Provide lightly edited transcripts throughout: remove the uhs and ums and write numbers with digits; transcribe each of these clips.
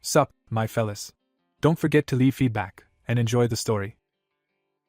Sup, my fellas. Don't forget to leave feedback, and enjoy the story.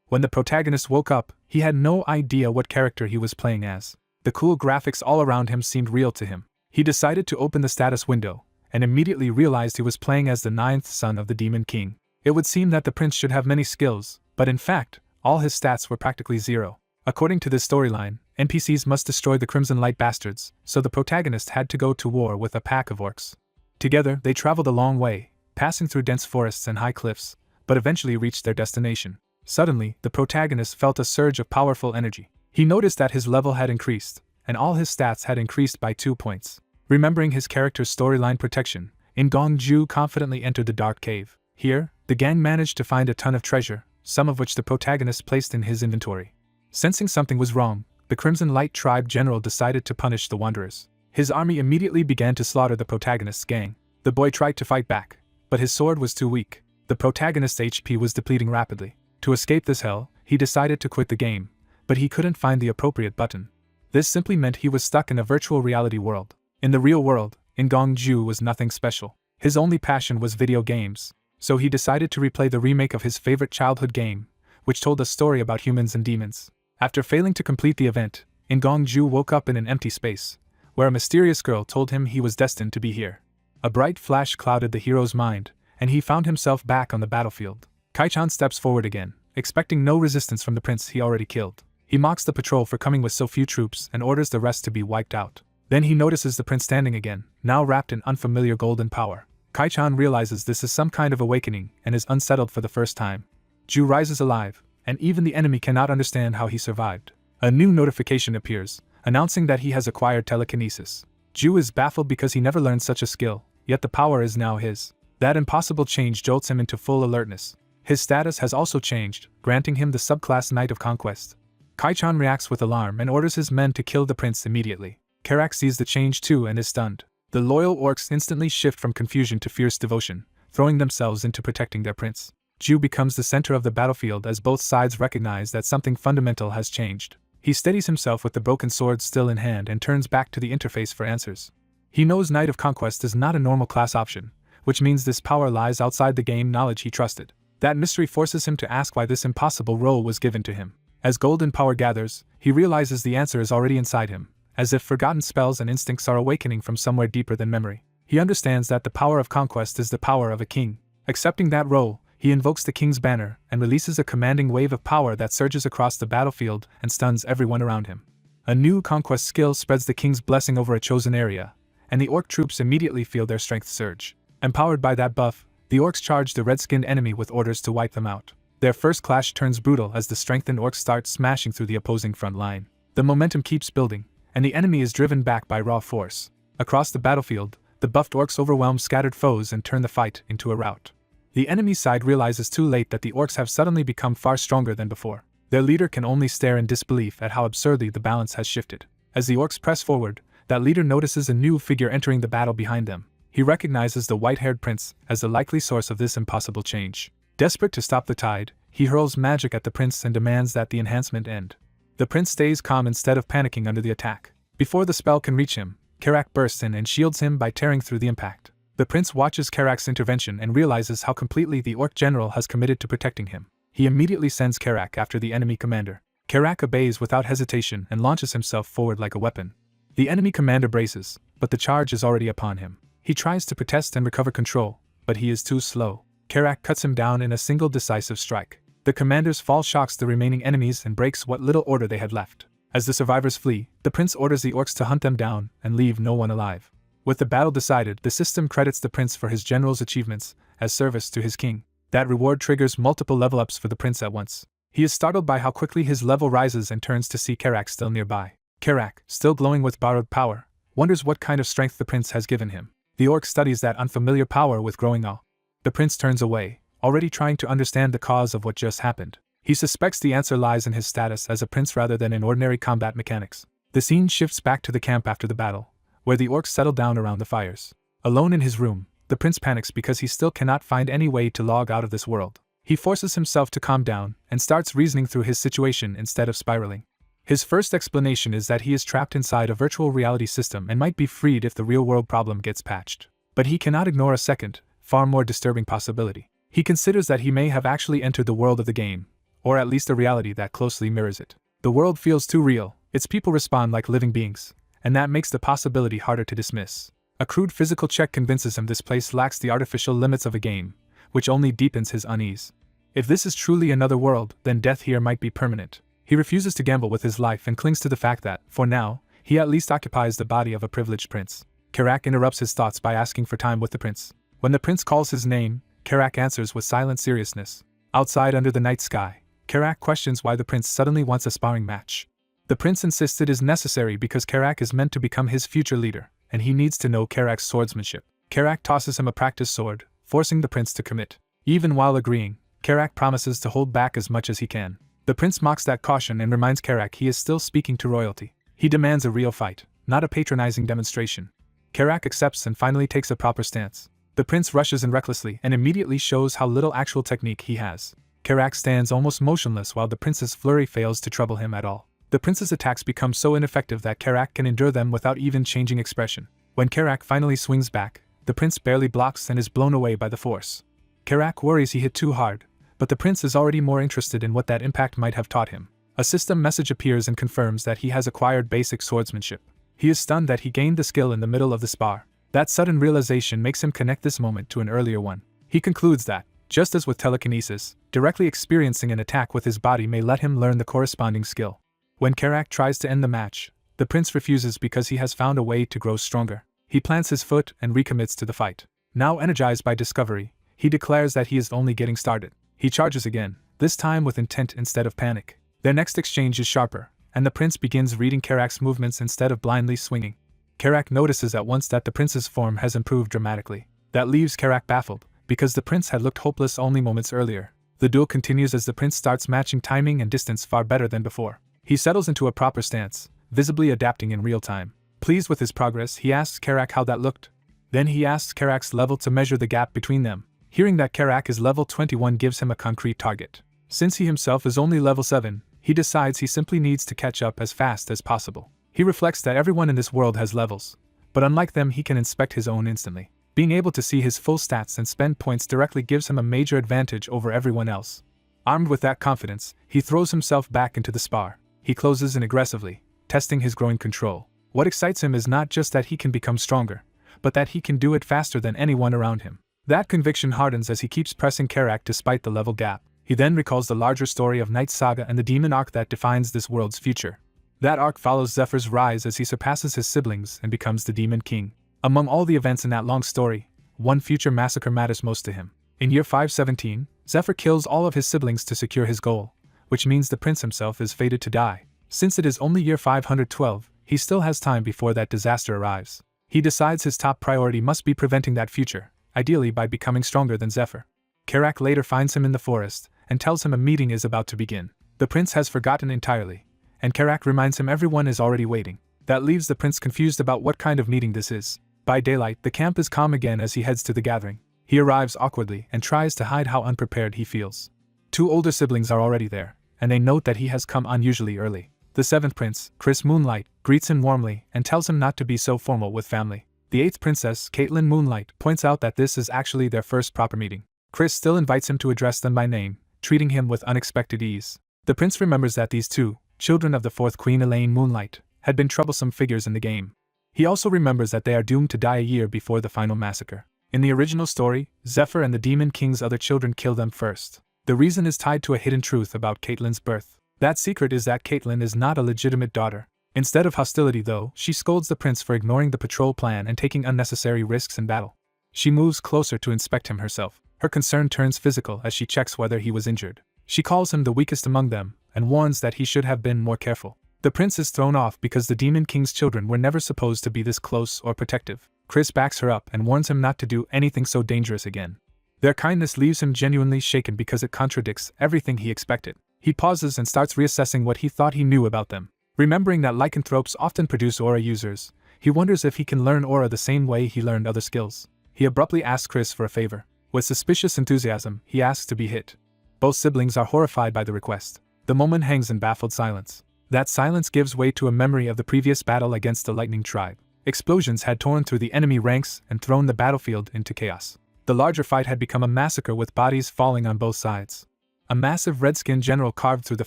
When the protagonist woke up, he had no idea what character he was playing as. The cool graphics all around him seemed real to him. He decided to open the status window, and immediately realized he was playing as the 9th son of the Demon King. It would seem that the prince should have many skills, but in fact, all his stats were practically zero. According to this storyline, NPCs must destroy the Crimson Light Bastards, so the protagonist had to go to war with a pack of orcs. Together, they traveled a long way, passing through dense forests and high cliffs, but eventually reached their destination. Suddenly, the protagonist felt a surge of powerful energy. He noticed that his level had increased, and all his stats had increased by 2 points. Remembering his character's storyline protection, Ingong-ju confidently entered the dark cave. Here, the gang managed to find a ton of treasure, some of which the protagonist placed in his inventory. Sensing something was wrong, the Crimson Light Tribe general decided to punish the wanderers. His army immediately began to slaughter the protagonist's gang. The boy tried to fight back, but his sword was too weak. The protagonist's HP was depleting rapidly. To escape this hell, he decided to quit the game, but he couldn't find the appropriate button. This simply meant he was stuck in a virtual reality world. In the real world, Ingong-ju was nothing special. His only passion was video games, so he decided to replay the remake of his favorite childhood game, which told a story about humans and demons. After failing to complete the event, Ingong-ju woke up in an empty space, where a mysterious girl told him he was destined to be here. A bright flash clouded the hero's mind, and he found himself back on the battlefield. Kai-chan steps forward again, expecting no resistance from the prince he already killed. He mocks the patrol for coming with so few troops and orders the rest to be wiped out. Then he notices the prince standing again, now wrapped in unfamiliar golden power. Kai-chan realizes this is some kind of awakening and is unsettled for the first time. Ju rises alive, and even the enemy cannot understand how he survived. A new notification appears, announcing that he has acquired telekinesis. Ju is baffled because he never learned such a skill, yet the power is now his. That impossible change jolts him into full alertness. His status has also changed, granting him the subclass Knight of Conquest. Kai-chan reacts with alarm and orders his men to kill the prince immediately. Karak sees the change too and is stunned. The loyal orcs instantly shift from confusion to fierce devotion, throwing themselves into protecting their prince. Ju becomes the center of the battlefield as both sides recognize that something fundamental has changed. He steadies himself with the broken sword still in hand and turns back to the interface for answers. He knows Knight of Conquest is not a normal class option, which means this power lies outside the game knowledge he trusted. That mystery forces him to ask why this impossible role was given to him. As golden power gathers, he realizes the answer is already inside him, as if forgotten spells and instincts are awakening from somewhere deeper than memory. He understands that the power of conquest is the power of a king. Accepting that role, he invokes the king's banner and releases a commanding wave of power that surges across the battlefield and stuns everyone around him. A new conquest skill spreads the king's blessing over a chosen area, and the orc troops immediately feel their strength surge. Empowered by that buff, the orcs charge the red-skinned enemy with orders to wipe them out. Their first clash turns brutal as the strengthened orcs start smashing through the opposing front line. The momentum keeps building, and the enemy is driven back by raw force. Across the battlefield, the buffed orcs overwhelm scattered foes and turn the fight into a rout. The enemy side realizes too late that the orcs have suddenly become far stronger than before. Their leader can only stare in disbelief at how absurdly the balance has shifted. As the orcs press forward, that leader notices a new figure entering the battle behind them. He recognizes the white-haired prince as the likely source of this impossible change. Desperate to stop the tide, he hurls magic at the prince and demands that the enhancement end. The prince stays calm instead of panicking under the attack. Before the spell can reach him, Karak bursts in and shields him by tearing through the impact. The prince watches Karak's intervention and realizes how completely the orc general has committed to protecting him. He immediately sends Karak after the enemy commander. Karak obeys without hesitation and launches himself forward like a weapon. The enemy commander braces, but the charge is already upon him. He tries to protest and recover control, but he is too slow. Karak cuts him down in a single decisive strike. The commander's fall shocks the remaining enemies and breaks what little order they had left. As the survivors flee, the prince orders the orcs to hunt them down and leave no one alive. With the battle decided, the system credits the prince for his general's achievements as service to his king. That reward triggers multiple level ups for the prince at once. He is startled by how quickly his level rises and turns to see Karak still nearby. Karak, still glowing with borrowed power, wonders what kind of strength the prince has given him. The orc studies that unfamiliar power with growing awe. The prince turns away, already trying to understand the cause of what just happened. He suspects the answer lies in his status as a prince rather than in ordinary combat mechanics. The scene shifts back to the camp after the battle, where the orcs settle down around the fires. Alone in his room, the prince panics because he still cannot find any way to log out of this world. He forces himself to calm down and starts reasoning through his situation instead of spiraling. His first explanation is that he is trapped inside a virtual reality system and might be freed if the real-world problem gets patched. But he cannot ignore a second, far more disturbing possibility. He considers that he may have actually entered the world of the game, or at least a reality that closely mirrors it. The world feels too real, its people respond like living beings, and that makes the possibility harder to dismiss. A crude physical check convinces him this place lacks the artificial limits of a game, which only deepens his unease. If this is truly another world, then death here might be permanent. He refuses to gamble with his life and clings to the fact that, for now, he at least occupies the body of a privileged prince. Karak interrupts his thoughts by asking for time with the prince. When the prince calls his name, Karak answers with silent seriousness. Outside under the night sky, Karak questions why the prince suddenly wants a sparring match. The prince insists it is necessary because Karak is meant to become his future leader, and he needs to know Karak's swordsmanship. Karak tosses him a practice sword, forcing the prince to commit. Even while agreeing, Karak promises to hold back as much as he can. The prince mocks that caution and reminds Karak he is still speaking to royalty. He demands a real fight, not a patronizing demonstration. Karak accepts and finally takes a proper stance. The prince rushes in recklessly and immediately shows how little actual technique he has. Karak stands almost motionless while the prince's flurry fails to trouble him at all. The prince's attacks become so ineffective that Karak can endure them without even changing expression. When Karak finally swings back, the prince barely blocks and is blown away by the force. Karak worries he hit too hard, but the prince is already more interested in what that impact might have taught him. A system message appears and confirms that he has acquired basic swordsmanship. He is stunned that he gained the skill in the middle of the spar. That sudden realization makes him connect this moment to an earlier one. He concludes that, just as with telekinesis, directly experiencing an attack with his body may let him learn the corresponding skill. When Karak tries to end the match, the prince refuses because he has found a way to grow stronger. He plants his foot and recommits to the fight. Now energized by discovery, he declares that he is only getting started. He charges again, this time with intent instead of panic. Their next exchange is sharper, and the prince begins reading Karak's movements instead of blindly swinging. Karak notices at once that the prince's form has improved dramatically. That leaves Karak baffled, because the prince had looked hopeless only moments earlier. The duel continues as the prince starts matching timing and distance far better than before. He settles into a proper stance, visibly adapting in real time. Pleased with his progress, he asks Karak how that looked. Then he asks Karak's level to measure the gap between them. Hearing that Karak is level 21 gives him a concrete target. Since he himself is only level 7, he decides he simply needs to catch up as fast as possible. He reflects that everyone in this world has levels, but unlike them he can inspect his own instantly. Being able to see his full stats and spend points directly gives him a major advantage over everyone else. Armed with that confidence, he throws himself back into the spar. He closes in aggressively, testing his growing control. What excites him is not just that he can become stronger, but that he can do it faster than anyone around him. That conviction hardens as he keeps pressing Karak despite the level gap. He then recalls the larger story of Night Saga and the demon arc that defines this world's future. That arc follows Zephyr's rise as he surpasses his siblings and becomes the Demon King. Among all the events in that long story, one future massacre matters most to him. In year 517, Zephyr kills all of his siblings to secure his goal, which means the prince himself is fated to die. Since it is only year 512, he still has time before that disaster arrives. He decides his top priority must be preventing that future, ideally by becoming stronger than Zephyr. Karak later finds him in the forest and tells him a meeting is about to begin. The prince has forgotten entirely, and Karak reminds him everyone is already waiting. That leaves the prince confused about what kind of meeting this is. By daylight, the camp is calm again as he heads to the gathering. He arrives awkwardly and tries to hide how unprepared he feels. Two older siblings are already there, and they note that he has come unusually early. The seventh prince, Chris Moonlight, greets him warmly and tells him not to be so formal with family. The eighth princess, Caitlin Moonlight, points out that this is actually their first proper meeting. Chris still invites him to address them by name, treating him with unexpected ease. The prince remembers that these two, children of the fourth queen Elaine Moonlight, had been troublesome figures in the game. He also remembers that they are doomed to die a year before the final massacre. In the original story, Zephyr and the Demon King's other children kill them first. The reason is tied to a hidden truth about Caitlin's birth. That secret is that Caitlin is not a legitimate daughter. Instead of hostility though, she scolds the prince for ignoring the patrol plan and taking unnecessary risks in battle. She moves closer to inspect him herself. Her concern turns physical as she checks whether he was injured. She calls him the weakest among them, and warns that he should have been more careful. The prince is thrown off because the Demon King's children were never supposed to be this close or protective. Chris backs her up and warns him not to do anything so dangerous again. Their kindness leaves him genuinely shaken because it contradicts everything he expected. He pauses and starts reassessing what he thought he knew about them. Remembering that lycanthropes often produce aura users, he wonders if he can learn aura the same way he learned other skills. He abruptly asks Chris for a favor. With suspicious enthusiasm, he asks to be hit. Both siblings are horrified by the request. The moment hangs in baffled silence. That silence gives way to a memory of the previous battle against the Lightning Tribe. Explosions had torn through the enemy ranks and thrown the battlefield into chaos. The larger fight had become a massacre with bodies falling on both sides. A massive red-skinned general carved through the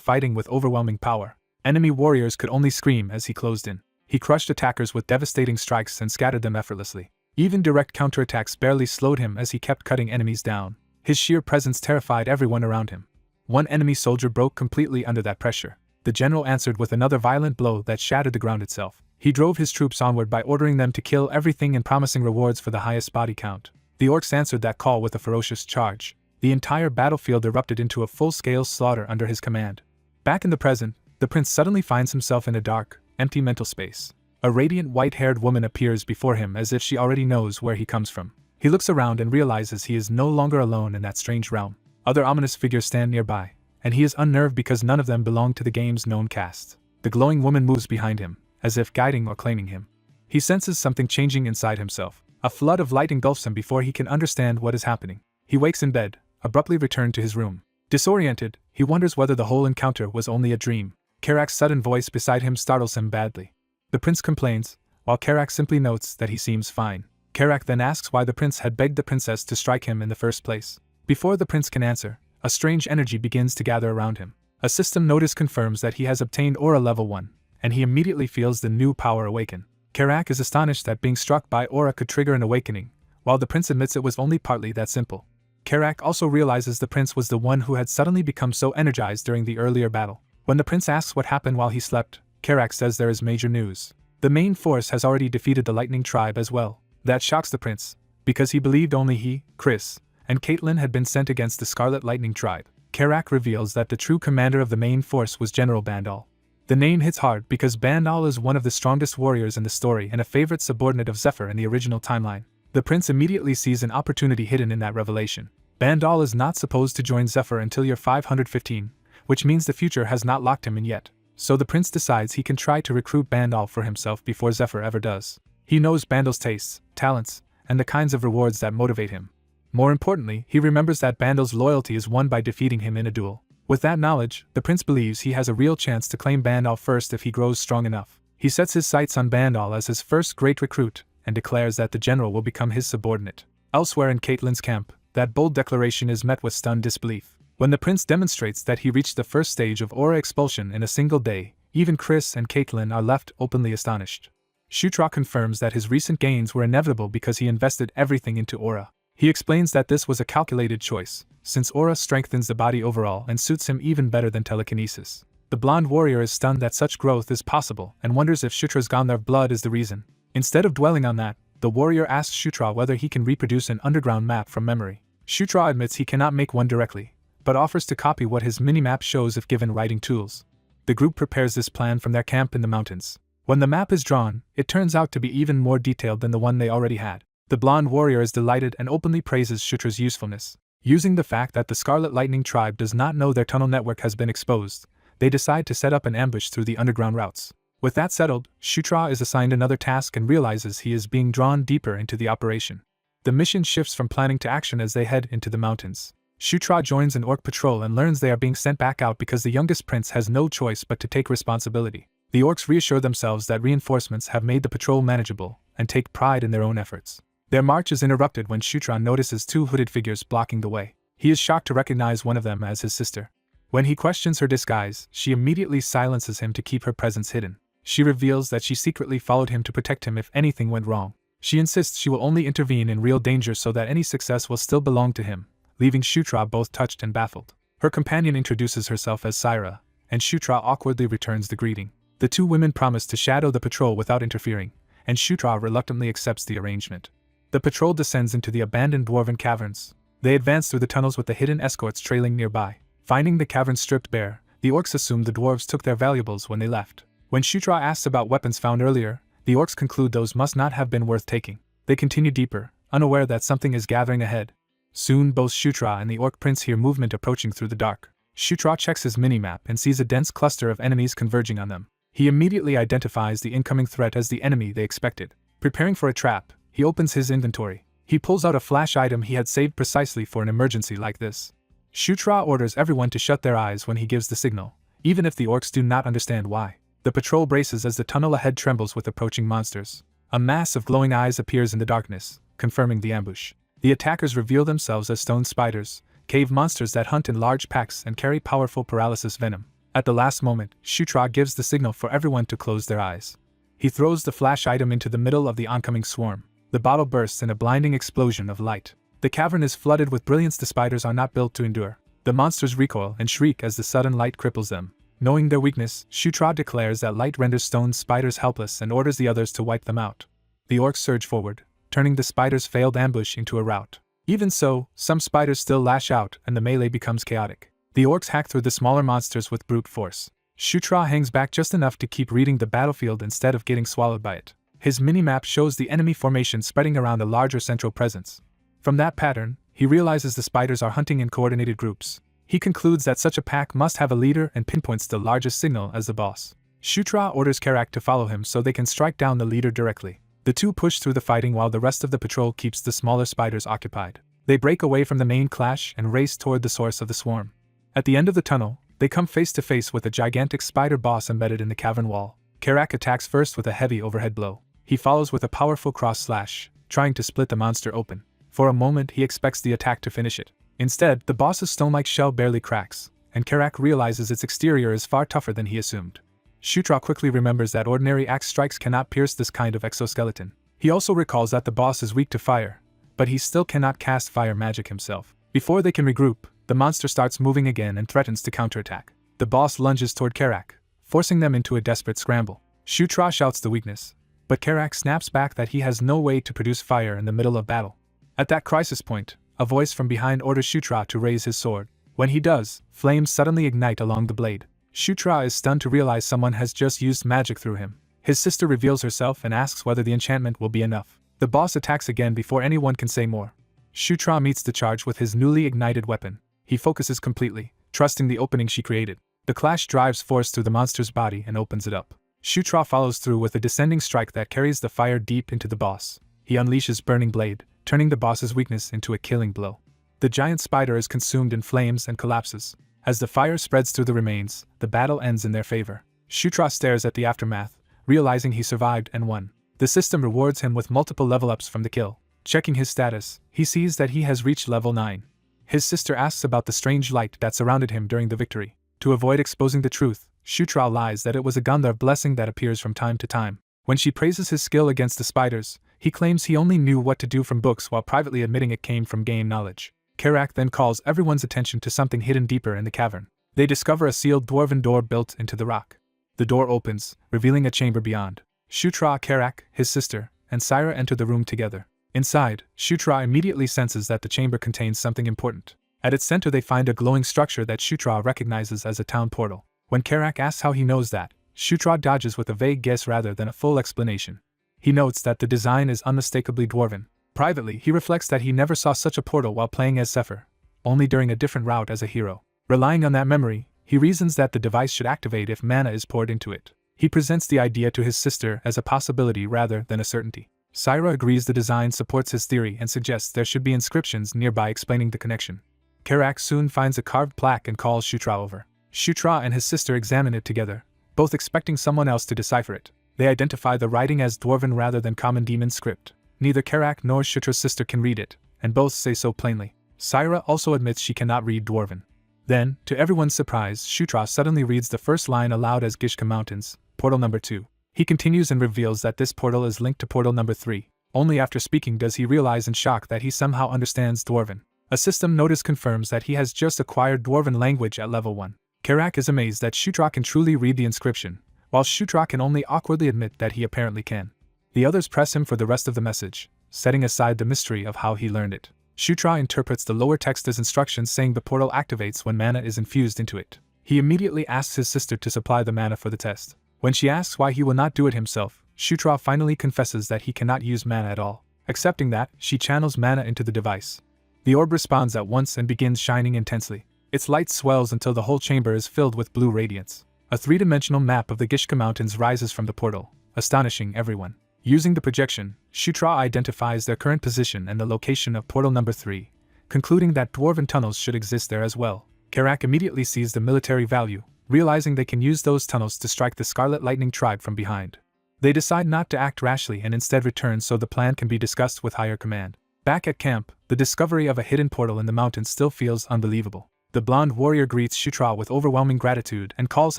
fighting with overwhelming power. Enemy warriors could only scream as he closed in. He crushed attackers with devastating strikes and scattered them effortlessly. Even direct counterattacks barely slowed him as he kept cutting enemies down. His sheer presence terrified everyone around him. One enemy soldier broke completely under that pressure. The general answered with another violent blow that shattered the ground itself. He drove his troops onward by ordering them to kill everything and promising rewards for the highest body count. The orcs answered that call with a ferocious charge. The entire battlefield erupted into a full-scale slaughter under his command. Back in the present, the prince suddenly finds himself in a dark, empty mental space. A radiant white-haired woman appears before him as if she already knows where he comes from. He looks around and realizes he is no longer alone in that strange realm. Other ominous figures stand nearby, and he is unnerved because none of them belong to the game's known cast. The glowing woman moves behind him, as if guiding or claiming him. He senses something changing inside himself. A flood of light engulfs him before he can understand what is happening. He wakes in bed, abruptly returned to his room. Disoriented, he wonders whether the whole encounter was only a dream. Karak's sudden voice beside him startles him badly. The prince complains, while Karak simply notes that he seems fine. Karak then asks why the prince had begged the princess to strike him in the first place. Before the prince can answer, a strange energy begins to gather around him. A system notice confirms that he has obtained Aura Level 1, and he immediately feels the new power awaken. Karak is astonished that being struck by Aura could trigger an awakening, while the prince admits it was only partly that simple. Karak also realizes the prince was the one who had suddenly become so energized during the earlier battle. When the prince asks what happened while he slept, Karak says there is major news. The main force has already defeated the Lightning Tribe as well. That shocks the prince, because he believed only he, Chris, and Caitlin had been sent against the Scarlet Lightning Tribe. Karak reveals that the true commander of the main force was General Bandal. The name hits hard because Bandal is one of the strongest warriors in the story and a favorite subordinate of Zephyr in the original timeline. The prince immediately sees an opportunity hidden in that revelation. Bandal is not supposed to join Zephyr until year 515, which means the future has not locked him in yet. So the prince decides he can try to recruit Bandal for himself before Zephyr ever does. He knows Bandal's tastes, talents, and the kinds of rewards that motivate him. More importantly, he remembers that Bandal's loyalty is won by defeating him in a duel. With that knowledge, the prince believes he has a real chance to claim Bandal first if he grows strong enough. He sets his sights on Bandal as his first great recruit, and declares that the general will become his subordinate. Elsewhere in Caitlin's camp, that bold declaration is met with stunned disbelief. When the prince demonstrates that he reached the first stage of aura expulsion in a single day, even Chris and Caitlin are left openly astonished. Shutra confirms that his recent gains were inevitable because he invested everything into aura. He explains that this was a calculated choice, since aura strengthens the body overall and suits him even better than telekinesis. The blonde warrior is stunned that such growth is possible and wonders if Shutra's Gandhar blood is the reason. Instead of dwelling on that, the warrior asks Shutra whether he can reproduce an underground map from memory. Shutra admits he cannot make one directly, but offers to copy what his mini-map shows if given writing tools. The group prepares this plan from their camp in the mountains. When the map is drawn, it turns out to be even more detailed than the one they already had. The blonde warrior is delighted and openly praises Shutra's usefulness. Using the fact that the Scarlet Lightning Tribe does not know their tunnel network has been exposed, they decide to set up an ambush through the underground routes. With that settled, Shutra is assigned another task and realizes he is being drawn deeper into the operation. The mission shifts from planning to action as they head into the mountains. Shutra joins an orc patrol and learns they are being sent back out because the youngest prince has no choice but to take responsibility. The orcs reassure themselves that reinforcements have made the patrol manageable and take pride in their own efforts. Their march is interrupted when Shutra notices two hooded figures blocking the way. He is shocked to recognize one of them as his sister. When he questions her disguise, she immediately silences him to keep her presence hidden. She reveals that she secretly followed him to protect him if anything went wrong. She insists she will only intervene in real danger so that any success will still belong to him, leaving Shutra both touched and baffled. Her companion introduces herself as Syra, and Shutra awkwardly returns the greeting. The two women promise to shadow the patrol without interfering, and Shutra reluctantly accepts the arrangement. The patrol descends into the abandoned dwarven caverns. They advance through the tunnels with the hidden escorts trailing nearby. Finding the caverns stripped bare, the orcs assume the dwarves took their valuables when they left. When Shutra asks about weapons found earlier, the orcs conclude those must not have been worth taking. They continue deeper, unaware that something is gathering ahead. Soon both Shutra and the orc prince hear movement approaching through the dark. Shutra checks his minimap and sees a dense cluster of enemies converging on them. He immediately identifies the incoming threat as the enemy they expected. Preparing for a trap, he opens his inventory. He pulls out a flash item he had saved precisely for an emergency like this. Shutra orders everyone to shut their eyes when he gives the signal, even if the orcs do not understand why. The patrol braces as the tunnel ahead trembles with approaching monsters. A mass of glowing eyes appears in the darkness, confirming the ambush. The attackers reveal themselves as stone spiders, cave monsters that hunt in large packs and carry powerful paralysis venom. At the last moment, Shutra gives the signal for everyone to close their eyes. He throws the flash item into the middle of the oncoming swarm. The bottle bursts in a blinding explosion of light. The cavern is flooded with brilliance the spiders are not built to endure. The monsters recoil and shriek as the sudden light cripples them. Knowing their weakness, Shutra declares that light renders stone spiders helpless and orders the others to wipe them out. The orcs surge forward, turning the spiders' failed ambush into a rout. Even so, some spiders still lash out and the melee becomes chaotic. The orcs hack through the smaller monsters with brute force. Shutra hangs back just enough to keep reading the battlefield instead of getting swallowed by it. His mini-map shows the enemy formation spreading around a larger central presence. From that pattern, he realizes the spiders are hunting in coordinated groups. He concludes that such a pack must have a leader and pinpoints the largest signal as the boss. Shutra orders Karak to follow him so they can strike down the leader directly. The two push through the fighting while the rest of the patrol keeps the smaller spiders occupied. They break away from the main clash and race toward the source of the swarm. At the end of the tunnel, they come face to face with a gigantic spider boss embedded in the cavern wall. Karak attacks first with a heavy overhead blow. He follows with a powerful cross slash, trying to split the monster open. For a moment he expects the attack to finish it. Instead, the boss's stone-like shell barely cracks, and Karak realizes its exterior is far tougher than he assumed. Shutra quickly remembers that ordinary axe strikes cannot pierce this kind of exoskeleton. He also recalls that the boss is weak to fire, but he still cannot cast fire magic himself. Before they can regroup, the monster starts moving again and threatens to counterattack. The boss lunges toward Karak, forcing them into a desperate scramble. Shutra shouts the weakness, but Karak snaps back that he has no way to produce fire in the middle of battle. At that crisis point, a voice from behind orders Shutra to raise his sword. When he does, flames suddenly ignite along the blade. Shutra is stunned to realize someone has just used magic through him. His sister reveals herself and asks whether the enchantment will be enough. The boss attacks again before anyone can say more. Shutra meets the charge with his newly ignited weapon. He focuses completely, trusting the opening she created. The clash drives force through the monster's body and opens it up. Shutra follows through with a descending strike that carries the fire deep into the boss. He unleashes Burning Blade, turning the boss's weakness into a killing blow. The giant spider is consumed in flames and collapses. As the fire spreads through the remains, the battle ends in their favor. Shutra stares at the aftermath, realizing he survived and won. The system rewards him with multiple level-ups from the kill. Checking his status, he sees that he has reached level 9. His sister asks about the strange light that surrounded him during the victory. To avoid exposing the truth, Shutra lies that it was a Gandhar blessing that appears from time to time. When she praises his skill against the spiders, he claims he only knew what to do from books while privately admitting it came from game knowledge. Karak then calls everyone's attention to something hidden deeper in the cavern. They discover a sealed dwarven door built into the rock. The door opens, revealing a chamber beyond. Shutra, Karak, his sister, and Syra enter the room together. Inside, Shutra immediately senses that the chamber contains something important. At its center they find a glowing structure that Shutra recognizes as a town portal. When Karak asks how he knows that, Shutra dodges with a vague guess rather than a full explanation. He notes that the design is unmistakably dwarven. Privately, he reflects that he never saw such a portal while playing as Zephyr, only during a different route as a hero. Relying on that memory, he reasons that the device should activate if mana is poured into it. He presents the idea to his sister as a possibility rather than a certainty. Syra agrees the design supports his theory and suggests there should be inscriptions nearby explaining the connection. Karak soon finds a carved plaque and calls Shutra over. Shutra and his sister examine it together, both expecting someone else to decipher it. They identify the writing as dwarven rather than common demon script. Neither Karak nor Shutra's sister can read it, and both say so plainly. Syra also admits she cannot read dwarven. Then, to everyone's surprise, Shutra suddenly reads the first line aloud as Gishka Mountains, portal number 2. He continues and reveals that this portal is linked to portal number 3. Only after speaking does he realize in shock that he somehow understands dwarven. A system notice confirms that he has just acquired dwarven language at level 1. Karak is amazed that Shutra can truly read the inscription, while Shutra can only awkwardly admit that he apparently can. The others press him for the rest of the message, setting aside the mystery of how he learned it. Shutra interprets the lower text as instructions saying the portal activates when mana is infused into it. He immediately asks his sister to supply the mana for the test. When she asks why he will not do it himself, Shutra finally confesses that he cannot use mana at all. Accepting that, she channels mana into the device. The orb responds at once and begins shining intensely. Its light swells until the whole chamber is filled with blue radiance. A three-dimensional map of the Gishka Mountains rises from the portal, astonishing everyone. Using the projection, Shutra identifies their current position and the location of portal number 3, concluding that dwarven tunnels should exist there as well. Karak immediately sees the military value, realizing they can use those tunnels to strike the Scarlet Lightning tribe from behind. They decide not to act rashly and instead return so the plan can be discussed with higher command. Back at camp, the discovery of a hidden portal in the mountains still feels unbelievable. The blonde warrior greets Shutra with overwhelming gratitude and calls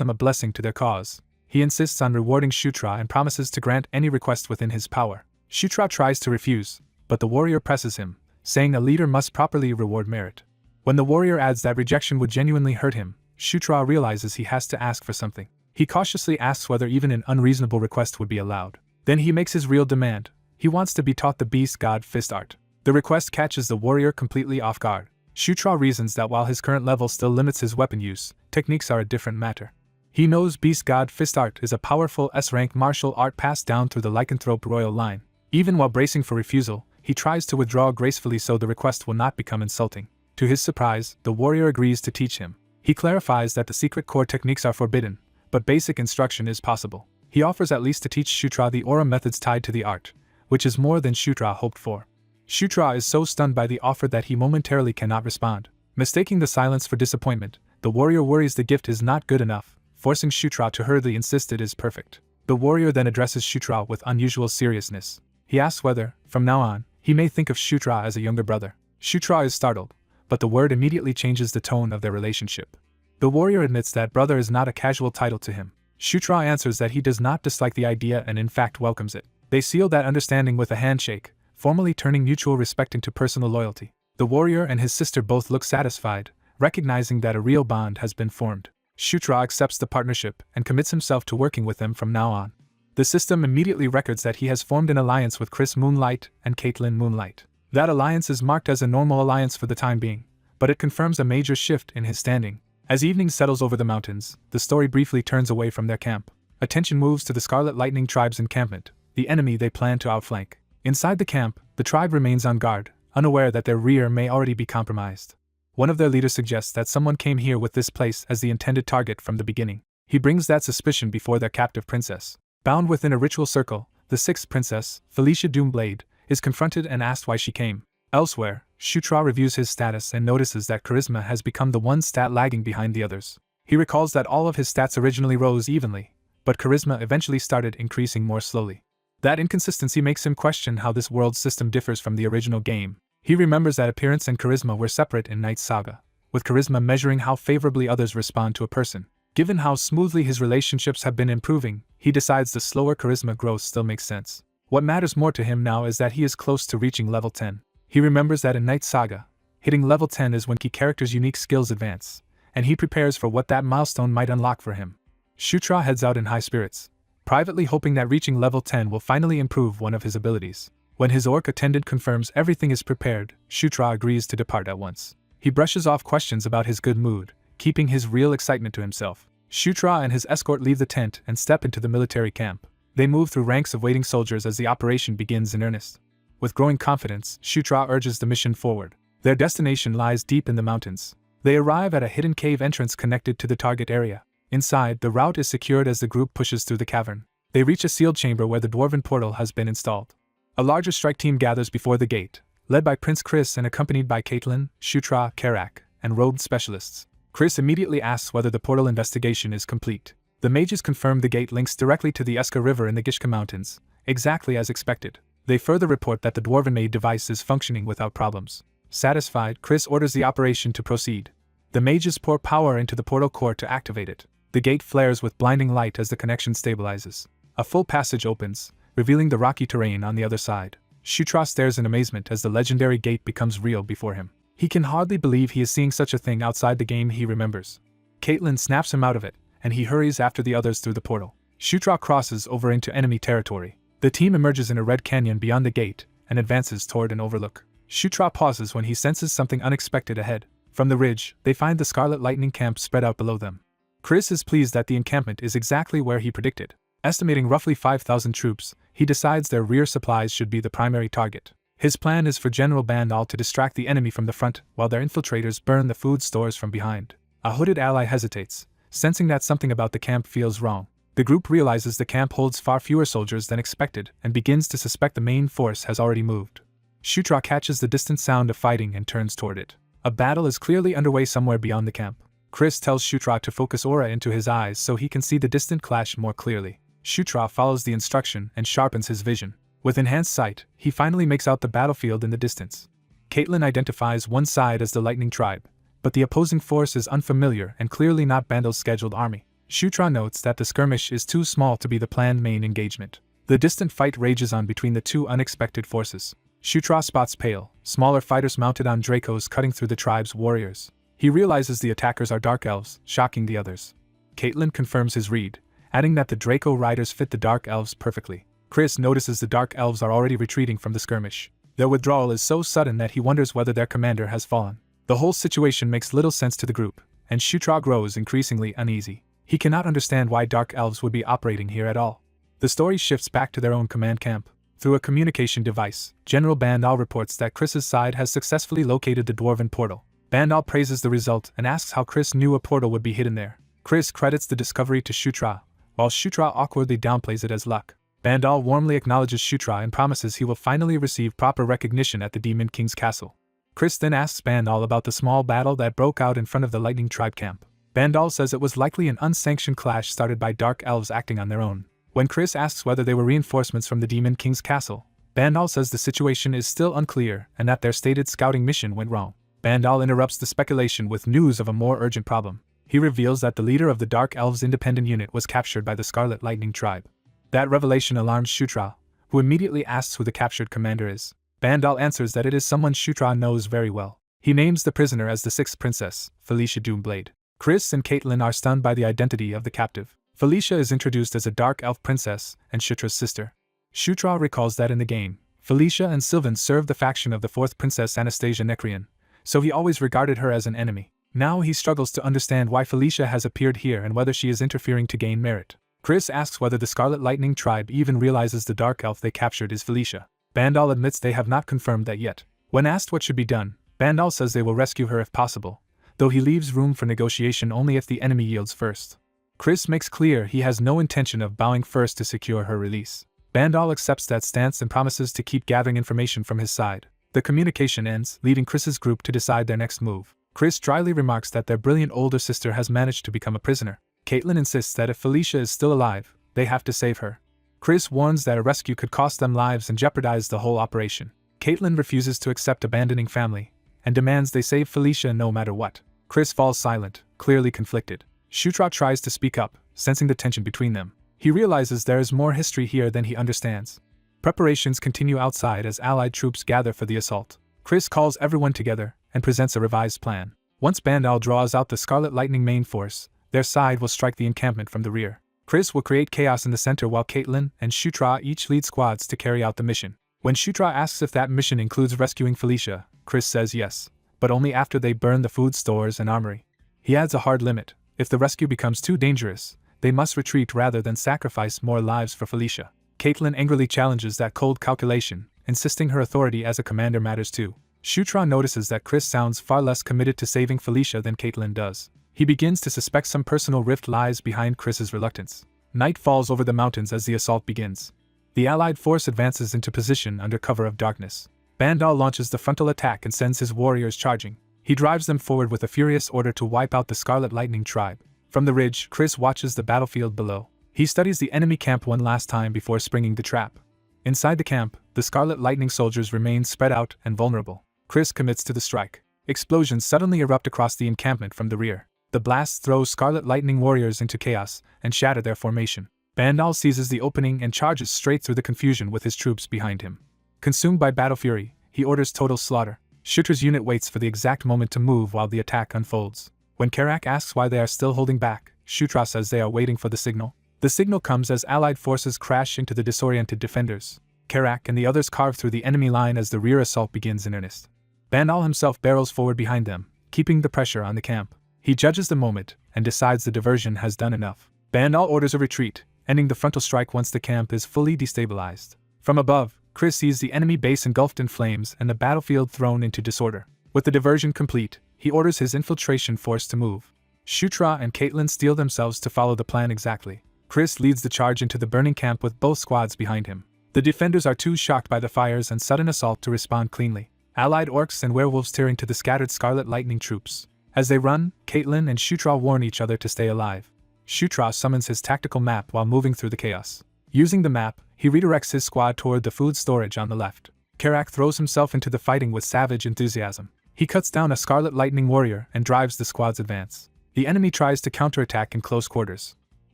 him a blessing to their cause. He insists on rewarding Shutra and promises to grant any request within his power. Shutra tries to refuse, but the warrior presses him, saying a leader must properly reward merit. When the warrior adds that rejection would genuinely hurt him, Shutra realizes he has to ask for something. He cautiously asks whether even an unreasonable request would be allowed. Then he makes his real demand. He wants to be taught the beast god fist art. The request catches the warrior completely off guard. Shutra reasons that while his current level still limits his weapon use, techniques are a different matter. He knows beast god fist art is a powerful S-rank martial art passed down through the lycanthrope royal line. Even while bracing for refusal, he tries to withdraw gracefully so the request will not become insulting. To his surprise, the warrior agrees to teach him. He clarifies that the secret core techniques are forbidden, but basic instruction is possible. He offers at least to teach Shutra the aura methods tied to the art, which is more than Shutra hoped for. Shutra is so stunned by the offer that he momentarily cannot respond. Mistaking the silence for disappointment, the warrior worries the gift is not good enough, forcing Shutra to hurriedly insist it is perfect. The warrior then addresses Shutra with unusual seriousness. He asks whether, from now on, he may think of Shutra as a younger brother. Shutra is startled, but the word immediately changes the tone of their relationship. The warrior admits that brother is not a casual title to him. Shutra answers that he does not dislike the idea and in fact welcomes it. They seal that understanding with a handshake, formally turning mutual respect into personal loyalty. The warrior and his sister both look satisfied, recognizing that a real bond has been formed. Shutra accepts the partnership and commits himself to working with them from now on. The system immediately records that he has formed an alliance with Chris Moonlight and Caitlin Moonlight. That alliance is marked as a normal alliance for the time being, but it confirms a major shift in his standing. As evening settles over the mountains, the story briefly turns away from their camp. Attention moves to the Scarlet Lightning tribe's encampment, the enemy they plan to outflank. Inside the camp, the tribe remains on guard, unaware that their rear may already be compromised. One of their leaders suggests that someone came here with this place as the intended target from the beginning. He brings that suspicion before their captive princess. Bound within a ritual circle, the sixth princess, Felicia Doomblade, is confronted and asked why she came. Elsewhere, Shutra reviews his status and notices that charisma has become the one stat lagging behind the others. He recalls that all of his stats originally rose evenly, but charisma eventually started increasing more slowly. That inconsistency makes him question how this world system differs from the original game. He remembers that appearance and charisma were separate in Night Saga, with charisma measuring how favorably others respond to a person. Given how smoothly his relationships have been improving, he decides the slower charisma growth still makes sense. What matters more to him now is that he is close to reaching level 10. He remembers that in Night Saga, hitting level 10 is when key characters' unique skills advance, and he prepares for what that milestone might unlock for him. Shutra heads out in high spirits, privately hoping that reaching level 10 will finally improve one of his abilities. When his orc attendant confirms everything is prepared, Shutra agrees to depart at once. He brushes off questions about his good mood, keeping his real excitement to himself. Shutra and his escort leave the tent and step into the military camp. They move through ranks of waiting soldiers as the operation begins in earnest. With growing confidence, Shutra urges the mission forward. Their destination lies deep in the mountains. They arrive at a hidden cave entrance connected to the target area. Inside, the route is secured as the group pushes through the cavern. They reach a sealed chamber where the dwarven portal has been installed. A larger strike team gathers before the gate, led by Prince Chris and accompanied by Caitlin, Shutra, Karak, and robed specialists. Chris immediately asks whether the portal investigation is complete. The mages confirm the gate links directly to the Eska River in the Gishka Mountains, exactly as expected. They further report that the dwarven-made device is functioning without problems. Satisfied, Chris orders the operation to proceed. The mages pour power into the portal core to activate it. The gate flares with blinding light as the connection stabilizes. A full passage opens, revealing the rocky terrain on the other side. Shutra stares in amazement as the legendary gate becomes real before him. He can hardly believe he is seeing such a thing outside the game he remembers. Caitlin snaps him out of it, and he hurries after the others through the portal. Shutra crosses over into enemy territory. The team emerges in a red canyon beyond the gate and advances toward an overlook. Shutra pauses when he senses something unexpected ahead. From the ridge, they find the Scarlet Lightning camp spread out below them. Chris is pleased that the encampment is exactly where he predicted. Estimating roughly 5,000 troops, he decides their rear supplies should be the primary target. His plan is for General Bandal to distract the enemy from the front while their infiltrators burn the food stores from behind. A hooded ally hesitates, sensing that something about the camp feels wrong. The group realizes the camp holds far fewer soldiers than expected and begins to suspect the main force has already moved. Shutra catches the distant sound of fighting and turns toward it. A battle is clearly underway somewhere beyond the camp. Chris tells Shutra to focus aura into his eyes so he can see the distant clash more clearly. Shutra follows the instruction and sharpens his vision. With enhanced sight, he finally makes out the battlefield in the distance. Caitlin identifies one side as the Lightning Tribe, but the opposing force is unfamiliar and clearly not Bandal's scheduled army. Shutra notes that the skirmish is too small to be the planned main engagement. The distant fight rages on between the two unexpected forces. Shutra spots pale, smaller fighters mounted on Dracos cutting through the tribe's warriors. He realizes the attackers are Dark Elves, shocking the others. Caitlin confirms his read, adding that the Draco riders fit the Dark Elves perfectly. Chris notices the Dark Elves are already retreating from the skirmish. Their withdrawal is so sudden that he wonders whether their commander has fallen. The whole situation makes little sense to the group, and Shutra grows increasingly uneasy. He cannot understand why Dark Elves would be operating here at all. The story shifts back to their own command camp. Through a communication device, General Bandal reports that Chris's side has successfully located the Dwarven portal. Bandal praises the result and asks how Chris knew a portal would be hidden there. Chris credits the discovery to Shutra, while Shutra awkwardly downplays it as luck. Bandal warmly acknowledges Shutra and promises he will finally receive proper recognition at the Demon King's castle. Chris then asks Bandal about the small battle that broke out in front of the Lightning Tribe camp. Bandal says it was likely an unsanctioned clash started by Dark Elves acting on their own. When Chris asks whether they were reinforcements from the Demon King's castle, Bandal says the situation is still unclear and that their stated scouting mission went wrong. Bandal interrupts the speculation with news of a more urgent problem. He reveals that the leader of the Dark Elves' independent unit was captured by the Scarlet Lightning Tribe. That revelation alarms Shutra, who immediately asks who the captured commander is. Bandal answers that it is someone Shutra knows very well. He names the prisoner as the sixth princess, Felicia Doomblade. Chris and Caitlin are stunned by the identity of the captive. Felicia is introduced as a Dark Elf princess and Shutra's sister. Shutra recalls that in the game, Felicia and Sylvan served the faction of the fourth princess Anastasia Necrian, so he always regarded her as an enemy. Now he struggles to understand why Felicia has appeared here and whether she is interfering to gain merit. Chris asks whether the Scarlet Lightning Tribe even realizes the Dark Elf they captured is Felicia. Bandal admits they have not confirmed that yet. When asked what should be done, Bandal says they will rescue her if possible, though he leaves room for negotiation only if the enemy yields first. Chris makes clear he has no intention of bowing first to secure her release. Bandal accepts that stance and promises to keep gathering information from his side. The communication ends, leaving Chris's group to decide their next move. Chris dryly remarks that their brilliant older sister has managed to become a prisoner. Caitlin insists that if Felicia is still alive, they have to save her. Chris warns that a rescue could cost them lives and jeopardize the whole operation. Caitlin refuses to accept abandoning family, and demands they save Felicia no matter what. Chris falls silent, clearly conflicted. Shutra tries to speak up, sensing the tension between them. He realizes there is more history here than he understands. Preparations continue outside as Allied troops gather for the assault. Chris calls everyone together and presents a revised plan. Once Bandal draws out the Scarlet Lightning main force, their side will strike the encampment from the rear. Chris will create chaos in the center while Caitlin and Shutra each lead squads to carry out the mission. When Shutra asks if that mission includes rescuing Felicia, Chris says yes, but only after they burn the food stores and armory. He adds a hard limit: if the rescue becomes too dangerous, they must retreat rather than sacrifice more lives for Felicia. Caitlin angrily challenges that cold calculation, insisting her authority as a commander matters too. Shutra notices that Chris sounds far less committed to saving Felicia than Caitlin does. He begins to suspect some personal rift lies behind Chris's reluctance. Night falls over the mountains as the assault begins. The Allied force advances into position under cover of darkness. Bandal launches the frontal attack and sends his warriors charging. He drives them forward with a furious order to wipe out the Scarlet Lightning Tribe. From the ridge, Chris watches the battlefield below. He studies the enemy camp one last time before springing the trap. Inside the camp, the Scarlet Lightning soldiers remain spread out and vulnerable. Chris commits to the strike. Explosions suddenly erupt across the encampment from the rear. The blasts throw Scarlet Lightning warriors into chaos and shatter their formation. Bandal seizes the opening and charges straight through the confusion with his troops behind him. Consumed by battle fury, he orders total slaughter. Shutra's unit waits for the exact moment to move while the attack unfolds. When Karak asks why they are still holding back, Shutra says they are waiting for the signal. The signal comes as Allied forces crash into the disoriented defenders. Karak and the others carve through the enemy line as the rear assault begins in earnest. Bandal himself barrels forward behind them, keeping the pressure on the camp. He judges the moment and decides the diversion has done enough. Bandal orders a retreat, ending the frontal strike once the camp is fully destabilized. From above, Chris sees the enemy base engulfed in flames and the battlefield thrown into disorder. With the diversion complete, he orders his infiltration force to move. Shutra and Caitlin steel themselves to follow the plan exactly. Chris leads the charge into the burning camp with both squads behind him. The defenders are too shocked by the fires and sudden assault to respond cleanly. Allied orcs and werewolves tear into the scattered Scarlet Lightning troops. As they run, Caitlin and Shutra warn each other to stay alive. Shutra summons his tactical map while moving through the chaos. Using the map, he redirects his squad toward the food storage on the left. Karak throws himself into the fighting with savage enthusiasm. He cuts down a Scarlet Lightning warrior and drives the squad's advance. The enemy tries to counterattack in close quarters.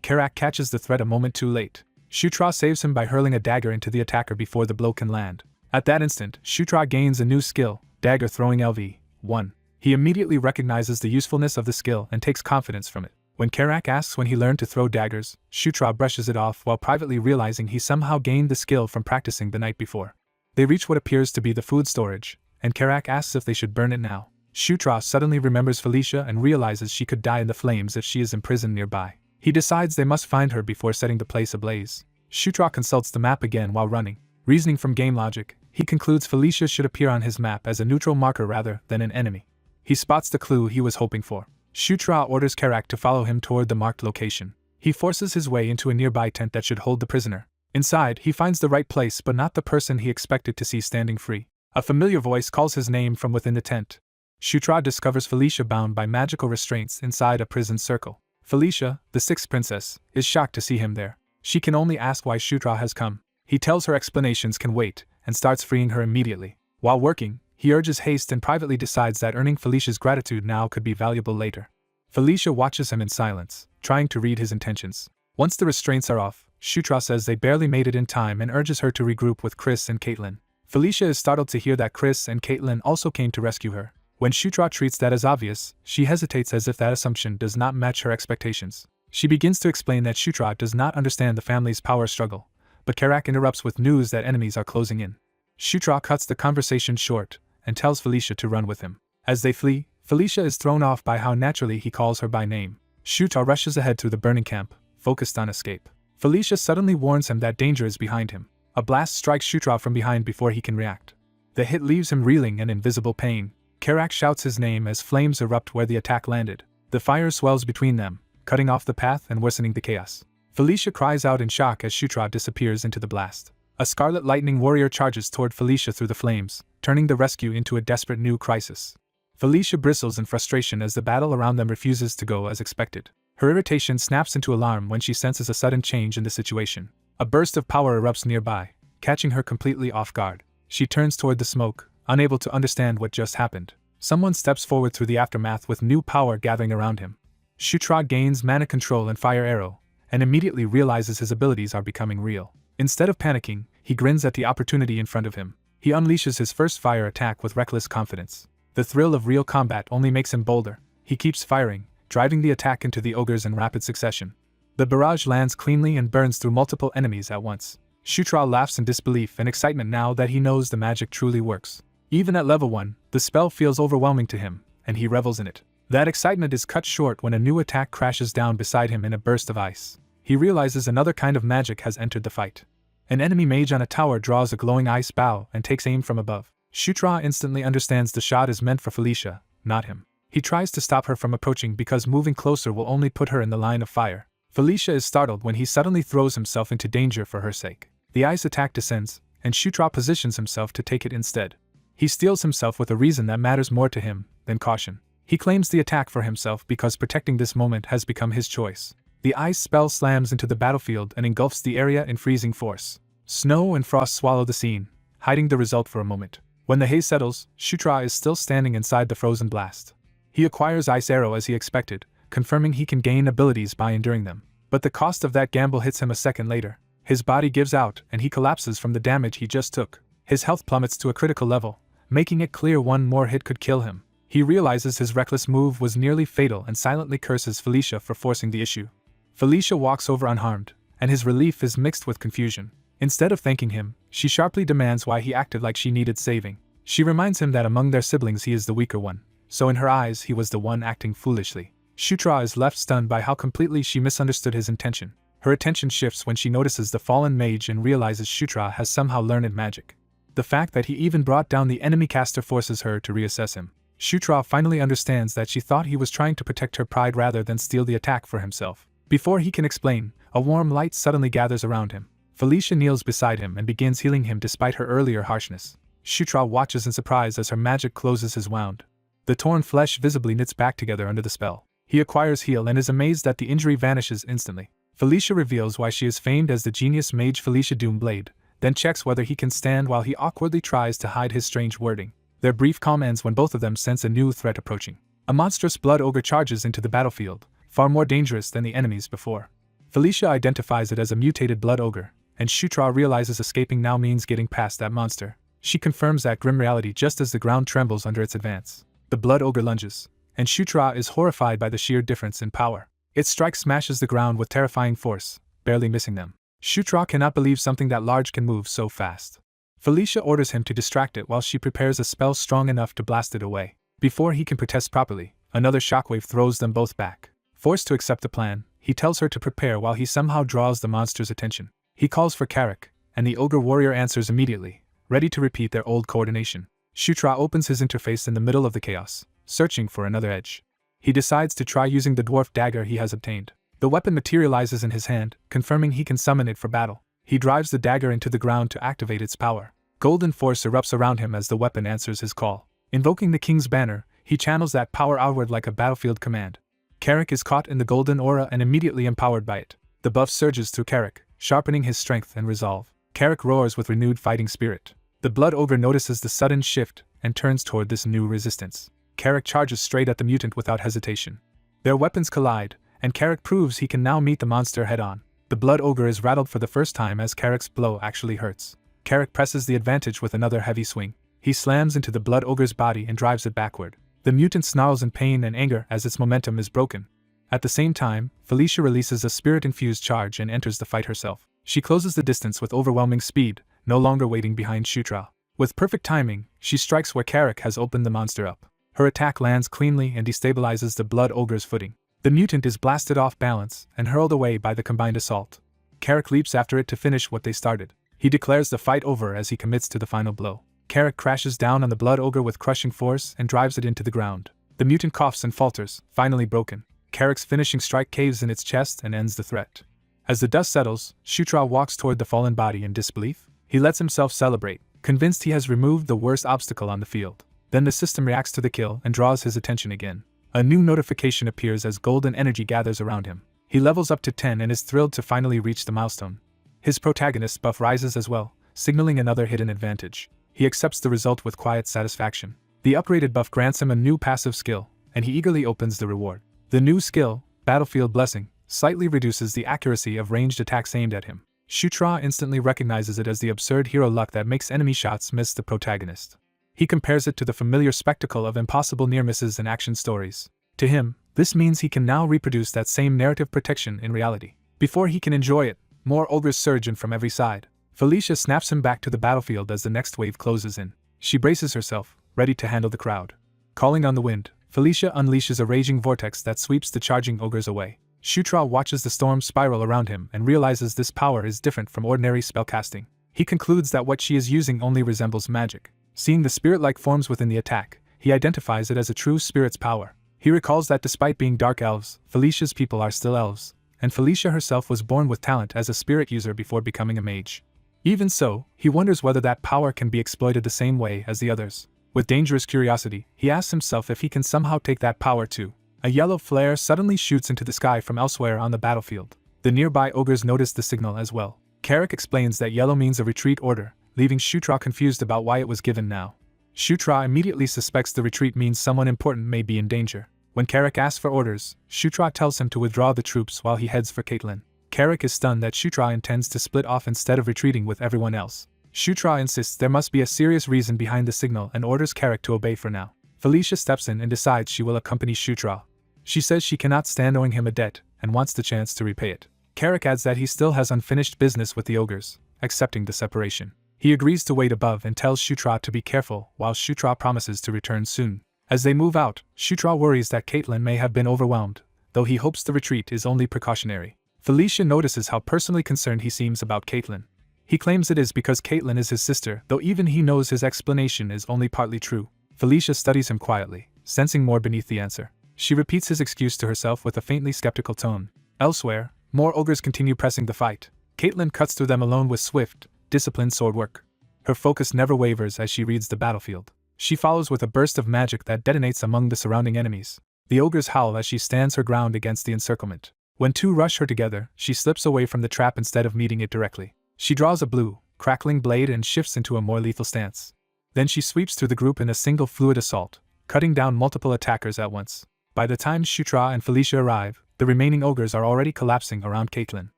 Karak catches the threat a moment too late. Shutra saves him by hurling a dagger into the attacker before the blow can land. At that instant, Shutra gains a new skill, dagger throwing LV1. He immediately recognizes the usefulness of the skill and takes confidence from it. When Karak asks when he learned to throw daggers, Shutra brushes it off while privately realizing he somehow gained the skill from practicing the night before. They reach what appears to be the food storage, and Karak asks if they should burn it now. Shutra suddenly remembers Felicia and realizes she could die in the flames if she is imprisoned nearby. He decides they must find her before setting the place ablaze. Shutra consults the map again while running. Reasoning from game logic, he concludes Felicia should appear on his map as a neutral marker rather than an enemy. He spots the clue he was hoping for. Shutra orders Karak to follow him toward the marked location. He forces his way into a nearby tent that should hold the prisoner. Inside, he finds the right place but not the person he expected to see standing free. A familiar voice calls his name from within the tent. Shutra discovers Felicia bound by magical restraints inside a prison circle. Felicia, the sixth princess, is shocked to see him there. She can only ask why Shutra has come. He tells her explanations can wait, and starts freeing her immediately. While working, he urges haste and privately decides that earning Felicia's gratitude now could be valuable later. Felicia watches him in silence, trying to read his intentions. Once the restraints are off, Shutra says they barely made it in time and urges her to regroup with Chris and Caitlin. Felicia is startled to hear that Chris and Caitlin also came to rescue her. When Shutra treats that as obvious, she hesitates as if that assumption does not match her expectations. She begins to explain that Shutra does not understand the family's power struggle, but Karak interrupts with news that enemies are closing in. Shutra cuts the conversation short and tells Felicia to run with him. As they flee, Felicia is thrown off by how naturally he calls her by name. Shutra rushes ahead through the burning camp, focused on escape. Felicia suddenly warns him that danger is behind him. A blast strikes Shutra from behind before he can react. The hit leaves him reeling in invisible pain. Karak shouts his name as flames erupt where the attack landed. The fire swells between them, cutting off the path and worsening the chaos. Felicia cries out in shock as Shutra disappears into the blast. A Scarlet Lightning warrior charges toward Felicia through the flames, turning the rescue into a desperate new crisis. Felicia bristles in frustration as the battle around them refuses to go as expected. Her irritation snaps into alarm when she senses a sudden change in the situation. A burst of power erupts nearby, catching her completely off guard. She turns toward the smoke, unable to understand what just happened. Someone steps forward through the aftermath with new power gathering around him. Shutra gains mana control and fire arrow, and immediately realizes his abilities are becoming real. Instead of panicking, he grins at the opportunity in front of him. He unleashes his first fire attack with reckless confidence. The thrill of real combat only makes him bolder. He keeps firing, driving the attack into the ogres in rapid succession. The barrage lands cleanly and burns through multiple enemies at once. Shutra laughs in disbelief and excitement now that he knows the magic truly works. Even at level 1, the spell feels overwhelming to him, and he revels in it. That excitement is cut short when a new attack crashes down beside him in a burst of ice. He realizes another kind of magic has entered the fight. An enemy mage on a tower draws a glowing ice bow and takes aim from above. Shutra instantly understands the shot is meant for Felicia, not him. He tries to stop her from approaching because moving closer will only put her in the line of fire. Felicia is startled when he suddenly throws himself into danger for her sake. The ice attack descends, and Shutra positions himself to take it instead. He steels himself with a reason that matters more to him than caution. He claims the attack for himself because protecting this moment has become his choice. The ice spell slams into the battlefield and engulfs the area in freezing force. Snow and frost swallow the scene, hiding the result for a moment. When the haze settles, Shutra is still standing inside the frozen blast. He acquires Ice Arrow as he expected, confirming he can gain abilities by enduring them. But the cost of that gamble hits him a second later. His body gives out and he collapses from the damage he just took. His health plummets to a critical level, making it clear one more hit could kill him. He realizes his reckless move was nearly fatal and silently curses Felicia for forcing the issue. Felicia walks over unharmed, and his relief is mixed with confusion. Instead of thanking him, she sharply demands why he acted like she needed saving. She reminds him that among their siblings he is the weaker one, so in her eyes he was the one acting foolishly. Shutra is left stunned by how completely she misunderstood his intention. Her attention shifts when she notices the fallen mage and realizes Shutra has somehow learned magic. The fact that he even brought down the enemy caster forces her to reassess him. Shutra finally understands that she thought he was trying to protect her pride rather than steal the attack for himself. Before he can explain, a warm light suddenly gathers around him. Felicia kneels beside him and begins healing him despite her earlier harshness. Shutra watches in surprise as her magic closes his wound. The torn flesh visibly knits back together under the spell. He acquires heal and is amazed that the injury vanishes instantly. Felicia reveals why she is famed as the genius mage Felicia Doomblade, then checks whether he can stand while he awkwardly tries to hide his strange wording. Their brief calm ends when both of them sense a new threat approaching. A monstrous blood ogre charges into the battlefield, far more dangerous than the enemies before. Felicia identifies it as a mutated blood ogre, and Shutra realizes escaping now means getting past that monster. She confirms that grim reality just as the ground trembles under its advance. The blood ogre lunges, and Shutra is horrified by the sheer difference in power. Its strike smashes the ground with terrifying force, barely missing them. Shutra cannot believe something that large can move so fast. Felicia orders him to distract it while she prepares a spell strong enough to blast it away. Before he can protest properly, another shockwave throws them both back. Forced to accept the plan, he tells her to prepare while he somehow draws the monster's attention. He calls for Carrick, and the ogre warrior answers immediately, ready to repeat their old coordination. Shutra opens his interface in the middle of the chaos, searching for another edge. He decides to try using the dwarf dagger he has obtained. The weapon materializes in his hand, confirming he can summon it for battle. He drives the dagger into the ground to activate its power. Golden force erupts around him as the weapon answers his call. Invoking the king's banner, he channels that power outward like a battlefield command. Carrick is caught in the golden aura and immediately empowered by it. The buff surges through Carrick, sharpening his strength and resolve. Carrick roars with renewed fighting spirit. The blood ogre notices the sudden shift and turns toward this new resistance. Carrick charges straight at the mutant without hesitation. Their weapons collide, and Carrick proves he can now meet the monster head-on. The blood ogre is rattled for the first time as Carrick's blow actually hurts. Carrick presses the advantage with another heavy swing. He slams into the blood ogre's body and drives it backward. The mutant snarls in pain and anger as its momentum is broken. At the same time, Felicia releases a spirit-infused charge and enters the fight herself. She closes the distance with overwhelming speed, no longer waiting behind Shutra. With perfect timing, she strikes where Carrick has opened the monster up. Her attack lands cleanly and destabilizes the blood ogre's footing. The mutant is blasted off balance and hurled away by the combined assault. Carrick leaps after it to finish what they started. He declares the fight over as he commits to the final blow. Carrick crashes down on the blood ogre with crushing force and drives it into the ground. The mutant coughs and falters, finally broken. Carrick's finishing strike caves in its chest and ends the threat. As the dust settles, Shutra walks toward the fallen body in disbelief. He lets himself celebrate, convinced he has removed the worst obstacle on the field. Then the system reacts to the kill and draws his attention again. A new notification appears as golden energy gathers around him. He levels up to 10 and is thrilled to finally reach the milestone. His protagonist buff rises as well, signaling another hidden advantage. He accepts the result with quiet satisfaction. The upgraded buff grants him a new passive skill, and he eagerly opens the reward. The new skill, Battlefield Blessing, slightly reduces the accuracy of ranged attacks aimed at him. Shutra instantly recognizes it as the absurd hero luck that makes enemy shots miss the protagonist. He compares it to the familiar spectacle of impossible near misses in action stories. To him, this means he can now reproduce that same narrative protection in reality. Before he can enjoy it, more ogres surge in from every side. Felicia snaps him back to the battlefield as the next wave closes in. She braces herself, ready to handle the crowd. Calling on the wind, Felicia unleashes a raging vortex that sweeps the charging ogres away. Shutra watches the storm spiral around him and realizes this power is different from ordinary spellcasting. He concludes that what she is using only resembles magic. Seeing the spirit-like forms within the attack, he identifies it as a true spirit's power. He recalls that despite being dark elves, Felicia's people are still elves, and Felicia herself was born with talent as a spirit user before becoming a mage. Even so, he wonders whether that power can be exploited the same way as the others. With dangerous curiosity, he asks himself if he can somehow take that power too. A yellow flare suddenly shoots into the sky from elsewhere on the battlefield. The nearby ogres notice the signal as well. Carrick explains that yellow means a retreat order, leaving Shutra confused about why it was given now. Shutra immediately suspects the retreat means someone important may be in danger. When Carrick asks for orders, Shutra tells him to withdraw the troops while he heads for Caitlin. Carrick is stunned that Shutra intends to split off instead of retreating with everyone else. Shutra insists there must be a serious reason behind the signal and orders Carrick to obey for now. Felicia steps in and decides she will accompany Shutra. She says she cannot stand owing him a debt and wants the chance to repay it. Carrick adds that he still has unfinished business with the ogres, accepting the separation. He agrees to wait above and tells Shutra to be careful while Shutra promises to return soon. As they move out, Shutra worries that Caitlin may have been overwhelmed, though he hopes the retreat is only precautionary. Felicia notices how personally concerned he seems about Caitlin. He claims it is because Caitlin is his sister, though even he knows his explanation is only partly true. Felicia studies him quietly, sensing more beneath the answer. She repeats his excuse to herself with a faintly skeptical tone. Elsewhere, more ogres continue pressing the fight. Caitlin cuts through them alone with swift, disciplined swordwork. Her focus never wavers as she reads the battlefield. She follows with a burst of magic that detonates among the surrounding enemies. The ogres howl as she stands her ground against the encirclement. When two rush her together, she slips away from the trap instead of meeting it directly. She draws a blue, crackling blade and shifts into a more lethal stance. Then she sweeps through the group in a single fluid assault, cutting down multiple attackers at once. By the time Shutra and Felicia arrive, the remaining ogres are already collapsing around Caitlin.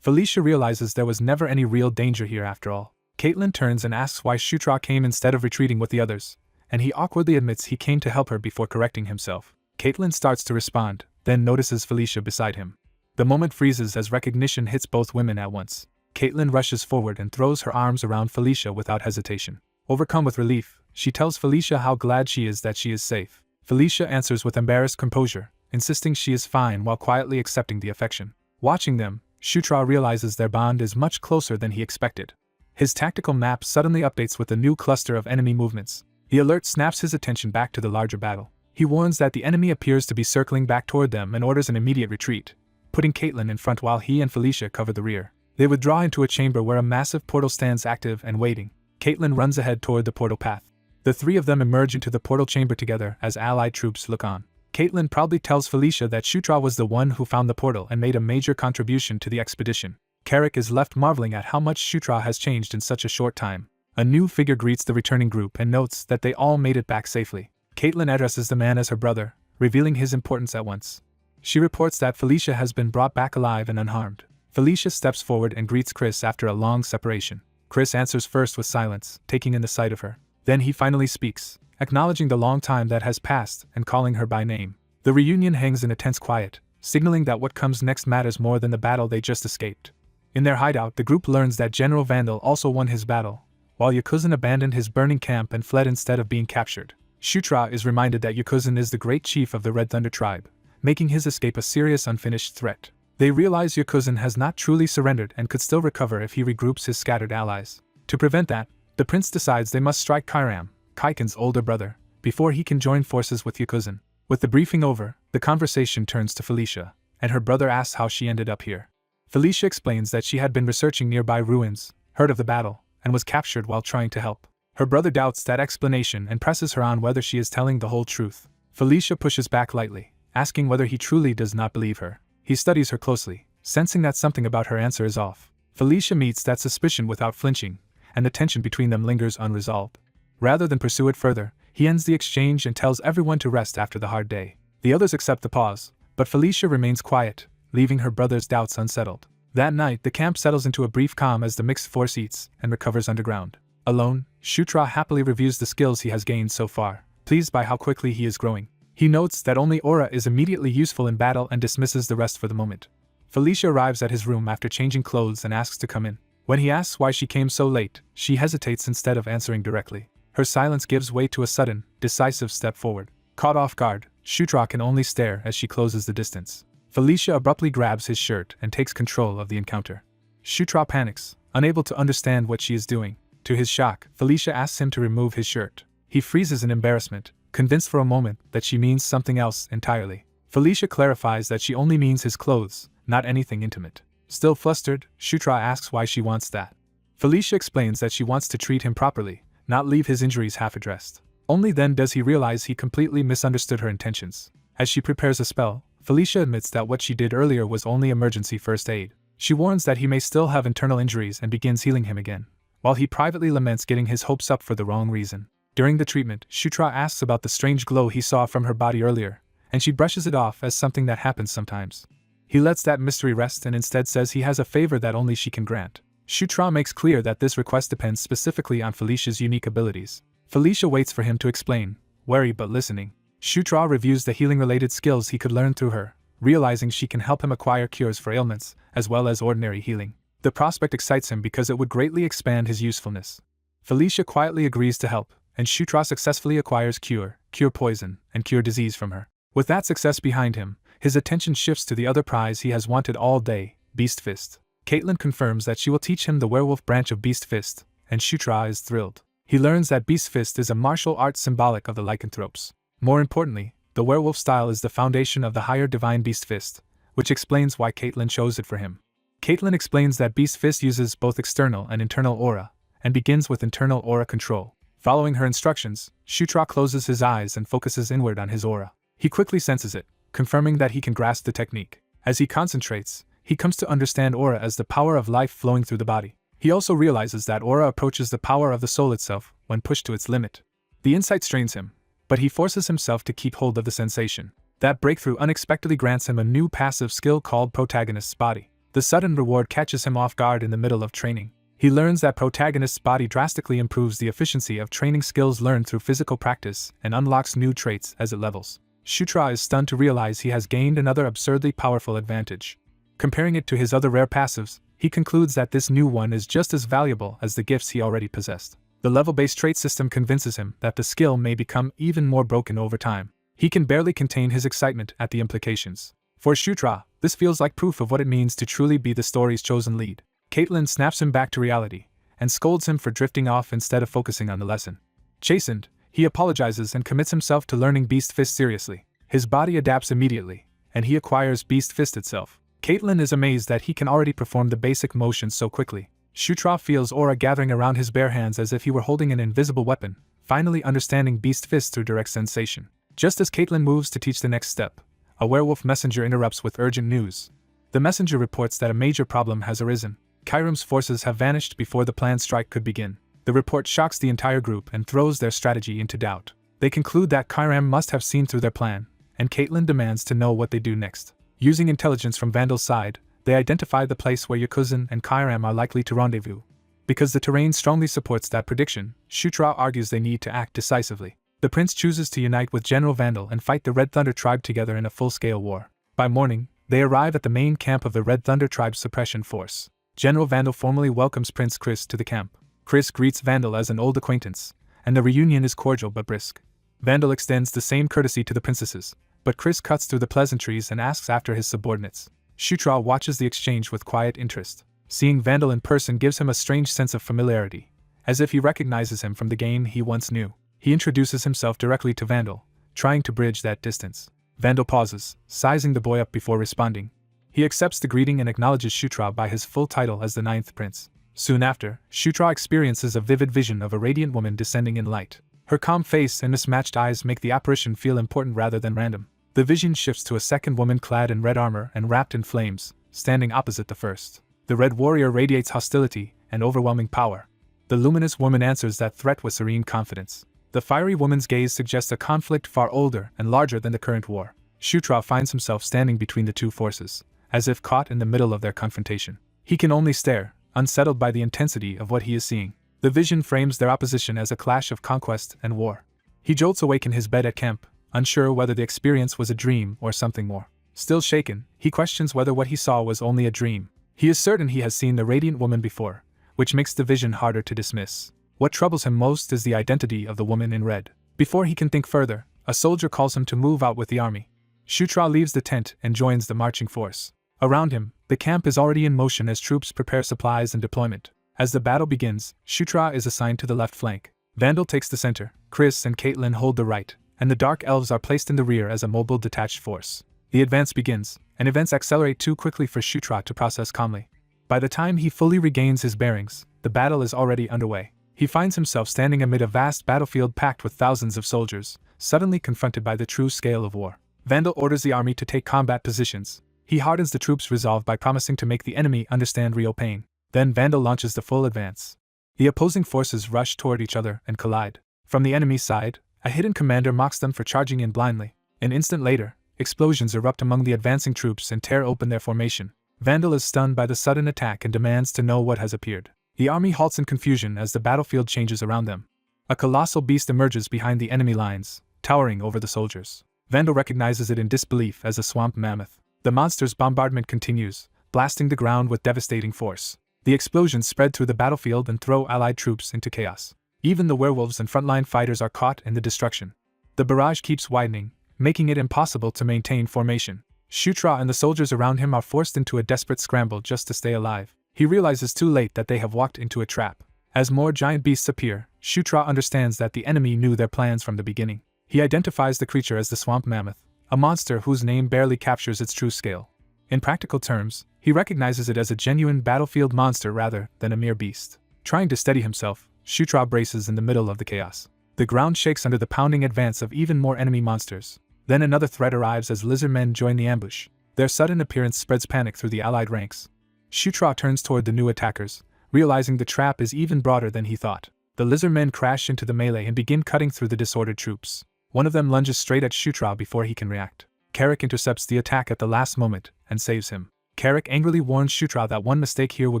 Felicia realizes there was never any real danger here after all. Caitlin turns and asks why Shutra came instead of retreating with the others, and he awkwardly admits he came to help her before correcting himself. Caitlin starts to respond, then notices Felicia beside him. The moment freezes as recognition hits both women at once. Caitlin rushes forward and throws her arms around Felicia without hesitation. Overcome with relief, she tells Felicia how glad she is that she is safe. Felicia answers with embarrassed composure, insisting she is fine while quietly accepting the affection. Watching them, Shutra realizes their bond is much closer than he expected. His tactical map suddenly updates with a new cluster of enemy movements. The alert snaps his attention back to the larger battle. He warns that the enemy appears to be circling back toward them and orders an immediate retreat, putting Caitlin in front while he and Felicia cover the rear. They withdraw into a chamber where a massive portal stands active and waiting. Caitlin runs ahead toward the portal path. The three of them emerge into the portal chamber together as allied troops look on. Caitlin proudly tells Felicia that Shutra was the one who found the portal and made a major contribution to the expedition. Carrick is left marveling at how much Shutra has changed in such a short time. A new figure greets the returning group and notes that they all made it back safely. Caitlin addresses the man as her brother, revealing his importance at once. She reports that Felicia has been brought back alive and unharmed. Felicia steps forward and greets Chris after a long separation. Chris answers first with silence, taking in the sight of her. Then he finally speaks, acknowledging the long time that has passed and calling her by name. The reunion hangs in a tense quiet, signaling that what comes next matters more than the battle they just escaped. In their hideout, the group learns that General Vandal also won his battle, while Yakuzan abandoned his burning camp and fled instead of being captured. Shutra is reminded that Yakuzan is the great chief of the Red Thunder tribe, making his escape a serious unfinished threat. They realize Yakuzan has not truly surrendered and could still recover if he regroups his scattered allies. To prevent that, the prince decides they must strike Kairam, Kaiken's older brother, before he can join forces with Yakuzan. With the briefing over, the conversation turns to Felicia, and her brother asks how she ended up here. Felicia explains that she had been researching nearby ruins, heard of the battle, and was captured while trying to help. Her brother doubts that explanation and presses her on whether she is telling the whole truth. Felicia pushes back lightly, asking whether he truly does not believe her. He studies her closely, sensing that something about her answer is off. Felicia meets that suspicion without flinching, and the tension between them lingers unresolved. Rather than pursue it further, he ends the exchange and tells everyone to rest after the hard day. The others accept the pause, but Felicia remains quiet, leaving her brother's doubts unsettled. That night, the camp settles into a brief calm as the mixed force eats and recovers underground. Alone, Shutra happily reviews the skills he has gained so far, pleased by how quickly he is growing. He notes that only Aura is immediately useful in battle and dismisses the rest for the moment. Felicia arrives at his room after changing clothes and asks to come in. When he asks why she came so late, she hesitates instead of answering directly. Her silence gives way to a sudden, decisive step forward. Caught off guard, Shutra can only stare as she closes the distance. Felicia abruptly grabs his shirt and takes control of the encounter. Shutra panics, unable to understand what she is doing. To his shock, Felicia asks him to remove his shirt. He freezes in embarrassment, convinced for a moment that she means something else entirely. Felicia clarifies that she only means his clothes, not anything intimate. Still flustered, Shutra asks why she wants that. Felicia explains that she wants to treat him properly, not leave his injuries half-addressed. Only then does he realize he completely misunderstood her intentions. As she prepares a spell, Felicia admits that what she did earlier was only emergency first aid. She warns that he may still have internal injuries and begins healing him again, while he privately laments getting his hopes up for the wrong reason. During the treatment, Shutra asks about the strange glow he saw from her body earlier, and she brushes it off as something that happens sometimes. He lets that mystery rest and instead says he has a favor that only she can grant. Shutra makes clear that this request depends specifically on Felicia's unique abilities. Felicia waits for him to explain, wary but listening. Shutra reviews the healing-related skills he could learn through her, realizing she can help him acquire cures for ailments, as well as ordinary healing. The prospect excites him because it would greatly expand his usefulness. Felicia quietly agrees to help, and Shutra successfully acquires cure poison, and cure disease from her. With that success behind him, his attention shifts to the other prize he has wanted all day, Beast Fist. Caitlin confirms that she will teach him the werewolf branch of Beast Fist, and Shutra is thrilled. He learns that Beast Fist is a martial art symbolic of the lycanthropes. More importantly, the werewolf style is the foundation of the higher divine Beast Fist, which explains why Caitlin chose it for him. Caitlin explains that Beast Fist uses both external and internal aura, and begins with internal aura control. Following her instructions, Shutra closes his eyes and focuses inward on his aura. He quickly senses it, confirming that he can grasp the technique. As he concentrates, he comes to understand aura as the power of life flowing through the body. He also realizes that aura approaches the power of the soul itself when pushed to its limit. The insight strains him, but he forces himself to keep hold of the sensation. That breakthrough unexpectedly grants him a new passive skill called Protagonist's Body. The sudden reward catches him off guard in the middle of training. He learns that Protagonist's Body drastically improves the efficiency of training skills learned through physical practice and unlocks new traits as it levels. Shutra is stunned to realize he has gained another absurdly powerful advantage. Comparing it to his other rare passives, he concludes that this new one is just as valuable as the gifts he already possessed. The level-based trait system convinces him that the skill may become even more broken over time. He can barely contain his excitement at the implications. For Shutra, this feels like proof of what it means to truly be the story's chosen lead. Caitlin snaps him back to reality, and scolds him for drifting off instead of focusing on the lesson. Chastened, he apologizes and commits himself to learning Beast Fist seriously. His body adapts immediately, and he acquires Beast Fist itself. Caitlin is amazed that he can already perform the basic motions so quickly. Shutra feels aura gathering around his bare hands as if he were holding an invisible weapon, finally understanding Beast Fist through direct sensation. Just as Caitlin moves to teach the next step, a werewolf messenger interrupts with urgent news. The messenger reports that a major problem has arisen. Kyram's forces have vanished before the planned strike could begin. The report shocks the entire group and throws their strategy into doubt. They conclude that Kyram must have seen through their plan, and Caitlin demands to know what they do next. Using intelligence from Vandal's side, they identify the place where Yakuzan and Kyram are likely to rendezvous. Because the terrain strongly supports that prediction, Shutra argues they need to act decisively. The prince chooses to unite with General Vandal and fight the Red Thunder tribe together in a full-scale war. By morning, they arrive at the main camp of the Red Thunder tribe's suppression force. General Vandal formally welcomes Prince Chris to the camp. Chris greets Vandal as an old acquaintance, and the reunion is cordial but brisk. Vandal extends the same courtesy to the princesses, but Chris cuts through the pleasantries and asks after his subordinates. Shutra watches the exchange with quiet interest. Seeing Vandal in person gives him a strange sense of familiarity, as if he recognizes him from the game he once knew. He introduces himself directly to Vandal, trying to bridge that distance. Vandal pauses, sizing the boy up before responding. He accepts the greeting and acknowledges Shutra by his full title as the Ninth Prince. Soon after, Shutra experiences a vivid vision of a radiant woman descending in light. Her calm face and mismatched eyes make the apparition feel important rather than random. The vision shifts to a second woman clad in red armor and wrapped in flames, standing opposite the first. The red warrior radiates hostility and overwhelming power. The luminous woman answers that threat with serene confidence. The fiery woman's gaze suggests a conflict far older and larger than the current war. Shutra finds himself standing between the two forces, as if caught in the middle of their confrontation. He can only stare, unsettled by the intensity of what he is seeing. The vision frames their opposition as a clash of conquest and war. He jolts awake in his bed at camp, unsure whether the experience was a dream or something more. Still shaken, he questions whether what he saw was only a dream. He is certain he has seen the radiant woman before, which makes the vision harder to dismiss. What troubles him most is the identity of the woman in red. Before he can think further, a soldier calls him to move out with the army. Shutra leaves the tent and joins the marching force. Around him, the camp is already in motion as troops prepare supplies and deployment. As the battle begins, Shutra is assigned to the left flank. Vandal takes the center, Chris and Caitlin hold the right, and the Dark Elves are placed in the rear as a mobile detached force. The advance begins, and events accelerate too quickly for Shutra to process calmly. By the time he fully regains his bearings, the battle is already underway. He finds himself standing amid a vast battlefield packed with thousands of soldiers, suddenly confronted by the true scale of war. Vandal orders the army to take combat positions. He hardens the troops' resolve by promising to make the enemy understand real pain. Then Vandal launches the full advance. The opposing forces rush toward each other and collide. From the enemy side, a hidden commander mocks them for charging in blindly. An instant later, explosions erupt among the advancing troops and tear open their formation. Vandal is stunned by the sudden attack and demands to know what has appeared. The army halts in confusion as the battlefield changes around them. A colossal beast emerges behind the enemy lines, towering over the soldiers. Vandal recognizes it in disbelief as a swamp mammoth. The monster's bombardment continues, blasting the ground with devastating force. The explosions spread through the battlefield and throw allied troops into chaos. Even the werewolves and frontline fighters are caught in the destruction. The barrage keeps widening, making it impossible to maintain formation. Shutra and the soldiers around him are forced into a desperate scramble just to stay alive. He realizes too late that they have walked into a trap. As more giant beasts appear, Shutra understands that the enemy knew their plans from the beginning. He identifies the creature as the swamp mammoth, a monster whose name barely captures its true scale. In practical terms, he recognizes it as a genuine battlefield monster rather than a mere beast. Trying to steady himself, Shutra braces in the middle of the chaos. The ground shakes under the pounding advance of even more enemy monsters. Then another threat arrives as lizardmen join the ambush. Their sudden appearance spreads panic through the allied ranks. Shutra turns toward the new attackers, realizing the trap is even broader than he thought. The lizard men crash into the melee and begin cutting through the disordered troops. One of them lunges straight at Shutra before he can react. Carrick intercepts the attack at the last moment and saves him. Carrick angrily warns Shutra that one mistake here will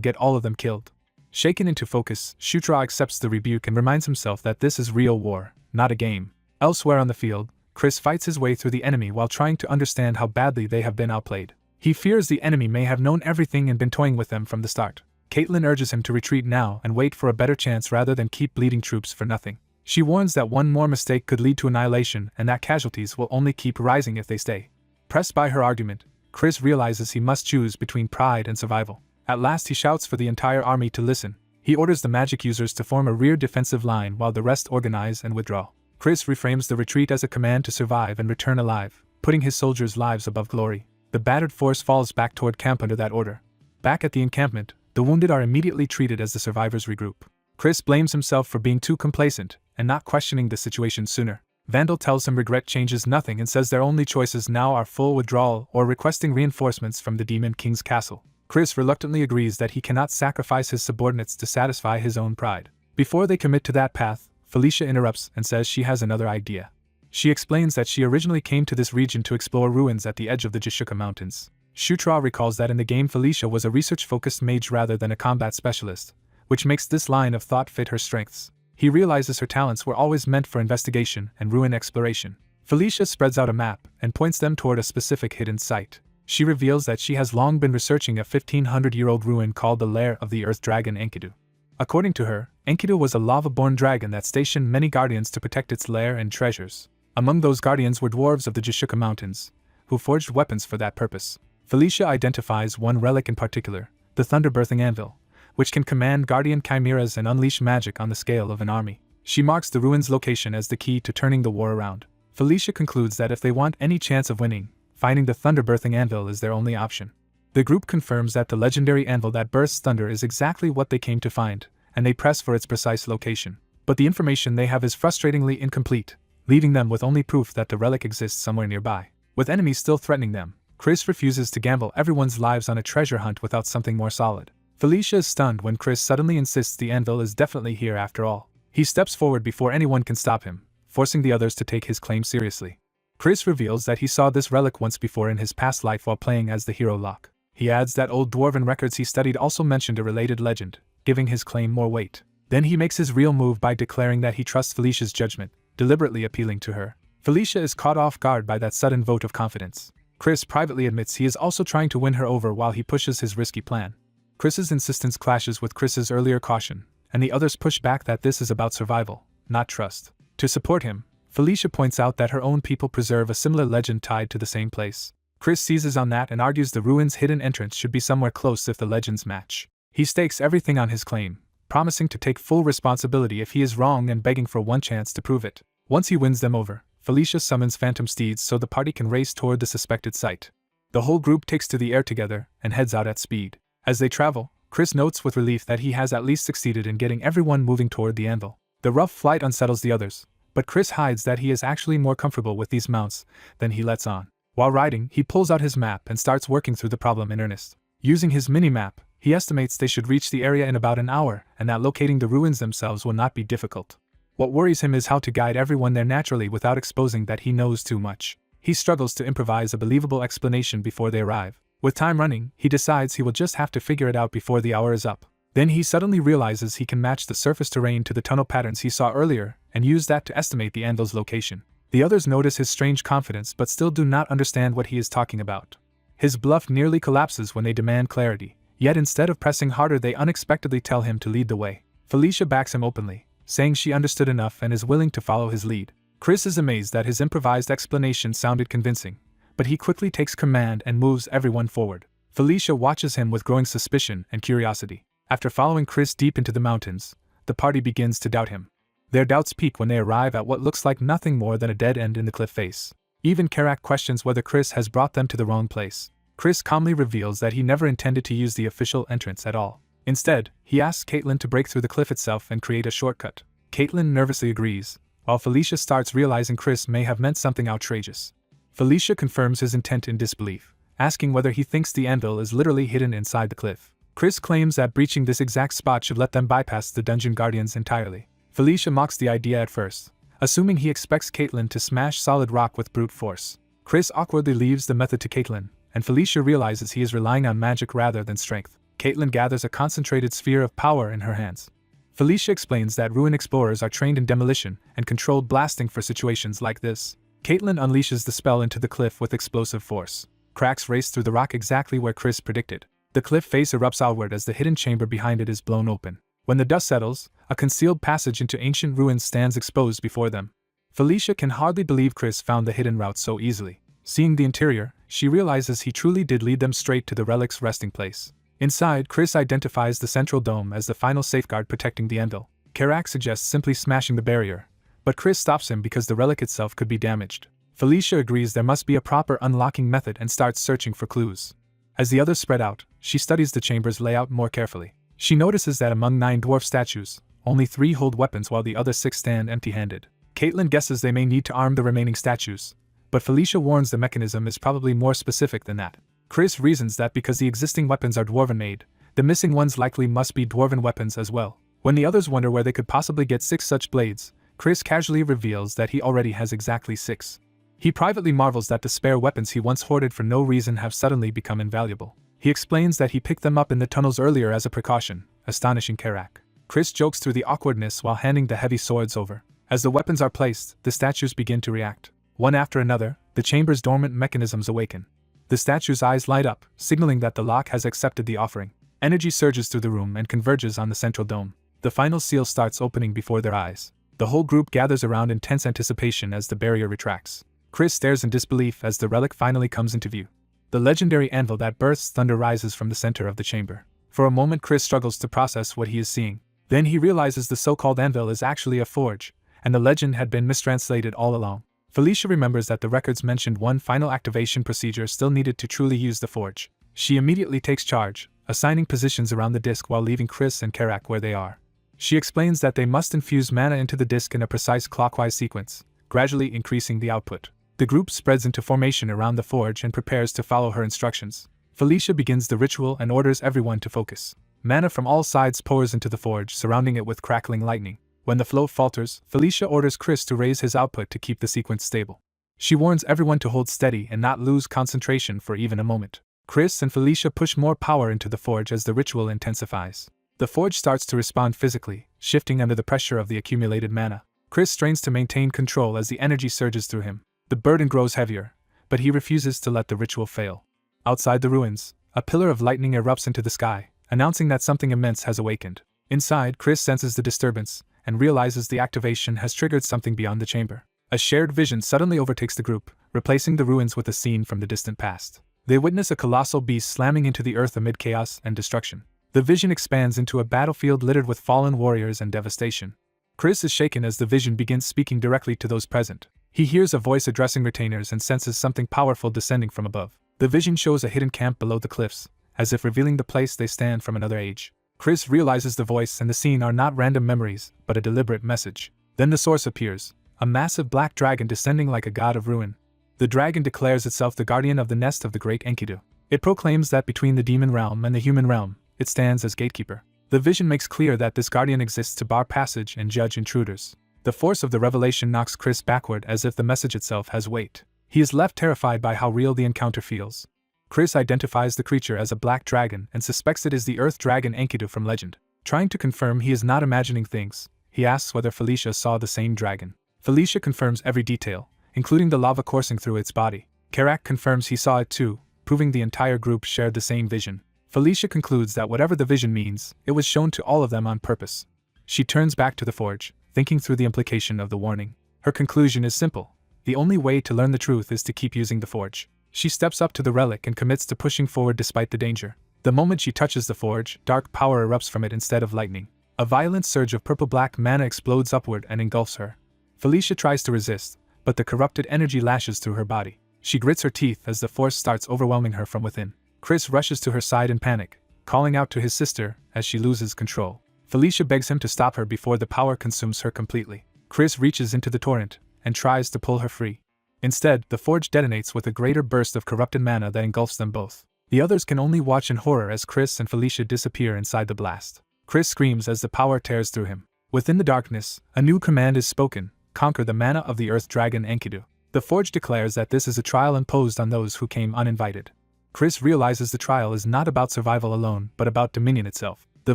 get all of them killed. Shaken into focus, Shutra accepts the rebuke and reminds himself that this is real war, not a game. Elsewhere on the field, Chris fights his way through the enemy while trying to understand how badly they have been outplayed. He fears the enemy may have known everything and been toying with them from the start. Caitlin urges him to retreat now and wait for a better chance rather than keep bleeding troops for nothing. She warns that one more mistake could lead to annihilation and that casualties will only keep rising if they stay. Pressed by her argument, Chris realizes he must choose between pride and survival. At last he shouts for the entire army to listen. He orders the magic users to form a rear defensive line while the rest organize and withdraw. Chris reframes the retreat as a command to survive and return alive, putting his soldiers' lives above glory. The battered force falls back toward camp under that order. Back at the encampment, the wounded are immediately treated as the survivors regroup. Chris blames himself for being too complacent and not questioning the situation sooner. Vandal tells him regret changes nothing and says their only choices now are full withdrawal or requesting reinforcements from the Demon King's castle. Chris reluctantly agrees that he cannot sacrifice his subordinates to satisfy his own pride. Before they commit to that path, Felicia interrupts and says she has another idea. She explains that she originally came to this region to explore ruins at the edge of the Jishuka Mountains. Shutra recalls that in the game Felicia was a research-focused mage rather than a combat specialist, which makes this line of thought fit her strengths. He realizes her talents were always meant for investigation and ruin exploration. Felicia spreads out a map and points them toward a specific hidden site. She reveals that she has long been researching a 1500-year-old ruin called the Lair of the Earth Dragon Enkidu. According to her, Enkidu was a lava-born dragon that stationed many guardians to protect its lair and treasures. Among those guardians were dwarves of the Jishuka Mountains, who forged weapons for that purpose. Felicia identifies one relic in particular, the Thunder-Birthing Anvil, which can command guardian chimeras and unleash magic on the scale of an army. She marks the ruin's location as the key to turning the war around. Felicia concludes that if they want any chance of winning, finding the Thunder-Birthing Anvil is their only option. The group confirms that the legendary anvil that bursts thunder is exactly what they came to find, and they press for its precise location. But the information they have is frustratingly incomplete, leaving them with only proof that the relic exists somewhere nearby. With enemies still threatening them, Chris refuses to gamble everyone's lives on a treasure hunt without something more solid. Felicia is stunned when Chris suddenly insists the anvil is definitely here after all. He steps forward before anyone can stop him, forcing the others to take his claim seriously. Chris reveals that he saw this relic once before in his past life while playing as the hero Locke. He adds that old dwarven records he studied also mentioned a related legend, giving his claim more weight. Then he makes his real move by declaring that he trusts Felicia's judgment, deliberately appealing to her. Felicia is caught off guard by that sudden vote of confidence. Chris privately admits he is also trying to win her over while he pushes his risky plan. Chris's insistence clashes with Chris's earlier caution, and the others push back that this is about survival, not trust. To support him, Felicia points out that her own people preserve a similar legend tied to the same place. Chris seizes on that and argues the ruin's hidden entrance should be somewhere close if the legends match. He stakes everything on his claim, promising to take full responsibility if he is wrong and begging for one chance to prove it. Once he wins them over, Felicia summons phantom steeds so the party can race toward the suspected site. The whole group takes to the air together and heads out at speed. As they travel, Chris notes with relief that he has at least succeeded in getting everyone moving toward the anvil. The rough flight unsettles the others, but Chris hides that he is actually more comfortable with these mounts than he lets on. While riding, he pulls out his map and starts working through the problem in earnest. Using his mini-map, he estimates they should reach the area in about an hour and that locating the ruins themselves will not be difficult. What worries him is how to guide everyone there naturally without exposing that he knows too much. He struggles to improvise a believable explanation before they arrive. With time running, he decides he will just have to figure it out before the hour is up. Then he suddenly realizes he can match the surface terrain to the tunnel patterns he saw earlier and use that to estimate the anvil's location. The others notice his strange confidence but still do not understand what he is talking about. His bluff nearly collapses when they demand clarity, yet instead of pressing harder they unexpectedly tell him to lead the way. Felicia backs him openly, saying she understood enough and is willing to follow his lead. Chris is amazed that his improvised explanation sounded convincing, but he quickly takes command and moves everyone forward. Felicia watches him with growing suspicion and curiosity. After following Chris deep into the mountains, the party begins to doubt him. Their doubts peak when they arrive at what looks like nothing more than a dead end in the cliff face. Even Karak questions whether Chris has brought them to the wrong place. Chris calmly reveals that he never intended to use the official entrance at all. Instead, he asks Caitlin to break through the cliff itself and create a shortcut. Caitlin nervously agrees, while Felicia starts realizing Chris may have meant something outrageous. Felicia confirms his intent in disbelief, asking whether he thinks the anvil is literally hidden inside the cliff. Chris claims that breaching this exact spot should let them bypass the dungeon guardians entirely. Felicia mocks the idea at first, assuming he expects Caitlin to smash solid rock with brute force. Chris awkwardly leaves the method to Caitlin, and Felicia realizes he is relying on magic rather than strength. Caitlin gathers a concentrated sphere of power in her hands. Felicia explains that ruin explorers are trained in demolition and controlled blasting for situations like this. Caitlin unleashes the spell into the cliff with explosive force. Cracks race through the rock exactly where Chris predicted. The cliff face erupts outward as the hidden chamber behind it is blown open. When the dust settles, a concealed passage into ancient ruins stands exposed before them. Felicia can hardly believe Chris found the hidden route so easily. Seeing the interior, she realizes he truly did lead them straight to the relic's resting place. Inside, Chris identifies the central dome as the final safeguard protecting the anvil. Karak suggests simply smashing the barrier, but Chris stops him because the relic itself could be damaged. Felicia agrees there must be a proper unlocking method and starts searching for clues. As the others spread out, she studies the chamber's layout more carefully. She notices that among 9 dwarf statues, only 3 hold weapons while the other 6 stand empty-handed. Caitlin guesses they may need to arm the remaining statues, but Felicia warns the mechanism is probably more specific than that. Chris reasons that because the existing weapons are dwarven-made, the missing ones likely must be dwarven weapons as well. When the others wonder where they could possibly get 6 such blades, Chris casually reveals that he already has exactly 6. He privately marvels that the spare weapons he once hoarded for no reason have suddenly become invaluable. He explains that he picked them up in the tunnels earlier as a precaution, astonishing Karak. Chris jokes through the awkwardness while handing the heavy swords over. As the weapons are placed, the statues begin to react. One after another, the chamber's dormant mechanisms awaken. The statue's eyes light up, signaling that the lock has accepted the offering. Energy surges through the room and converges on the central dome. The final seal starts opening before their eyes. The whole group gathers around in tense anticipation as the barrier retracts. Chris stares in disbelief as the relic finally comes into view. The legendary anvil that bursts thunder rises from the center of the chamber. For a moment Chris struggles to process what he is seeing. Then he realizes the so-called anvil is actually a forge, and the legend had been mistranslated all along. Felicia remembers that the records mentioned one final activation procedure still needed to truly use the forge. She immediately takes charge, assigning positions around the disc while leaving Chris and Karak where they are. She explains that they must infuse mana into the disc in a precise clockwise sequence, gradually increasing the output. The group spreads into formation around the forge and prepares to follow her instructions. Felicia begins the ritual and orders everyone to focus. Mana from all sides pours into the forge, surrounding it with crackling lightning. When the flow falters, Felicia orders Chris to raise his output to keep the sequence stable. She warns everyone to hold steady and not lose concentration for even a moment. Chris and Felicia push more power into the forge as the ritual intensifies. The forge starts to respond physically, shifting under the pressure of the accumulated mana. Chris strains to maintain control as the energy surges through him. The burden grows heavier, but he refuses to let the ritual fail. Outside the ruins, a pillar of lightning erupts into the sky, announcing that something immense has awakened. Inside, Chris senses the disturbance and realizes the activation has triggered something beyond the chamber. A shared vision suddenly overtakes the group, replacing the ruins with a scene from the distant past. They witness a colossal beast slamming into the earth amid chaos and destruction. The vision expands into a battlefield littered with fallen warriors and devastation. Chris is shaken as the vision begins speaking directly to those present. He hears a voice addressing retainers and senses something powerful descending from above. The vision shows a hidden camp below the cliffs, as if revealing the place they stand from another age. Chris realizes the voice and the scene are not random memories, but a deliberate message. Then the source appears, a massive black dragon descending like a god of ruin. The dragon declares itself the guardian of the nest of the great Enkidu. It proclaims that between the demon realm and the human realm, it stands as gatekeeper. The vision makes clear that this guardian exists to bar passage and judge intruders. The force of the revelation knocks Chris backward as if the message itself has weight. He is left terrified by how real the encounter feels. Chris identifies the creature as a black dragon and suspects it is the earth dragon Enkidu from legend. Trying to confirm he is not imagining things, he asks whether Felicia saw the same dragon. Felicia confirms every detail, including the lava coursing through its body. Karak confirms he saw it too, proving the entire group shared the same vision. Felicia concludes that whatever the vision means, it was shown to all of them on purpose. She turns back to the forge, thinking through the implication of the warning. Her conclusion is simple. The only way to learn the truth is to keep using the forge. She steps up to the relic and commits to pushing forward despite the danger. The moment she touches the forge, dark power erupts from it instead of lightning. A violent surge of purple-black mana explodes upward and engulfs her. Felicia tries to resist, but the corrupted energy lashes through her body. She grits her teeth as the force starts overwhelming her from within. Chris rushes to her side in panic, calling out to his sister as she loses control. Felicia begs him to stop her before the power consumes her completely. Chris reaches into the torrent and tries to pull her free. Instead, the forge detonates with a greater burst of corrupted mana that engulfs them both. The others can only watch in horror as Chris and Felicia disappear inside the blast. Chris screams as the power tears through him. Within the darkness, a new command is spoken: conquer the mana of the earth dragon Enkidu. The forge declares that this is a trial imposed on those who came uninvited. Chris realizes the trial is not about survival alone, but about dominion itself. The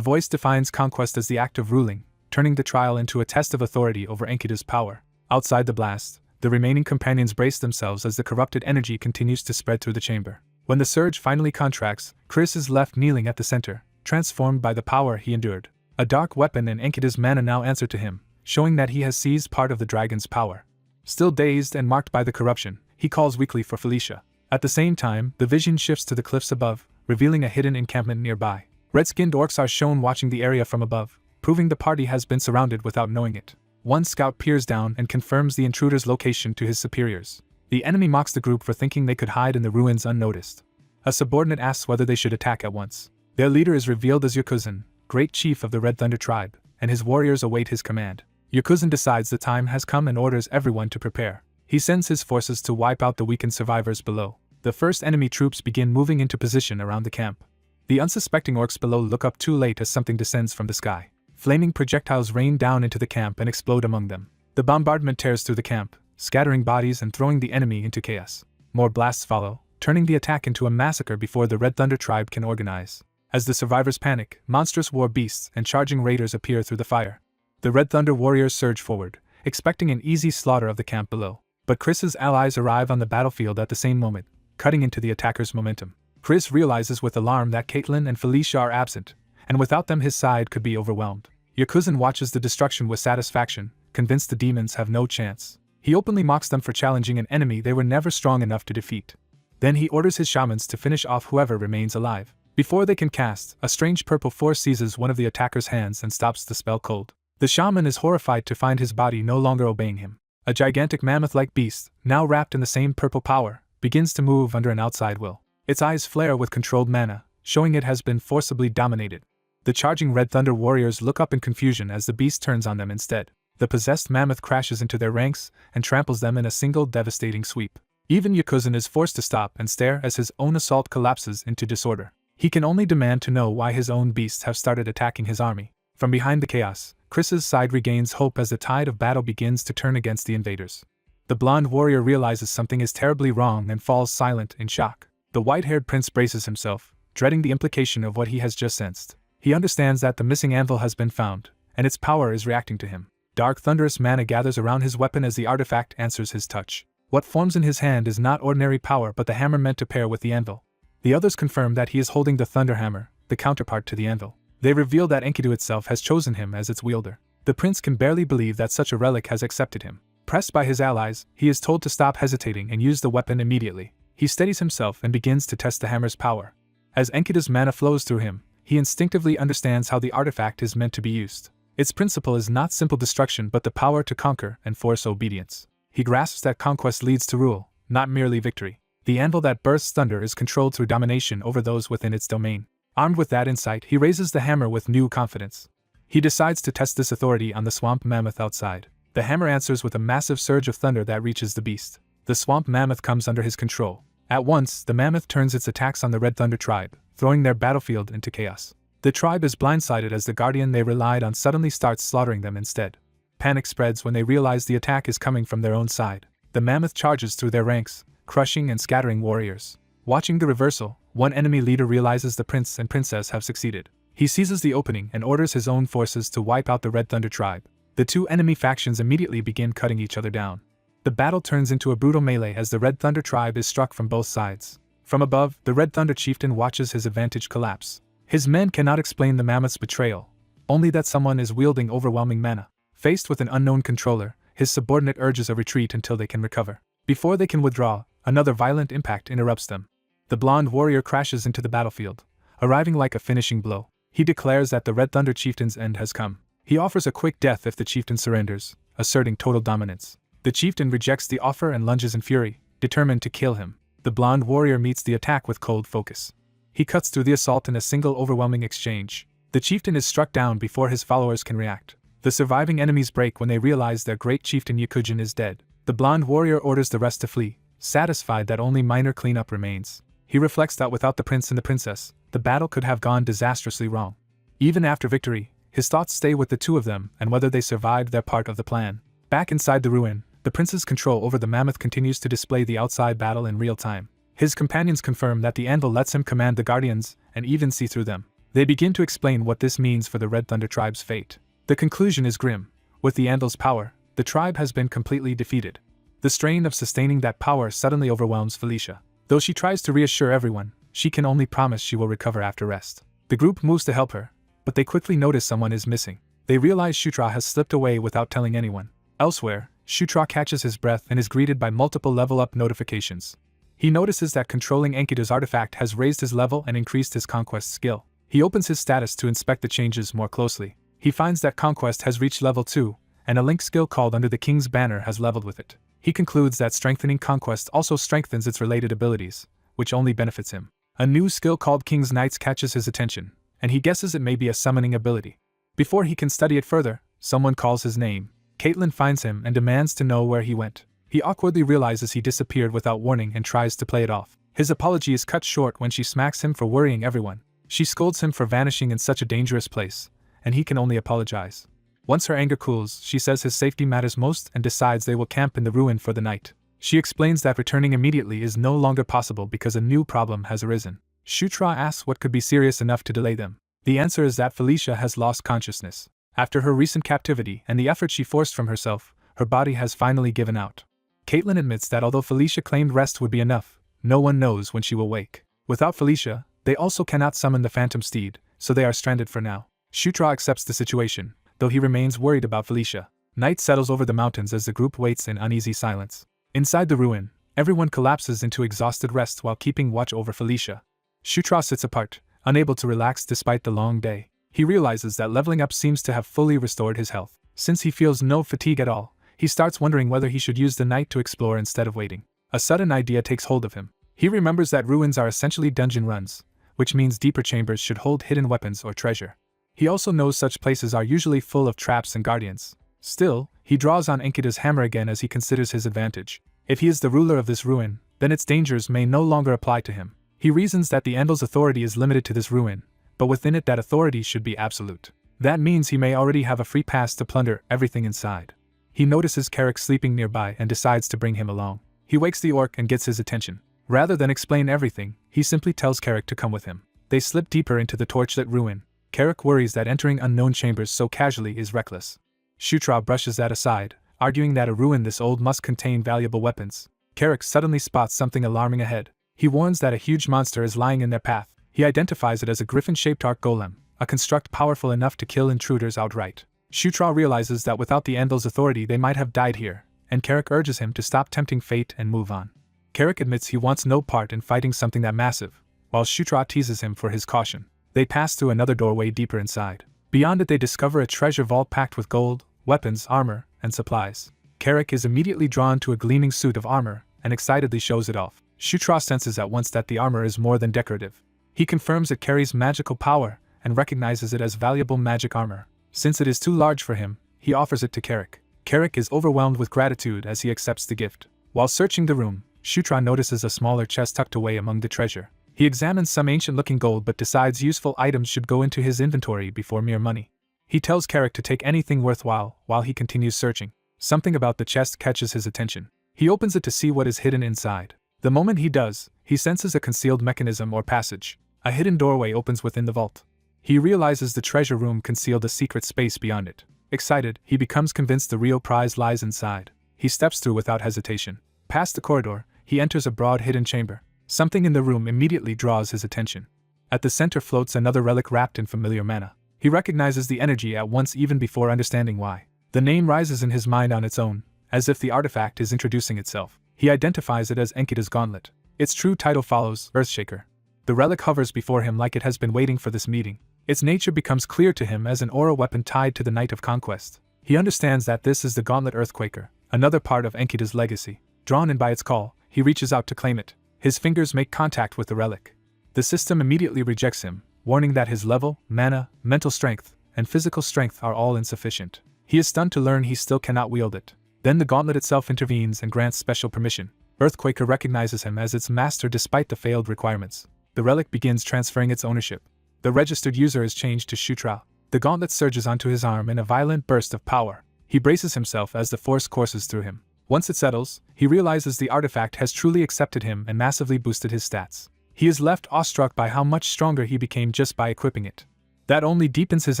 voice defines conquest as the act of ruling, turning the trial into a test of authority over Enkidu's power. Outside the blast, the remaining companions brace themselves as the corrupted energy continues to spread through the chamber. When the surge finally contracts, Chris is left kneeling at the center, transformed by the power he endured. A dark weapon and Enkidu's mana now answer to him, showing that he has seized part of the dragon's power. Still dazed and marked by the corruption, he calls weakly for Felicia. At the same time, the vision shifts to the cliffs above, revealing a hidden encampment nearby. Red-skinned orcs are shown watching the area from above, proving the party has been surrounded without knowing it. One scout peers down and confirms the intruder's location to his superiors. The enemy mocks the group for thinking they could hide in the ruins unnoticed. A subordinate asks whether they should attack at once. Their leader is revealed as Yakuzan, great chief of the Red Thunder tribe, and his warriors await his command. Yakuzan decides the time has come and orders everyone to prepare. He sends his forces to wipe out the weakened survivors below. The first enemy troops begin moving into position around the camp. The unsuspecting orcs below look up too late as something descends from the sky. Flaming projectiles rain down into the camp and explode among them. The bombardment tears through the camp, scattering bodies and throwing the enemy into chaos. More blasts follow, turning the attack into a massacre before the Red Thunder tribe can organize. As the survivors panic, monstrous war beasts and charging raiders appear through the fire. The Red Thunder warriors surge forward, expecting an easy slaughter of the camp below. But Chris's allies arrive on the battlefield at the same moment, cutting into the attackers' momentum. Chris realizes with alarm that Caitlin and Felicia are absent, and without them his side could be overwhelmed. Yakuzan watches the destruction with satisfaction, convinced the demons have no chance. He openly mocks them for challenging an enemy they were never strong enough to defeat. Then he orders his shamans to finish off whoever remains alive. Before they can cast, a strange purple force seizes one of the attacker's hands and stops the spell cold. The shaman is horrified to find his body no longer obeying him. A gigantic mammoth-like beast, now wrapped in the same purple power, begins to move under an outside will. Its eyes flare with controlled mana, showing it has been forcibly dominated. The charging Red Thunder warriors look up in confusion as the beast turns on them instead. The possessed mammoth crashes into their ranks and tramples them in a single devastating sweep. Even Yakuzan is forced to stop and stare as his own assault collapses into disorder. He can only demand to know why his own beasts have started attacking his army. From behind the chaos, Chris's side regains hope as the tide of battle begins to turn against the invaders. The blonde warrior realizes something is terribly wrong and falls silent in shock. The white-haired prince braces himself, dreading the implication of what he has just sensed. He understands that the missing anvil has been found, and its power is reacting to him. Dark thunderous mana gathers around his weapon as the artifact answers his touch. What forms in his hand is not ordinary power but the hammer meant to pair with the anvil. The others confirm that he is holding the thunder hammer, the counterpart to the anvil. They reveal that Enkidu itself has chosen him as its wielder. The prince can barely believe that such a relic has accepted him. Pressed by his allies, he is told to stop hesitating and use the weapon immediately. He steadies himself and begins to test the hammer's power. As Enkidu's mana flows through him, he instinctively understands how the artifact is meant to be used. Its principle is not simple destruction but the power to conquer and force obedience. He grasps that conquest leads to rule, not merely victory. The anvil that bursts thunder is controlled through domination over those within its domain. Armed with that insight, he raises the hammer with new confidence. He decides to test this authority on the swamp mammoth outside. The hammer answers with a massive surge of thunder that reaches the beast. The swamp mammoth comes under his control. At once, the mammoth turns its attacks on the Red Thunder tribe, throwing their battlefield into chaos. The tribe is blindsided as the guardian they relied on suddenly starts slaughtering them instead. Panic spreads when they realize the attack is coming from their own side. The mammoth charges through their ranks, crushing and scattering warriors. Watching the reversal, one enemy leader realizes the prince and princess have succeeded. He seizes the opening and orders his own forces to wipe out the Red Thunder tribe. The two enemy factions immediately begin cutting each other down. The battle turns into a brutal melee as the Red Thunder tribe is struck from both sides. From above, the Red Thunder chieftain watches his advantage collapse. His men cannot explain the mammoth's betrayal, only that someone is wielding overwhelming mana. Faced with an unknown controller, his subordinate urges a retreat until they can recover. Before they can withdraw, another violent impact interrupts them. The blonde warrior crashes into the battlefield, arriving like a finishing blow. He declares that the Red Thunder chieftain's end has come. He offers a quick death if the chieftain surrenders, asserting total dominance. The chieftain rejects the offer and lunges in fury, determined to kill him. The blonde warrior meets the attack with cold focus. He cuts through the assault in a single overwhelming exchange. The chieftain is struck down before his followers can react. The surviving enemies break when they realize their great chieftain Yakujin is dead. The blonde warrior orders the rest to flee, satisfied that only minor cleanup remains. He reflects that without the prince and the princess, the battle could have gone disastrously wrong. Even after victory, his thoughts stay with the two of them and whether they survived their part of the plan. Back inside the ruin, the prince's control over the mammoth continues to display the outside battle in real time. His companions confirm that the anvil lets him command the guardians and even see through them. They begin to explain what this means for the Red Thunder tribe's fate. The conclusion is grim. With the anvil's power, the tribe has been completely defeated. The strain of sustaining that power suddenly overwhelms Felicia. Though she tries to reassure everyone, she can only promise she will recover after rest. The group moves to help her, but they quickly notice someone is missing. They realize Shutra has slipped away without telling anyone. Elsewhere, Shutra catches his breath and is greeted by multiple level-up notifications. He notices that controlling Enkidu's artifact has raised his level and increased his conquest skill. He opens his status to inspect the changes more closely. He finds that conquest has reached level 2, and a link skill called Under the King's Banner has leveled with it. He concludes that strengthening conquest also strengthens its related abilities, which only benefits him. A new skill called King's Knights catches his attention, and he guesses it may be a summoning ability. Before he can study it further, someone calls his name. Caitlin finds him and demands to know where he went. He awkwardly realizes he disappeared without warning and tries to play it off. His apology is cut short when she smacks him for worrying everyone. She scolds him for vanishing in such a dangerous place, and he can only apologize. Once her anger cools, she says his safety matters most and decides they will camp in the ruin for the night. She explains that returning immediately is no longer possible because a new problem has arisen. Shutra asks what could be serious enough to delay them. The answer is that Felicia has lost consciousness. After her recent captivity and the effort she forced from herself, her body has finally given out. Caitlin admits that although Felicia claimed rest would be enough, no one knows when she will wake. Without Felicia, they also cannot summon the Phantom Steed, so they are stranded for now. Shutra accepts the situation, though he remains worried about Felicia. Night settles over the mountains as the group waits in uneasy silence. Inside the ruin, everyone collapses into exhausted rest while keeping watch over Felicia. Shutra sits apart, unable to relax despite the long day. He realizes that leveling up seems to have fully restored his health. Since he feels no fatigue at all, he starts wondering whether he should use the night to explore instead of waiting. A sudden idea takes hold of him. He remembers that ruins are essentially dungeon runs, which means deeper chambers should hold hidden weapons or treasure. He also knows such places are usually full of traps and guardians. Still, he draws on Enkidu's hammer again as he considers his advantage. If he is the ruler of this ruin, then its dangers may no longer apply to him. He reasons that the anvil's authority is limited to this ruin, but within it that authority should be absolute. That means he may already have a free pass to plunder everything inside. He notices Carrick sleeping nearby and decides to bring him along. He wakes the orc and gets his attention. Rather than explain everything, he simply tells Carrick to come with him. They slip deeper into the torchlit ruin. Carrick worries that entering unknown chambers so casually is reckless. Shutra brushes that aside, arguing that a ruin this old must contain valuable weapons. Carrick suddenly spots something alarming ahead. He warns that a huge monster is lying in their path. He identifies it as a griffin-shaped arc golem, a construct powerful enough to kill intruders outright. Shutra realizes that without the anvil's authority they might have died here, and Carrick urges him to stop tempting fate and move on. Carrick admits he wants no part in fighting something that massive, while Shutra teases him for his caution. They pass through another doorway deeper inside. Beyond it they discover a treasure vault packed with gold, weapons, armor, and supplies. Carrick is immediately drawn to a gleaming suit of armor, and excitedly shows it off. Shutra senses at once that the armor is more than decorative. He confirms it carries magical power, and recognizes it as valuable magic armor. Since it is too large for him, he offers it to Carrick. Carrick is overwhelmed with gratitude as he accepts the gift. While searching the room, Shutra notices a smaller chest tucked away among the treasure. He examines some ancient-looking gold but decides useful items should go into his inventory before mere money. He tells Carrick to take anything worthwhile while he continues searching. Something about the chest catches his attention. He opens it to see what is hidden inside. The moment he does, he senses a concealed mechanism or passage. A hidden doorway opens within the vault. He realizes the treasure room concealed a secret space beyond it. Excited, he becomes convinced the real prize lies inside. He steps through without hesitation. Past the corridor, he enters a broad hidden chamber. Something in the room immediately draws his attention. At the center floats another relic wrapped in familiar mana. He recognizes the energy at once even before understanding why. The name rises in his mind on its own, as if the artifact is introducing itself. He identifies it as Enkidu's gauntlet. Its true title follows, Earthshaker. The relic hovers before him like it has been waiting for this meeting. Its nature becomes clear to him as an aura weapon tied to the Night of Conquest. He understands that this is the Gauntlet Earthquaker, another part of Enkidu's legacy. Drawn in by its call, he reaches out to claim it. His fingers make contact with the relic. The system immediately rejects him, warning that his level, mana, mental strength, and physical strength are all insufficient. He is stunned to learn he still cannot wield it. Then the gauntlet itself intervenes and grants special permission. Earthquaker recognizes him as its master despite the failed requirements. The relic begins transferring its ownership. The registered user is changed to Shutra. The gauntlet surges onto his arm in a violent burst of power. He braces himself as the force courses through him. Once it settles, he realizes the artifact has truly accepted him and massively boosted his stats. He is left awestruck by how much stronger he became just by equipping it. That only deepens his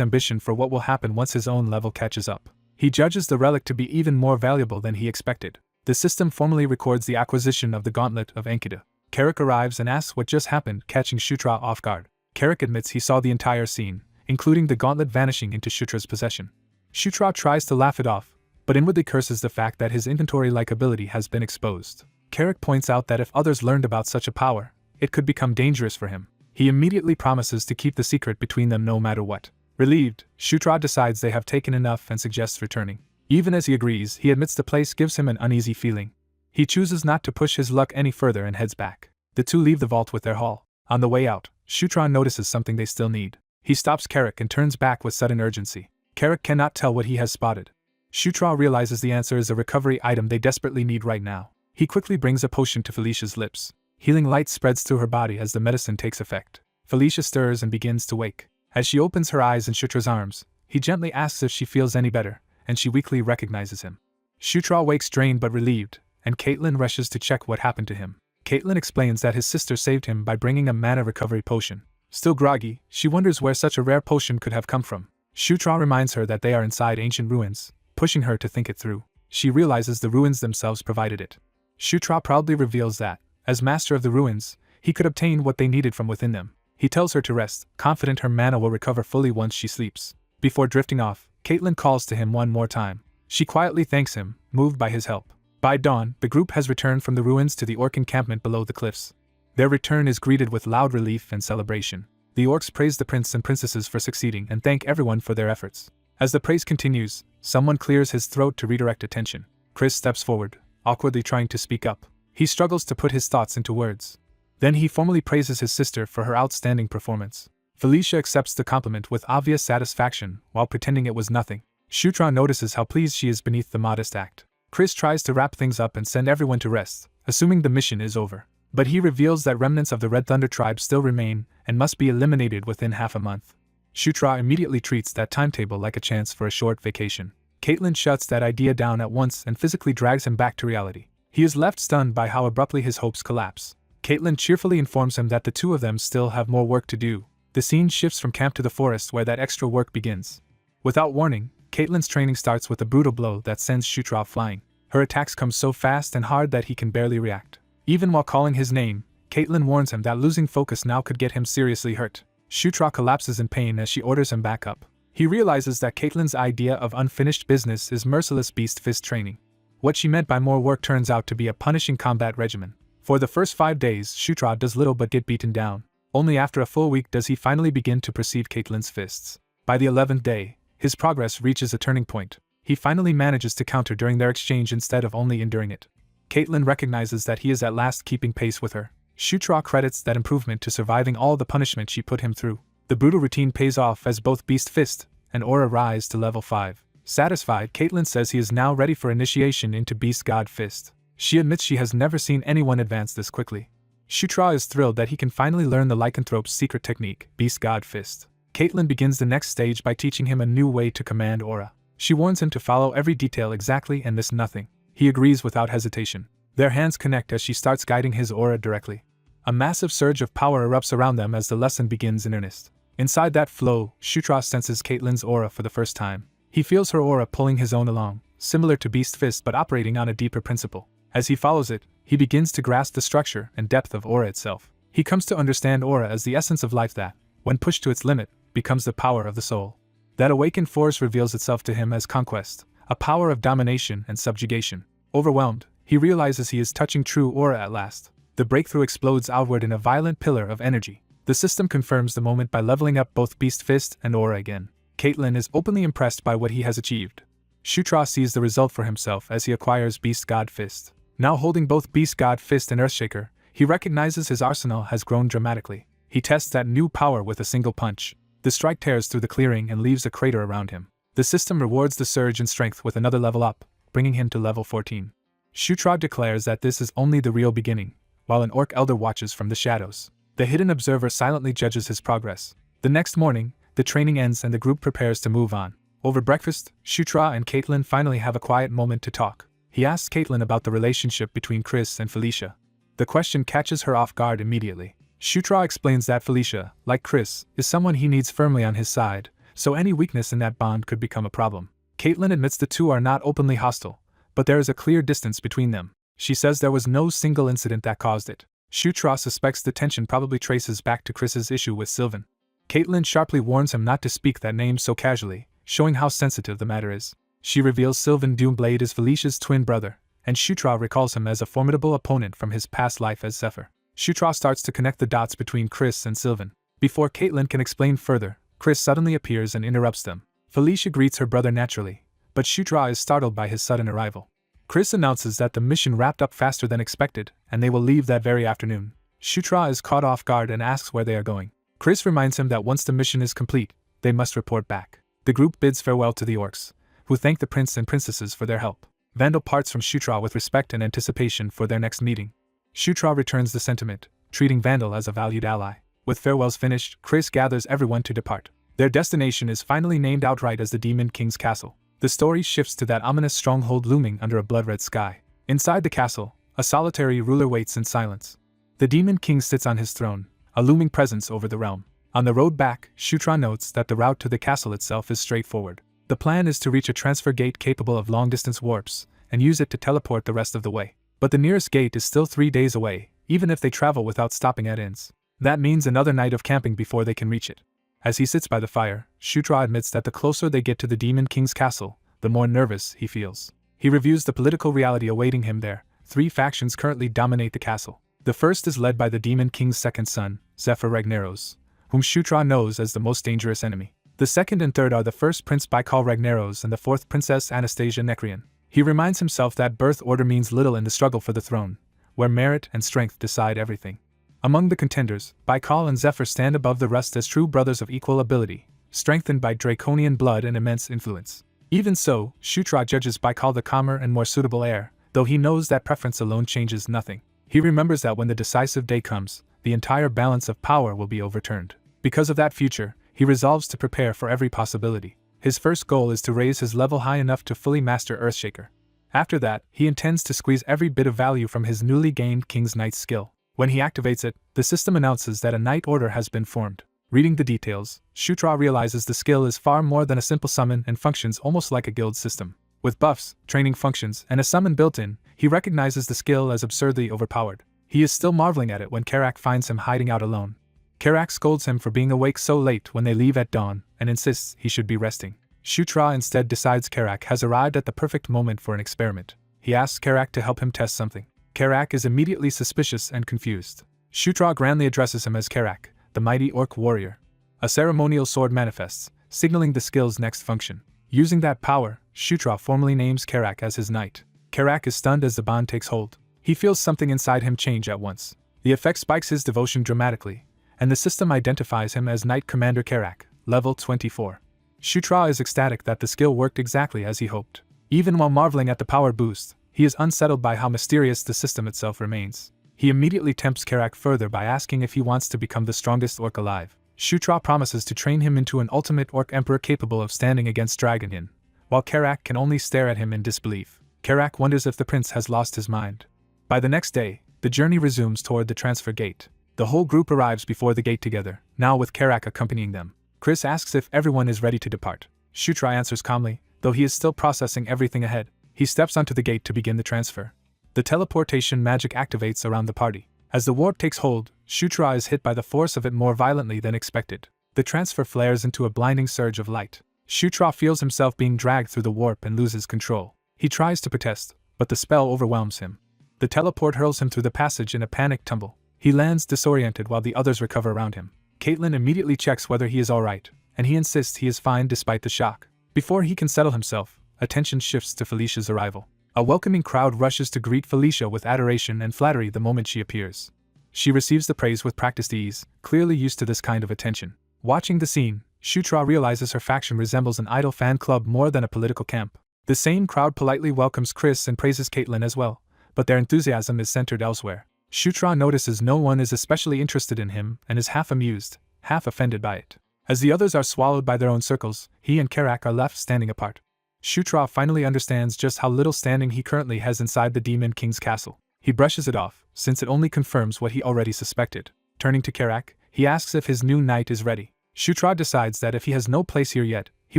ambition for what will happen once his own level catches up. He judges the relic to be even more valuable than he expected. The system formally records the acquisition of the Gauntlet of Enkidu. Carrick arrives and asks what just happened, catching Shutra off guard. Carrick admits he saw the entire scene, including the gauntlet vanishing into Shutra's possession. Shutra tries to laugh it off, but inwardly curses the fact that his inventory-like ability has been exposed. Carrick points out that if others learned about such a power, it could become dangerous for him. He immediately promises to keep the secret between them no matter what. Relieved, Shutra decides they have taken enough and suggests returning. Even as he agrees, he admits the place gives him an uneasy feeling. He chooses not to push his luck any further and heads back. The two leave the vault with their haul. On the way out, Shutra notices something they still need. He stops Carrick and turns back with sudden urgency. Carrick cannot tell what he has spotted. Shutra realizes the answer is a recovery item they desperately need right now. He quickly brings a potion to Felicia's lips. Healing light spreads through her body as the medicine takes effect. Felicia stirs and begins to wake. As she opens her eyes in Shutra's arms, he gently asks if she feels any better, and she weakly recognizes him. Shutra wakes drained but relieved, and Caitlin rushes to check what happened to him. Caitlin explains that his sister saved him by bringing a mana recovery potion. Still groggy, she wonders where such a rare potion could have come from. Shutra reminds her that they are inside ancient ruins, pushing her to think it through. She realizes the ruins themselves provided it. Shutra proudly reveals that, as master of the ruins, he could obtain what they needed from within them. He tells her to rest, confident her mana will recover fully once she sleeps. Before drifting off, Caitlin calls to him one more time. She quietly thanks him, moved by his help. By dawn, the group has returned from the ruins to the orc encampment below the cliffs. Their return is greeted with loud relief and celebration. The orcs praise the prince and princesses for succeeding and thank everyone for their efforts. As the praise continues, someone clears his throat to redirect attention. Chris steps forward, awkwardly trying to speak up. He struggles to put his thoughts into words. Then he formally praises his sister for her outstanding performance. Felicia accepts the compliment with obvious satisfaction while pretending it was nothing. Shutra notices how pleased she is beneath the modest act. Chris tries to wrap things up and send everyone to rest, assuming the mission is over. But he reveals that remnants of the Red Thunder tribe still remain and must be eliminated within half a month. Shutra immediately treats that timetable like a chance for a short vacation. Caitlin shuts that idea down at once and physically drags him back to reality. He is left stunned by how abruptly his hopes collapse. Caitlin cheerfully informs him that the two of them still have more work to do. The scene shifts from camp to the forest where that extra work begins. Without warning, Caitlin's training starts with a brutal blow that sends Shutra flying. Her attacks come so fast and hard that he can barely react. Even while calling his name, Caitlin warns him that losing focus now could get him seriously hurt. Shutra collapses in pain as she orders him back up. He realizes that Caitlin's idea of unfinished business is merciless beast fist training. What she meant by more work turns out to be a punishing combat regimen. For the first 5 days, Shutra does little but get beaten down. Only after a full week does he finally begin to perceive Caitlin's fists. By the 11th day, his progress reaches a turning point. He finally manages to counter during their exchange instead of only enduring it. Caitlin recognizes that he is at last keeping pace with her. Shutra credits that improvement to surviving all the punishment she put him through. The brutal routine pays off as both Beast Fist and Aura rise to level 5. Satisfied, Caitlin says he is now ready for initiation into Beast God Fist. She admits she has never seen anyone advance this quickly. Shutra is thrilled that he can finally learn the lycanthrope's secret technique, Beast God Fist. Caitlin begins the next stage by teaching him a new way to command Aura. She warns him to follow every detail exactly and miss nothing. He agrees without hesitation. Their hands connect as she starts guiding his aura directly. A massive surge of power erupts around them as the lesson begins in earnest. Inside that flow, Shutra senses Caitlin's aura for the first time. He feels her aura pulling his own along, similar to Beast Fist but operating on a deeper principle. As he follows it, he begins to grasp the structure and depth of aura itself. He comes to understand aura as the essence of life that, when pushed to its limit, becomes the power of the soul. That awakened force reveals itself to him as conquest, a power of domination and subjugation. Overwhelmed, he realizes he is touching true aura at last. The breakthrough explodes outward in a violent pillar of energy. The system confirms the moment by leveling up both Beast Fist and aura again. Caitlin is openly impressed by what he has achieved. Shutra sees the result for himself as he acquires Beast God Fist. Now holding both Beast God Fist and Earthshaker, he recognizes his arsenal has grown dramatically. He tests that new power with a single punch. The strike tears through the clearing and leaves a crater around him. The system rewards the surge in strength with another level up, bringing him to level 14. Shutra declares that this is only the real beginning, while an orc elder watches from the shadows. The hidden observer silently judges his progress. The next morning, the training ends and the group prepares to move on. Over breakfast, Shutra and Caitlin finally have a quiet moment to talk. He asks Caitlin about the relationship between Chris and Felicia. The question catches her off guard immediately. Shutra explains that Felicia, like Chris, is someone he needs firmly on his side, so any weakness in that bond could become a problem. Caitlin admits the two are not openly hostile, but there is a clear distance between them. She says there was no single incident that caused it. Shutra suspects the tension probably traces back to Chris's issue with Sylvan. Caitlin sharply warns him not to speak that name so casually, showing how sensitive the matter is. She reveals Sylvan Doomblade is Felicia's twin brother, and Shutra recalls him as a formidable opponent from his past life as Zephyr. Shutra starts to connect the dots between Chris and Sylvan. Before Caitlin can explain further, Chris suddenly appears and interrupts them. Felicia greets her brother naturally, but Shutra is startled by his sudden arrival. Chris announces that the mission wrapped up faster than expected, and they will leave that very afternoon. Shutra is caught off guard and asks where they are going. Chris reminds him that once the mission is complete, they must report back. The group bids farewell to the orcs, who thank the prince and princesses for their help. Vandal parts from Shutra with respect and anticipation for their next meeting. Shutra returns the sentiment, treating Vandal as a valued ally. With farewells finished, Chris gathers everyone to depart. Their destination is finally named outright as the Demon King's Castle. The story shifts to that ominous stronghold looming under a blood-red sky. Inside the castle, a solitary ruler waits in silence. The Demon King sits on his throne, a looming presence over the realm. On the road back, Shutra notes that the route to the castle itself is straightforward. The plan is to reach a transfer gate capable of long-distance warps, and use it to teleport the rest of the way. But the nearest gate is still 3 days away, even if they travel without stopping at inns. That means another night of camping before they can reach it. As he sits by the fire, Shutra admits that the closer they get to the Demon King's castle, the more nervous he feels. He reviews the political reality awaiting him there. 3 factions currently dominate the castle. The first is led by the Demon King's second son, Zephyr Ragnaros, whom Shutra knows as the most dangerous enemy. The second and third are the first Prince Baikal Ragnaros and the fourth Princess Anastasia Nekrian. He reminds himself that birth order means little in the struggle for the throne, where merit and strength decide everything. Among the contenders, Baikal and Zephyr stand above the rest as true brothers of equal ability, strengthened by draconian blood and immense influence. Even so, Shutra judges Baikal the calmer and more suitable heir, though he knows that preference alone changes nothing. He remembers that when the decisive day comes, the entire balance of power will be overturned. Because of that future, he resolves to prepare for every possibility. His first goal is to raise his level high enough to fully master Earthshaker. After that, he intends to squeeze every bit of value from his newly gained King's Knight skill. When he activates it, the system announces that a Knight Order has been formed. Reading the details, Shutra realizes the skill is far more than a simple summon and functions almost like a guild system. With buffs, training functions, and a summon built in, he recognizes the skill as absurdly overpowered. He is still marveling at it when Karak finds him hiding out alone. Karak scolds him for being awake so late when they leave at dawn, and insists he should be resting. Shutra instead decides Karak has arrived at the perfect moment for an experiment. He asks Karak to help him test something. Karak is immediately suspicious and confused. Shutra grandly addresses him as Karak, the mighty orc warrior. A ceremonial sword manifests, signaling the skill's next function. Using that power, Shutra formally names Karak as his knight. Karak is stunned as the bond takes hold. He feels something inside him change at once. The effect spikes his devotion dramatically, and the system identifies him as Knight Commander Karak, level 24. Shutra is ecstatic that the skill worked exactly as he hoped. Even while marveling at the power boost, he is unsettled by how mysterious the system itself remains. He immediately tempts Karak further by asking if he wants to become the strongest orc alive. Shutra promises to train him into an ultimate orc emperor capable of standing against Dragonhin, while Karak can only stare at him in disbelief. Karak wonders if the prince has lost his mind. By the next day, the journey resumes toward the transfer gate. The whole group arrives before the gate together, now with Karak accompanying them. Chris asks if everyone is ready to depart. Shutra answers calmly, though he is still processing everything ahead. He steps onto the gate to begin the transfer. The teleportation magic activates around the party. As the warp takes hold, Shutra is hit by the force of it more violently than expected. The transfer flares into a blinding surge of light. Shutra feels himself being dragged through the warp and loses control. He tries to protest, but the spell overwhelms him. The teleport hurls him through the passage in a panicked tumble. He lands disoriented while the others recover around him. Caitlin immediately checks whether he is alright, and he insists he is fine despite the shock. Before he can settle himself, attention shifts to Felicia's arrival. A welcoming crowd rushes to greet Felicia with adoration and flattery the moment she appears. She receives the praise with practiced ease, clearly used to this kind of attention. Watching the scene, Shutra realizes her faction resembles an idol fan club more than a political camp. The same crowd politely welcomes Chris and praises Caitlin as well, but their enthusiasm is centered elsewhere. Shutra notices no one is especially interested in him and is half amused, half offended by it. As the others are swallowed by their own circles, he and Karak are left standing apart. Shutra finally understands just how little standing he currently has inside the Demon King's castle. He brushes it off, since it only confirms what he already suspected. Turning to Karak, he asks if his new knight is ready. Shutra decides that if he has no place here yet, he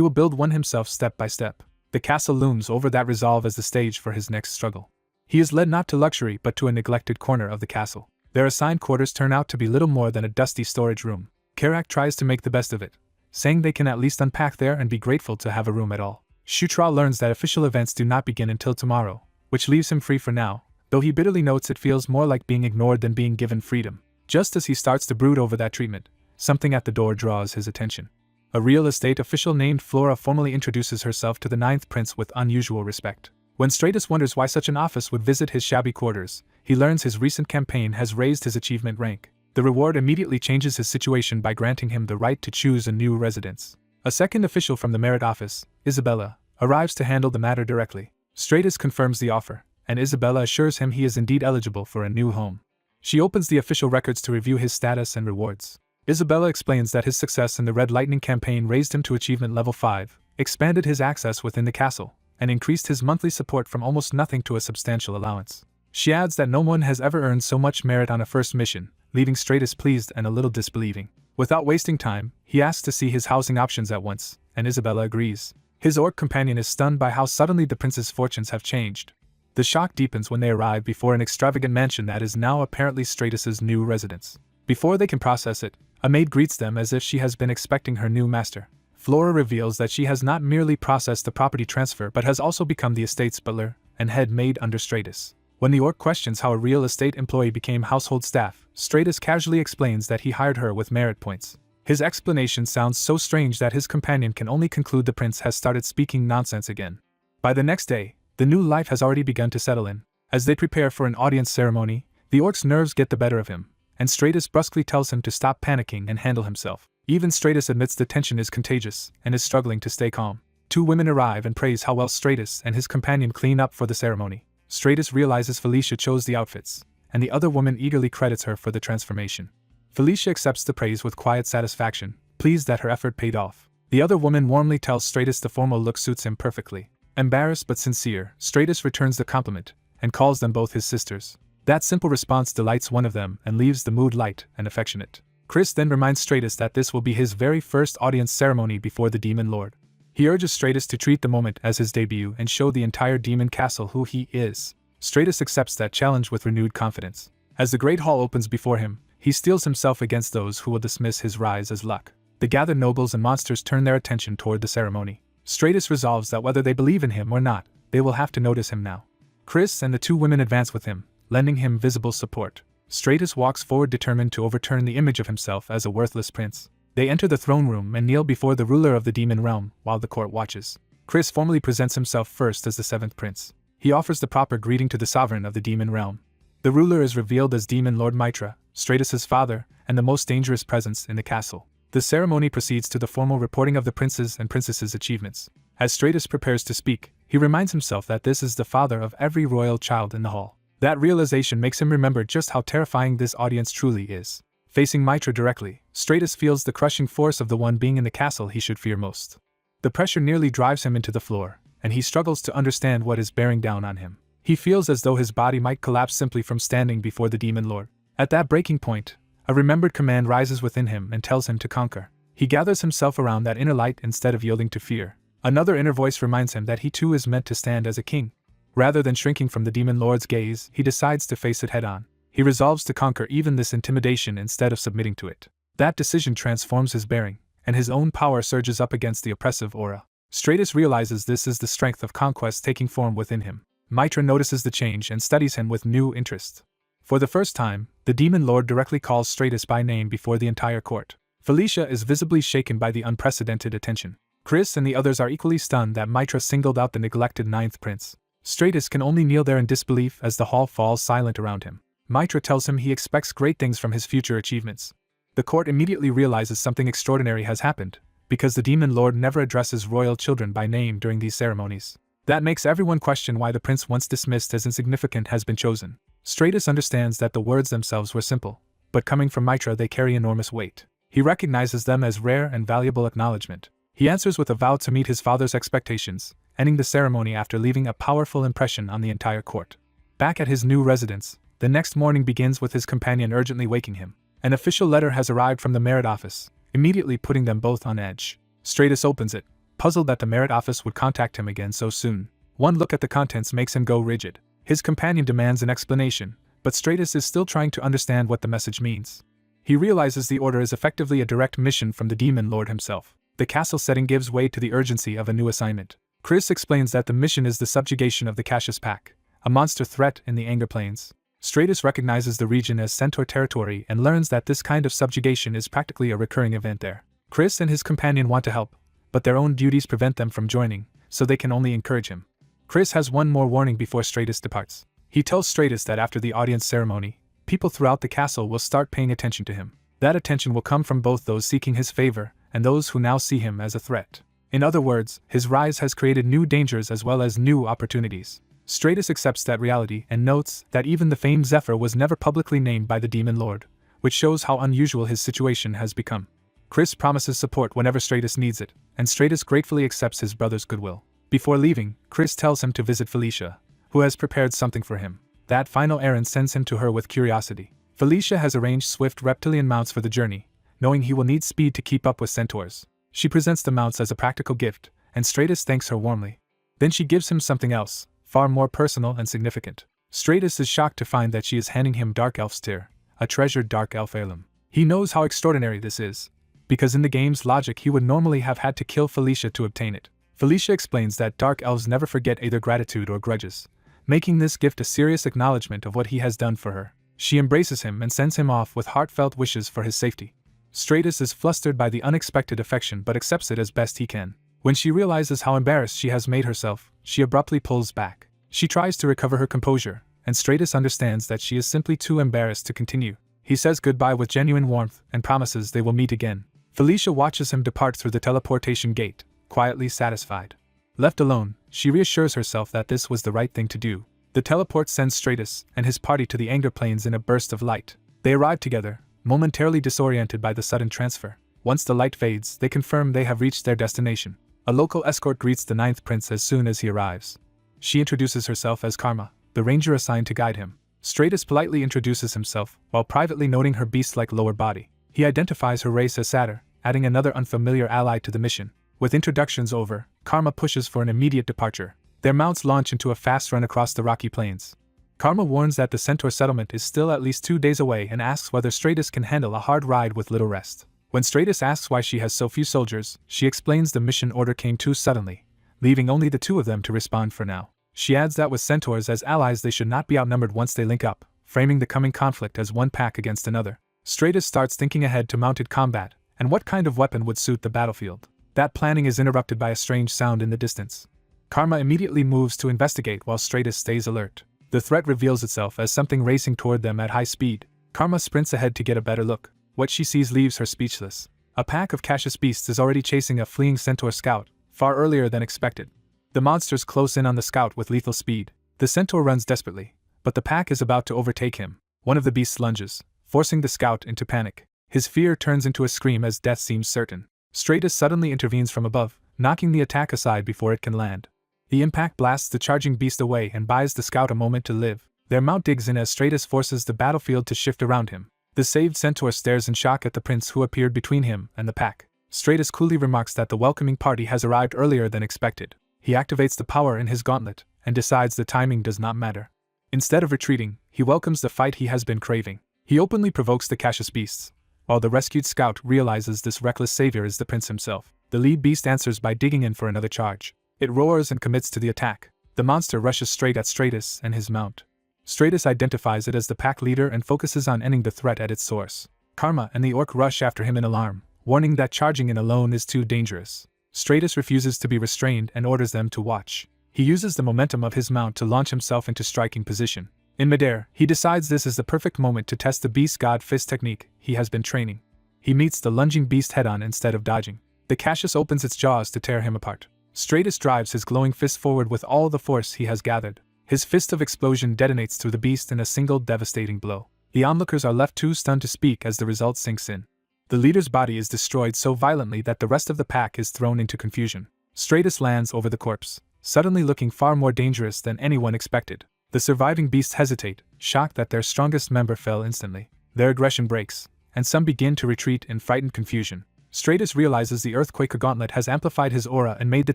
will build one himself step by step. The castle looms over that resolve as the stage for his next struggle. He is led not to luxury but to a neglected corner of the castle. Their assigned quarters turn out to be little more than a dusty storage room. Karak tries to make the best of it, saying they can at least unpack there and be grateful to have a room at all. Shutra learns that official events do not begin until tomorrow, which leaves him free for now, though he bitterly notes it feels more like being ignored than being given freedom. Just as he starts to brood over that treatment, something at the door draws his attention. A real estate official named Flora formally introduces herself to the 9th prince with unusual respect. When Stratus wonders why such an office would visit his shabby quarters, he learns his recent campaign has raised his achievement rank. The reward immediately changes his situation by granting him the right to choose a new residence. A second official from the merit office, Isabella, arrives to handle the matter directly. Stratus confirms the offer, and Isabella assures him he is indeed eligible for a new home. She opens the official records to review his status and rewards. Isabella explains that his success in the Red Lightning campaign raised him to achievement level 5, expanded his access within the castle, and increased his monthly support from almost nothing to a substantial allowance. She adds that no one has ever earned so much merit on a first mission, leaving Stratus pleased and a little disbelieving. Without wasting time, he asks to see his housing options at once, and Isabella agrees. His orc companion is stunned by how suddenly the prince's fortunes have changed. The shock deepens when they arrive before an extravagant mansion that is now apparently Stratus's new residence. Before they can process it, a maid greets them as if she has been expecting her new master. Flora reveals that she has not merely processed the property transfer but has also become the estate's butler and head maid under Stratus. When the orc questions how a real estate employee became household staff, Stratus casually explains that he hired her with merit points. His explanation sounds so strange that his companion can only conclude the prince has started speaking nonsense again. By the next day, the new life has already begun to settle in. As they prepare for an audience ceremony, the orc's nerves get the better of him, and Stratus brusquely tells him to stop panicking and handle himself. Even Stratus admits the tension is contagious and is struggling to stay calm. Two women arrive and praise how well Stratus and his companion clean up for the ceremony. Stratus realizes Felicia chose the outfits, and the other woman eagerly credits her for the transformation. Felicia accepts the praise with quiet satisfaction, pleased that her effort paid off. The other woman warmly tells Stratus the formal look suits him perfectly. Embarrassed but sincere, Stratus returns the compliment, and calls them both his sisters. That simple response delights one of them and leaves the mood light and affectionate. Chris then reminds Stratus that this will be his very first audience ceremony before the Demon Lord. He urges Stratus to treat the moment as his debut and show the entire Demon Castle who he is. Stratus accepts that challenge with renewed confidence. As the Great Hall opens before him, he steels himself against those who will dismiss his rise as luck. The gathered nobles and monsters turn their attention toward the ceremony. Stratus resolves that whether they believe in him or not, they will have to notice him now. Chris and the two women advance with him, lending him visible support. Stratus walks forward determined to overturn the image of himself as a worthless prince. They enter the throne room and kneel before the ruler of the demon realm while the court watches. Chris formally presents himself first as the 7th prince. He offers the proper greeting to the sovereign of the demon realm. The ruler is revealed as Demon Lord Mitra, Stratus's father, and the most dangerous presence in the castle. The ceremony proceeds to the formal reporting of the princes and princesses' achievements. As Stratus prepares to speak, he reminds himself that this is the father of every royal child in the hall. That realization makes him remember just how terrifying this audience truly is. Facing Mitra directly, Stratus feels the crushing force of the one being in the castle he should fear most. The pressure nearly drives him into the floor, and he struggles to understand what is bearing down on him. He feels as though his body might collapse simply from standing before the Demon Lord. At that breaking point, a remembered command rises within him and tells him to conquer. He gathers himself around that inner light instead of yielding to fear. Another inner voice reminds him that he too is meant to stand as a king. Rather than shrinking from the Demon Lord's gaze, he decides to face it head-on. He resolves to conquer even this intimidation instead of submitting to it. That decision transforms his bearing, and his own power surges up against the oppressive aura. Stratus realizes this is the strength of conquest taking form within him. Mitra notices the change and studies him with new interest. For the first time, the Demon Lord directly calls Stratus by name before the entire court. Felicia is visibly shaken by the unprecedented attention. Chris and the others are equally stunned that Mitra singled out the neglected 9th prince. Stratus can only kneel there in disbelief as the hall falls silent around him. Mitra tells him he expects great things from his future achievements. The court immediately realizes something extraordinary has happened, because the Demon Lord never addresses royal children by name during these ceremonies. That makes everyone question why the prince once dismissed as insignificant has been chosen. Stratus understands that the words themselves were simple, but coming from Mitra they carry enormous weight. He recognizes them as rare and valuable acknowledgement. He answers with a vow to meet his father's expectations, ending the ceremony after leaving a powerful impression on the entire court. Back at his new residence, the next morning begins with his companion urgently waking him. An official letter has arrived from the merit office, immediately putting them both on edge. Stratus opens it, puzzled that the merit office would contact him again so soon. One look at the contents makes him go rigid. His companion demands an explanation, but Stratus is still trying to understand what the message means. He realizes the order is effectively a direct mission from the Demon Lord himself. The castle setting gives way to the urgency of a new assignment. Chris explains that the mission is the subjugation of the Cassius Pack, a monster threat in the Anger Plains. Stratus recognizes the region as Centaur territory and learns that this kind of subjugation is practically a recurring event there. Chris and his companion want to help, but their own duties prevent them from joining, so they can only encourage him. Chris has one more warning before Stratus departs. He tells Stratus that after the audience ceremony, people throughout the castle will start paying attention to him. That attention will come from both those seeking his favor and those who now see him as a threat. In other words, his rise has created new dangers as well as new opportunities. Stratus accepts that reality and notes that even the famed Zephyr was never publicly named by the Demon Lord, which shows how unusual his situation has become. Chris promises support whenever Stratus needs it, and Stratus gratefully accepts his brother's goodwill. Before leaving, Chris tells him to visit Felicia, who has prepared something for him. That final errand sends him to her with curiosity. Felicia has arranged swift reptilian mounts for the journey, knowing he will need speed to keep up with centaurs. She presents the mounts as a practical gift, and Stratus thanks her warmly. Then she gives him something else, far more personal and significant. Stratus is shocked to find that she is handing him Dark Elf's tear, a treasured Dark Elf heirloom. He knows how extraordinary this is, because in the game's logic he would normally have had to kill Felicia to obtain it. Felicia explains that Dark Elves never forget either gratitude or grudges, making this gift a serious acknowledgement of what he has done for her. She embraces him and sends him off with heartfelt wishes for his safety. Stratus is flustered by the unexpected affection but accepts it as best he can. When she realizes how embarrassed she has made herself, she abruptly pulls back. She tries to recover her composure, and Stratus understands that she is simply too embarrassed to continue. He says goodbye with genuine warmth and promises they will meet again. Felicia watches him depart through the teleportation gate, quietly satisfied. Left alone, she reassures herself that this was the right thing to do. The teleport sends Stratus and his party to the Anger Plains in a burst of light. They arrive together, momentarily disoriented by the sudden transfer. Once the light fades, they confirm they have reached their destination. A local escort greets the ninth prince as soon as he arrives. She introduces herself as Karma, the ranger assigned to guide him. Stratus politely introduces himself, while privately noting her beast-like lower body. He identifies her race as Satyr, adding another unfamiliar ally to the mission. With introductions over, Karma pushes for an immediate departure. Their mounts launch into a fast run across the rocky plains. Karma warns that the Centaur settlement is still at least 2 days away and asks whether Stratus can handle a hard ride with little rest. When Stratus asks why she has so few soldiers, she explains the mission order came too suddenly, leaving only the 2 of them to respond for now. She adds that with centaurs as allies they should not be outnumbered once they link up, framing the coming conflict as one pack against another. Stratus starts thinking ahead to mounted combat, and what kind of weapon would suit the battlefield. That planning is interrupted by a strange sound in the distance. Karma immediately moves to investigate while Stratus stays alert. The threat reveals itself as something racing toward them at high speed. Karma sprints ahead to get a better look. What she sees leaves her speechless. A pack of Cassius beasts is already chasing a fleeing centaur scout, far earlier than expected. The monsters close in on the scout with lethal speed. The centaur runs desperately, but the pack is about to overtake him. One of the beasts lunges, forcing the scout into panic. His fear turns into a scream as death seems certain. Stratus suddenly intervenes from above, knocking the attack aside before it can land. The impact blasts the charging beast away and buys the scout a moment to live. Their mount digs in as Stratus forces the battlefield to shift around him. The saved centaur stares in shock at the prince who appeared between him and the pack. Stratus coolly remarks that the welcoming party has arrived earlier than expected. He activates the power in his gauntlet and decides the timing does not matter. Instead of retreating, he welcomes the fight he has been craving. He openly provokes the Cassius beasts, while the rescued scout realizes this reckless savior is the prince himself. The lead beast answers by digging in for another charge. It roars and commits to the attack. The monster rushes straight at Stratus and his mount. Stratus identifies it as the pack leader and focuses on ending the threat at its source. Karma and the orc rush after him in alarm, warning that charging in alone is too dangerous. Stratus refuses to be restrained and orders them to watch. He uses the momentum of his mount to launch himself into striking position. In midair, he decides this is the perfect moment to test the beast god fist technique he has been training. He meets the lunging beast head-on instead of dodging. The Cassius opens its jaws to tear him apart. Stratus drives his glowing fist forward with all the force he has gathered. His fist of explosion detonates through the beast in a single devastating blow. The onlookers are left too stunned to speak as the result sinks in. The leader's body is destroyed so violently that the rest of the pack is thrown into confusion. Stratus lands over the corpse, suddenly looking far more dangerous than anyone expected. The surviving beasts hesitate, shocked that their strongest member fell instantly. Their aggression breaks, and some begin to retreat in frightened confusion. Stratus realizes the Earthquaker Gauntlet has amplified his aura and made the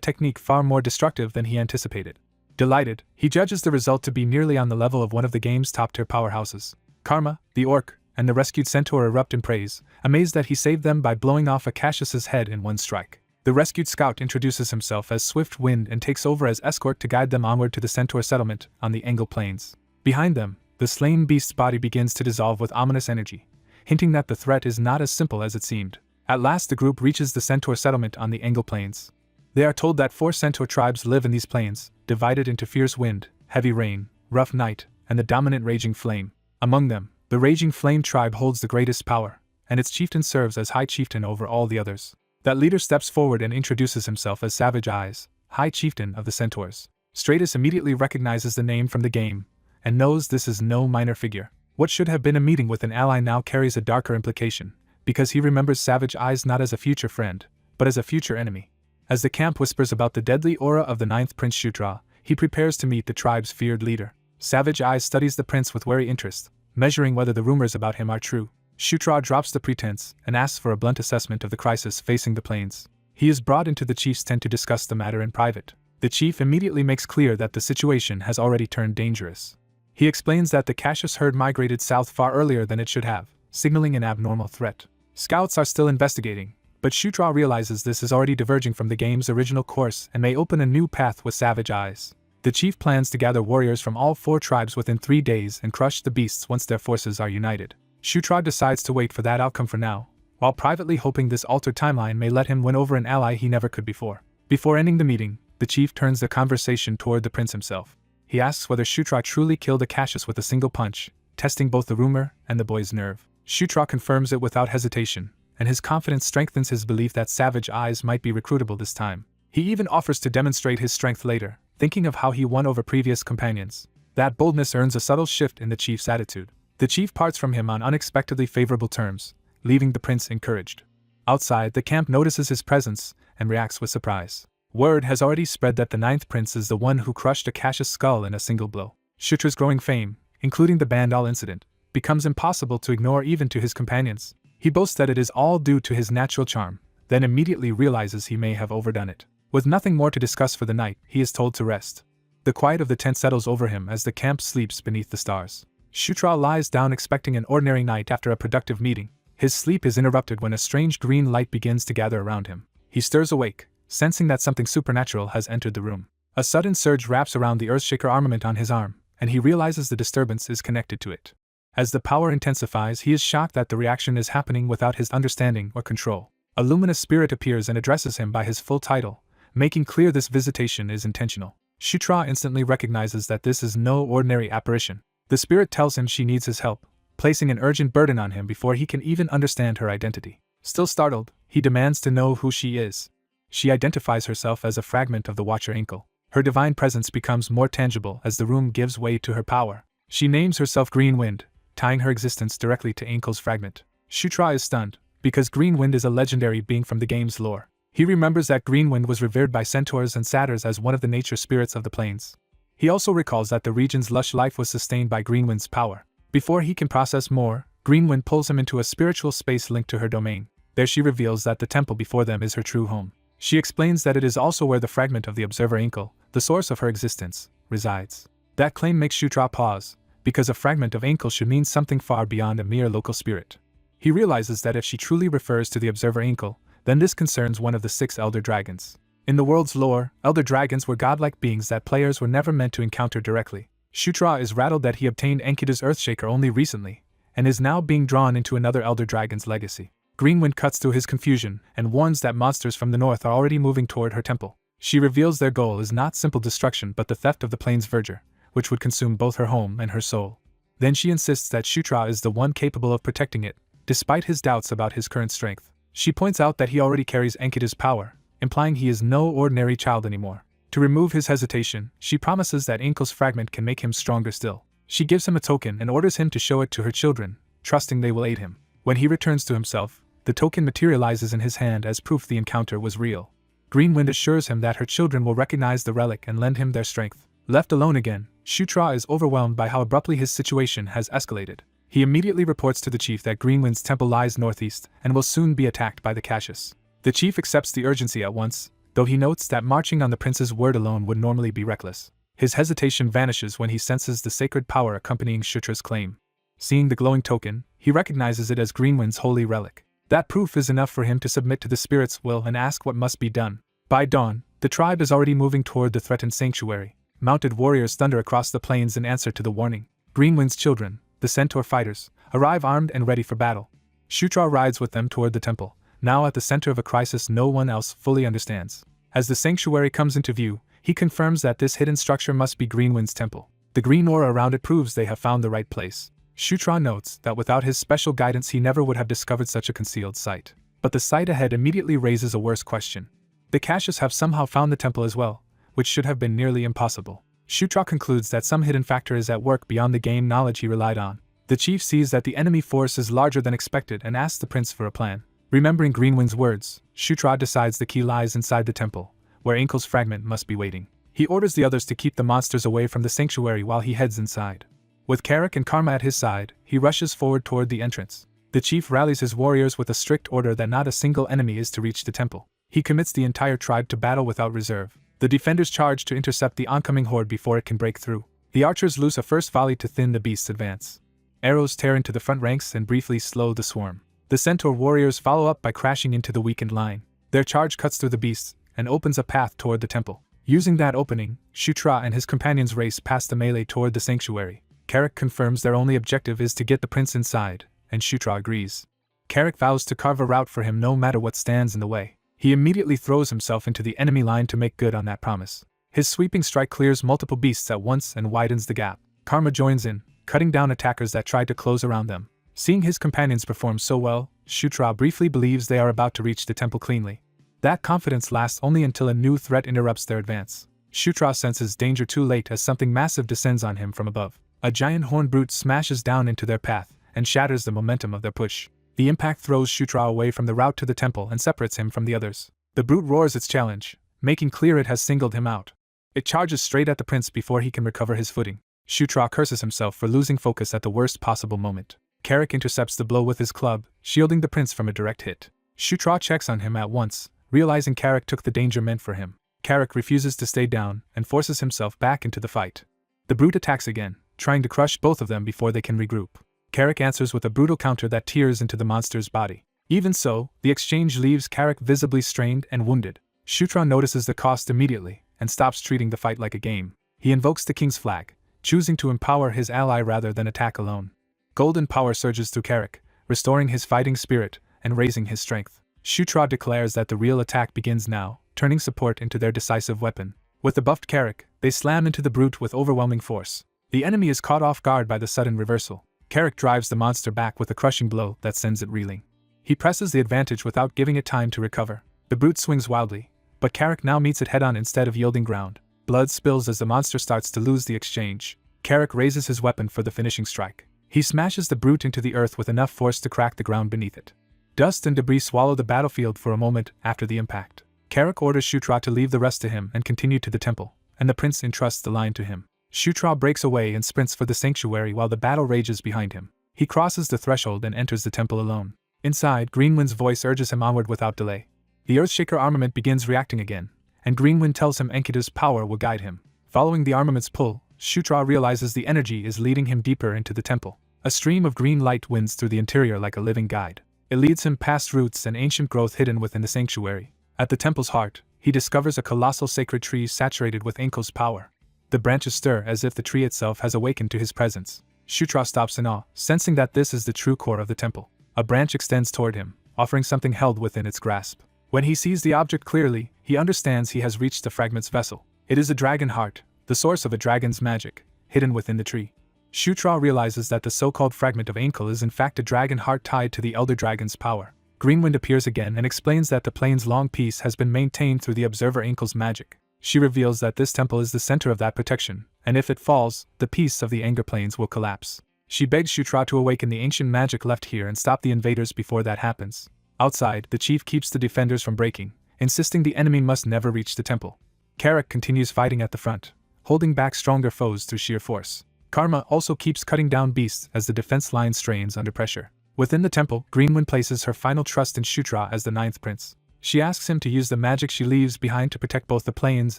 technique far more destructive than he anticipated. Delighted, he judges the result to be nearly on the level of one of the game's top-tier powerhouses. Karma, the orc, and the rescued centaur erupt in praise, amazed that he saved them by blowing off a Cassius's head in one strike. The rescued scout introduces himself as Swift Wind and takes over as escort to guide them onward to the centaur settlement on the Engel Plains. Behind them, the slain beast's body begins to dissolve with ominous energy, hinting that the threat is not as simple as it seemed. At last the group reaches the centaur settlement on the Engel Plains. They are told that 4 centaur tribes live in these plains, divided into fierce wind, heavy rain, rough night, and the dominant raging flame. Among them, the raging flame tribe holds the greatest power, and its chieftain serves as high chieftain over all the others. That leader steps forward and introduces himself as Savage Eyes, high chieftain of the centaurs. Stratus immediately recognizes the name from the game, and knows this is no minor figure. What should have been a meeting with an ally now carries a darker implication, because he remembers Savage Eyes not as a future friend, but as a future enemy. As the camp whispers about the deadly aura of the 9th Prince Shutra, he prepares to meet the tribe's feared leader. Savage Eyes studies the prince with wary interest, measuring whether the rumors about him are true. Shutra drops the pretense and asks for a blunt assessment of the crisis facing the plains. He is brought into the chief's tent to discuss the matter in private. The chief immediately makes clear that the situation has already turned dangerous. He explains that the Cassius herd migrated south far earlier than it should have, signaling an abnormal threat. Scouts are still investigating, but Shutra realizes this is already diverging from the game's original course and may open a new path with Savage Eyes. The chief plans to gather warriors from all 4 tribes within 3 days and crush the beasts once their forces are united. Shutra decides to wait for that outcome for now, while privately hoping this altered timeline may let him win over an ally he never could before. Before ending the meeting, the chief turns the conversation toward the prince himself. He asks whether Shutra truly killed a Cassius with a single punch, testing both the rumor and the boy's nerve. Shutra confirms it without hesitation, and his confidence strengthens his belief that Savage Eyes might be recruitable this time. He even offers to demonstrate his strength later, thinking of how he won over previous companions. That boldness earns a subtle shift in the chief's attitude. The chief parts from him on unexpectedly favorable terms, leaving the prince encouraged. Outside, the camp notices his presence and reacts with surprise. Word has already spread that the 9th prince is the one who crushed a Cassius skull in a single blow. Shutra's growing fame, including the Bandal incident, becomes impossible to ignore even to his companions. He boasts that it is all due to his natural charm, then immediately realizes he may have overdone it. With nothing more to discuss for the night, he is told to rest. The quiet of the tent settles over him as the camp sleeps beneath the stars. Shutra lies down expecting an ordinary night after a productive meeting. His sleep is interrupted when a strange green light begins to gather around him. He stirs awake, sensing that something supernatural has entered the room. A sudden surge wraps around the Earthshaker armament on his arm, and he realizes the disturbance is connected to it. As the power intensifies, he is shocked that the reaction is happening without his understanding or control. A luminous spirit appears and addresses him by his full title, making clear this visitation is intentional. Shutra instantly recognizes that this is no ordinary apparition. The spirit tells him she needs his help, placing an urgent burden on him before he can even understand her identity. Still startled, he demands to know who she is. She identifies herself as a fragment of the Watcher Ankle. Her divine presence becomes more tangible as the room gives way to her power. She names herself Green Wind, tying her existence directly to Ankle's fragment. Shutra is stunned, because Green Wind is a legendary being from the game's lore. He remembers that Green Wind was revered by centaurs and satyrs as one of the nature spirits of the plains. He also recalls that the region's lush life was sustained by Green Wind's power. Before he can process more, Green Wind pulls him into a spiritual space linked to her domain. There she reveals that the temple before them is her true home. She explains that it is also where the fragment of the Observer Ankle, the source of her existence, resides. That claim makes Shutra pause, because a fragment of Ankle should mean something far beyond a mere local spirit. He realizes that if she truly refers to the Observer Ankle, then this concerns one of the 6 Elder Dragons. In the world's lore, Elder Dragons were godlike beings that players were never meant to encounter directly. Shutra is rattled that he obtained Enkidu's Earthshaker only recently, and is now being drawn into another Elder Dragon's legacy. Greenwind cuts through his confusion and warns that monsters from the north are already moving toward her temple. She reveals their goal is not simple destruction but the theft of the Plains Verger, which would consume both her home and her soul. Then she insists that Shutra is the one capable of protecting it, despite his doubts about his current strength. She points out that he already carries Enkidu's power, implying he is no ordinary child anymore. To remove his hesitation, she promises that Inkle's fragment can make him stronger still. She gives him a token and orders him to show it to her children, trusting they will aid him. When he returns to himself, the token materializes in his hand as proof the encounter was real. Greenwind assures him that her children will recognize the relic and lend him their strength. Left alone again, Shutra is overwhelmed by how abruptly his situation has escalated. He immediately reports to the chief that Greenwind's temple lies northeast and will soon be attacked by the Cassius. The chief accepts the urgency at once, though he notes that marching on the prince's word alone would normally be reckless. His hesitation vanishes when he senses the sacred power accompanying Shutra's claim. Seeing the glowing token, he recognizes it as Greenwind's holy relic. That proof is enough for him to submit to the spirit's will and ask what must be done. By dawn, the tribe is already moving toward the threatened sanctuary. Mounted warriors thunder across the plains in answer to the warning. Greenwind's children, the centaur fighters, arrive armed and ready for battle. Shutra rides with them toward the temple, now at the center of a crisis no one else fully understands. As the sanctuary comes into view, he confirms that this hidden structure must be Greenwind's temple. The green aura around it proves they have found the right place. Shutra notes that without his special guidance he never would have discovered such a concealed site. But the sight ahead immediately raises a worse question. The Cassius have somehow found the temple as well, which should have been nearly impossible. Shutra concludes that some hidden factor is at work beyond the game knowledge he relied on. The chief sees that the enemy force is larger than expected and asks the prince for a plan. Remembering Greenwind's words, Shutra decides the key lies inside the temple, where Inkle's fragment must be waiting. He orders the others to keep the monsters away from the sanctuary while he heads inside. With Carrick and Karma at his side, he rushes forward toward the entrance. The chief rallies his warriors with a strict order that not a single enemy is to reach the temple. He commits the entire tribe to battle without reserve. The defenders charge to intercept the oncoming horde before it can break through. The archers loose a first volley to thin the beast's advance. Arrows tear into the front ranks and briefly slow the swarm. The centaur warriors follow up by crashing into the weakened line. Their charge cuts through the beasts and opens a path toward the temple. Using that opening, Shutra and his companions race past the melee toward the sanctuary. Carrick confirms their only objective is to get the prince inside, and Shutra agrees. Carrick vows to carve a route for him no matter what stands in the way. He immediately throws himself into the enemy line to make good on that promise. His sweeping strike clears multiple beasts at once and widens the gap. Karma joins in, cutting down attackers that tried to close around them. Seeing his companions perform so well, Shutra briefly believes they are about to reach the temple cleanly. That confidence lasts only until a new threat interrupts their advance. Shutra senses danger too late as something massive descends on him from above. A giant horned brute smashes down into their path and shatters the momentum of their push. The impact throws Shutra away from the route to the temple and separates him from the others. The brute roars its challenge, making clear it has singled him out. It charges straight at the prince before he can recover his footing. Shutra curses himself for losing focus at the worst possible moment. Carrick intercepts the blow with his club, shielding the prince from a direct hit. Shutra checks on him at once, realizing Carrick took the danger meant for him. Carrick refuses to stay down and forces himself back into the fight. The brute attacks again, trying to crush both of them before they can regroup. Carrick answers with a brutal counter that tears into the monster's body. Even so, the exchange leaves Carrick visibly strained and wounded. Shutra notices the cost immediately and stops treating the fight like a game. He invokes the king's flag, choosing to empower his ally rather than attack alone. Golden power surges through Carrick, restoring his fighting spirit and raising his strength. Shutra declares that the real attack begins now, turning support into their decisive weapon. With the buffed Carrick, they slam into the brute with overwhelming force. The enemy is caught off guard by the sudden reversal. Carrick drives the monster back with a crushing blow that sends it reeling. He presses the advantage without giving it time to recover. The brute swings wildly, but Carrick now meets it head-on instead of yielding ground. Blood spills as the monster starts to lose the exchange. Carrick raises his weapon for the finishing strike. He smashes the brute into the earth with enough force to crack the ground beneath it. Dust and debris swallow the battlefield for a moment after the impact. Carrick orders Shutra to leave the rest to him and continue to the temple, and the prince entrusts the line to him. Shutra breaks away and sprints for the sanctuary while the battle rages behind him. He crosses the threshold and enters the temple alone. Inside, Greenwind's voice urges him onward without delay. The Earthshaker armament begins reacting again, and Greenwind tells him Enkidu's power will guide him. Following the armament's pull, Shutra realizes the energy is leading him deeper into the temple. A stream of green light winds through the interior like a living guide. It leads him past roots and ancient growth hidden within the sanctuary. At the temple's heart, he discovers a colossal sacred tree saturated with Enkel's power. The branches stir as if the tree itself has awakened to his presence. Shutra stops in awe, sensing that this is the true core of the temple. A branch extends toward him, offering something held within its grasp. When he sees the object clearly, he understands he has reached the fragment's vessel. It is a dragon heart, the source of a dragon's magic, hidden within the tree. Shutra realizes that the so-called fragment of Enkel is in fact a dragon heart tied to the elder dragon's power. Greenwind appears again and explains that the plane's long peace has been maintained through the observer Inkle's magic. She reveals that this temple is the center of that protection, and if it falls, the peace of the anger planes will collapse. She begs Shutra to awaken the ancient magic left here and stop the invaders before that happens. Outside, the chief keeps the defenders from breaking, insisting the enemy must never reach the temple. Carrick continues fighting at the front, holding back stronger foes through sheer force. Karma also keeps cutting down beasts as the defense line strains under pressure. Within the temple, Greenwind places her final trust in Shutra as the ninth prince. She asks him to use the magic she leaves behind to protect both the planes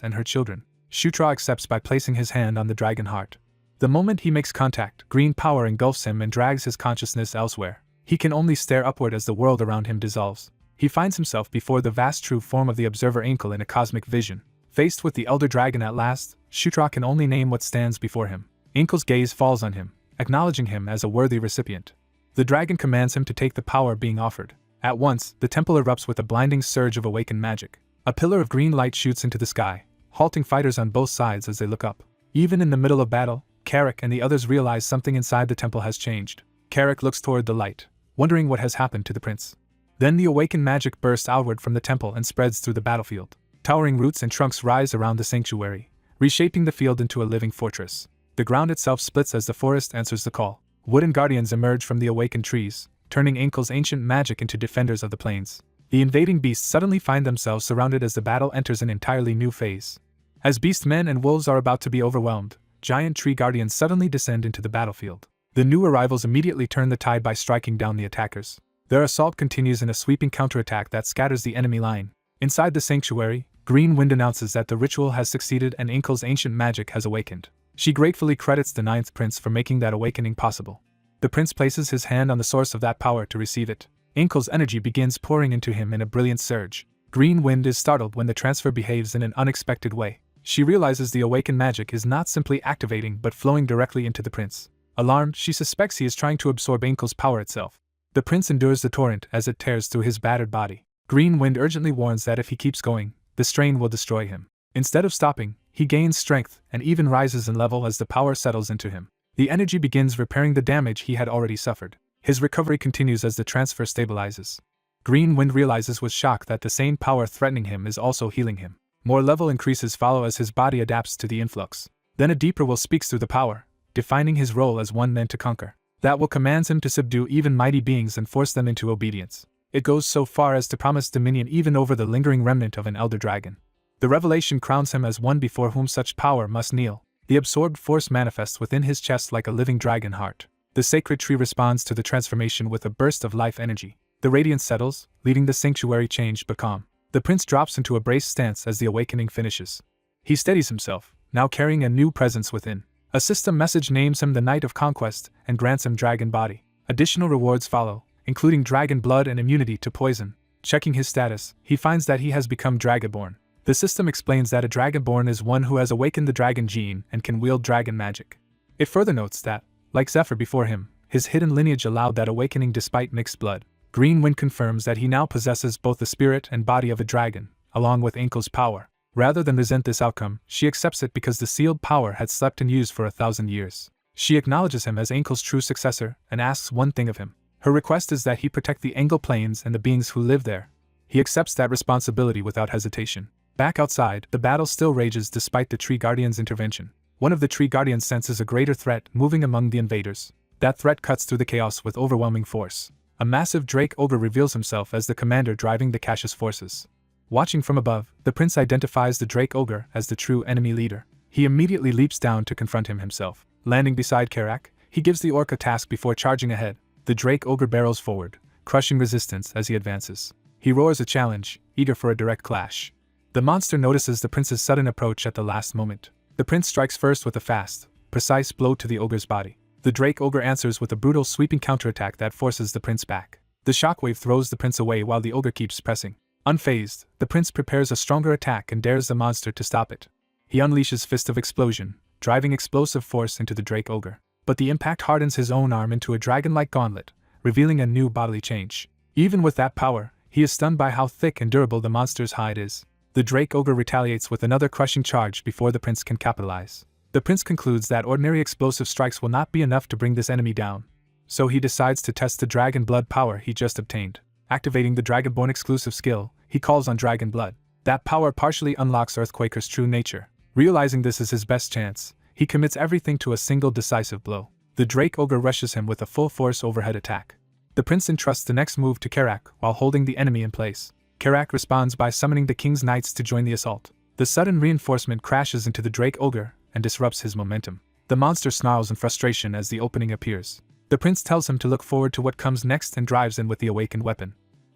and her children. Shutra accepts by placing his hand on the dragon heart. The moment he makes contact, green power engulfs him and drags his consciousness elsewhere. He can only stare upward as the world around him dissolves. He finds himself before the vast true form of the observer Inkle in a cosmic vision. Faced with the elder dragon at last, Shutra can only name what stands before him. Inkle's gaze falls on him, acknowledging him as a worthy recipient. The dragon commands him to take the power being offered. At once, the temple erupts with a blinding surge of awakened magic. A pillar of green light shoots into the sky, halting fighters on both sides as they look up. Even in the middle of battle, Carrick and the others realize something inside the temple has changed. Carrick looks toward the light, wondering what has happened to the prince. Then the awakened magic bursts outward from the temple and spreads through the battlefield. Towering roots and trunks rise around the sanctuary, reshaping the field into a living fortress. The ground itself splits as the forest answers the call. Wooden guardians emerge from the awakened trees, turning Inkle's ancient magic into defenders of the plains. The invading beasts suddenly find themselves surrounded as the battle enters an entirely new phase. As beastmen and wolves are about to be overwhelmed, giant tree guardians suddenly descend into the battlefield. The new arrivals immediately turn the tide by striking down the attackers. Their assault continues in a sweeping counterattack that scatters the enemy line. Inside the sanctuary, Greenwind announces that the ritual has succeeded and Inkle's ancient magic has awakened. She gratefully credits the ninth prince for making that awakening possible. The prince places his hand on the source of that power to receive it. Inkle's energy begins pouring into him in a brilliant surge. Greenwind is startled when the transfer behaves in an unexpected way. She realizes the awakened magic is not simply activating but flowing directly into the prince. Alarmed, she suspects he is trying to absorb Inkle's power itself. The prince endures the torrent as it tears through his battered body. Greenwind urgently warns that if he keeps going, the strain will destroy him. Instead of stopping, he gains strength and even rises in level as the power settles into him. The energy begins repairing the damage he had already suffered. His recovery continues as the transfer stabilizes. Greenwind realizes with shock that the same power threatening him is also healing him. More level increases follow as his body adapts to the influx. Then a deeper will speaks through the power, defining his role as one meant to conquer. That will commands him to subdue even mighty beings and force them into obedience. It goes so far as to promise dominion even over the lingering remnant of an elder dragon. The revelation crowns him as one before whom such power must kneel. The absorbed force manifests within his chest like a living dragon heart. The sacred tree responds to the transformation with a burst of life energy. The radiance settles, leaving the sanctuary changed but calm. The prince drops into a braced stance as the awakening finishes. He steadies himself, now carrying a new presence within. A system message names him the Knight of Conquest and grants him dragon body. Additional rewards follow, including dragon blood and immunity to poison. Checking his status, he finds that he has become Dragonborn. The system explains that a Dragonborn is one who has awakened the dragon gene and can wield dragon magic. It further notes that, like Zephyr before him, his hidden lineage allowed that awakening despite mixed blood. Greenwind confirms that he now possesses both the spirit and body of a dragon, along with Inkle's power. Rather than resent this outcome, she accepts it because the sealed power had slept in use for 1,000 years. She acknowledges him as Inkle's true successor and asks one thing of him. Her request is that he protect the Engel Plains and the beings who live there. He accepts that responsibility without hesitation. Back outside, the battle still rages despite the Tree Guardian's intervention. One of the Tree Guardians senses a greater threat moving among the invaders. That threat cuts through the chaos with overwhelming force. A massive Drake Ogre reveals himself as the commander driving the Cassius forces. Watching from above, the prince identifies the Drake Ogre as the true enemy leader. He immediately leaps down to confront him himself. Landing beside Karak, he gives the orc a task before charging ahead. The Drake Ogre barrels forward, crushing resistance as he advances. He roars a challenge, eager for a direct clash. The monster notices the prince's sudden approach at the last moment. The prince strikes first with a fast, precise blow to the ogre's body. The Drake Ogre answers with a brutal sweeping counterattack that forces the prince back. The shockwave throws the prince away while the ogre keeps pressing. Unfazed, the prince prepares a stronger attack and dares the monster to stop it. He unleashes Fist of Explosion, driving explosive force into the Drake Ogre. But the impact hardens his own arm into a dragon-like gauntlet, revealing a new bodily change. Even with that power, he is stunned by how thick and durable the monster's hide is. The Drake Ogre retaliates with another crushing charge before the prince can capitalize. The prince concludes that ordinary explosive strikes will not be enough to bring this enemy down. So he decides to test the dragon blood power he just obtained. Activating the Dragonborn exclusive skill, he calls on Dragon Blood. That power partially unlocks Earthquaker's true nature. Realizing this is his best chance, he commits everything to a single decisive blow. The Drake Ogre rushes him with a full-force overhead attack. The prince entrusts the next move to Karak while holding the enemy in place. Karak responds by summoning the King's Knights to join the assault. The sudden reinforcement crashes into the Drake Ogre and disrupts his momentum. The monster snarls in frustration as the opening appears. The prince tells him to look forward to what comes next and drives in with the awakened weapon.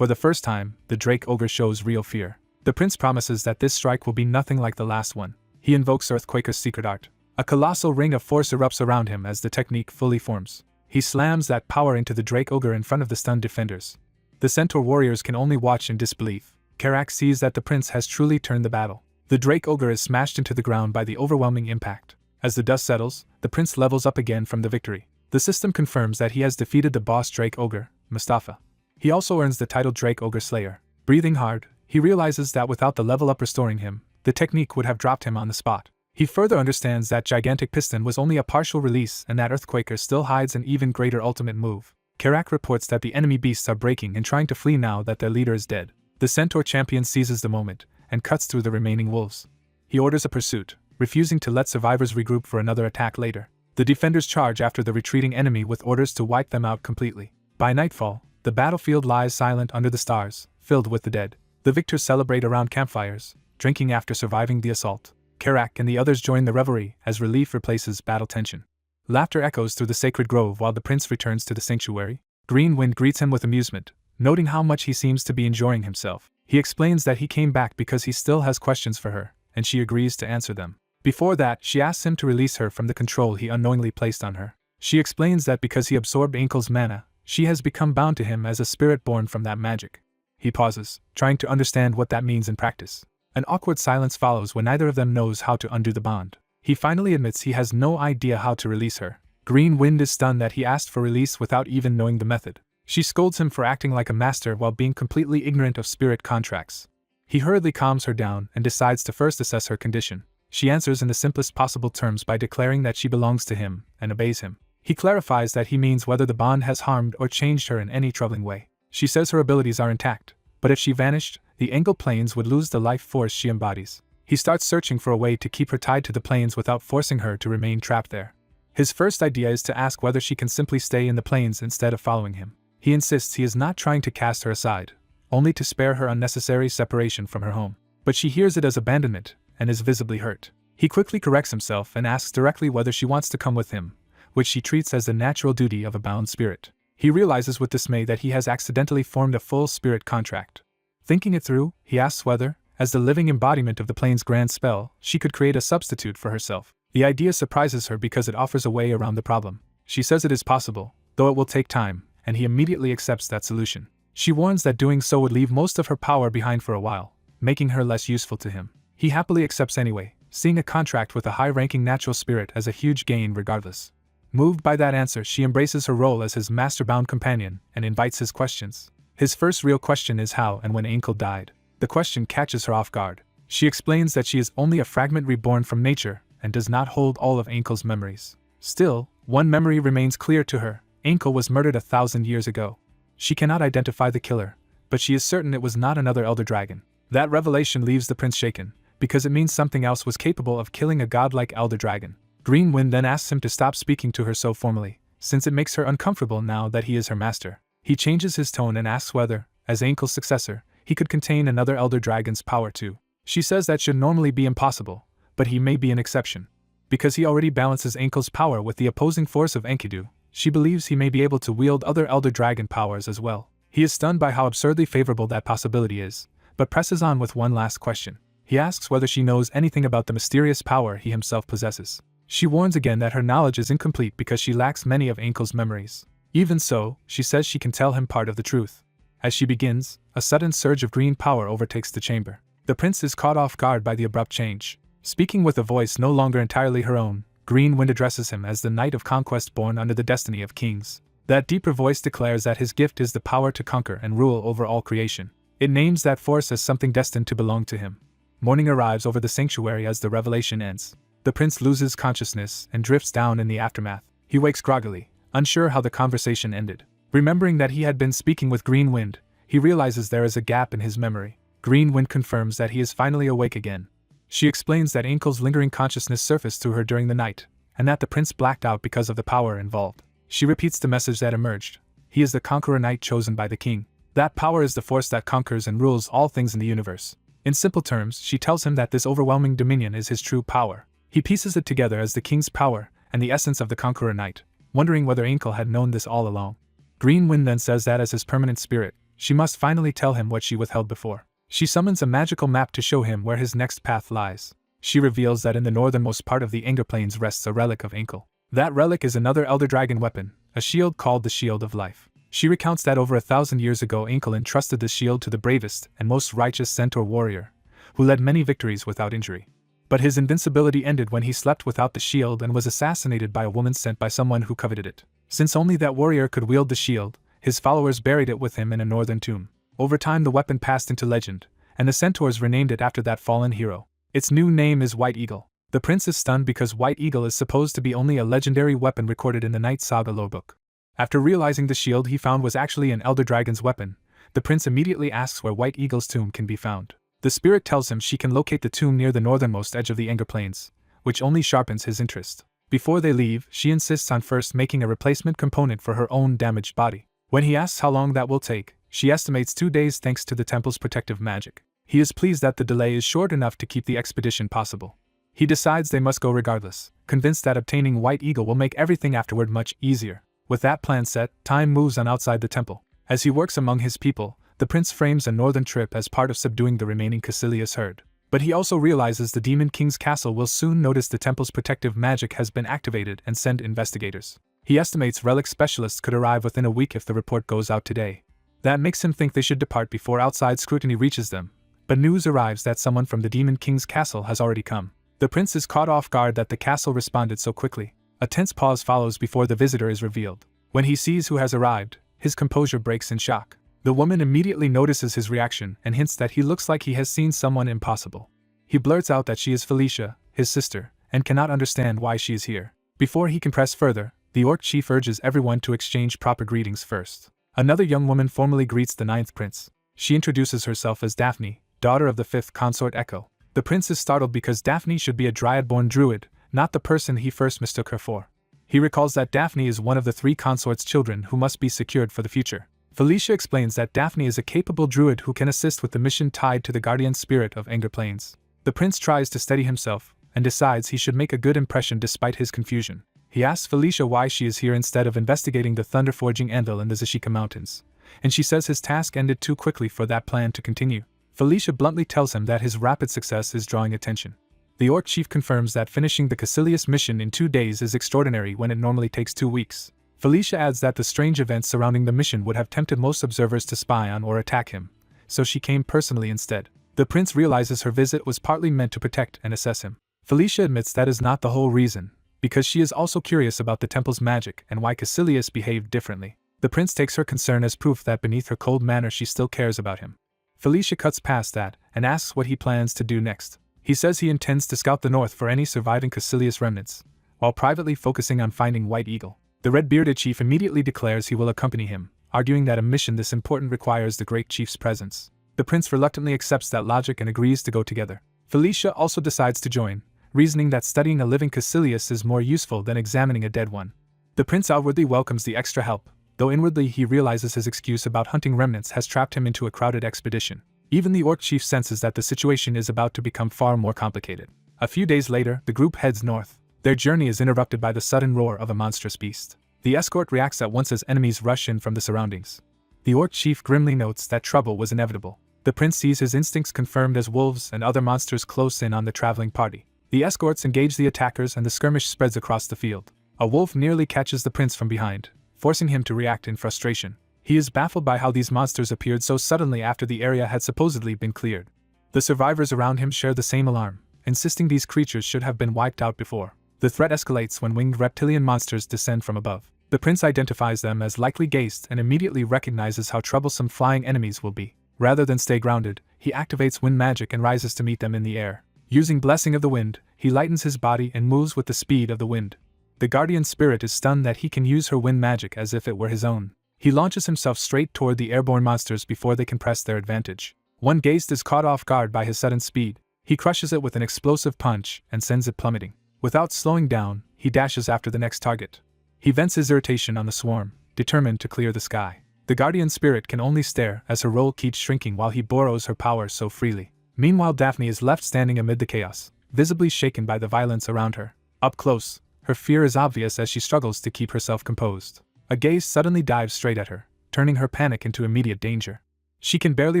For the first time, the Drake Ogre shows real fear. The prince promises that this strike will be nothing like the last one. He invokes Earthquaker's secret art. A colossal ring of force erupts around him as the technique fully forms. He slams that power into the Drake Ogre in front of the stunned defenders. The Centaur warriors can only watch in disbelief. Karak sees that the prince has truly turned the battle. The Drake Ogre is smashed into the ground by the overwhelming impact. As the dust settles, the prince levels up again from the victory. The system confirms that he has defeated the boss Drake Ogre, Mustafa. He also earns the title Drake Ogre Slayer. Breathing hard, he realizes that without the level up restoring him, the technique would have dropped him on the spot. He further understands that Gigantic Piston was only a partial release and that Earthquaker still hides an even greater ultimate move. Karak reports that the enemy beasts are breaking and trying to flee now that their leader is dead. The Centaur champion seizes the moment and cuts through the remaining wolves. He orders a pursuit, refusing to let survivors regroup for another attack later. The defenders charge after the retreating enemy with orders to wipe them out completely. By nightfall, the battlefield lies silent under the stars, filled with the dead. The victors celebrate around campfires, drinking after surviving the assault. Karak and the others join the revelry as relief replaces battle tension. Laughter echoes through the sacred grove while the prince returns to the sanctuary. Green Wind greets him with amusement, noting how much he seems to be enjoying himself. He explains that he came back because he still has questions for her, and she agrees to answer them. Before that, she asks him to release her from the control he unknowingly placed on her. She explains that because he absorbed Ankel's mana, she has become bound to him as a spirit born from that magic. He pauses, trying to understand what that means in practice. An awkward silence follows when neither of them knows how to undo the bond. He finally admits he has no idea how to release her. Green Wind is stunned that he asked for release without even knowing the method. She scolds him for acting like a master while being completely ignorant of spirit contracts. He hurriedly calms her down and decides to first assess her condition. She answers in the simplest possible terms by declaring that she belongs to him and obeys him. He clarifies that he means whether the bond has harmed or changed her in any troubling way. She says her abilities are intact, but if she vanished, the Engel planes would lose the life force she embodies. He starts searching for a way to keep her tied to the planes without forcing her to remain trapped there. His first idea is to ask whether she can simply stay in the planes instead of following him. He insists he is not trying to cast her aside, only to spare her unnecessary separation from her home. But she hears it as abandonment and is visibly hurt. He quickly corrects himself and asks directly whether she wants to come with him, which she treats as the natural duty of a bound spirit. He realizes with dismay that he has accidentally formed a full spirit contract. Thinking it through, he asks whether, as the living embodiment of the plane's grand spell, she could create a substitute for herself. The idea surprises her because it offers a way around the problem. She says it is possible, though it will take time, and he immediately accepts that solution. She warns that doing so would leave most of her power behind for a while, making her less useful to him. He happily accepts anyway, seeing a contract with a high-ranking natural spirit as a huge gain regardless. Moved by that answer, she embraces her role as his master-bound companion and invites his questions. His first real question is how and when Ankel died. The question catches her off guard. She explains that she is only a fragment reborn from nature and does not hold all of Ankel's memories. Still, one memory remains clear to her. Ankel was murdered 1,000 years ago. She cannot identify the killer, but she is certain it was not another Elder Dragon. That revelation leaves the prince shaken, because it means something else was capable of killing a godlike Elder Dragon. Green Wind then asks him to stop speaking to her so formally, since it makes her uncomfortable now that he is her master. He changes his tone and asks whether, as Ankel's successor, he could contain another Elder Dragon's power too. She says that should normally be impossible, but he may be an exception. Because he already balances Ankel's power with the opposing force of Enkidu, she believes he may be able to wield other Elder Dragon powers as well. He is stunned by how absurdly favorable that possibility is, but presses on with one last question. He asks whether she knows anything about the mysterious power he himself possesses. She warns again that her knowledge is incomplete because she lacks many of Ankel's memories. Even so, she says she can tell him part of the truth. As she begins, a sudden surge of green power overtakes the chamber. The prince is caught off guard by the abrupt change. Speaking with a voice no longer entirely her own, Green Wind addresses him as the Knight of Conquest born under the destiny of kings. That deeper voice declares that his gift is the power to conquer and rule over all creation. It names that force as something destined to belong to him. Morning arrives over the sanctuary as the revelation ends. The prince loses consciousness and drifts down in the aftermath. He wakes groggily, unsure how the conversation ended. Remembering that he had been speaking with Green Wind, he realizes there is a gap in his memory. Green Wind confirms that he is finally awake again. She explains that Inkle's lingering consciousness surfaced through her during the night, and that the prince blacked out because of the power involved. She repeats the message that emerged. He is the conqueror knight chosen by the king. That power is the force that conquers and rules all things in the universe. In simple terms, she tells him that this overwhelming dominion is his true power. He pieces it together as the king's power and the essence of the conqueror knight, wondering whether Inkle had known this all along. Green Wind then says that as his permanent spirit, she must finally tell him what she withheld before. She summons a magical map to show him where his next path lies. She reveals that in the northernmost part of the Anger Plains rests a relic of Inkle. That relic is another Elder Dragon weapon, a shield called the Shield of Life. She recounts that over 1,000 years ago Inkle entrusted this shield to the bravest and most righteous centaur warrior, who led many victories without injury. But his invincibility ended when he slept without the shield and was assassinated by a woman sent by someone who coveted it. Since only that warrior could wield the shield, his followers buried it with him in a northern tomb. Over time the weapon passed into legend, and the centaurs renamed it after that fallen hero. Its new name is White Eagle. The prince is stunned because White Eagle is supposed to be only a legendary weapon recorded in the Night Saga lorebook. After realizing the shield he found was actually an Elder Dragon's weapon, the prince immediately asks where White Eagle's tomb can be found. The spirit tells him she can locate the tomb near the northernmost edge of the Anger Plains, which only sharpens his interest. Before they leave, she insists on first making a replacement component for her own damaged body. When he asks how long that will take, she estimates 2 days thanks to the temple's protective magic. He is pleased that the delay is short enough to keep the expedition possible. He decides they must go regardless, convinced that obtaining White Eagle will make everything afterward much easier. With that plan set, time moves on outside the temple. As he works among his people, the prince frames a northern trip as part of subduing the remaining Caecilius herd. But he also realizes the Demon King's castle will soon notice the temple's protective magic has been activated and send investigators. He estimates relic specialists could arrive within a week if the report goes out today. That makes him think they should depart before outside scrutiny reaches them, but news arrives that someone from the Demon King's castle has already come. The prince is caught off guard that the castle responded so quickly. A tense pause follows before the visitor is revealed. When he sees who has arrived, his composure breaks in shock. The woman immediately notices his reaction and hints that he looks like he has seen someone impossible. He blurts out that she is Felicia, his sister, and cannot understand why she is here. Before he can press further, the orc chief urges everyone to exchange proper greetings first. Another young woman formally greets the 9th prince. She introduces herself as Daphne, daughter of the 5th consort Echo. The prince is startled because Daphne should be a dryad-born druid, not the person he first mistook her for. He recalls that Daphne is one of the 3 consort's children who must be secured for the future. Felicia explains that Daphne is a capable druid who can assist with the mission tied to the guardian spirit of Anger Plains. The prince tries to steady himself, and decides he should make a good impression despite his confusion. He asks Felicia why she is here instead of investigating the thunder-forging anvil in the Zashika Mountains, and she says his task ended too quickly for that plan to continue. Felicia bluntly tells him that his rapid success is drawing attention. The orc chief confirms that finishing the Caecilius mission in 2 days is extraordinary when it normally takes 2 weeks. Felicia adds that the strange events surrounding the mission would have tempted most observers to spy on or attack him, so she came personally instead. The prince realizes her visit was partly meant to protect and assess him. Felicia admits that is not the whole reason, because she is also curious about the temple's magic and why Caecilius behaved differently. The prince takes her concern as proof that beneath her cold manner she still cares about him. Felicia cuts past that and asks what he plans to do next. He says he intends to scout the north for any surviving Caecilius remnants, while privately focusing on finding White Eagle. The red-bearded chief immediately declares he will accompany him, arguing that a mission this important requires the great chief's presence. The prince reluctantly accepts that logic and agrees to go together. Felicia also decides to join, reasoning that studying a living Caecilius is more useful than examining a dead one. The prince outwardly welcomes the extra help, though inwardly he realizes his excuse about hunting remnants has trapped him into a crowded expedition. Even the orc chief senses that the situation is about to become far more complicated. A few days later, the group heads north. Their journey is interrupted by the sudden roar of a monstrous beast. The escort reacts at once as enemies rush in from the surroundings. The orc chief grimly notes that trouble was inevitable. The prince sees his instincts confirmed as wolves and other monsters close in on the traveling party. The escorts engage the attackers and the skirmish spreads across the field. A wolf nearly catches the prince from behind, forcing him to react in frustration. He is baffled by how these monsters appeared so suddenly after the area had supposedly been cleared. The survivors around him share the same alarm, insisting these creatures should have been wiped out before. The threat escalates when winged reptilian monsters descend from above. The prince identifies them as likely Geist and immediately recognizes how troublesome flying enemies will be. Rather than stay grounded, he activates wind magic and rises to meet them in the air. Using Blessing of the Wind, he lightens his body and moves with the speed of the wind. The guardian spirit is stunned that he can use her wind magic as if it were his own. He launches himself straight toward the airborne monsters before they can press their advantage. One Geist is caught off guard by his sudden speed. He crushes it with an explosive punch and sends it plummeting. Without slowing down, he dashes after the next target. He vents his irritation on the swarm, determined to clear the sky. The guardian spirit can only stare as her role keeps shrinking while he borrows her power so freely. Meanwhile, Daphne is left standing amid the chaos, visibly shaken by the violence around her. Up close, her fear is obvious as she struggles to keep herself composed. A gaze suddenly dives straight at her, turning her panic into immediate danger. She can barely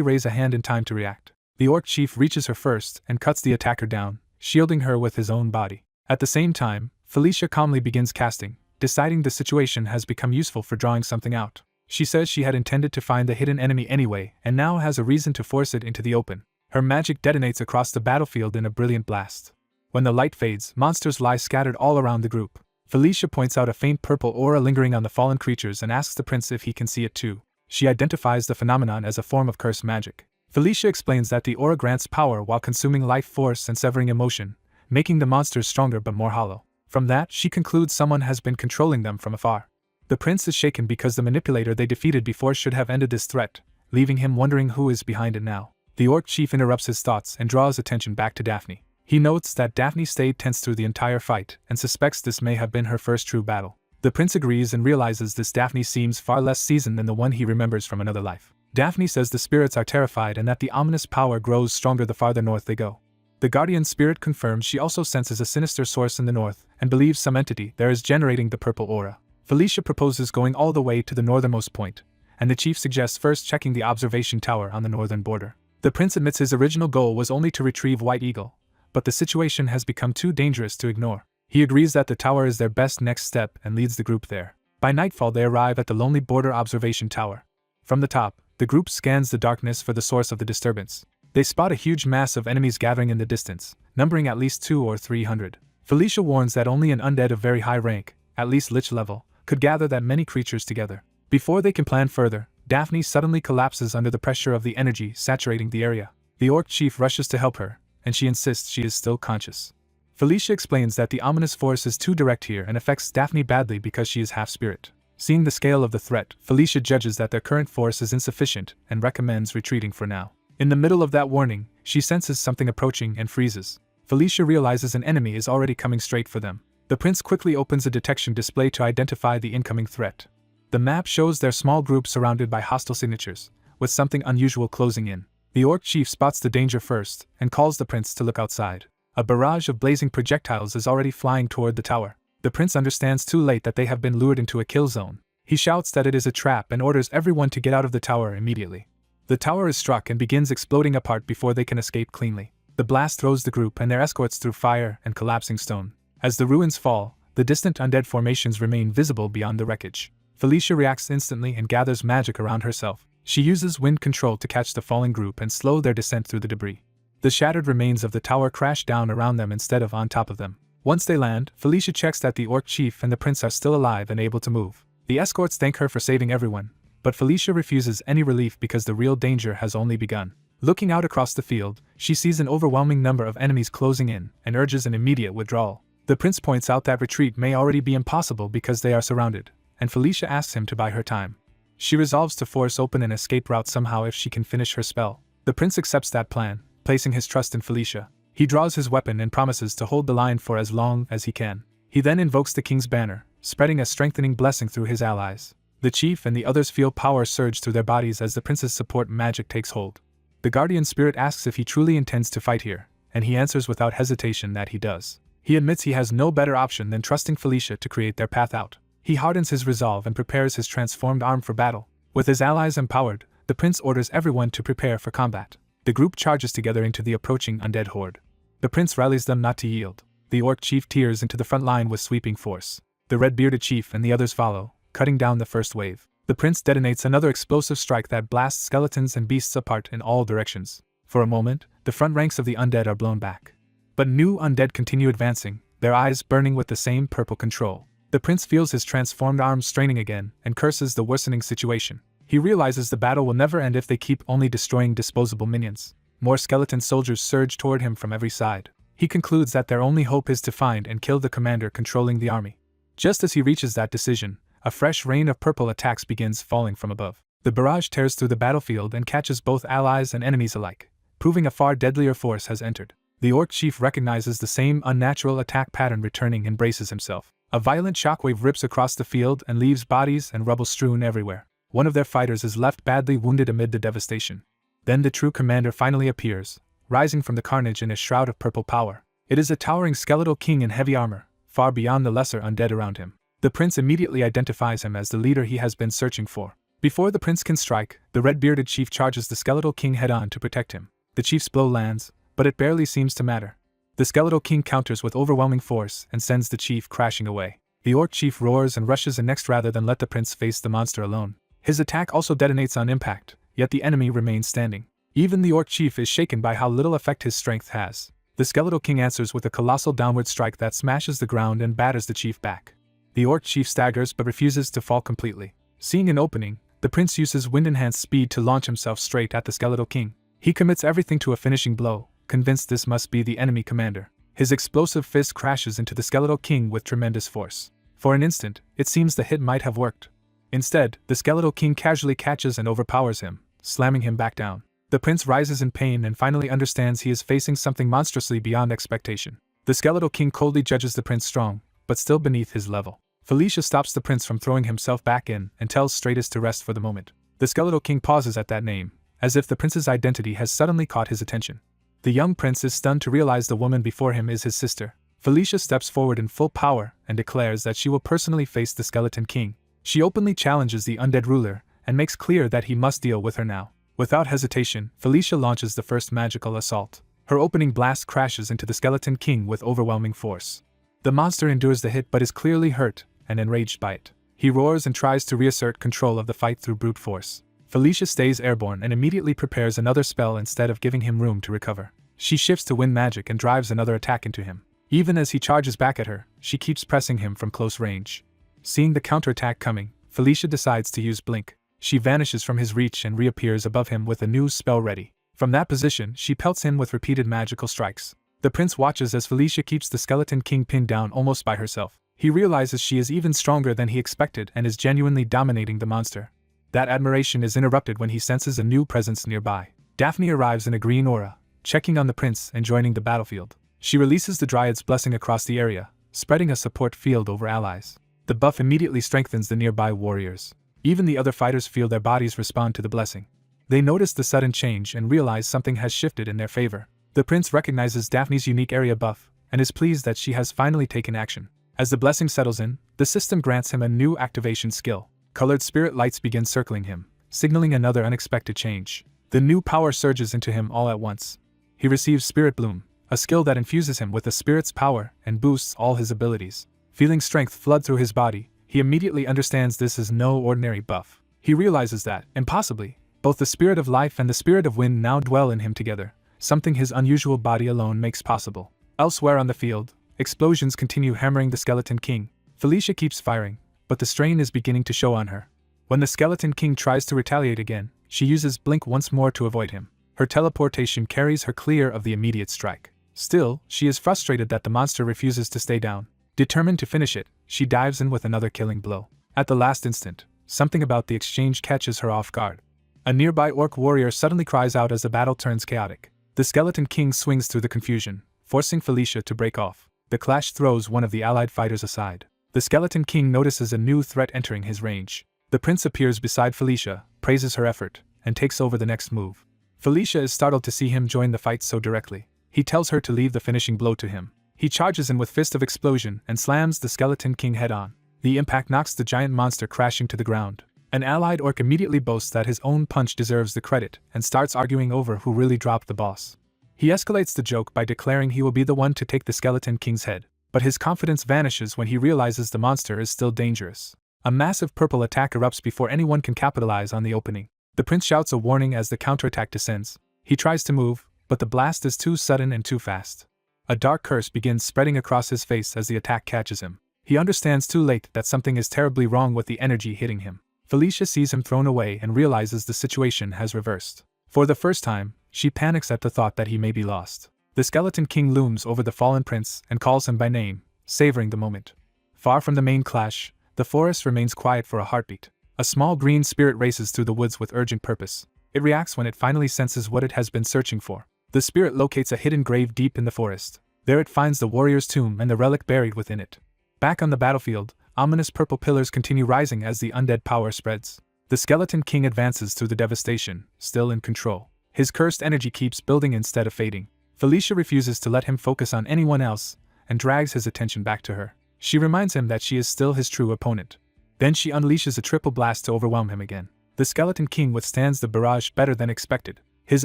raise a hand in time to react. The orc chief reaches her first and cuts the attacker down, shielding her with his own body. At the same time, Felicia calmly begins casting, deciding the situation has become useful for drawing something out. She says she had intended to find the hidden enemy anyway and now has a reason to force it into the open. Her magic detonates across the battlefield in a brilliant blast. When the light fades, monsters lie scattered all around the group. Felicia points out a faint purple aura lingering on the fallen creatures and asks the prince if he can see it too. She identifies the phenomenon as a form of cursed magic. Felicia explains that the aura grants power while consuming life force and severing emotion, making the monsters stronger but more hollow. From that, she concludes someone has been controlling them from afar. The prince is shaken because the manipulator they defeated before should have ended this threat, leaving him wondering who is behind it now. The orc chief interrupts his thoughts and draws attention back to Daphne. He notes that Daphne stayed tense through the entire fight and suspects this may have been her first true battle. The prince agrees and realizes this Daphne seems far less seasoned than the one he remembers from another life. Daphne says the spirits are terrified and that the ominous power grows stronger the farther north they go. The guardian spirit confirms she also senses a sinister source in the north and believes some entity there is generating the purple aura. Felicia proposes going all the way to the northernmost point, and the chief suggests first checking the observation tower on the northern border. The prince admits his original goal was only to retrieve White Eagle, but the situation has become too dangerous to ignore. He agrees that the tower is their best next step and leads the group there. By nightfall they arrive at the lonely border observation tower. From the top, the group scans the darkness for the source of the disturbance. They spot a huge mass of enemies gathering in the distance, numbering at least 200 or 300. Felicia warns that only an undead of very high rank, at least lich level, could gather that many creatures together. Before they can plan further, Daphne suddenly collapses under the pressure of the energy saturating the area. The orc chief rushes to help her, and she insists she is still conscious. Felicia explains that the ominous force is too direct here and affects Daphne badly because she is half-spirit. Seeing the scale of the threat, Felicia judges that their current force is insufficient and recommends retreating for now. In the middle of that warning, she senses something approaching and freezes. Felicia realizes an enemy is already coming straight for them. The prince quickly opens a detection display to identify the incoming threat. The map shows their small group surrounded by hostile signatures, with something unusual closing in. The orc chief spots the danger first and calls the prince to look outside. A barrage of blazing projectiles is already flying toward the tower. The prince understands too late that they have been lured into a kill zone. He shouts that it is a trap and orders everyone to get out of the tower immediately. The tower is struck and begins exploding apart before they can escape cleanly. The blast throws the group and their escorts through fire and collapsing stone. As the ruins fall, the distant undead formations remain visible beyond the wreckage. Felicia reacts instantly and gathers magic around herself. She uses wind control to catch the falling group and slow their descent through the debris. The shattered remains of the tower crash down around them instead of on top of them. Once they land, Felicia checks that the orc chief and the prince are still alive and able to move. The escorts thank her for saving everyone, but Felicia refuses any relief because the real danger has only begun. Looking out across the field, she sees an overwhelming number of enemies closing in and urges an immediate withdrawal. The prince points out that retreat may already be impossible because they are surrounded, and Felicia asks him to buy her time. She resolves to force open an escape route somehow if she can finish her spell. The prince accepts that plan, placing his trust in Felicia. He draws his weapon and promises to hold the line for as long as he can. He then invokes the king's banner, spreading a strengthening blessing through his allies. The chief and the others feel power surge through their bodies as the prince's support magic takes hold. The guardian spirit asks if he truly intends to fight here, and he answers without hesitation that he does. He admits he has no better option than trusting Felicia to create their path out. He hardens his resolve and prepares his transformed arm for battle. With his allies empowered, the prince orders everyone to prepare for combat. The group charges together into the approaching undead horde. The prince rallies them not to yield. The orc chief tears into the front line with sweeping force. The red-bearded chief and the others follow, cutting down the first wave. The prince detonates another explosive strike that blasts skeletons and beasts apart in all directions. For a moment, the front ranks of the undead are blown back. But new undead continue advancing, their eyes burning with the same purple control. The prince feels his transformed arms straining again and curses the worsening situation. He realizes the battle will never end if they keep only destroying disposable minions. More skeleton soldiers surge toward him from every side. He concludes that their only hope is to find and kill the commander controlling the army. Just as he reaches that decision, A fresh rain of purple attacks begins falling from above. The barrage tears through the battlefield and catches both allies and enemies alike, proving a far deadlier force has entered. The orc chief recognizes the same unnatural attack pattern returning and braces himself. A violent shockwave rips across the field and leaves bodies and rubble strewn everywhere. One of their fighters is left badly wounded amid the devastation. Then the true commander finally appears, rising from the carnage in a shroud of purple power. It is a towering skeletal king in heavy armor, far beyond the lesser undead around him. The prince immediately identifies him as the leader he has been searching for. Before the prince can strike, the red-bearded chief charges the skeletal king head-on to protect him. The chief's blow lands, but it barely seems to matter. The skeletal king counters with overwhelming force and sends the chief crashing away. The orc chief roars and rushes in next rather than let the prince face the monster alone. His attack also detonates on impact, yet the enemy remains standing. Even the orc chief is shaken by how little effect his strength has. The skeletal king answers with a colossal downward strike that smashes the ground and batters the chief back. The orc chief staggers but refuses to fall completely. Seeing an opening, the prince uses wind-enhanced speed to launch himself straight at the skeletal king. He commits everything to a finishing blow, convinced this must be the enemy commander. His explosive fist crashes into the skeletal king with tremendous force. For an instant, it seems the hit might have worked. Instead, the skeletal king casually catches and overpowers him, slamming him back down. The prince rises in pain and finally understands he is facing something monstrously beyond expectation. The skeletal king coldly judges the prince strong, but still beneath his level. Felicia stops the prince from throwing himself back in and tells Stratus to rest for the moment. The skeletal king pauses at that name, as if the prince's identity has suddenly caught his attention. The young prince is stunned to realize the woman before him is his sister. Felicia steps forward in full power and declares that she will personally face the skeleton king. She openly challenges the undead ruler and makes clear that he must deal with her now. Without hesitation, Felicia launches the first magical assault. Her opening blast crashes into the skeleton king with overwhelming force. The monster endures the hit but is clearly hurt and enraged by it. He roars and tries to reassert control of the fight through brute force. Felicia stays airborne and immediately prepares another spell instead of giving him room to recover. She shifts to wind magic and drives another attack into him. Even as he charges back at her, she keeps pressing him from close range. Seeing the counterattack coming, Felicia decides to use Blink. She vanishes from his reach and reappears above him with a new spell ready. From that position, she pelts him with repeated magical strikes. The prince watches as Felicia keeps the skeleton king pinned down almost by herself. He realizes she is even stronger than he expected and is genuinely dominating the monster. That admiration is interrupted when he senses a new presence nearby. Daphne arrives in a green aura, checking on the prince and joining the battlefield. She releases the Dryad's blessing across the area, spreading a support field over allies. The buff immediately strengthens the nearby warriors. Even the other fighters feel their bodies respond to the blessing. They notice the sudden change and realize something has shifted in their favor. The prince recognizes Daphne's unique area buff and is pleased that she has finally taken action. As the blessing settles in, the system grants him a new activation skill. Colored spirit lights begin circling him, signaling another unexpected change. The new power surges into him all at once. He receives Spirit Bloom, a skill that infuses him with the spirit's power and boosts all his abilities. Feeling strength flood through his body, he immediately understands this is no ordinary buff. He realizes that, impossibly, both the spirit of life and the spirit of wind now dwell in him together, something his unusual body alone makes possible. Elsewhere on the field, explosions continue hammering the skeleton king. Felicia keeps firing, but the strain is beginning to show on her. When the skeleton king tries to retaliate again, she uses Blink once more to avoid him. Her teleportation carries her clear of the immediate strike. Still, she is frustrated that the monster refuses to stay down. Determined to finish it, she dives in with another killing blow. At the last instant, something about the exchange catches her off guard. A nearby orc warrior suddenly cries out as the battle turns chaotic. The skeleton king swings through the confusion, forcing Felicia to break off. The clash throws one of the allied fighters aside. The skeleton king notices a new threat entering his range. The prince appears beside Felicia, praises her effort, and takes over the next move. Felicia is startled to see him join the fight so directly. He tells her to leave the finishing blow to him. He charges in with Fist of Explosion and slams the skeleton king head-on. The impact knocks the giant monster crashing to the ground. An allied orc immediately boasts that his own punch deserves the credit and starts arguing over who really dropped the boss. He escalates the joke by declaring he will be the one to take the skeleton king's head, but his confidence vanishes when he realizes the monster is still dangerous. A massive purple attack erupts before anyone can capitalize on the opening. The prince shouts a warning as the counterattack descends. He tries to move, but the blast is too sudden and too fast. A dark curse begins spreading across his face as the attack catches him. He understands too late that something is terribly wrong with the energy hitting him. Felicia sees him thrown away and realizes the situation has reversed. For the first time, she panics at the thought that he may be lost. The skeleton king looms over the fallen prince and calls him by name, savoring the moment. Far from the main clash, the forest remains quiet for a heartbeat. A small green spirit races through the woods with urgent purpose. It reacts when it finally senses what it has been searching for. The spirit locates a hidden grave deep in the forest. There it finds the warrior's tomb and the relic buried within it. Back on the battlefield, ominous purple pillars continue rising as the undead power spreads. The Skeleton King advances through the devastation, still in control. His cursed energy keeps building instead of fading. Felicia refuses to let him focus on anyone else, and drags his attention back to her. She reminds him that she is still his true opponent. Then she unleashes a triple blast to overwhelm him again. The Skeleton King withstands the barrage better than expected. His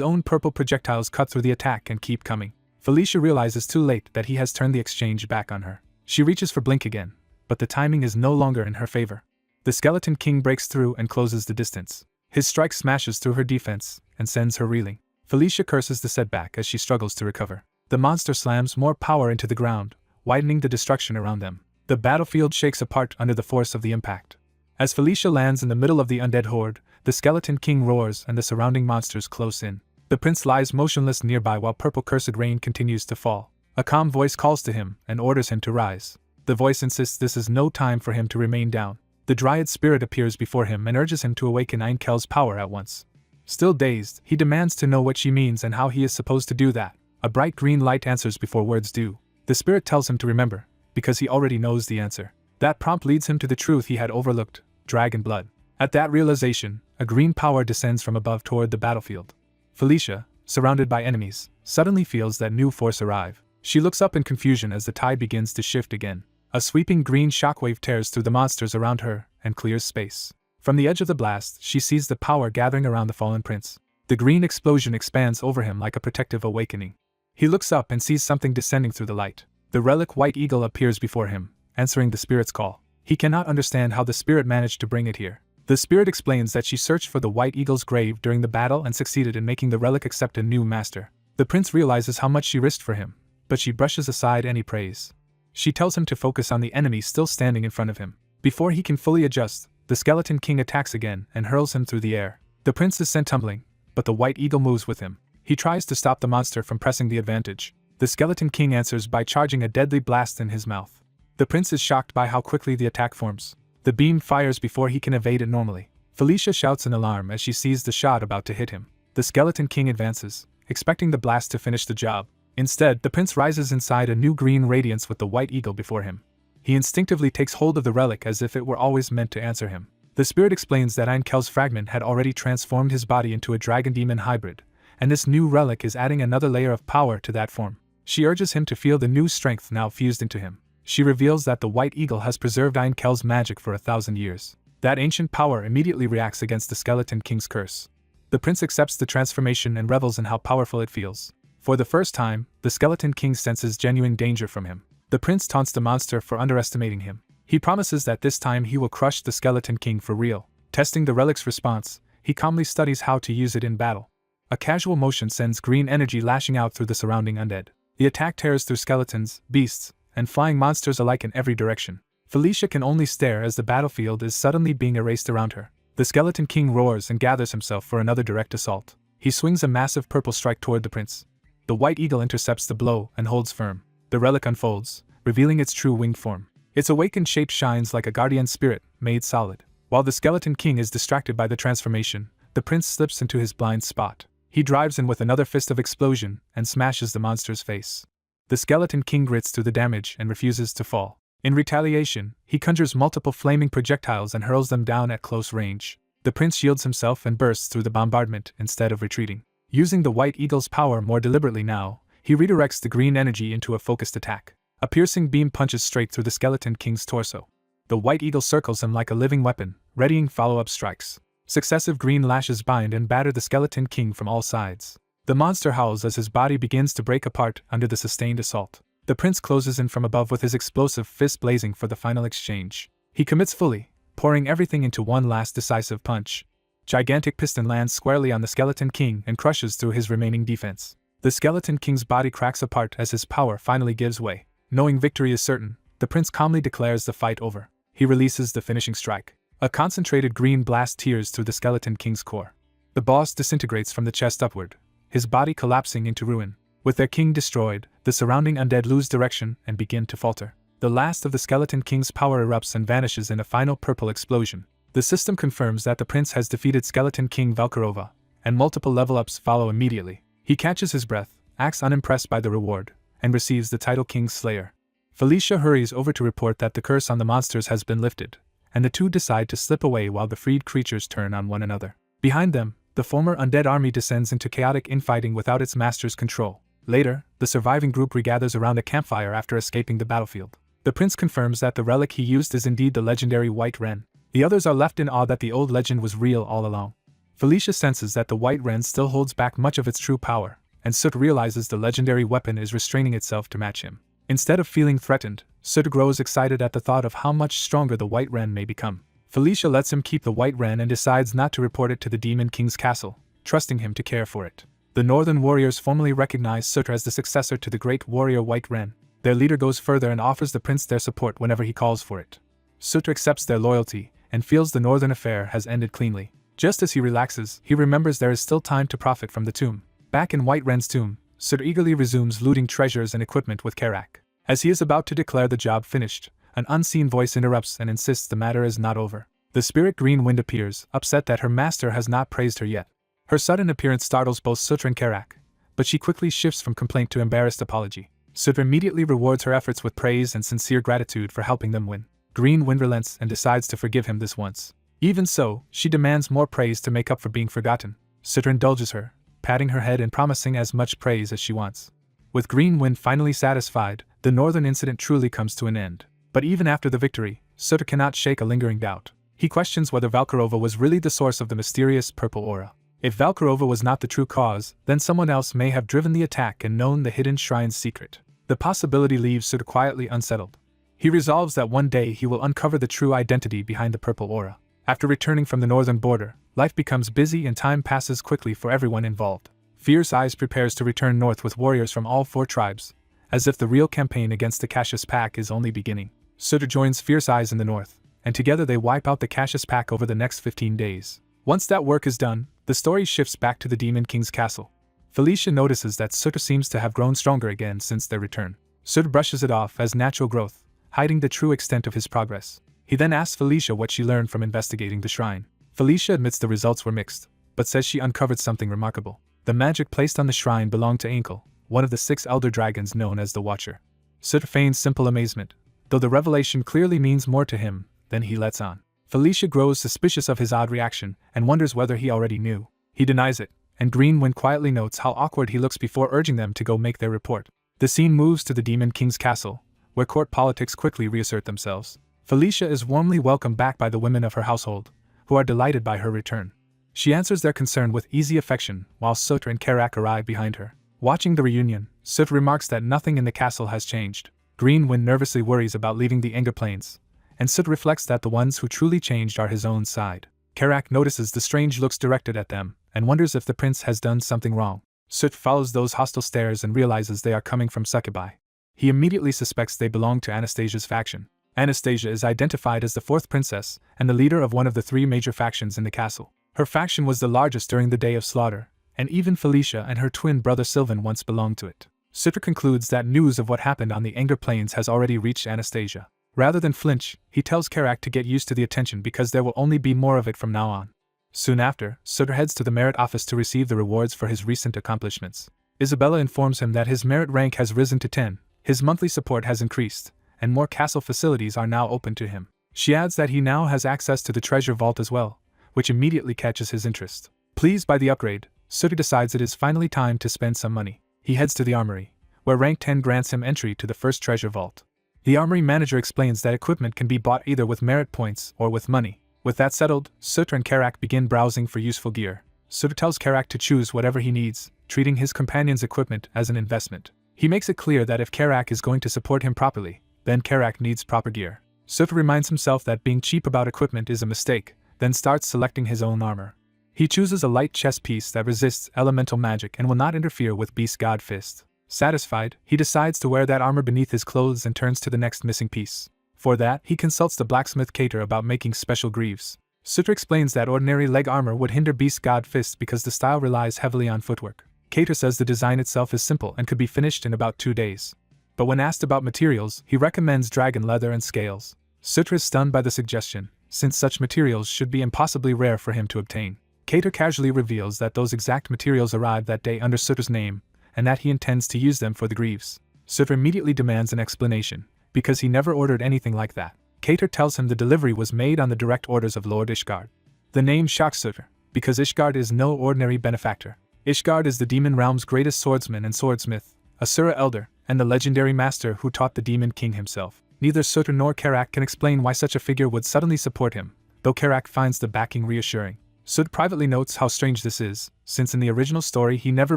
own purple projectiles cut through the attack and keep coming. Felicia realizes too late that he has turned the exchange back on her. She reaches for Blink again, but the timing is no longer in her favor. The Skeleton King breaks through and closes the distance. His strike smashes through her defense and sends her reeling. Felicia curses the setback as she struggles to recover. The monster slams more power into the ground, widening the destruction around them. The battlefield shakes apart under the force of the impact. As Felicia lands in the middle of the undead horde, the Skeleton King roars and the surrounding monsters close in. The prince lies motionless nearby while purple cursed rain continues to fall. A calm voice calls to him and orders him to rise. The voice insists this is no time for him to remain down. The Dryad spirit appears before him and urges him to awaken Einkel's power at once. Still dazed, he demands to know what she means and how he is supposed to do that. A bright green light answers before words do. The spirit tells him to remember, because he already knows the answer. That prompt leads him to the truth he had overlooked: dragon blood. At that realization, a green power descends from above toward the battlefield. Felicia, surrounded by enemies, suddenly feels that new force arrive. She looks up in confusion as the tide begins to shift again. A sweeping green shockwave tears through the monsters around her and clears space. From the edge of the blast, she sees the power gathering around the fallen prince. The green explosion expands over him like a protective awakening. He looks up and sees something descending through the light. The relic White Eagle appears before him, answering the spirit's call. He cannot understand how the spirit managed to bring it here. The spirit explains that she searched for the White Eagle's grave during the battle and succeeded in making the relic accept a new master. The prince realizes how much she risked for him, but she brushes aside any praise. She tells him to focus on the enemy still standing in front of him. Before he can fully adjust, the Skeleton King attacks again and hurls him through the air. The prince is sent tumbling, but the White Eagle moves with him. He tries to stop the monster from pressing the advantage. The Skeleton King answers by charging a deadly blast in his mouth. The prince is shocked by how quickly the attack forms. The beam fires before he can evade it normally. Felicia shouts in alarm as she sees the shot about to hit him. The Skeleton King advances, expecting the blast to finish the job. Instead, the prince rises inside a new green radiance with the White Eagle before him. He instinctively takes hold of the relic as if it were always meant to answer him. The spirit explains that Einkel's fragment had already transformed his body into a dragon-demon hybrid, and this new relic is adding another layer of power to that form. She urges him to feel the new strength now fused into him. She reveals that the White Eagle has preserved Einkel's magic for 1,000 years. That ancient power immediately reacts against the Skeleton King's curse. The prince accepts the transformation and revels in how powerful it feels. For the first time, the Skeleton King senses genuine danger from him. The prince taunts the monster for underestimating him. He promises that this time he will crush the Skeleton King for real. Testing the relic's response, he calmly studies how to use it in battle. A casual motion sends green energy lashing out through the surrounding undead. The attack tears through skeletons, beasts, and flying monsters alike in every direction. Felicia can only stare as the battlefield is suddenly being erased around her. The Skeleton King roars and gathers himself for another direct assault. He swings a massive purple strike toward the prince. The White Eagle intercepts the blow and holds firm. The relic unfolds, revealing its true winged form. Its awakened shape shines like a guardian spirit, made solid. While the Skeleton King is distracted by the transformation, the prince slips into his blind spot. He drives in with another fist of explosion and smashes the monster's face. The Skeleton King grits through the damage and refuses to fall. In retaliation, he conjures multiple flaming projectiles and hurls them down at close range. The prince shields himself and bursts through the bombardment instead of retreating. Using the White Eagle's power more deliberately now, he redirects the green energy into a focused attack. A piercing beam punches straight through the Skeleton King's torso. The White Eagle circles him like a living weapon, readying follow-up strikes. Successive green lashes bind and batter the Skeleton King from all sides. The monster howls as his body begins to break apart under the sustained assault. The prince closes in from above with his explosive fist blazing for the final exchange. He commits fully, pouring everything into one last decisive punch. Gigantic piston lands squarely on the Skeleton King and crushes through his remaining defense. The Skeleton King's body cracks apart as his power finally gives way. Knowing victory is certain, the prince calmly declares the fight over. He releases the finishing strike. A concentrated green blast tears through the Skeleton King's core. The boss disintegrates from the chest upward, his body collapsing into ruin. With their king destroyed, the surrounding undead lose direction and begin to falter. The last of the Skeleton King's power erupts and vanishes in a final purple explosion. The system confirms that the prince has defeated Skeleton King Valkarova, and multiple level-ups follow immediately. He catches his breath, acts unimpressed by the reward, and receives the title King's Slayer. Felicia hurries over to report that the curse on the monsters has been lifted, and the two decide to slip away while the freed creatures turn on one another. Behind them, the former undead army descends into chaotic infighting without its master's control. Later, the surviving group regathers around a campfire after escaping the battlefield. The prince confirms that the relic he used is indeed the legendary White Wren. The others are left in awe that the old legend was real all along. Felicia senses that the White Wren still holds back much of its true power, and Soot realizes the legendary weapon is restraining itself to match him. Instead of feeling threatened, Soot grows excited at the thought of how much stronger the White Wren may become. Felicia lets him keep the White Wren and decides not to report it to the Demon King's castle, trusting him to care for it. The Northern warriors formally recognize Soot as the successor to the great warrior White Wren. Their leader goes further and offers the prince their support whenever he calls for it. Soot accepts their loyalty, and feels the Northern affair has ended cleanly. Just as he relaxes, he remembers there is still time to profit from the tomb. Back in White Wren's tomb, Soot eagerly resumes looting treasures and equipment with Karak. As he is about to declare the job finished, an unseen voice interrupts and insists the matter is not over. The spirit Green Wind appears, upset that her master has not praised her yet. Her sudden appearance startles both Soot and Karak, but she quickly shifts from complaint to embarrassed apology. Soot immediately rewards her efforts with praise and sincere gratitude for helping them win. Green Wind relents and decides to forgive him this once. Even so, she demands more praise to make up for being forgotten. Soot indulges her, patting her head and promising as much praise as she wants. With Green Wind finally satisfied, the Northern incident truly comes to an end. But even after the victory, Soot cannot shake a lingering doubt. He questions whether Valkarova was really the source of the mysterious purple aura. If Valkarova was not the true cause, then someone else may have driven the attack and known the hidden shrine's secret. The possibility leaves Soot quietly unsettled. He resolves that one day he will uncover the true identity behind the purple aura. After returning from the northern border, life becomes busy and time passes quickly for everyone involved. Fierce Eyes prepares to return north with warriors from all 4 tribes, as if the real campaign against the Cassius Pack is only beginning. Soot joins Fierce Eyes in the north, and together they wipe out the Cassius Pack over the next 15 days. Once that work is done, the story shifts back to the Demon King's castle. Felicia notices that Soot seems to have grown stronger again since their return. Soot brushes it off as natural growth, hiding the true extent of his progress. He then asks Felicia what she learned from investigating the shrine. Felicia admits the results were mixed, but says she uncovered something remarkable. The magic placed on the shrine belonged to Ankle, one of the 6 elder dragons known as the Watcher. Soot feigns simple amazement, though the revelation clearly means more to him than he lets on. Felicia grows suspicious of his odd reaction and wonders whether he already knew. He denies it, and Green Wind quietly notes how awkward he looks before urging them to go make their report. The scene moves to the Demon King's castle, where court politics quickly reassert themselves. Felicia is warmly welcomed back by the women of her household, who are delighted by her return. She answers their concern with easy affection, while Soot and Karak arrive behind her. Watching the reunion, Soot remarks that nothing in the castle has changed. Green Wind nervously worries about leaving the Anger Plains, and Soot reflects that the ones who truly changed are his own side. Karak notices the strange looks directed at them, and wonders if the prince has done something wrong. Soot follows those hostile stares and realizes they are coming from Succubi. He immediately suspects they belong to Anastasia's faction. Anastasia is identified as the 4th princess and the leader of one of the 3 major factions in the castle. Her faction was the largest during the Day of Slaughter, and even Felicia and her twin brother Sylvan once belonged to it. Soot concludes that news of what happened on the Anger Plains has already reached Anastasia. Rather than flinch, he tells Karak to get used to the attention because there will only be more of it from now on. Soon after, Soot heads to the merit office to receive the rewards for his recent accomplishments. Isabella informs him that his merit rank has risen to 10, his monthly support has increased, and more castle facilities are now open to him. She adds that he now has access to the treasure vault as well, which immediately catches his interest. Pleased by the upgrade, Soot decides it is finally time to spend some money. He heads to the armory, where rank 10 grants him entry to the first treasure vault. The armory manager explains that equipment can be bought either with merit points or with money. With that settled, Soot and Karak begin browsing for useful gear. Soot tells Karak to choose whatever he needs, treating his companion's equipment as an investment. He makes it clear that if Karak is going to support him properly, then Karak needs proper gear. Soot reminds himself that being cheap about equipment is a mistake, then starts selecting his own armor. He chooses a light chest piece that resists elemental magic and will not interfere with Beast God Fist. Satisfied, he decides to wear that armor beneath his clothes and turns to the next missing piece. For that, he consults the blacksmith Cater about making special greaves. Soot explains that ordinary leg armor would hinder Beast God Fist because the style relies heavily on footwork. Cater says the design itself is simple and could be finished in about 2 days. but when asked about materials, he recommends dragon leather and scales. Sutra is stunned by the suggestion, since such materials should be impossibly rare for him to obtain. Cater casually reveals that those exact materials arrived that day under Sutra's name, and that he intends to use them for the Greaves. Sutra immediately demands an explanation, because he never ordered anything like that. Cater tells him the delivery was made on the direct orders of Lord Ishgard. The name shocks Sutra, because Ishgard is no ordinary benefactor. Ishgard is the demon realm's greatest swordsman and swordsmith, Asura elder, and the legendary master who taught the demon king himself. Neither Sutra nor Karak can explain why such a figure would suddenly support him, though Karak finds the backing reassuring. Sud privately notes how strange this is, since in the original story he never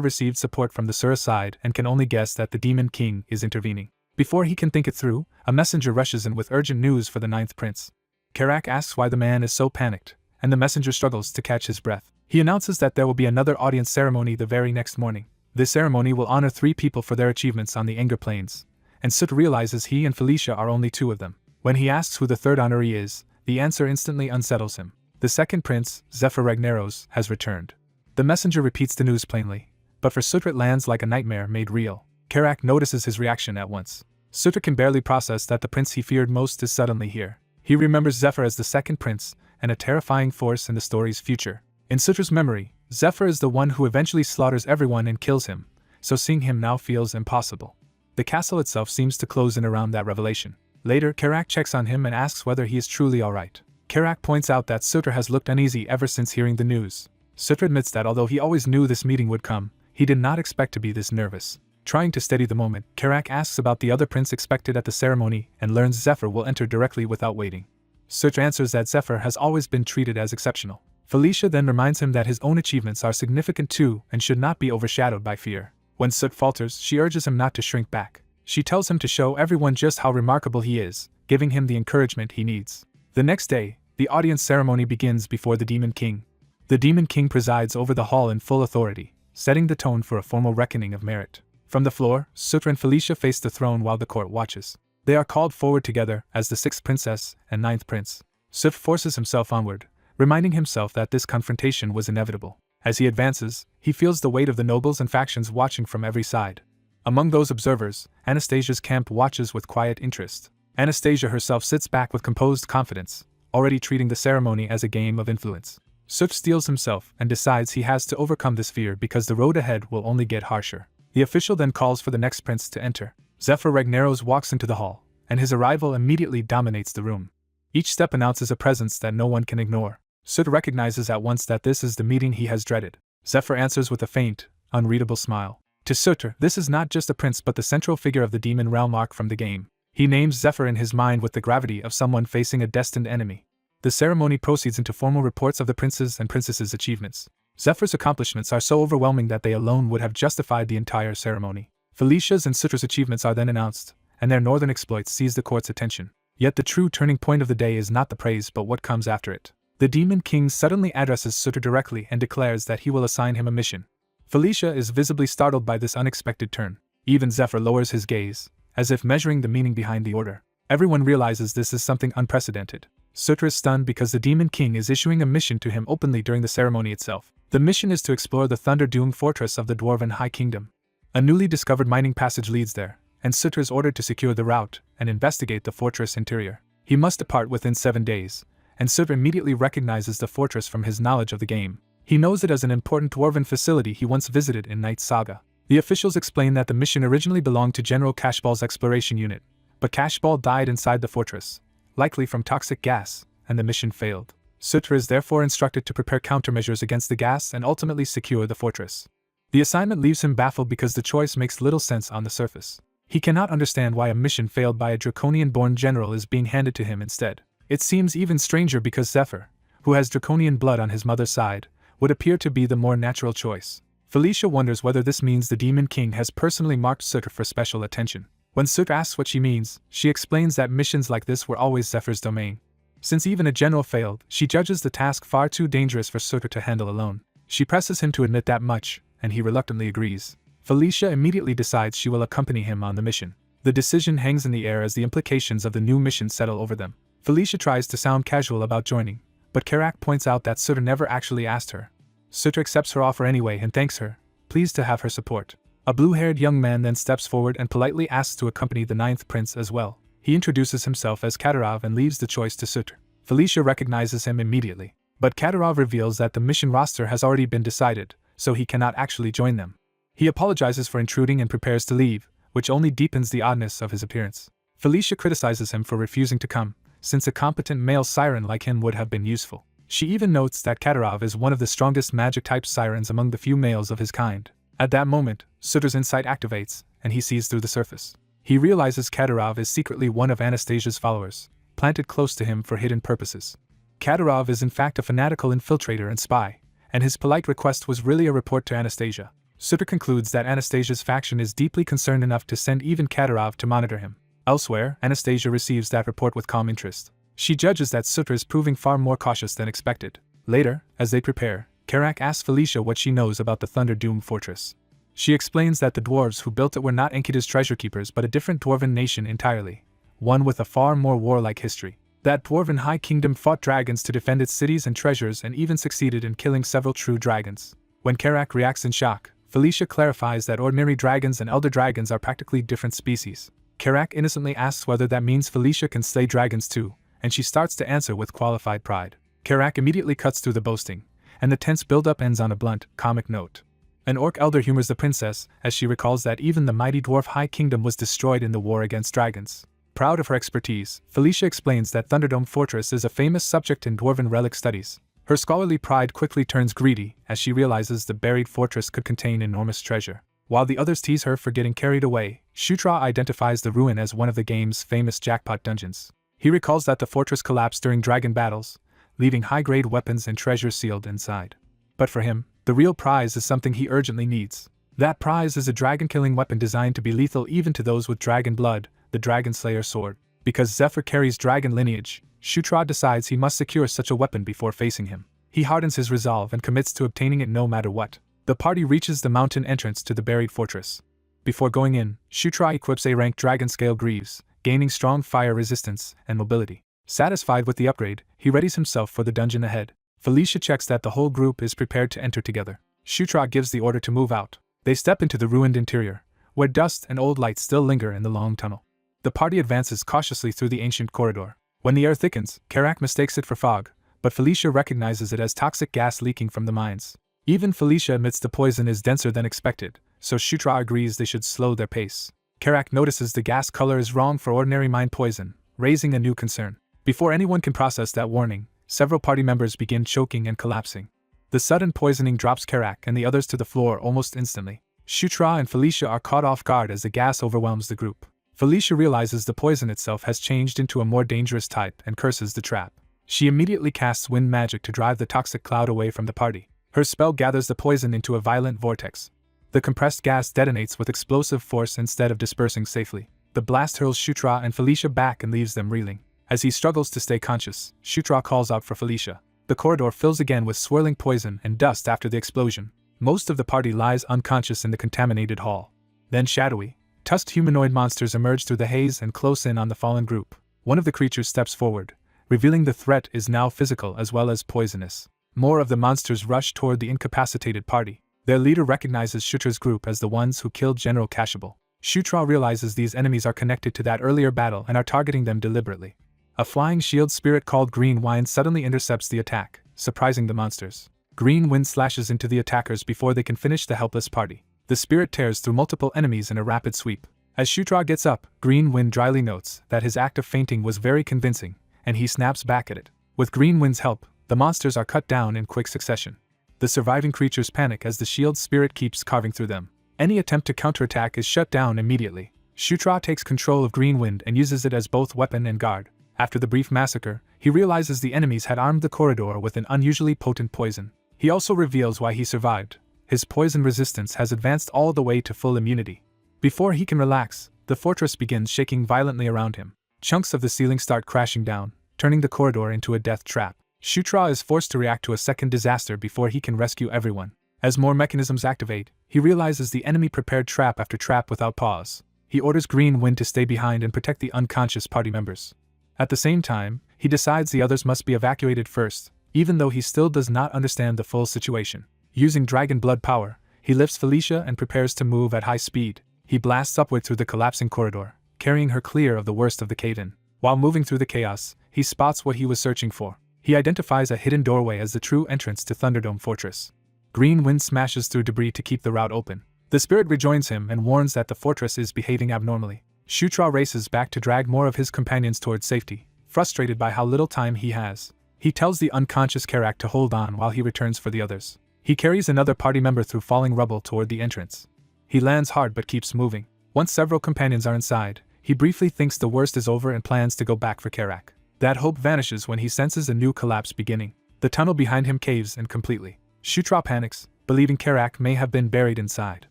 received support from the Sura side and can only guess that the demon king is intervening. Before he can think it through, a messenger rushes in with urgent news for the 9th prince. Karak asks why the man is so panicked, and the messenger struggles to catch his breath. He announces that there will be another audience ceremony the very next morning. This ceremony will honor 3 people for their achievements on the Anger Plains, and Sud realizes he and Felicia are only 2 of them. When he asks who the 3rd honoree is, the answer instantly unsettles him. The 2nd prince, Zephyr Ragnaros, has returned. The messenger repeats the news plainly, but for Sutra it lands like a nightmare made real. Karak notices his reaction at once. Sutra can barely process that the prince he feared most is suddenly here. He remembers Zephyr as the 2nd prince, and a terrifying force in the story's future. In Sutra's memory, Zephyr is the one who eventually slaughters everyone and kills him, so seeing him now feels impossible. The castle itself seems to close in around that revelation. Later, Karak checks on him and asks whether he is truly alright. Karak points out that Sutra has looked uneasy ever since hearing the news. Sutra admits that although he always knew this meeting would come, he did not expect to be this nervous. Trying to steady the moment, Karak asks about the other prince expected at the ceremony and learns Zephyr will enter directly without waiting. Sutra answers that Zephyr has always been treated as exceptional. Felicia then reminds him that his own achievements are significant too and should not be overshadowed by fear. When Sud falters, she urges him not to shrink back. She tells him to show everyone just how remarkable he is, giving him the encouragement he needs. The next day, the audience ceremony begins before the Demon King. The Demon King presides over the hall in full authority, setting the tone for a formal reckoning of merit. From the floor, Sutra and Felicia face the throne while the court watches. They are called forward together as the 6th princess and 9th prince. Sutra forces himself onward, reminding himself that this confrontation was inevitable. As he advances, he feels the weight of the nobles and factions watching from every side. Among those observers, Anastasia's camp watches with quiet interest. Anastasia herself sits back with composed confidence, already treating the ceremony as a game of influence. Sutra steels himself and decides he has to overcome this fear because the road ahead will only get harsher. The official then calls for the next prince to enter. Zephyr Ragnaros walks into the hall, and his arrival immediately dominates the room. Each step announces a presence that no one can ignore. Sutra recognizes at once that this is the meeting he has dreaded. Zephyr answers with a faint, unreadable smile. To Sutra, this is not just a prince but the central figure of the demon realm arc from the game. He names Zephyr in his mind with the gravity of someone facing a destined enemy. The ceremony proceeds into formal reports of the princes and princesses' achievements. Zephyr's accomplishments are so overwhelming that they alone would have justified the entire ceremony. Felicia's and Sutra's achievements are then announced, and their northern exploits seize the court's attention. Yet the true turning point of the day is not the praise but what comes after it. The Demon King suddenly addresses Sutra directly and declares that he will assign him a mission. Felicia is visibly startled by this unexpected turn. Even Zephyr lowers his gaze, as if measuring the meaning behind the order. Everyone realizes this is something unprecedented. Sutra is stunned because the Demon King is issuing a mission to him openly during the ceremony itself. The mission is to explore the Thunder-Doomed fortress of the Dwarven High Kingdom. A newly discovered mining passage leads there, and Sutra is ordered to secure the route and investigate the fortress interior. He must depart within 7 days, and Sutra immediately recognizes the fortress from his knowledge of the game. He knows it as an important Dwarven facility he once visited in Night Saga. The officials explain that the mission originally belonged to General Cashball's exploration unit, but Cashball died inside the fortress, likely from toxic gas, and the mission failed. Sutra is therefore instructed to prepare countermeasures against the gas and ultimately secure the fortress. The assignment leaves him baffled because the choice makes little sense on the surface. He cannot understand why a mission failed by a Draconian-born general is being handed to him instead. It seems even stranger because Zephyr, who has Draconian blood on his mother's side, would appear to be the more natural choice. Felicia wonders whether this means the Demon King has personally marked Sutra for special attention. When Sutra asks what she means, she explains that missions like this were always Zephyr's domain. Since even a general failed, she judges the task far too dangerous for Sutra to handle alone. She presses him to admit that much, and he reluctantly agrees. Felicia immediately decides she will accompany him on the mission. The decision hangs in the air as the implications of the new mission settle over them. Felicia tries to sound casual about joining, but Karak points out that Sutra never actually asked her. Sutra accepts her offer anyway and thanks her, pleased to have her support. A blue-haired young man then steps forward and politely asks to accompany the ninth prince as well. He introduces himself as Kadyrov and leaves the choice to Sutter. Felicia recognizes him immediately, but Kadyrov reveals that the mission roster has already been decided, so he cannot actually join them. He apologizes for intruding and prepares to leave, which only deepens the oddness of his appearance. Felicia criticizes him for refusing to come, since a competent male siren like him would have been useful. She even notes that Kadyrov is one of the strongest magic-type sirens among the few males of his kind. At that moment, Sutter's insight activates, and he sees through the surface. He realizes Kadyrov is secretly one of Anastasia's followers, planted close to him for hidden purposes. Kadyrov is in fact a fanatical infiltrator and spy, and his polite request was really a report to Anastasia. Sutter concludes that Anastasia's faction is deeply concerned enough to send even Kadyrov to monitor him. Elsewhere, Anastasia receives that report with calm interest. She judges that Sutter is proving far more cautious than expected. Later, as they prepare, Karak asks Felicia what she knows about the Thunder Doom fortress. She explains that the dwarves who built it were not Enkidu's treasure keepers but a different dwarven nation entirely, one with a far more warlike history. That dwarven high kingdom fought dragons to defend its cities and treasures and even succeeded in killing several true dragons. When Karak reacts in shock, Felicia clarifies that ordinary dragons and elder dragons are practically different species. Karak innocently asks whether that means Felicia can slay dragons too, and she starts to answer with qualified pride. Karak immediately cuts through the boasting, and the tense build-up ends on a blunt, comic note. An orc elder humors the princess, as she recalls that even the mighty dwarf High Kingdom was destroyed in the war against dragons. Proud of her expertise, Felicia explains that Thunderdome Fortress is a famous subject in dwarven relic studies. Her scholarly pride quickly turns greedy, as she realizes the buried fortress could contain enormous treasure. While the others tease her for getting carried away, Shutra identifies the ruin as one of the game's famous jackpot dungeons. He recalls that the fortress collapsed during dragon battles, leaving high-grade weapons and treasure sealed inside. But for him, the real prize is something he urgently needs. That prize is a dragon-killing weapon designed to be lethal even to those with dragon blood, the Dragon Slayer sword. Because Zephyr carries dragon lineage, Shutra decides he must secure such a weapon before facing him. He hardens his resolve and commits to obtaining it no matter what. The party reaches the mountain entrance to the buried fortress. Before going in, Shutra equips A-rank dragon-scale greaves, gaining strong fire resistance and mobility. Satisfied with the upgrade, he readies himself for the dungeon ahead. Felicia checks that the whole group is prepared to enter together. Shutra gives the order to move out. They step into the ruined interior, where dust and old lights still linger in the long tunnel. The party advances cautiously through the ancient corridor. When the air thickens, Karak mistakes it for fog, but Felicia recognizes it as toxic gas leaking from the mines. Even Felicia admits the poison is denser than expected, so Shutra agrees they should slow their pace. Karak notices the gas color is wrong for ordinary mine poison, raising a new concern. Before anyone can process that warning, several party members begin choking and collapsing. The sudden poisoning drops Karak and the others to the floor almost instantly. Shutra and Felicia are caught off guard as the gas overwhelms the group. Felicia realizes the poison itself has changed into a more dangerous type and curses the trap. She immediately casts wind magic to drive the toxic cloud away from the party. Her spell gathers the poison into a violent vortex. The compressed gas detonates with explosive force instead of dispersing safely. The blast hurls Shutra and Felicia back and leaves them reeling. As he struggles to stay conscious, Shutra calls out for Felicia. The corridor fills again with swirling poison and dust after the explosion. Most of the party lies unconscious in the contaminated hall. Then shadowy, tusked humanoid monsters emerge through the haze and close in on the fallen group. One of the creatures steps forward, revealing the threat is now physical as well as poisonous. More of the monsters rush toward the incapacitated party. Their leader recognizes Shutra's group as the ones who killed General Kashabal. Shutra realizes these enemies are connected to that earlier battle and are targeting them deliberately. A flying shield spirit called Green Wind suddenly intercepts the attack, surprising the monsters. Green Wind slashes into the attackers before they can finish the helpless party. The spirit tears through multiple enemies in a rapid sweep. As Shutra gets up, Green Wind dryly notes that his act of fainting was very convincing, and he snaps back at it. With Green Wind's help, the monsters are cut down in quick succession. The surviving creatures panic as the shield spirit keeps carving through them. Any attempt to counterattack is shut down immediately. Shutra takes control of Green Wind and uses it as both weapon and guard. After the brief massacre, he realizes the enemies had armed the corridor with an unusually potent poison. He also reveals why he survived. His poison resistance has advanced all the way to full immunity. Before he can relax, the fortress begins shaking violently around him. Chunks of the ceiling start crashing down, turning the corridor into a death trap. Shutra is forced to react to a second disaster before he can rescue everyone. As more mechanisms activate, he realizes the enemy prepared trap after trap without pause. He orders Green Wind to stay behind and protect the unconscious party members. At the same time, he decides the others must be evacuated first, even though he still does not understand the full situation. Using dragon blood power, He lifts Felicia and prepares to move at high speed. He blasts upward through the collapsing corridor, carrying her clear of the worst of the cave-in. While moving through the chaos, he spots what he was searching for. He identifies a hidden doorway as the true entrance to Thunderdome Fortress. Green wind smashes through debris to keep the route open. The spirit rejoins him and warns that the fortress is behaving abnormally. Shutra races back to drag more of his companions towards safety, frustrated by how little time he has. He tells the unconscious Karak to hold on while he returns for the others. He carries another party member through falling rubble toward the entrance. He lands hard but keeps moving. Once several companions are inside, he briefly thinks the worst is over and plans to go back for Karak. That hope vanishes when he senses a new collapse beginning. The tunnel behind him caves in completely. Shutra panics, believing Karak may have been buried inside.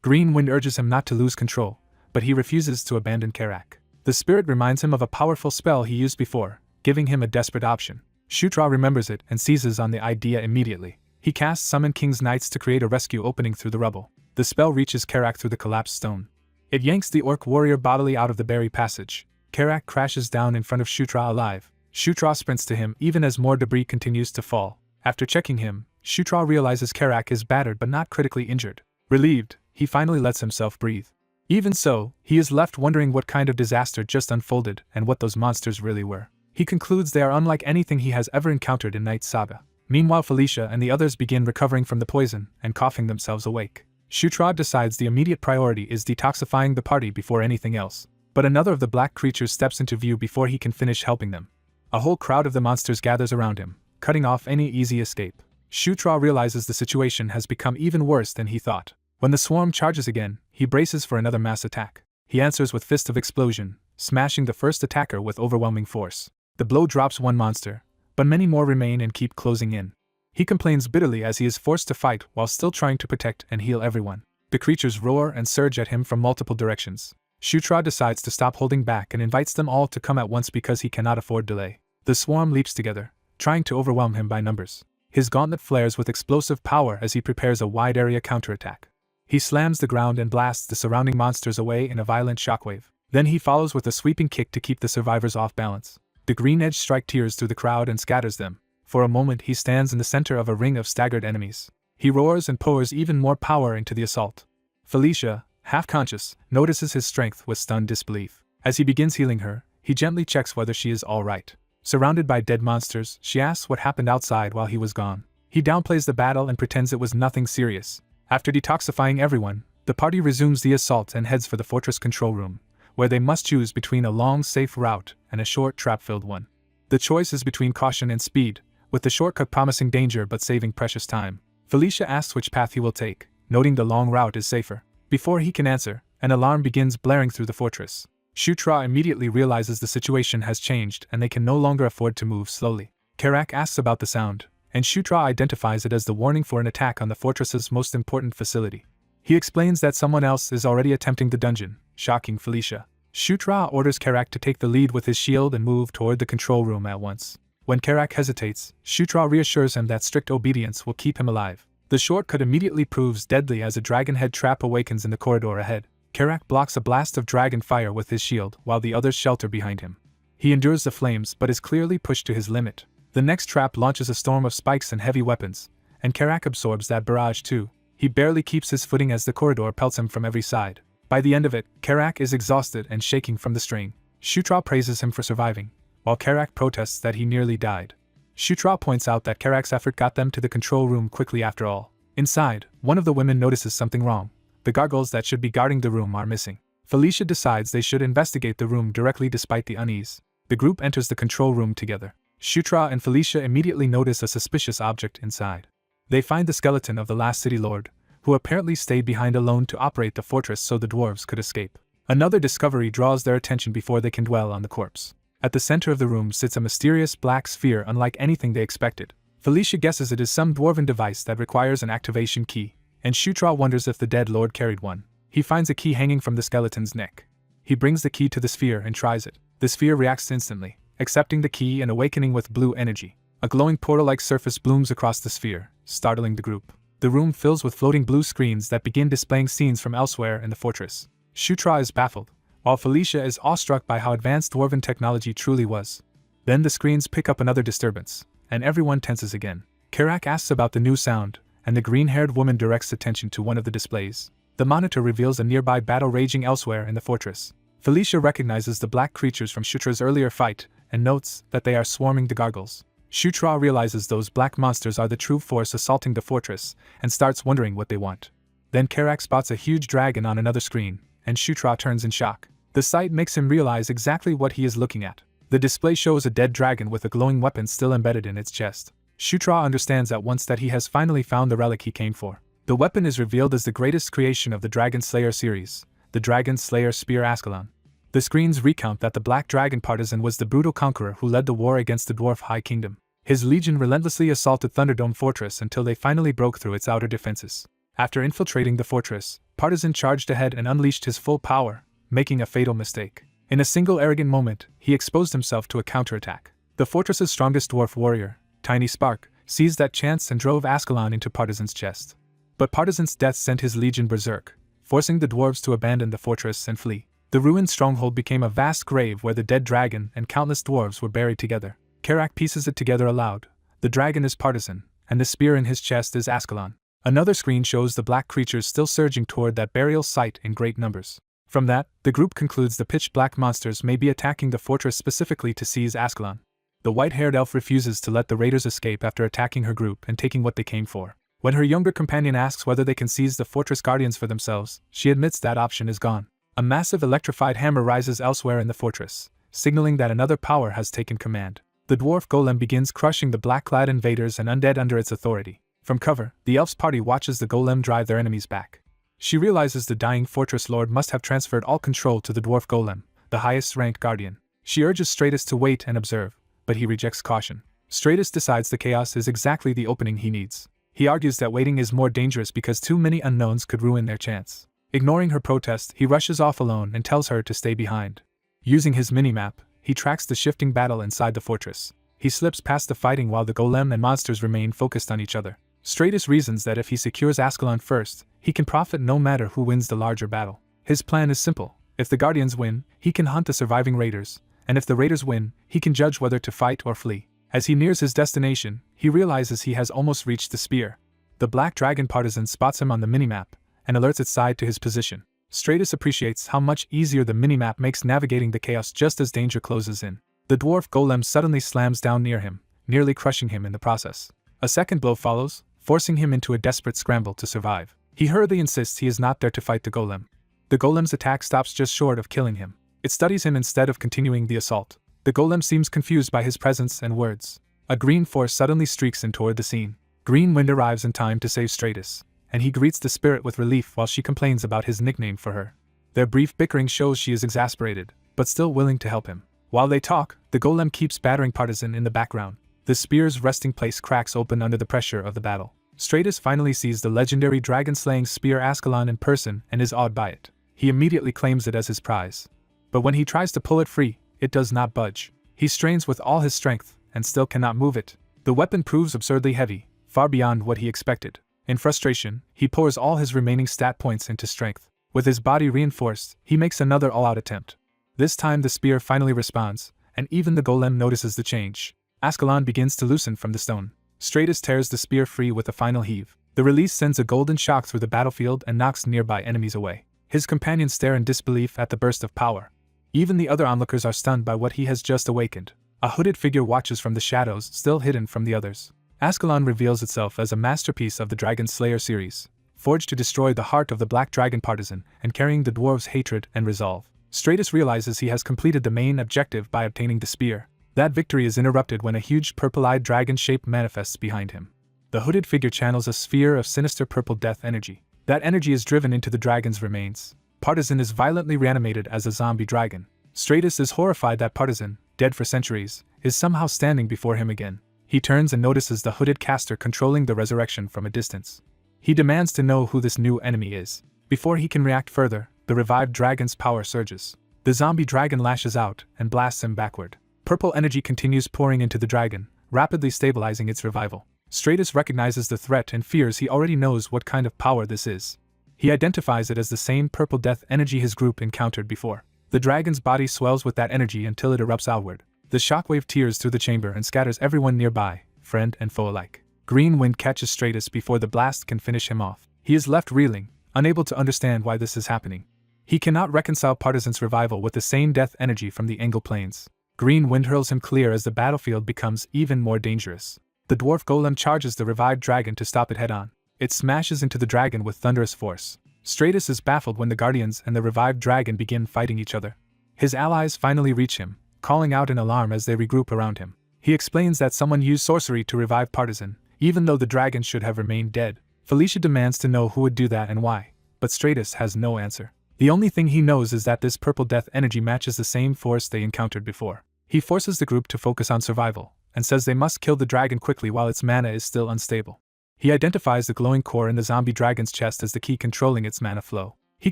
Green Wind urges him not to lose control, but he refuses to abandon Karak. The spirit reminds him of a powerful spell he used before, giving him a desperate option. Shutra remembers it and seizes on the idea immediately. He casts Summon King's Knights to create a rescue opening through the rubble. The spell reaches Karak through the collapsed stone. It yanks the orc warrior bodily out of the buried passage. Karak crashes down in front of Shutra alive. Shutra sprints to him even as more debris continues to fall. After checking him, Shutra realizes Karak is battered but not critically injured. Relieved, he finally lets himself breathe. Even so, he is left wondering what kind of disaster just unfolded and what those monsters really were. He concludes they are unlike anything he has ever encountered in Night Saga. Meanwhile, Felicia and the others begin recovering from the poison and coughing themselves awake. Shutra decides the immediate priority is detoxifying the party before anything else. But another of the black creatures steps into view before he can finish helping them. A whole crowd of the monsters gathers around him, cutting off any easy escape. Shutra realizes the situation has become even worse than he thought. When the swarm charges again, he braces for another mass attack. He answers with Fist of Explosion, smashing the first attacker with overwhelming force. The blow drops one monster, but many more remain and keep closing in. He complains bitterly as he is forced to fight while still trying to protect and heal everyone. The creatures roar and surge at him from multiple directions. Shutra decides to stop holding back and invites them all to come at once because he cannot afford delay. The swarm leaps together, trying to overwhelm him by numbers. His gauntlet flares with explosive power as he prepares a wide-area counterattack. He slams the ground and blasts the surrounding monsters away in a violent shockwave. Then he follows with a sweeping kick to keep the survivors off balance. The green edge strike tears through the crowd and scatters them. For a moment he stands in the center of a ring of staggered enemies. He roars and pours even more power into the assault. Felicia, half conscious, notices his strength with stunned disbelief. As he begins healing her, he gently checks whether she is all right. Surrounded by dead monsters, she asks what happened outside while he was gone. He downplays the battle and pretends it was nothing serious. After detoxifying everyone, the party resumes the assault and heads for the fortress control room, where they must choose between a long, safe route and a short, trap-filled one. The choice is between caution and speed, with the shortcut promising danger but saving precious time. Felicia asks which path he will take, noting the long route is safer. Before he can answer, an alarm begins blaring through the fortress. Shutra immediately realizes the situation has changed and they can no longer afford to move slowly. Karak asks about the sound, and Shutra identifies it as the warning for an attack on the fortress's most important facility. He explains that someone else is already attempting the dungeon, shocking Felicia. Shutra orders Karak to take the lead with his shield and move toward the control room at once. When Karak hesitates, Shutra reassures him that strict obedience will keep him alive. The shortcut immediately proves deadly as a dragon head trap awakens in the corridor ahead. Karak blocks a blast of dragon fire with his shield while the others shelter behind him. He endures the flames but is clearly pushed to his limit. The next trap launches a storm of spikes and heavy weapons, and Karak absorbs that barrage too. He barely keeps his footing as the corridor pelts him from every side. By the end of it, Karak is exhausted and shaking from the strain. Shutra praises him for surviving, while Karak protests that he nearly died. Shutra points out that Karak's effort got them to the control room quickly after all. Inside, one of the women notices something wrong. The gargoyles that should be guarding the room are missing. Felicia decides they should investigate the room directly despite the unease. The group enters the control room together. Shutra and Felicia immediately notice a suspicious object inside. They find the skeleton of the last city lord, who apparently stayed behind alone to operate the fortress so the dwarves could escape. Another discovery draws their attention before they can dwell on the corpse. At the center of the room sits a mysterious black sphere unlike anything they expected. Felicia guesses it is some dwarven device that requires an activation key, and Shutra wonders if the dead lord carried one. He finds a key hanging from the skeleton's neck. He brings the key to the sphere and tries it. The sphere reacts instantly, accepting the key and awakening with blue energy. A glowing portal-like surface blooms across the sphere, startling the group. The room fills with floating blue screens that begin displaying scenes from elsewhere in the fortress. Shutra is baffled, while Felicia is awestruck by how advanced dwarven technology truly was. Then the screens pick up another disturbance, and everyone tenses again. Karak asks about the new sound, and the green-haired woman directs attention to one of the displays. The monitor reveals a nearby battle raging elsewhere in the fortress. Felicia recognizes the black creatures from Shutra's earlier fight and notes that they are swarming the gargoyles. Shutra realizes those black monsters are the true force assaulting the fortress and starts wondering what they want. Then Karak spots a huge dragon on another screen, and Shutra turns in shock. The sight makes him realize exactly what he is looking at. The display shows a dead dragon with a glowing weapon still embedded in its chest. Shutra understands at once that he has finally found the relic he came for. The weapon is revealed as the greatest creation of the Dragon Slayer series, the Dragon Slayer Spear Ascalon. The screens recount that the Black Dragon partisan was the brutal conqueror who led the war against the Dwarf High Kingdom. His legion relentlessly assaulted Thunderdome Fortress until they finally broke through its outer defenses. After infiltrating the fortress, Partisan charged ahead and unleashed his full power, making a fatal mistake. In a single arrogant moment, he exposed himself to a counterattack. The fortress's strongest dwarf warrior, Tiny Spark, seized that chance and drove Ascalon into Partisan's chest. But Partisan's death sent his legion berserk, forcing the dwarves to abandon the fortress and flee. The ruined stronghold became a vast grave where the dead dragon and countless dwarves were buried together. Karak pieces it together aloud. The dragon is Partisan, and the spear in his chest is Ascalon. Another screen shows the black creatures still surging toward that burial site in great numbers. From that, the group concludes the pitch-black monsters may be attacking the fortress specifically to seize Ascalon. The white-haired elf refuses to let the raiders escape after attacking her group and taking what they came for. When her younger companion asks whether they can seize the fortress guardians for themselves, she admits that option is gone. A massive electrified hammer rises elsewhere in the fortress, signaling that another power has taken command. The dwarf golem begins crushing the black-clad invaders and undead under its authority. From cover, the elf's party watches the golem drive their enemies back. She realizes the dying fortress lord must have transferred all control to the dwarf golem, the highest-ranked guardian. She urges Stratus to wait and observe, but he rejects caution. Stratus decides the chaos is exactly the opening he needs. He argues that waiting is more dangerous because too many unknowns could ruin their chance. Ignoring her protest, he rushes off alone and tells her to stay behind. Using his minimap, he tracks the shifting battle inside the fortress. He slips past the fighting while the golem and monsters remain focused on each other. Stratus reasons that if he secures Ascalon first, he can profit no matter who wins the larger battle. His plan is simple. If the Guardians win, he can hunt the surviving raiders, and if the raiders win, he can judge whether to fight or flee. As he nears his destination, he realizes he has almost reached the spear. The Black Dragon partisan spots him on the minimap, and alerts its side to his position. Stratus appreciates how much easier the minimap makes navigating the chaos just as danger closes in. The dwarf golem suddenly slams down near him, nearly crushing him in the process. A second blow follows, forcing him into a desperate scramble to survive. He hurriedly insists he is not there to fight the golem. The golem's attack stops just short of killing him. It studies him instead of continuing the assault. The golem seems confused by his presence and words. A green force suddenly streaks in toward the scene. Green Wind arrives in time to save Stratus, and he greets the spirit with relief while she complains about his nickname for her. Their brief bickering shows she is exasperated, but still willing to help him. While they talk, the golem keeps battering Partisan in the background. The spear's resting place cracks open under the pressure of the battle. Stratus finally sees the legendary dragon-slaying spear Ascalon in person and is awed by it. He immediately claims it as his prize. But when he tries to pull it free, it does not budge. He strains with all his strength, and still cannot move it. The weapon proves absurdly heavy, far beyond what he expected. In frustration, he pours all his remaining stat points into strength. With his body reinforced, he makes another all-out attempt. This time the spear finally responds, and even the golem notices the change. Ascalon begins to loosen from the stone. Stratus tears the spear free with a final heave. The release sends a golden shock through the battlefield and knocks nearby enemies away. His companions stare in disbelief at the burst of power. Even the other onlookers are stunned by what he has just awakened. A hooded figure watches from the shadows, still hidden from the others. Ascalon reveals itself as a masterpiece of the Dragon Slayer series, forged to destroy the heart of the Black Dragon partisan and carrying the dwarves' hatred and resolve. Stratus realizes he has completed the main objective by obtaining the spear. That victory is interrupted when a huge purple-eyed dragon shape manifests behind him. The hooded figure channels a sphere of sinister purple death energy. That energy is driven into the dragon's remains. Partisan is violently reanimated as a zombie dragon. Stratus is horrified that Partisan, dead for centuries, is somehow standing before him again. He turns and notices the hooded caster controlling the resurrection from a distance. He demands to know who this new enemy is. Before he can react further, the revived dragon's power surges. The zombie dragon lashes out and blasts him backward. Purple energy continues pouring into the dragon, rapidly stabilizing its revival. Stratus recognizes the threat and fears he already knows what kind of power this is. He identifies it as the same purple death energy his group encountered before. The dragon's body swells with that energy until it erupts outward. The shockwave tears through the chamber and scatters everyone nearby, friend and foe alike. Green Wind catches Stratus before the blast can finish him off. He is left reeling, unable to understand why this is happening. He cannot reconcile Partisan's revival with the same death energy from the Angle Plains. Green Wind hurls him clear as the battlefield becomes even more dangerous. The dwarf golem charges the revived dragon to stop it head-on. It smashes into the dragon with thunderous force. Stratus is baffled when the Guardians and the revived dragon begin fighting each other. His allies finally reach him, calling out in alarm as they regroup around him. He explains that someone used sorcery to revive Partisan, even though the dragon should have remained dead. Felicia demands to know who would do that and why, but Stratus has no answer. The only thing he knows is that this purple death energy matches the same force they encountered before. He forces the group to focus on survival, and says they must kill the dragon quickly while its mana is still unstable. He identifies the glowing core in the zombie dragon's chest as the key controlling its mana flow. He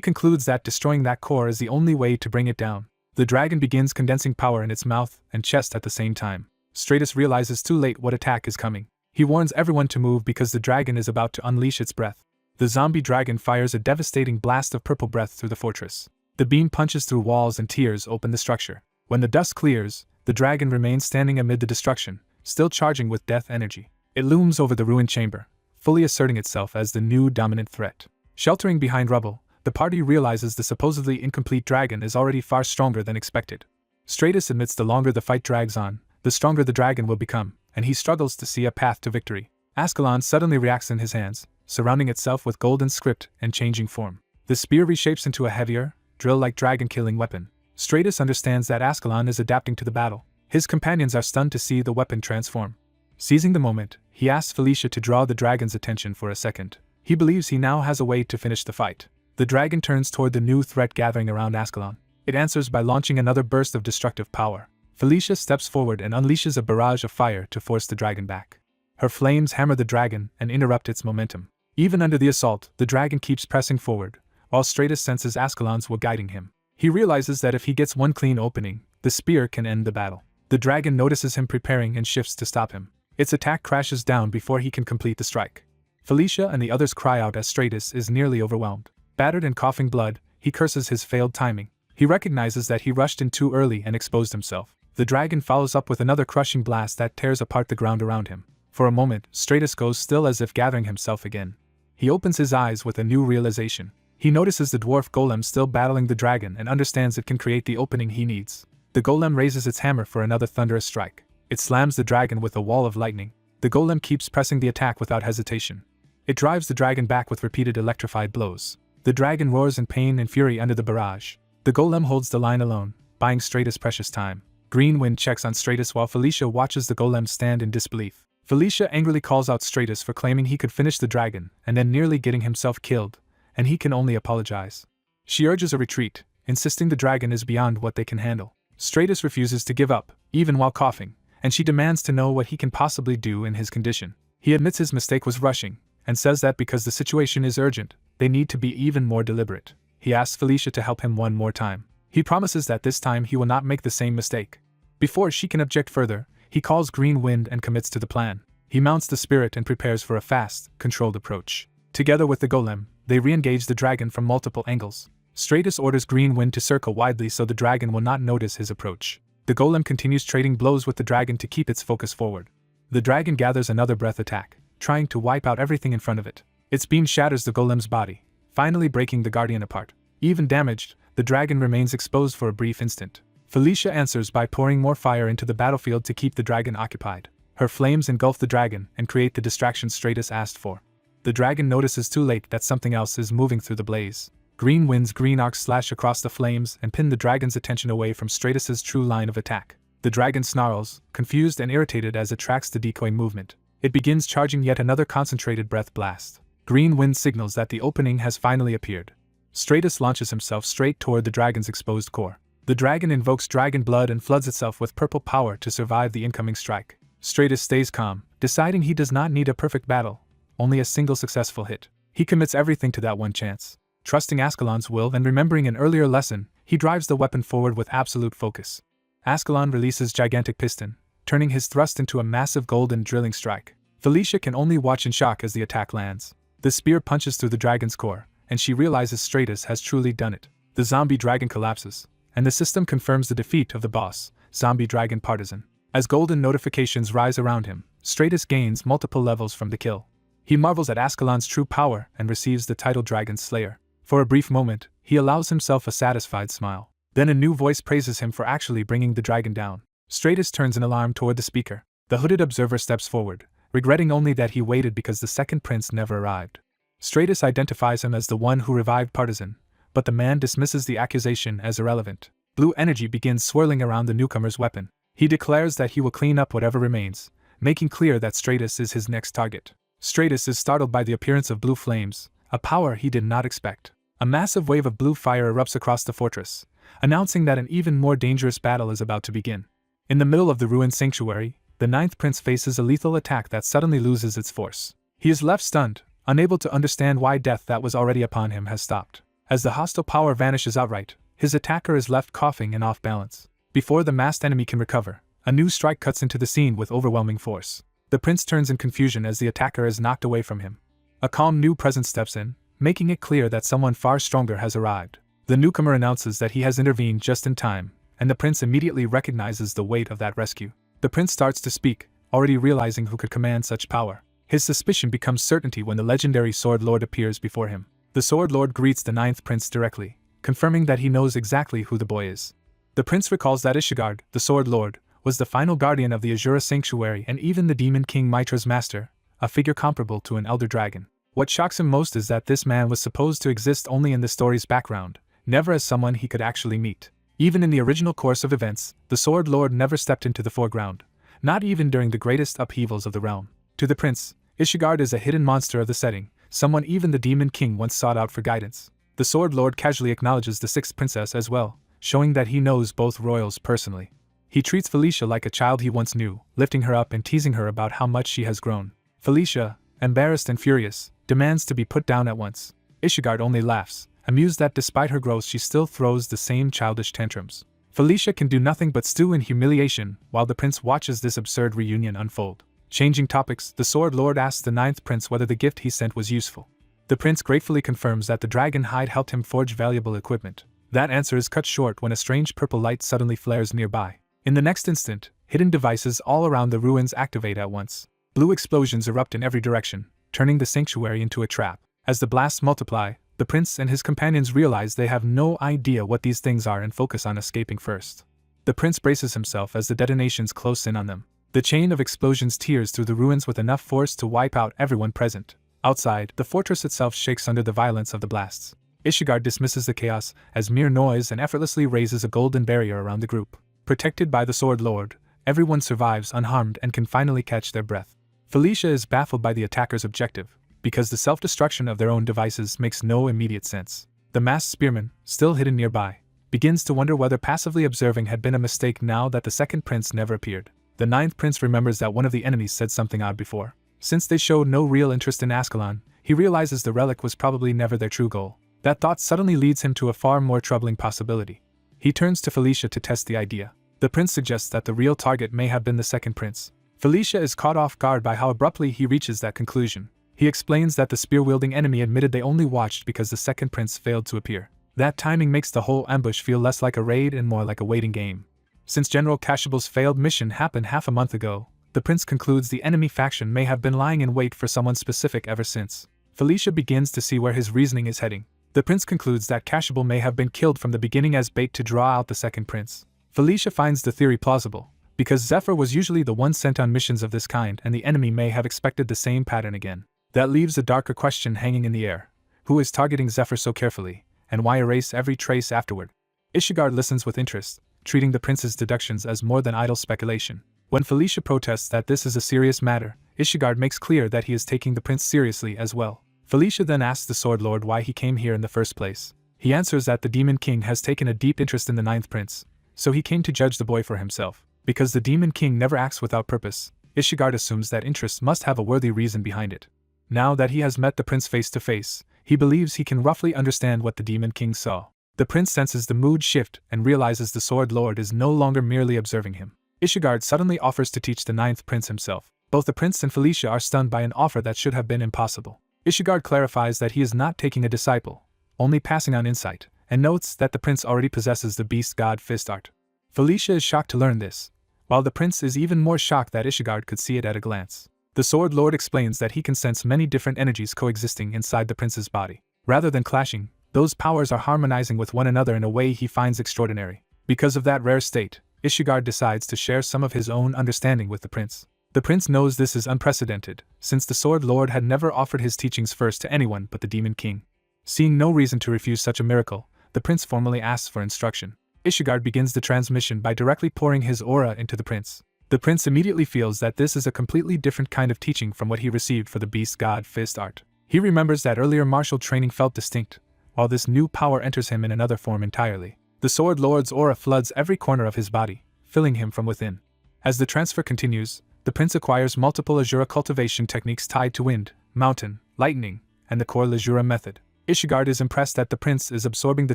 concludes that destroying that core is the only way to bring it down. The dragon begins condensing power in its mouth and chest at the same time. Stratus realizes too late what attack is coming. He warns everyone to move because the dragon is about to unleash its breath. The zombie dragon fires a devastating blast of purple breath through the fortress. The beam punches through walls and tears open the structure. When the dust clears, the dragon remains standing amid the destruction, still charging with death energy. It looms over the ruined chamber, fully asserting itself as the new dominant threat. Sheltering behind rubble, the party realizes the supposedly incomplete dragon is already far stronger than expected. Stratus admits the longer the fight drags on, the stronger the dragon will become, and he struggles to see a path to victory. Ascalon suddenly reacts in his hands, surrounding itself with golden script and changing form. The spear reshapes into a heavier, drill-like dragon-killing weapon. Stratus understands that Ascalon is adapting to the battle. His companions are stunned to see the weapon transform. Seizing the moment, he asks Felicia to draw the dragon's attention for a second. He believes he now has a way to finish the fight. The dragon turns toward the new threat gathering around Ascalon. It answers by launching another burst of destructive power. Felicia steps forward and unleashes a barrage of fire to force the dragon back. Her flames hammer the dragon and interrupt its momentum. Even under the assault, the dragon keeps pressing forward, while Stratus senses Ascalon's will guiding him. He realizes that if he gets one clean opening, the spear can end the battle. The dragon notices him preparing and shifts to stop him. Its attack crashes down before he can complete the strike. Felicia and the others cry out as Stratus is nearly overwhelmed. Battered and coughing blood, he curses his failed timing. He recognizes that he rushed in too early and exposed himself. The dragon follows up with another crushing blast that tears apart the ground around him. For a moment, Stratus goes still as if gathering himself again. He opens his eyes with a new realization. He notices the dwarf golem still battling the dragon and understands it can create the opening he needs. The golem raises its hammer for another thunderous strike. It slams the dragon with a wall of lightning. The golem keeps pressing the attack without hesitation. It drives the dragon back with repeated electrified blows. The dragon roars in pain and fury under the barrage. The golem holds the line alone, buying Stratus precious time. Green Wind checks on Stratus while Felicia watches the golem stand in disbelief. Felicia angrily calls out Stratus for claiming he could finish the dragon and then nearly getting himself killed, and he can only apologize. She urges a retreat, insisting the dragon is beyond what they can handle. Stratus refuses to give up, even while coughing, and she demands to know what he can possibly do in his condition. He admits his mistake was rushing, and says that because the situation is urgent, they need to be even more deliberate. He asks Felicia to help him one more time. He promises that this time he will not make the same mistake. Before she can object further, he calls Green Wind and commits to the plan. He mounts the spirit and prepares for a fast, controlled approach. Together with the golem, they re-engage the dragon from multiple angles. Stratus orders Green Wind to circle widely so the dragon will not notice his approach. The golem continues trading blows with the dragon to keep its focus forward. The dragon gathers another breath attack, trying to wipe out everything in front of it. Its beam shatters the golem's body, finally breaking the guardian apart. Even damaged, the dragon remains exposed for a brief instant. Felicia answers by pouring more fire into the battlefield to keep the dragon occupied. Her flames engulf the dragon and create the distraction Stratus asked for. The dragon notices too late that something else is moving through the blaze. Green Wind's green arcs slash across the flames and pin the dragon's attention away from Stratus's true line of attack. The dragon snarls, confused and irritated as it tracks the decoy movement. It begins charging yet another concentrated breath blast. Green Wind signals that the opening has finally appeared. Stratus launches himself straight toward the dragon's exposed core. The dragon invokes dragon blood and floods itself with purple power to survive the incoming strike. Stratus stays calm, deciding he does not need a perfect battle, only a single successful hit. He commits everything to that one chance. Trusting Ascalon's will and remembering an earlier lesson, he drives the weapon forward with absolute focus. Ascalon releases gigantic piston, turning his thrust into a massive golden drilling strike. Felicia can only watch in shock as the attack lands. The spear punches through the dragon's core, and she realizes Stratus has truly done it. The zombie dragon collapses, and the system confirms the defeat of the boss, zombie dragon Partisan. As golden notifications rise around him, Stratus gains multiple levels from the kill. He marvels at Ascalon's true power and receives the title Dragon Slayer. For a brief moment, he allows himself a satisfied smile. Then a new voice praises him for actually bringing the dragon down. Stratus turns in alarm toward the speaker. The hooded observer steps forward, regretting only that he waited because the second prince never arrived. Stratus identifies him as the one who revived Partisan, but the man dismisses the accusation as irrelevant. Blue energy begins swirling around the newcomer's weapon. He declares that he will clean up whatever remains, making clear that Stratus is his next target. Stratus is startled by the appearance of blue flames, a power he did not expect. A massive wave of blue fire erupts across the fortress, announcing that an even more dangerous battle is about to begin. In the middle of the ruined sanctuary, the ninth prince faces a lethal attack that suddenly loses its force. He is left stunned, unable to understand why death that was already upon him has stopped. As the hostile power vanishes outright, his attacker is left coughing and off balance. Before the masked enemy can recover, a new strike cuts into the scene with overwhelming force. The prince turns in confusion as the attacker is knocked away from him. A calm new presence steps in, making it clear that someone far stronger has arrived. The newcomer announces that he has intervened just in time, and the prince immediately recognizes the weight of that rescue. The prince starts to speak, already realizing who could command such power. His suspicion becomes certainty when the legendary Sword Lord appears before him. The Sword Lord greets the ninth prince directly, confirming that he knows exactly who the boy is. The prince recalls that Ishigard, the Sword Lord, was the final guardian of the Azura Sanctuary and even the Demon King Mitra's master, a figure comparable to an elder dragon. What shocks him most is that this man was supposed to exist only in the story's background, never as someone he could actually meet. Even in the original course of events, the Sword Lord never stepped into the foreground, not even during the greatest upheavals of the realm. To the prince, Ishigard is a hidden monster of the setting, someone even the Demon King once sought out for guidance. The Sword Lord casually acknowledges the sixth princess as well, showing that he knows both royals personally. He treats Felicia like a child he once knew, lifting her up and teasing her about how much she has grown. Felicia, embarrassed and furious, demands to be put down at once. Ishigard only laughs, amused that despite her growth she still throws the same childish tantrums. Felicia can do nothing but stew in humiliation while the prince watches this absurd reunion unfold. Changing topics, the Sword Lord asks the ninth prince whether the gift he sent was useful. The prince gratefully confirms that the dragon hide helped him forge valuable equipment. That answer is cut short when a strange purple light suddenly flares nearby. In the next instant, hidden devices all around the ruins activate at once. Blue explosions erupt in every direction, turning the sanctuary into a trap. As the blasts multiply, the prince and his companions realize they have no idea what these things are and focus on escaping first. The prince braces himself as the detonations close in on them. The chain of explosions tears through the ruins with enough force to wipe out everyone present. Outside, the fortress itself shakes under the violence of the blasts. Ishigard dismisses the chaos as mere noise and effortlessly raises a golden barrier around the group. Protected by the Sword Lord, everyone survives unharmed and can finally catch their breath. Felicia is baffled by the attacker's objective, because the self-destruction of their own devices makes no immediate sense. The masked spearman, still hidden nearby, begins to wonder whether passively observing had been a mistake now that the second prince never appeared. The ninth prince remembers that one of the enemies said something odd before. Since they showed no real interest in Ascalon, he realizes the relic was probably never their true goal. That thought suddenly leads him to a far more troubling possibility. He turns to Felicia to test the idea. The prince suggests that the real target may have been the second prince. Felicia is caught off guard by how abruptly he reaches that conclusion. He explains that the spear-wielding enemy admitted they only watched because the second prince failed to appear. That timing makes the whole ambush feel less like a raid and more like a waiting game. Since General Kashable's failed mission happened half a month ago, the prince concludes the enemy faction may have been lying in wait for someone specific ever since. Felicia begins to see where his reasoning is heading. The prince concludes that Kashable may have been killed from the beginning as bait to draw out the second prince. Felicia finds the theory plausible, because Zephyr was usually the one sent on missions of this kind and the enemy may have expected the same pattern again. That leaves a darker question hanging in the air. Who is targeting Zephyr so carefully, and why erase every trace afterward? Ishigard listens with interest, treating the prince's deductions as more than idle speculation. When Felicia protests that this is a serious matter, Ishigard makes clear that he is taking the prince seriously as well. Felicia then asks the Sword Lord why he came here in the first place. He answers that the Demon King has taken a deep interest in the ninth prince, so he came to judge the boy for himself. Because the Demon King never acts without purpose, Ishigard assumes that interest must have a worthy reason behind it. Now that he has met the prince face to face, he believes he can roughly understand what the Demon King saw. The prince senses the mood shift and realizes the Sword Lord is no longer merely observing him. Ishigard suddenly offers to teach the ninth prince himself. Both the prince and Felicia are stunned by an offer that should have been impossible. Ishigard clarifies that he is not taking a disciple, only passing on insight, and notes that the prince already possesses the beast god fist art. Felicia is shocked to learn this, while the prince is even more shocked that Ishigard could see it at a glance. The Sword Lord explains that he can sense many different energies coexisting inside the prince's body. Rather than clashing, those powers are harmonizing with one another in a way he finds extraordinary. Because of that rare state, Ishigard decides to share some of his own understanding with the prince. The prince knows this is unprecedented, since the Sword Lord had never offered his teachings first to anyone but the Demon King. Seeing no reason to refuse such a miracle, the prince formally asks for instruction. Ishigard begins the transmission by directly pouring his aura into the prince. The prince immediately feels that this is a completely different kind of teaching from what he received for the Beast God Fist art. He remembers that earlier martial training felt distinct, while this new power enters him in another form entirely. The Sword Lord's aura floods every corner of his body, filling him from within. As the transfer continues, the prince acquires multiple Azura cultivation techniques tied to wind, mountain, lightning, and the core Lazura method. Ishigard is impressed that the prince is absorbing the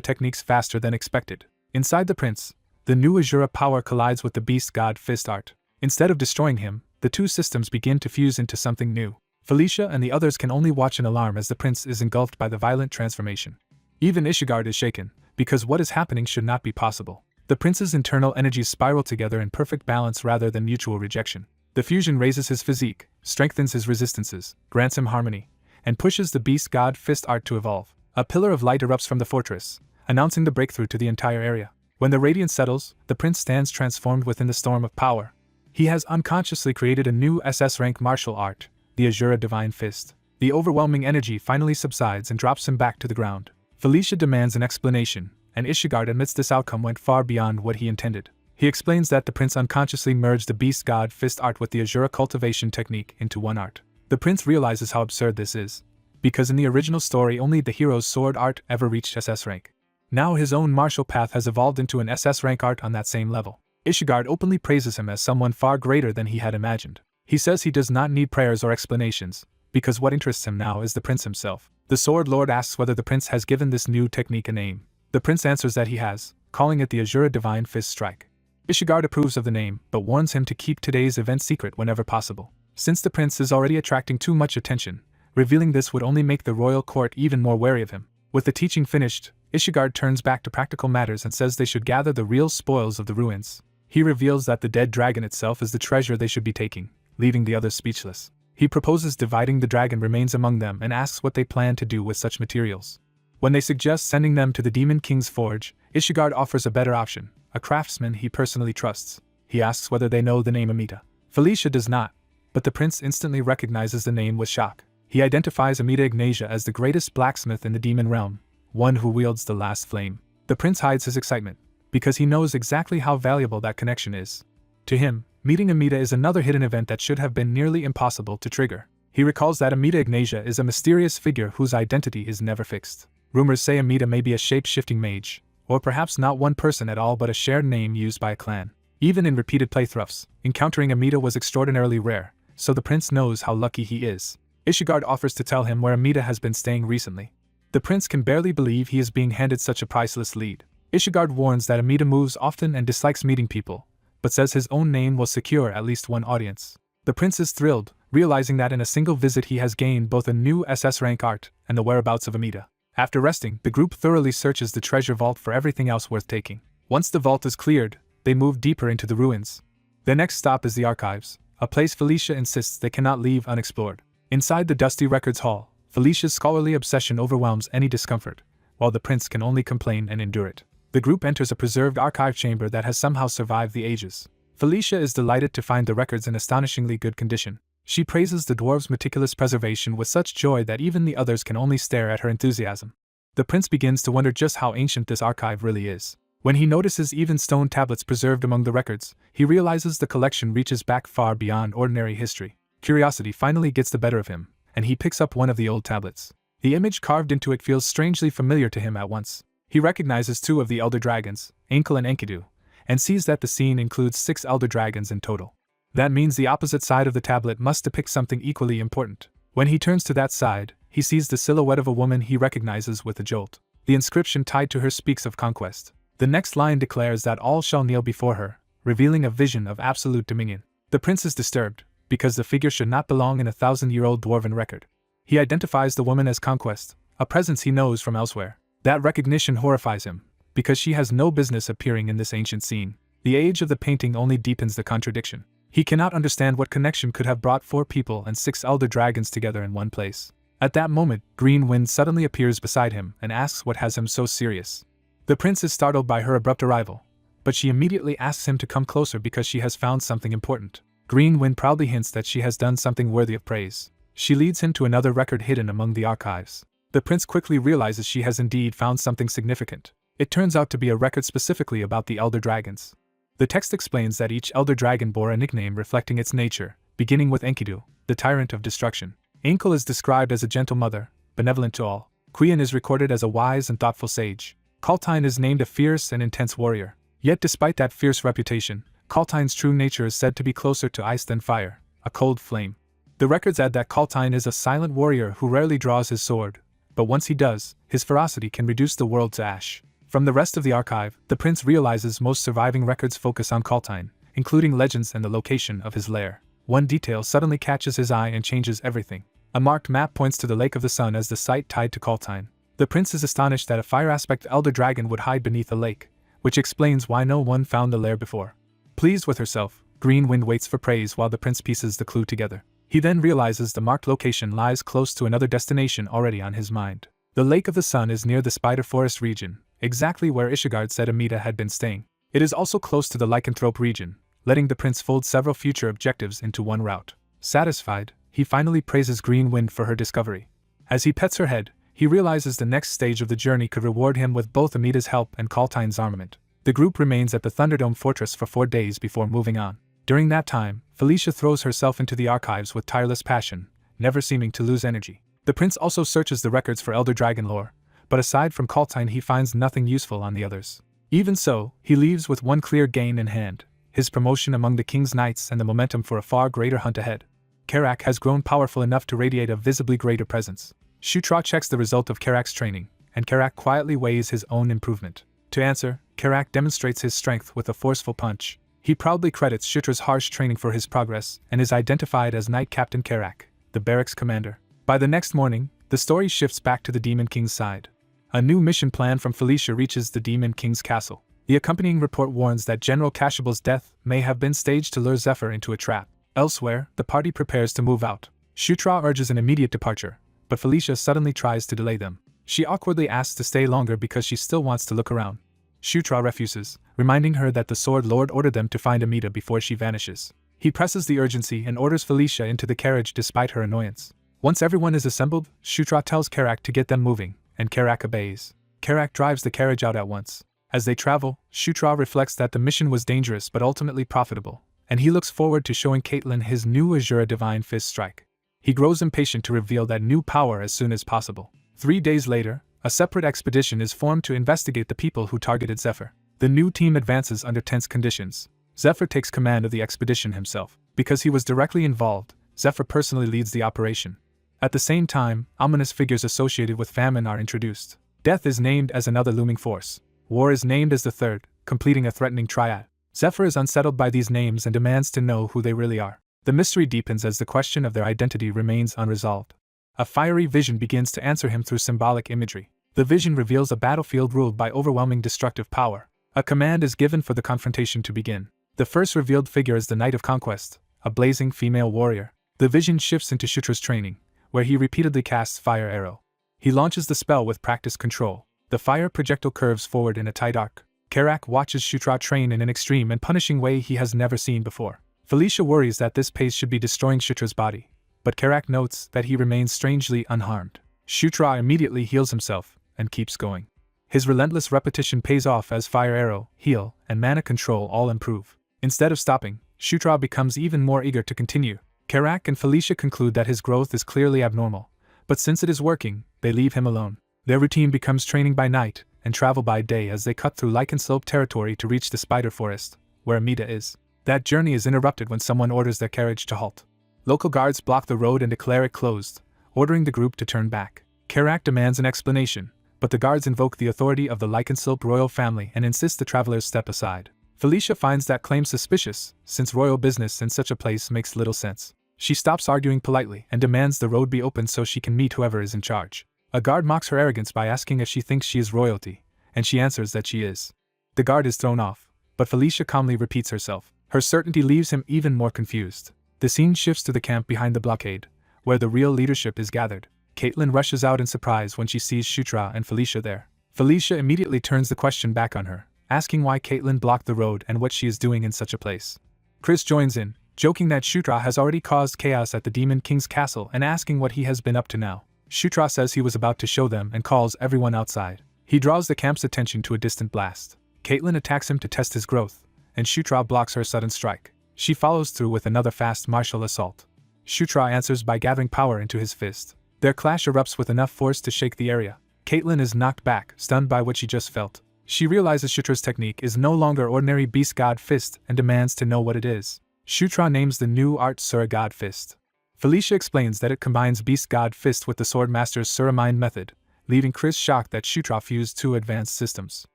techniques faster than expected. Inside the prince, the new Azura power collides with the Beast God Fist art. Instead of destroying him, the two systems begin to fuse into something new. Felicia and the others can only watch in alarm as the prince is engulfed by the violent transformation. Even Ishigard is shaken, because what is happening should not be possible. The prince's internal energies spiral together in perfect balance rather than mutual rejection. The fusion raises his physique, strengthens his resistances, grants him harmony, and pushes the Beast God Fist art to evolve. A pillar of light erupts from the fortress, announcing the breakthrough to the entire area. When the radiance settles, the prince stands transformed within the storm of power. He has unconsciously created a new SS rank martial art, the Azura Divine Fist. The overwhelming energy finally subsides and drops him back to the ground. Felicia demands an explanation, and Ishigard admits this outcome went far beyond what he intended. He explains that the prince unconsciously merged the Beast God Fist art with the Azura cultivation technique into one art. The prince realizes how absurd this is, because in the original story only the hero's sword art ever reached SS rank. Now his own martial path has evolved into an SS rank art on that same level. Ishigard openly praises him as someone far greater than he had imagined. He says he does not need prayers or explanations, because what interests him now is the prince himself. The Sword Lord asks whether the prince has given this new technique a name. The prince answers that he has, calling it the Azura Divine Fist Strike. Ishigard approves of the name, but warns him to keep today's event secret whenever possible, since the prince is already attracting too much attention. Revealing this would only make the royal court even more wary of him. With the teaching finished, Ishigard turns back to practical matters and says they should gather the real spoils of the ruins. He reveals that the dead dragon itself is the treasure they should be taking, leaving the others speechless. He proposes dividing the dragon remains among them and asks what they plan to do with such materials. When they suggest sending them to the Demon King's forge, Ishigard offers a better option, a craftsman he personally trusts. He asks whether they know the name Amida. Felicia does not, but the prince instantly recognizes the name with shock. He identifies Amida Ignatia as the greatest blacksmith in the demon realm, one who wields the last flame. The prince hides his excitement, because he knows exactly how valuable that connection is. To him, meeting Amida is another hidden event that should have been nearly impossible to trigger. He recalls that Amida Ignatia is a mysterious figure whose identity is never fixed. Rumors say Amida may be a shape-shifting mage, or perhaps not one person at all but a shared name used by a clan. Even in repeated playthroughs, encountering Amida was extraordinarily rare, so the prince knows how lucky he is. Ishigard offers to tell him where Amida has been staying recently. The prince can barely believe he is being handed such a priceless lead. Ishigard warns that Amida moves often and dislikes meeting people, but says his own name will secure at least one audience. The prince is thrilled, realizing that in a single visit he has gained both a new SS rank art and the whereabouts of Amida. After resting, the group thoroughly searches the treasure vault for everything else worth taking. Once the vault is cleared, they move deeper into the ruins. Their next stop is the archives, a place Felicia insists they cannot leave unexplored. Inside the dusty records hall, Felicia's scholarly obsession overwhelms any discomfort, while the prince can only complain and endure it. The group enters a preserved archive chamber that has somehow survived the ages. Felicia is delighted to find the records in astonishingly good condition. She praises the dwarves' meticulous preservation with such joy that even the others can only stare at her enthusiasm. The prince begins to wonder just how ancient this archive really is. When he notices even stone tablets preserved among the records, he realizes the collection reaches back far beyond ordinary history. Curiosity finally gets the better of him, and he picks up one of the old tablets. The image carved into it feels strangely familiar to him at once. He recognizes two of the elder dragons, Enkel and Enkidu, and sees that the scene includes 6 elder dragons in total. That means the opposite side of the tablet must depict something equally important. When he turns to that side, he sees the silhouette of a woman he recognizes with a jolt. The inscription tied to her speaks of conquest. The next line declares that all shall kneel before her, revealing a vision of absolute dominion. The prince is disturbed, because the figure should not belong in a 1,000-year-old dwarven record. He identifies the woman as Conquest, a presence he knows from elsewhere. That recognition horrifies him, because she has no business appearing in this ancient scene. The age of the painting only deepens the contradiction. He cannot understand what connection could have brought 4 people and 6 elder dragons together in one place. At that moment, Green Wind suddenly appears beside him and asks what has him so serious. The prince is startled by her abrupt arrival, but she immediately asks him to come closer because she has found something important. Green Wind proudly hints that she has done something worthy of praise. She leads him to another record hidden among the archives. The prince quickly realizes she has indeed found something significant. It turns out to be a record specifically about the elder dragons. The text explains that each elder dragon bore a nickname reflecting its nature, beginning with Enkidu, the tyrant of destruction. Enkel is described as a gentle mother, benevolent to all. Qian is recorded as a wise and thoughtful sage. Kaltine is named a fierce and intense warrior. Yet despite that fierce reputation, Kaltine's true nature is said to be closer to ice than fire, a cold flame. The records add that Kaltine is a silent warrior who rarely draws his sword, but once he does, his ferocity can reduce the world to ash. From the rest of the archive, the prince realizes most surviving records focus on Kaltine, including legends and the location of his lair. One detail suddenly catches his eye and changes everything. A marked map points to the Lake of the Sun as the site tied to Kaltine. The prince is astonished that a fire aspect elder dragon would hide beneath a lake, which explains why no one found the lair before. Pleased with herself, Green Wind waits for praise while the prince pieces the clue together. He then realizes the marked location lies close to another destination already on his mind. The Lake of the Sun is near the Spider Forest region, exactly where Ishigard said Amida had been staying. It is also close to the Lycanthrope region, letting the prince fold several future objectives into one route. Satisfied, he finally praises Green Wind for her discovery. As he pets her head, he realizes the next stage of the journey could reward him with both Amida's help and Kaltine's armament. The group remains at the Thunderdome Fortress for 4 days before moving on. During that time, Felicia throws herself into the archives with tireless passion, never seeming to lose energy. The prince also searches the records for Elder Dragon lore, but aside from Kaltine he finds nothing useful on the others. Even so, he leaves with one clear gain in hand: his promotion among the King's Knights and the momentum for a far greater hunt ahead. Karak has grown powerful enough to radiate a visibly greater presence. Shutra checks the result of Karak's training, and Karak quietly weighs his own improvement. To answer, Karak demonstrates his strength with a forceful punch. He proudly credits Shutra's harsh training for his progress and is identified as Knight Captain Karak, the barracks commander. By the next morning, the story shifts back to the Demon King's side. A new mission plan from Felicia reaches the Demon King's castle. The accompanying report warns that General Kashable's death may have been staged to lure Zephyr into a trap. Elsewhere, the party prepares to move out. Shutra urges an immediate departure, but Felicia suddenly tries to delay them. She awkwardly asks to stay longer because she still wants to look around. Shutra refuses, reminding her that the Sword Lord ordered them to find Amida before she vanishes. He presses the urgency and orders Felicia into the carriage despite her annoyance. Once everyone is assembled, Shutra tells Karak to get them moving, and Karak obeys. Karak drives the carriage out at once. As they travel, Shutra reflects that the mission was dangerous but ultimately profitable, and he looks forward to showing Caitlin his new Azura Divine Fist strike. He grows impatient to reveal that new power as soon as possible. 3 days later, a separate expedition is formed to investigate the people who targeted Zephyr. The new team advances under tense conditions. Zephyr takes command of the expedition himself. Because he was directly involved, Zephyr personally leads the operation. At the same time, ominous figures associated with famine are introduced. Death is named as another looming force. War is named as the third, completing a threatening triad. Zephyr is unsettled by these names and demands to know who they really are. The mystery deepens as the question of their identity remains unresolved. A fiery vision begins to answer him through symbolic imagery. The vision reveals a battlefield ruled by overwhelming destructive power. A command is given for the confrontation to begin. The first revealed figure is the Knight of Conquest, a blazing female warrior. The vision shifts into Shutra's training, where he repeatedly casts Fire Arrow. He launches the spell with practiced control. The fire projectile curves forward in a tight arc. Karak watches Shutra train in an extreme and punishing way he has never seen before. Felicia worries that this pace should be destroying Shutra's body, but Karak notes that he remains strangely unharmed. Shutra immediately heals himself and keeps going. His relentless repetition pays off as Fire Arrow, Heal, and Mana Control all improve. Instead of stopping, Shutra becomes even more eager to continue. Karak and Felicia conclude that his growth is clearly abnormal, but since it is working, they leave him alone. Their routine becomes training by night and travel by day as they cut through Lycanslope territory to reach the Spider Forest, where Amida is. That journey is interrupted when someone orders their carriage to halt. Local guards block the road and declare it closed, ordering the group to turn back. Karak demands an explanation, but the guards invoke the authority of the Lycanslope royal family and insist the travelers step aside. Felicia finds that claim suspicious, since royal business in such a place makes little sense. She stops arguing politely and demands the road be opened so she can meet whoever is in charge. A guard mocks her arrogance by asking if she thinks she is royalty, and she answers that she is. The guard is thrown off, but Felicia calmly repeats herself. Her certainty leaves him even more confused. The scene shifts to the camp behind the blockade, where the real leadership is gathered. Caitlin rushes out in surprise when she sees Shutra and Felicia there. Felicia immediately turns the question back on her, asking why Caitlin blocked the road and what she is doing in such a place. Chris joins in, joking that Shutra has already caused chaos at the Demon King's castle and asking what he has been up to now. Shutra says he was about to show them and calls everyone outside. He draws the camp's attention to a distant blast. Caitlin attacks him to test his growth, and Shutra blocks her sudden strike. She follows through with another fast martial assault. Shutra answers by gathering power into his fist. Their clash erupts with enough force to shake the area. Caitlin is knocked back, stunned by what she just felt. She realizes Shutra's technique is no longer ordinary Beast God Fist and demands to know what it is. Shutra names the new art Sura God Fist. Felicia explains that it combines Beast God Fist with the Sword Master's Sura Mind method, leaving Chris shocked that Shutra fused two advanced systems.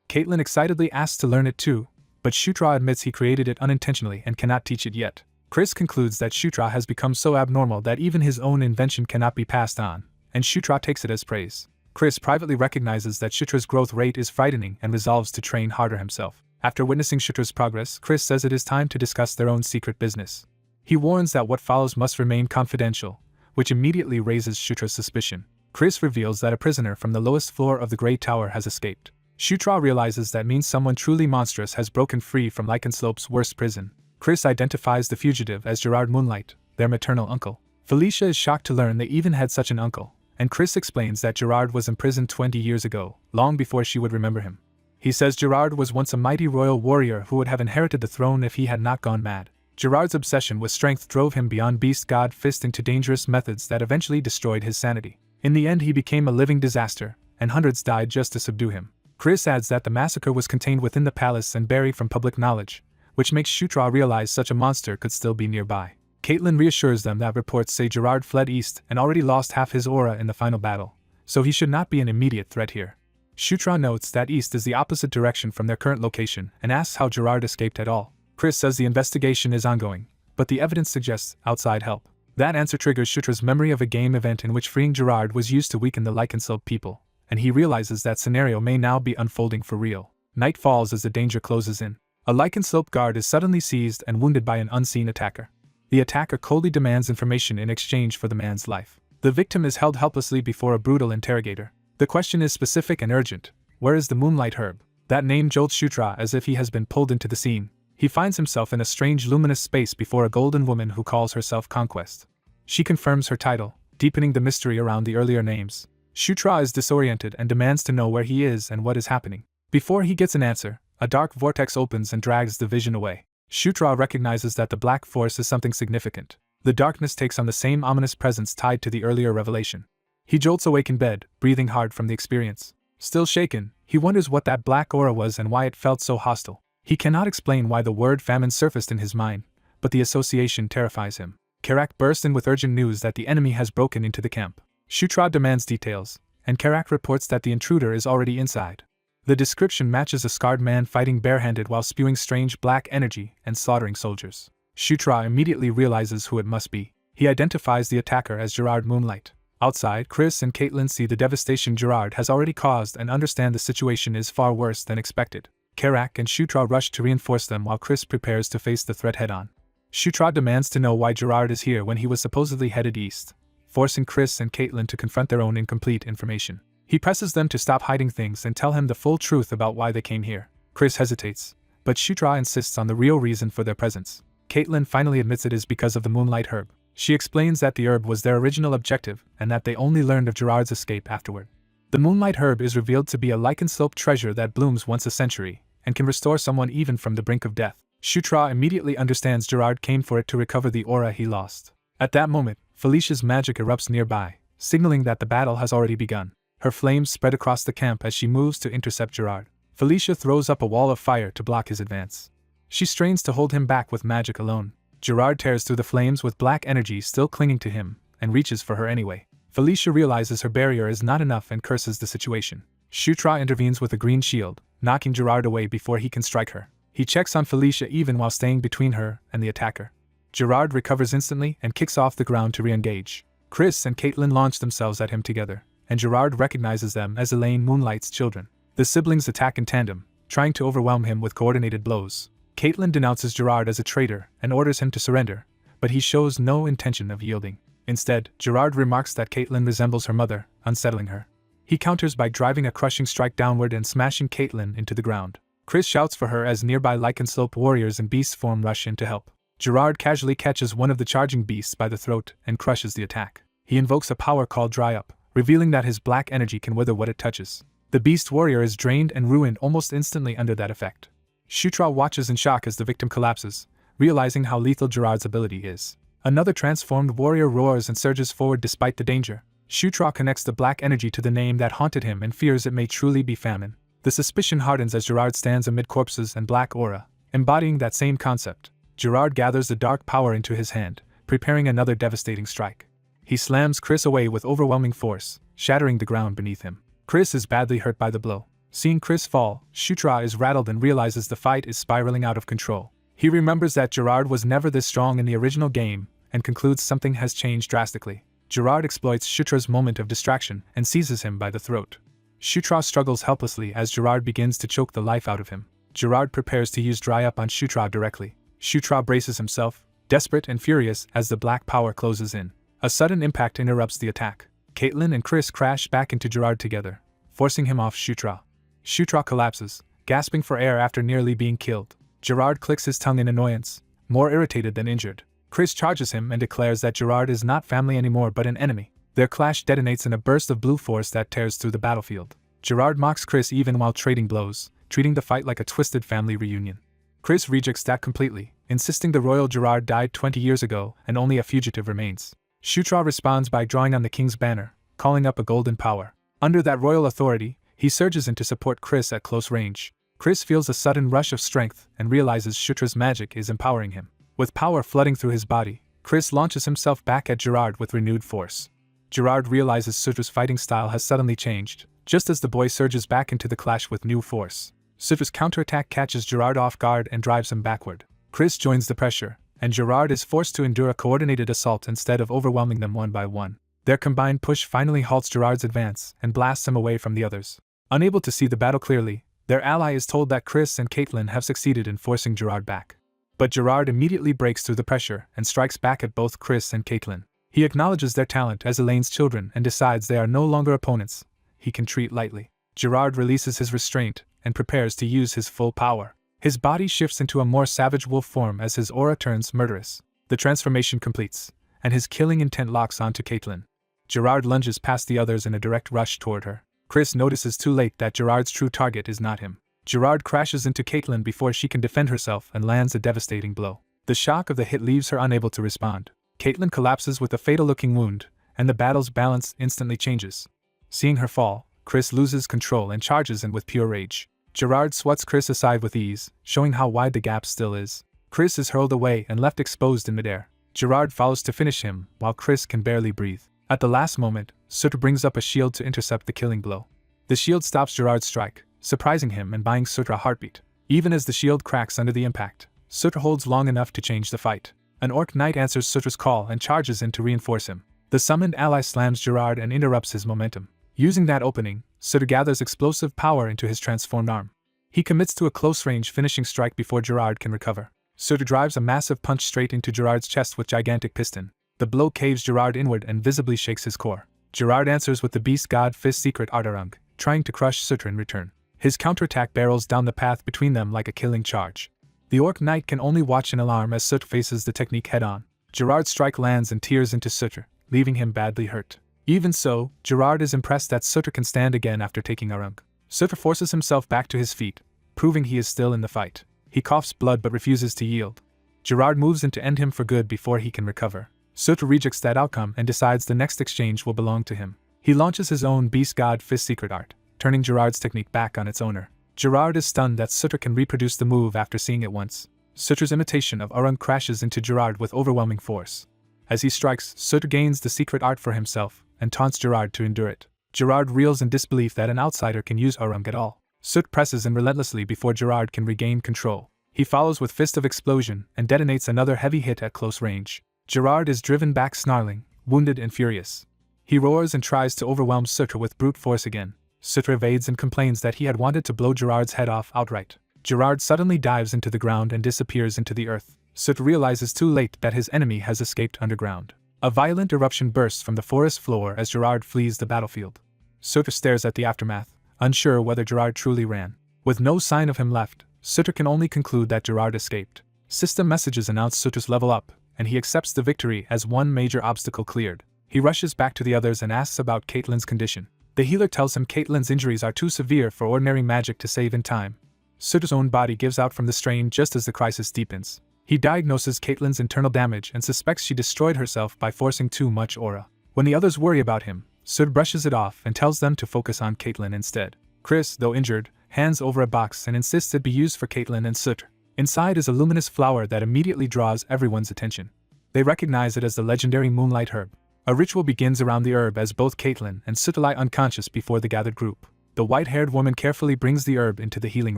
Caitlin excitedly asks to learn it too, but Shutra admits he created it unintentionally and cannot teach it yet. Chris concludes that Shutra has become so abnormal that even his own invention cannot be passed on, and Shutra takes it as praise. Chris privately recognizes that Shutra's growth rate is frightening and resolves to train harder himself. After witnessing Shutra's progress, Chris says it is time to discuss their own secret business. He warns that what follows must remain confidential, which immediately raises Shutra's suspicion. Chris reveals that a prisoner from the lowest floor of the Grey Tower has escaped. Shutra realizes that means someone truly monstrous has broken free from Lycanslope's worst prison. Chris identifies the fugitive as Gerard Moonlight, their maternal uncle. Felicia is shocked to learn they even had such an uncle, and Chris explains that Gerard was imprisoned 20 years ago, long before she would remember him. He says Gerard was once a mighty royal warrior who would have inherited the throne if he had not gone mad. Gerard's obsession with strength drove him beyond Beast God Fist into dangerous methods that eventually destroyed his sanity. In the end, he became a living disaster, and hundreds died just to subdue him. Chris adds that the massacre was contained within the palace and buried from public knowledge, which makes Shutra realize such a monster could still be nearby. Caitlin reassures them that reports say Gerard fled east and already lost half his aura in the final battle, so he should not be an immediate threat here. Shutra notes that east is the opposite direction from their current location and asks how Gerard escaped at all. Chris says the investigation is ongoing, but the evidence suggests outside help. That answer triggers Shutra's memory of a game event in which freeing Gerard was used to weaken the Lycanslope people, and he realizes that scenario may now be unfolding for real. Night falls as the danger closes in. A Lycanslope guard is suddenly seized and wounded by an unseen attacker. The attacker coldly demands information in exchange for the man's life. The victim is held helplessly before a brutal interrogator. The question is specific and urgent. Where is the Moonlight Herb? That name jolts Shutra as if he has been pulled into the scene. He finds himself in a strange luminous space before a golden woman who calls herself Conquest. She confirms her title, deepening the mystery around the earlier names. Shutra is disoriented and demands to know where he is and what is happening. Before he gets an answer, a dark vortex opens and drags the vision away. Shutra recognizes that the black force is something significant. The darkness takes on the same ominous presence tied to the earlier revelation. He jolts awake in bed, breathing hard from the experience. Still shaken, he wonders what that black aura was and why it felt so hostile. He cannot explain why the word famine surfaced in his mind, but the association terrifies him. Karak bursts in with urgent news that the enemy has broken into the camp. Shutra demands details, and Karak reports that the intruder is already inside. The description matches a scarred man fighting barehanded while spewing strange black energy and slaughtering soldiers. Shutra immediately realizes who it must be. He identifies the attacker as Gerard Moonlight. Outside, Chris and Caitlin see the devastation Gerard has already caused and understand the situation is far worse than expected. Karak and Shutra rush to reinforce them while Chris prepares to face the threat head-on. Shutra demands to know why Gerard is here when he was supposedly headed east, forcing Chris and Caitlin to confront their own incomplete information. He presses them to stop hiding things and tell him the full truth about why they came here. Chris hesitates, but Shutra insists on the real reason for their presence. Caitlin finally admits it is because of the Moonlight Herb. She explains that the herb was their original objective and that they only learned of Gerard's escape afterward. The Moonlight Herb is revealed to be a Lycanslope treasure that blooms once a century and can restore someone even from the brink of death. Shutra immediately understands Gerard came for it to recover the aura he lost. At that moment, Felicia's magic erupts nearby, signaling that the battle has already begun. Her flames spread across the camp as she moves to intercept Gerard. Felicia throws up a wall of fire to block his advance. She strains to hold him back with magic alone. Gerard tears through the flames with black energy still clinging to him, and reaches for her anyway. Felicia realizes her barrier is not enough and curses the situation. Shutra intervenes with a green shield, knocking Gerard away before he can strike her. He checks on Felicia even while staying between her and the attacker. Gerard recovers instantly and kicks off the ground to re-engage. Chris and Caitlin launch themselves at him together, and Gerard recognizes them as Elaine Moonlight's children. The siblings attack in tandem, trying to overwhelm him with coordinated blows. Caitlin denounces Gerard as a traitor and orders him to surrender, but he shows no intention of yielding. Instead, Gerard remarks that Caitlin resembles her mother, unsettling her. He counters by driving a crushing strike downward and smashing Caitlin into the ground. Chris shouts for her as nearby lycanthrope warriors in beast form rush in to help. Gerard casually catches one of the charging beasts by the throat and crushes the attack. He invokes a power called Dry Up, revealing that his black energy can wither what it touches. The beast warrior is drained and ruined almost instantly under that effect. Shutra watches in shock as the victim collapses, realizing how lethal Gerard's ability is. Another transformed warrior roars and surges forward despite the danger. Shutra connects the black energy to the name that haunted him and fears it may truly be famine. The suspicion hardens as Gerard stands amid corpses and black aura, embodying that same concept. Gerard gathers the dark power into his hand, preparing another devastating strike. He slams Chris away with overwhelming force, shattering the ground beneath him. Chris is badly hurt by the blow. Seeing Chris fall, Shutra is rattled and realizes the fight is spiraling out of control. He remembers that Gerard was never this strong in the original game, and concludes something has changed drastically. Gerard exploits Shutra's moment of distraction and seizes him by the throat. Shutra struggles helplessly as Gerard begins to choke the life out of him. Gerard prepares to use Dry Up on Shutra directly. Shutra braces himself, desperate and furious as the black power closes in. A sudden impact interrupts the attack. Caitlin and Chris crash back into Gerard together, forcing him off Shutra. Shutra collapses, gasping for air after nearly being killed. Gerard clicks his tongue in annoyance, more irritated than injured. Chris charges him and declares that Gerard is not family anymore but an enemy. Their clash detonates in a burst of blue force that tears through the battlefield. Gerard mocks Chris even while trading blows, treating the fight like a twisted family reunion. Chris rejects that completely, insisting the royal Gerard died 20 years ago and only a fugitive remains. Shutra responds by drawing on the king's banner, calling up a golden power. Under that royal authority, he surges in to support Chris at close range. Chris feels a sudden rush of strength and realizes Shutra's magic is empowering him. With power flooding through his body, Chris launches himself back at Gerard with renewed force. Gerard realizes Shutra's fighting style has suddenly changed, just as the boy surges back into the clash with new force. Shutra's counterattack catches Gerard off guard and drives him backward. Chris joins the pressure, and Gerard is forced to endure a coordinated assault instead of overwhelming them one by one. Their combined push finally halts Gerard's advance and blasts him away from the others. Unable to see the battle clearly, their ally is told that Chris and Caitlin have succeeded in forcing Gerard back. But Gerard immediately breaks through the pressure and strikes back at both Chris and Caitlin. He acknowledges their talent as Elaine's children and decides they are no longer opponents he can treat lightly. Gerard releases his restraint and prepares to use his full power. His body shifts into a more savage wolf form as his aura turns murderous. The transformation completes, and his killing intent locks onto Caitlin. Gerard lunges past the others in a direct rush toward her. Chris notices too late that Gerard's true target is not him. Gerard crashes into Caitlin before she can defend herself and lands a devastating blow. The shock of the hit leaves her unable to respond. Caitlin collapses with a fatal-looking wound, and the battle's balance instantly changes. Seeing her fall, Chris loses control and charges in with pure rage. Gerard swats Chris aside with ease, showing how wide the gap still is. Chris is hurled away and left exposed in midair. Gerard follows to finish him, while Chris can barely breathe. At the last moment, Shutra brings up a shield to intercept the killing blow. The shield stops Gerard's strike, surprising him and buying Shutra a heartbeat. Even as the shield cracks under the impact, Shutra holds long enough to change the fight. An orc knight answers Shutra's call and charges in to reinforce him. The summoned ally slams Gerard and interrupts his momentum. Using that opening, Shutra gathers explosive power into his transformed arm. He commits to a close-range finishing strike before Gerard can recover. Shutra drives a massive punch straight into Gerard's chest with gigantic piston. The blow caves Gerard inward and visibly shakes his core. Gerard answers with the beast god fist secret Artarung, trying to crush Shutra in return. His counterattack barrels down the path between them like a killing charge. The orc knight can only watch in alarm as Shutra faces the technique head-on. Gerard's strike lands and tears into Shutra, leaving him badly hurt. Even so, Gerard is impressed that Shutra can stand again after taking Arung. Shutra forces himself back to his feet, proving he is still in the fight. He coughs blood but refuses to yield. Gerard moves in to end him for good before he can recover. Shutra rejects that outcome and decides the next exchange will belong to him. He launches his own beast god fist secret art, turning Gerard's technique back on its owner. Gerard is stunned that Shutra can reproduce the move after seeing it once. Shutra's imitation of Arung crashes into Gerard with overwhelming force. As he strikes, Shutra gains the secret art for himself and taunts Gerard to endure it. Gerard reels in disbelief that an outsider can use Arung at all. Shutra presses in relentlessly before Gerard can regain control. He follows with Fist of Explosion and detonates another heavy hit at close range. Gerard is driven back snarling, wounded and furious. He roars and tries to overwhelm Shutra with brute force again. Sutter evades and complains that he had wanted to blow Gerard's head off outright. Gerard suddenly dives into the ground and disappears into the earth. Sutter realizes too late that his enemy has escaped underground. A violent eruption bursts from the forest floor as Gerard flees the battlefield. Sutter stares at the aftermath, unsure whether Gerard truly ran. With no sign of him left, Sutter can only conclude that Gerard escaped. System messages announce Sutter's level up, and he accepts the victory as one major obstacle cleared. He rushes back to the others and asks about Caitlin's condition. The healer tells him Caitlin's injuries are too severe for ordinary magic to save in time. Sutter's own body gives out from the strain just as the crisis deepens. He diagnoses Caitlin's internal damage and suspects she destroyed herself by forcing too much aura. When the others worry about him, Sutter brushes it off and tells them to focus on Caitlin instead. Chris, though injured, hands over a box and insists it be used for Caitlin and Sutter. Inside is a luminous flower that immediately draws everyone's attention. They recognize it as the legendary moonlight herb. A ritual begins around the herb as both Caitlin and Sutter lie unconscious before the gathered group. The white-haired woman carefully brings the herb into the healing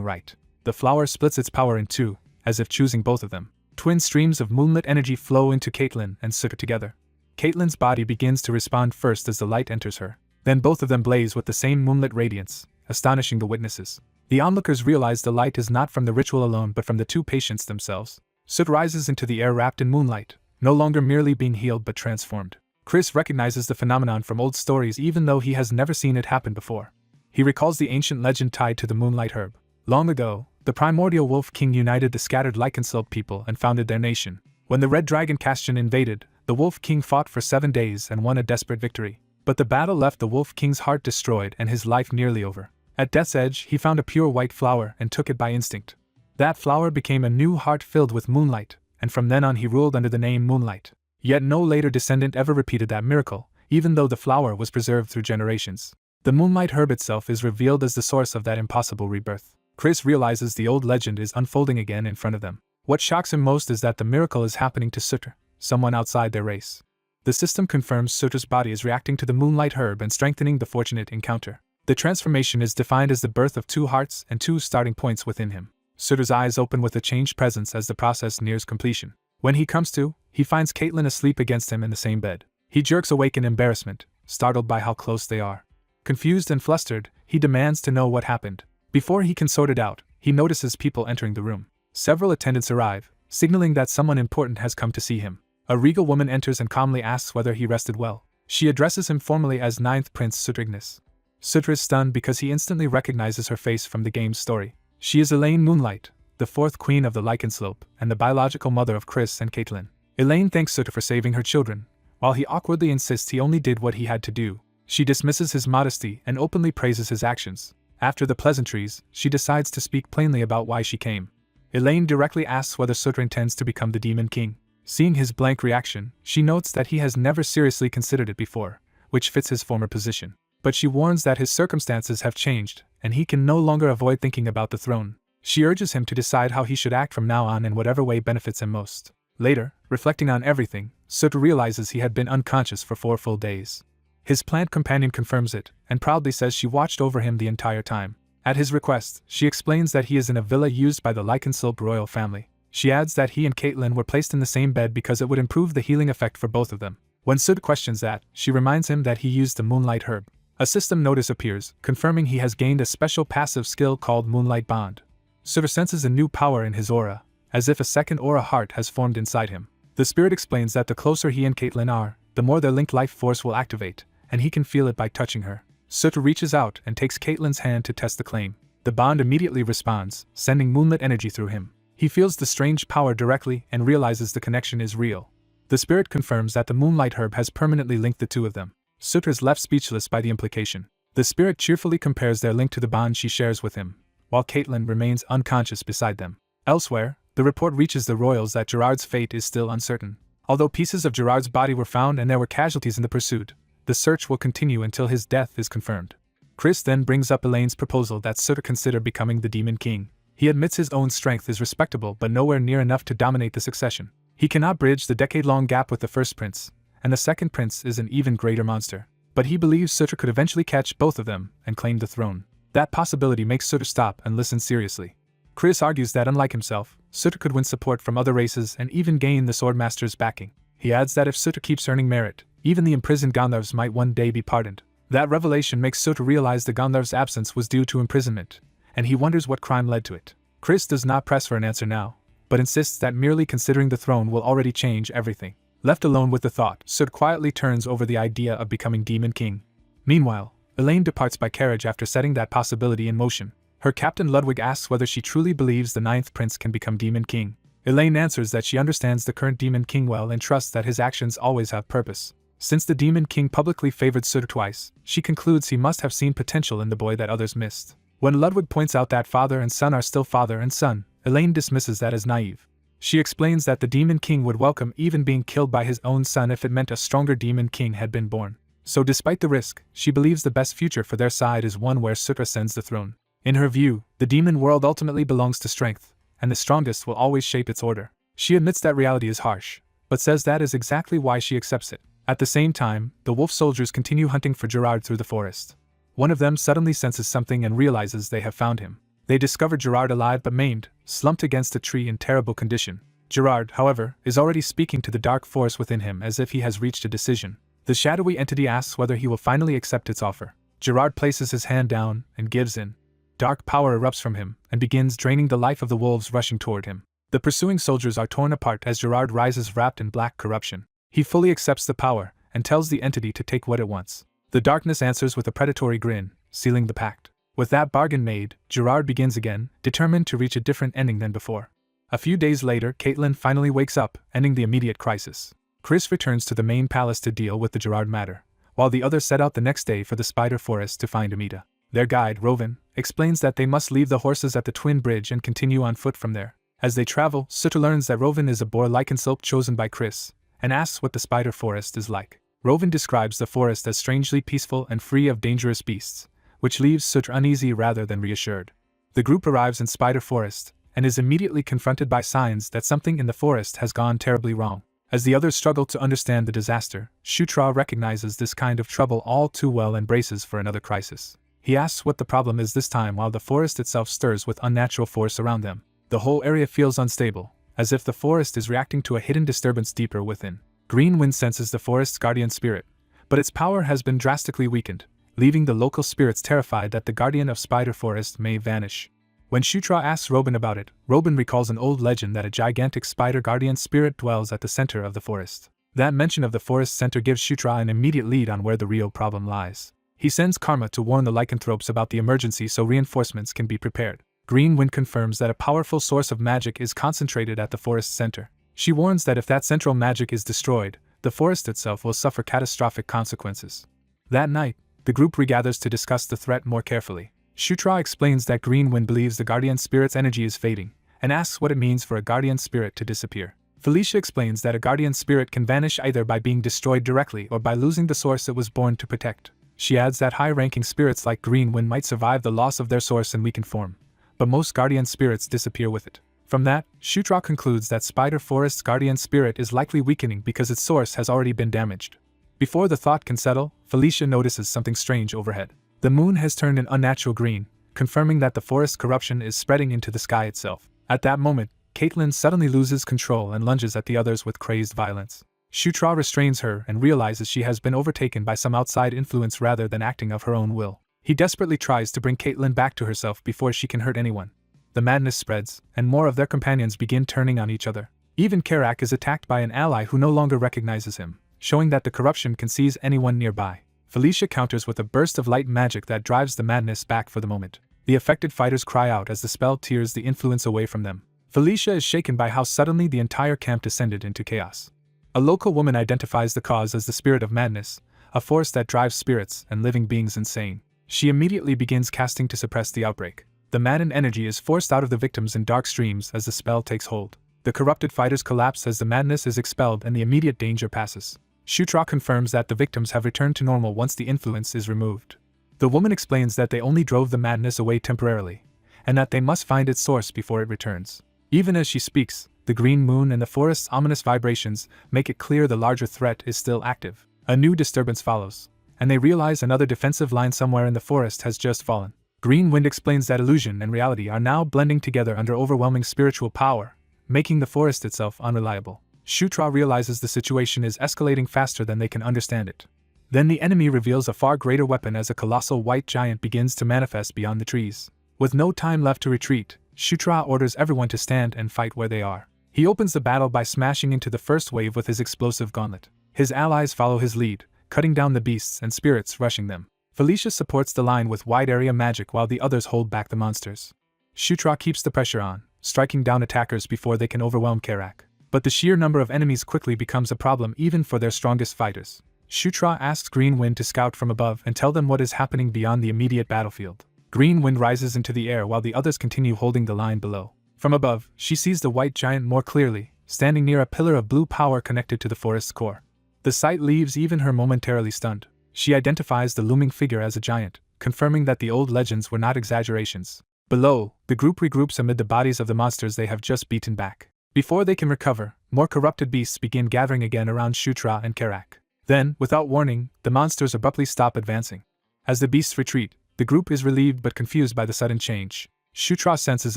rite. The flower splits its power in two, as if choosing both of them. Twin streams of moonlit energy flow into Caitlin and Sutter together. Caitlin's body begins to respond first as the light enters her. Then both of them blaze with the same moonlit radiance, astonishing the witnesses. The onlookers realize the light is not from the ritual alone but from the two patients themselves. Sutter rises into the air wrapped in moonlight, no longer merely being healed but transformed. Chris recognizes the phenomenon from old stories even though he has never seen it happen before. He recalls the ancient legend tied to the moonlight herb. Long ago, the primordial Wolf King united the scattered lycanthrope people and founded their nation. When the Red Dragon Castian invaded, the Wolf King fought for 7 days and won a desperate victory. But the battle left the Wolf King's heart destroyed and his life nearly over. At death's edge, he found a pure white flower and took it by instinct. That flower became a new heart filled with moonlight, and from then on he ruled under the name Moonlight. Yet no later descendant ever repeated that miracle, even though the flower was preserved through generations. The moonlight herb itself is revealed as the source of that impossible rebirth. Chris realizes the old legend is unfolding again in front of them. What shocks him most is that the miracle is happening to Sutter, someone outside their race. The system confirms Sutter's body is reacting to the moonlight herb and strengthening the fortunate encounter. The transformation is defined as the birth of 2 hearts and 2 starting points within him. Sutter's eyes open with a changed presence as the process nears completion. When he comes to, he finds Caitlin asleep against him in the same bed. He jerks awake in embarrassment, startled by how close they are. Confused and flustered, he demands to know what happened. Before he can sort it out, he notices people entering the room. Several attendants arrive, signaling that someone important has come to see him. A regal woman enters and calmly asks whether he rested well. She addresses him formally as 9th Prince Sutterignus. Sutter is stunned because he instantly recognizes her face from the game's story. She is Elaine Moonlight, the 4th queen of the Lycanslope and the biological mother of Chris and Caitlin. Elaine thanks Sutter for saving her children, while he awkwardly insists he only did what he had to do. She dismisses his modesty and openly praises his actions. After the pleasantries, she decides to speak plainly about why she came. Elaine directly asks whether Sutter intends to become the Demon King. Seeing his blank reaction, she notes that he has never seriously considered it before, which fits his former position. But she warns that his circumstances have changed, and he can no longer avoid thinking about the throne. She urges him to decide how he should act from now on in whatever way benefits him most. Later, reflecting on everything, Sutter realizes he had been unconscious for 4 full days. His plant companion confirms it, and proudly says she watched over him the entire time. At his request, she explains that he is in a villa used by the Lycanslope royal family. She adds that he and Caitlin were placed in the same bed because it would improve the healing effect for both of them. When Sutter questions that, she reminds him that he used the moonlight herb. A system notice appears, confirming he has gained a special passive skill called Moonlight Bond. Sutter senses a new power in his aura, as if a second aura heart has formed inside him. The spirit explains that the closer he and Caitlin are, the more their linked life force will activate, and he can feel it by touching her. Sutter reaches out and takes Caitlin's hand to test the claim. The bond immediately responds, sending moonlit energy through him. He feels the strange power directly and realizes the connection is real. The spirit confirms that the moonlight herb has permanently linked the two of them. Sutter is left speechless by the implication. The spirit cheerfully compares their link to the bond she shares with him, while Caitlin remains unconscious beside them. Elsewhere, the report reaches the royals that Gerard's fate is still uncertain. Although pieces of Gerard's body were found and there were casualties in the pursuit, the search will continue until his death is confirmed. Chris then brings up Elaine's proposal that Sutter consider becoming the Demon King. He admits his own strength is respectable but nowhere near enough to dominate the succession. He cannot bridge the decade-long gap with the first prince, and the second prince is an even greater monster. But he believes Sutter could eventually catch both of them and claim the throne. That possibility makes Sutter stop and listen seriously. Chris argues that unlike himself, Sutter could win support from other races and even gain the Swordmaster's backing. He adds that if Sutter keeps earning merit, even the imprisoned Gandharvs might one day be pardoned. That revelation makes Sota realize the Gandharv's absence was due to imprisonment, and he wonders what crime led to it. Chris does not press for an answer now, but insists that merely considering the throne will already change everything. Left alone with the thought, Sota quietly turns over the idea of becoming Demon King. Meanwhile, Elaine departs by carriage after setting that possibility in motion. Her captain Ludwig asks whether she truly believes the 9th prince can become Demon King. Elaine answers that she understands the current Demon King well and trusts that his actions always have purpose. Since the Demon King publicly favored Sota twice, she concludes he must have seen potential in the boy that others missed. When Ludwig points out that father and son are still father and son, Elaine dismisses that as naive. She explains that the Demon King would welcome even being killed by his own son if it meant a stronger Demon King had been born. So despite the risk, she believes the best future for their side is one where Sota ascends the throne. In her view, the demon world ultimately belongs to strength, and the strongest will always shape its order. She admits that reality is harsh, but says that is exactly why she accepts it. At the same time, the wolf soldiers continue hunting for Gerard through the forest. One of them suddenly senses something and realizes they have found him. They discover Gerard alive but maimed, slumped against a tree in terrible condition. Gerard, however, is already speaking to the dark force within him as if he has reached a decision. The shadowy entity asks whether he will finally accept its offer. Gerard places his hand down and gives in. Dark power erupts from him and begins draining the life of the wolves rushing toward him. The pursuing soldiers are torn apart as Gerard rises wrapped in black corruption. He fully accepts the power and tells the entity to take what it wants. The darkness answers with a predatory grin, sealing the pact. With that bargain made, Gerard begins again, determined to reach a different ending than before. A few days later, Caitlin finally wakes up, ending the immediate crisis. Chris returns to the main palace to deal with the Gerard matter, while the others set out the next day for the Spider Forest to find Amita. Their guide, Rovin, explains that they must leave the horses at the Twin Bridge and continue on foot from there. As they travel, Sota learns that Rovin is a boar lycanthrope chosen by Chris, and asks what the Spider Forest is like. Rovin describes the forest as strangely peaceful and free of dangerous beasts, which leaves Sota uneasy rather than reassured. The group arrives in Spider Forest, and is immediately confronted by signs that something in the forest has gone terribly wrong. As the others struggle to understand the disaster, Shutra recognizes this kind of trouble all too well and braces for another crisis. He asks what the problem is this time while the forest itself stirs with unnatural force around them. The whole area feels unstable, as if the forest is reacting to a hidden disturbance deeper within. Green Wind senses the forest's guardian spirit, but its power has been drastically weakened, leaving the local spirits terrified that the guardian of Spider Forest may vanish. When Shutra asks Robin about it, Robin recalls an old legend that a gigantic spider guardian spirit dwells at the center of the forest. That mention of the forest center gives Shutra an immediate lead on where the real problem lies. He sends Karma to warn the lycanthropes about the emergency so reinforcements can be prepared. Green Wind confirms that a powerful source of magic is concentrated at the forest center. She warns that if that central magic is destroyed, the forest itself will suffer catastrophic consequences. That night, the group regathers to discuss the threat more carefully. Shutra explains that Green Wind believes the guardian spirit's energy is fading, and asks what it means for a guardian spirit to disappear. Felicia explains that a guardian spirit can vanish either by being destroyed directly or by losing the source it was born to protect. She adds that high-ranking spirits like Green Wind might survive the loss of their source in weakened form, but most guardian spirits disappear with it. From that, Shutra concludes that Spider Forest's guardian spirit is likely weakening because its source has already been damaged. Before the thought can settle, Felicia notices something strange overhead. The moon has turned an unnatural green, confirming that the forest's corruption is spreading into the sky itself. At that moment, Caitlin suddenly loses control and lunges at the others with crazed violence. Shutra restrains her and realizes she has been overtaken by some outside influence rather than acting of her own will. He desperately tries to bring Caitlin back to herself before she can hurt anyone. The madness spreads, and more of their companions begin turning on each other. Even Karak is attacked by an ally who no longer recognizes him, showing that the corruption can seize anyone nearby. Felicia counters with a burst of light magic that drives the madness back for the moment. The affected fighters cry out as the spell tears the influence away from them. Felicia is shaken by how suddenly the entire camp descended into chaos. A local woman identifies the cause as the spirit of madness, a force that drives spirits and living beings insane. She immediately begins casting to suppress the outbreak. The maddened energy is forced out of the victims in dark streams as the spell takes hold. The corrupted fighters collapse as the madness is expelled and the immediate danger passes. Shutra confirms that the victims have returned to normal once the influence is removed. The woman explains that they only drove the madness away temporarily, and that they must find its source before it returns. Even as she speaks, the green moon and the forest's ominous vibrations make it clear the larger threat is still active. A new disturbance follows, and they realize another defensive line somewhere in the forest has just fallen. Green Wind explains that illusion and reality are now blending together under overwhelming spiritual power, making the forest itself unreliable. Shutra realizes the situation is escalating faster than they can understand it. Then the enemy reveals a far greater weapon as a colossal white giant begins to manifest beyond the trees. With no time left to retreat, Shutra orders everyone to stand and fight where they are. He opens the battle by smashing into the first wave with his explosive gauntlet. His allies follow his lead, cutting down the beasts and spirits rushing them. Felicia supports the line with wide area magic while the others hold back the monsters. Shutra keeps the pressure on, striking down attackers before they can overwhelm Karak. But the sheer number of enemies quickly becomes a problem even for their strongest fighters. Shutra asks Green Wind to scout from above and tell them what is happening beyond the immediate battlefield. Green Wind rises into the air while the others continue holding the line below. From above, she sees the white giant more clearly, standing near a pillar of blue power connected to the forest's core. The sight leaves even her momentarily stunned. She identifies the looming figure as a giant, confirming that the old legends were not exaggerations. Below, the group regroups amid the bodies of the monsters they have just beaten back. Before they can recover, more corrupted beasts begin gathering again around Shutra and Karak. Then, without warning, the monsters abruptly stop advancing. As the beasts retreat, the group is relieved but confused by the sudden change. Shutra senses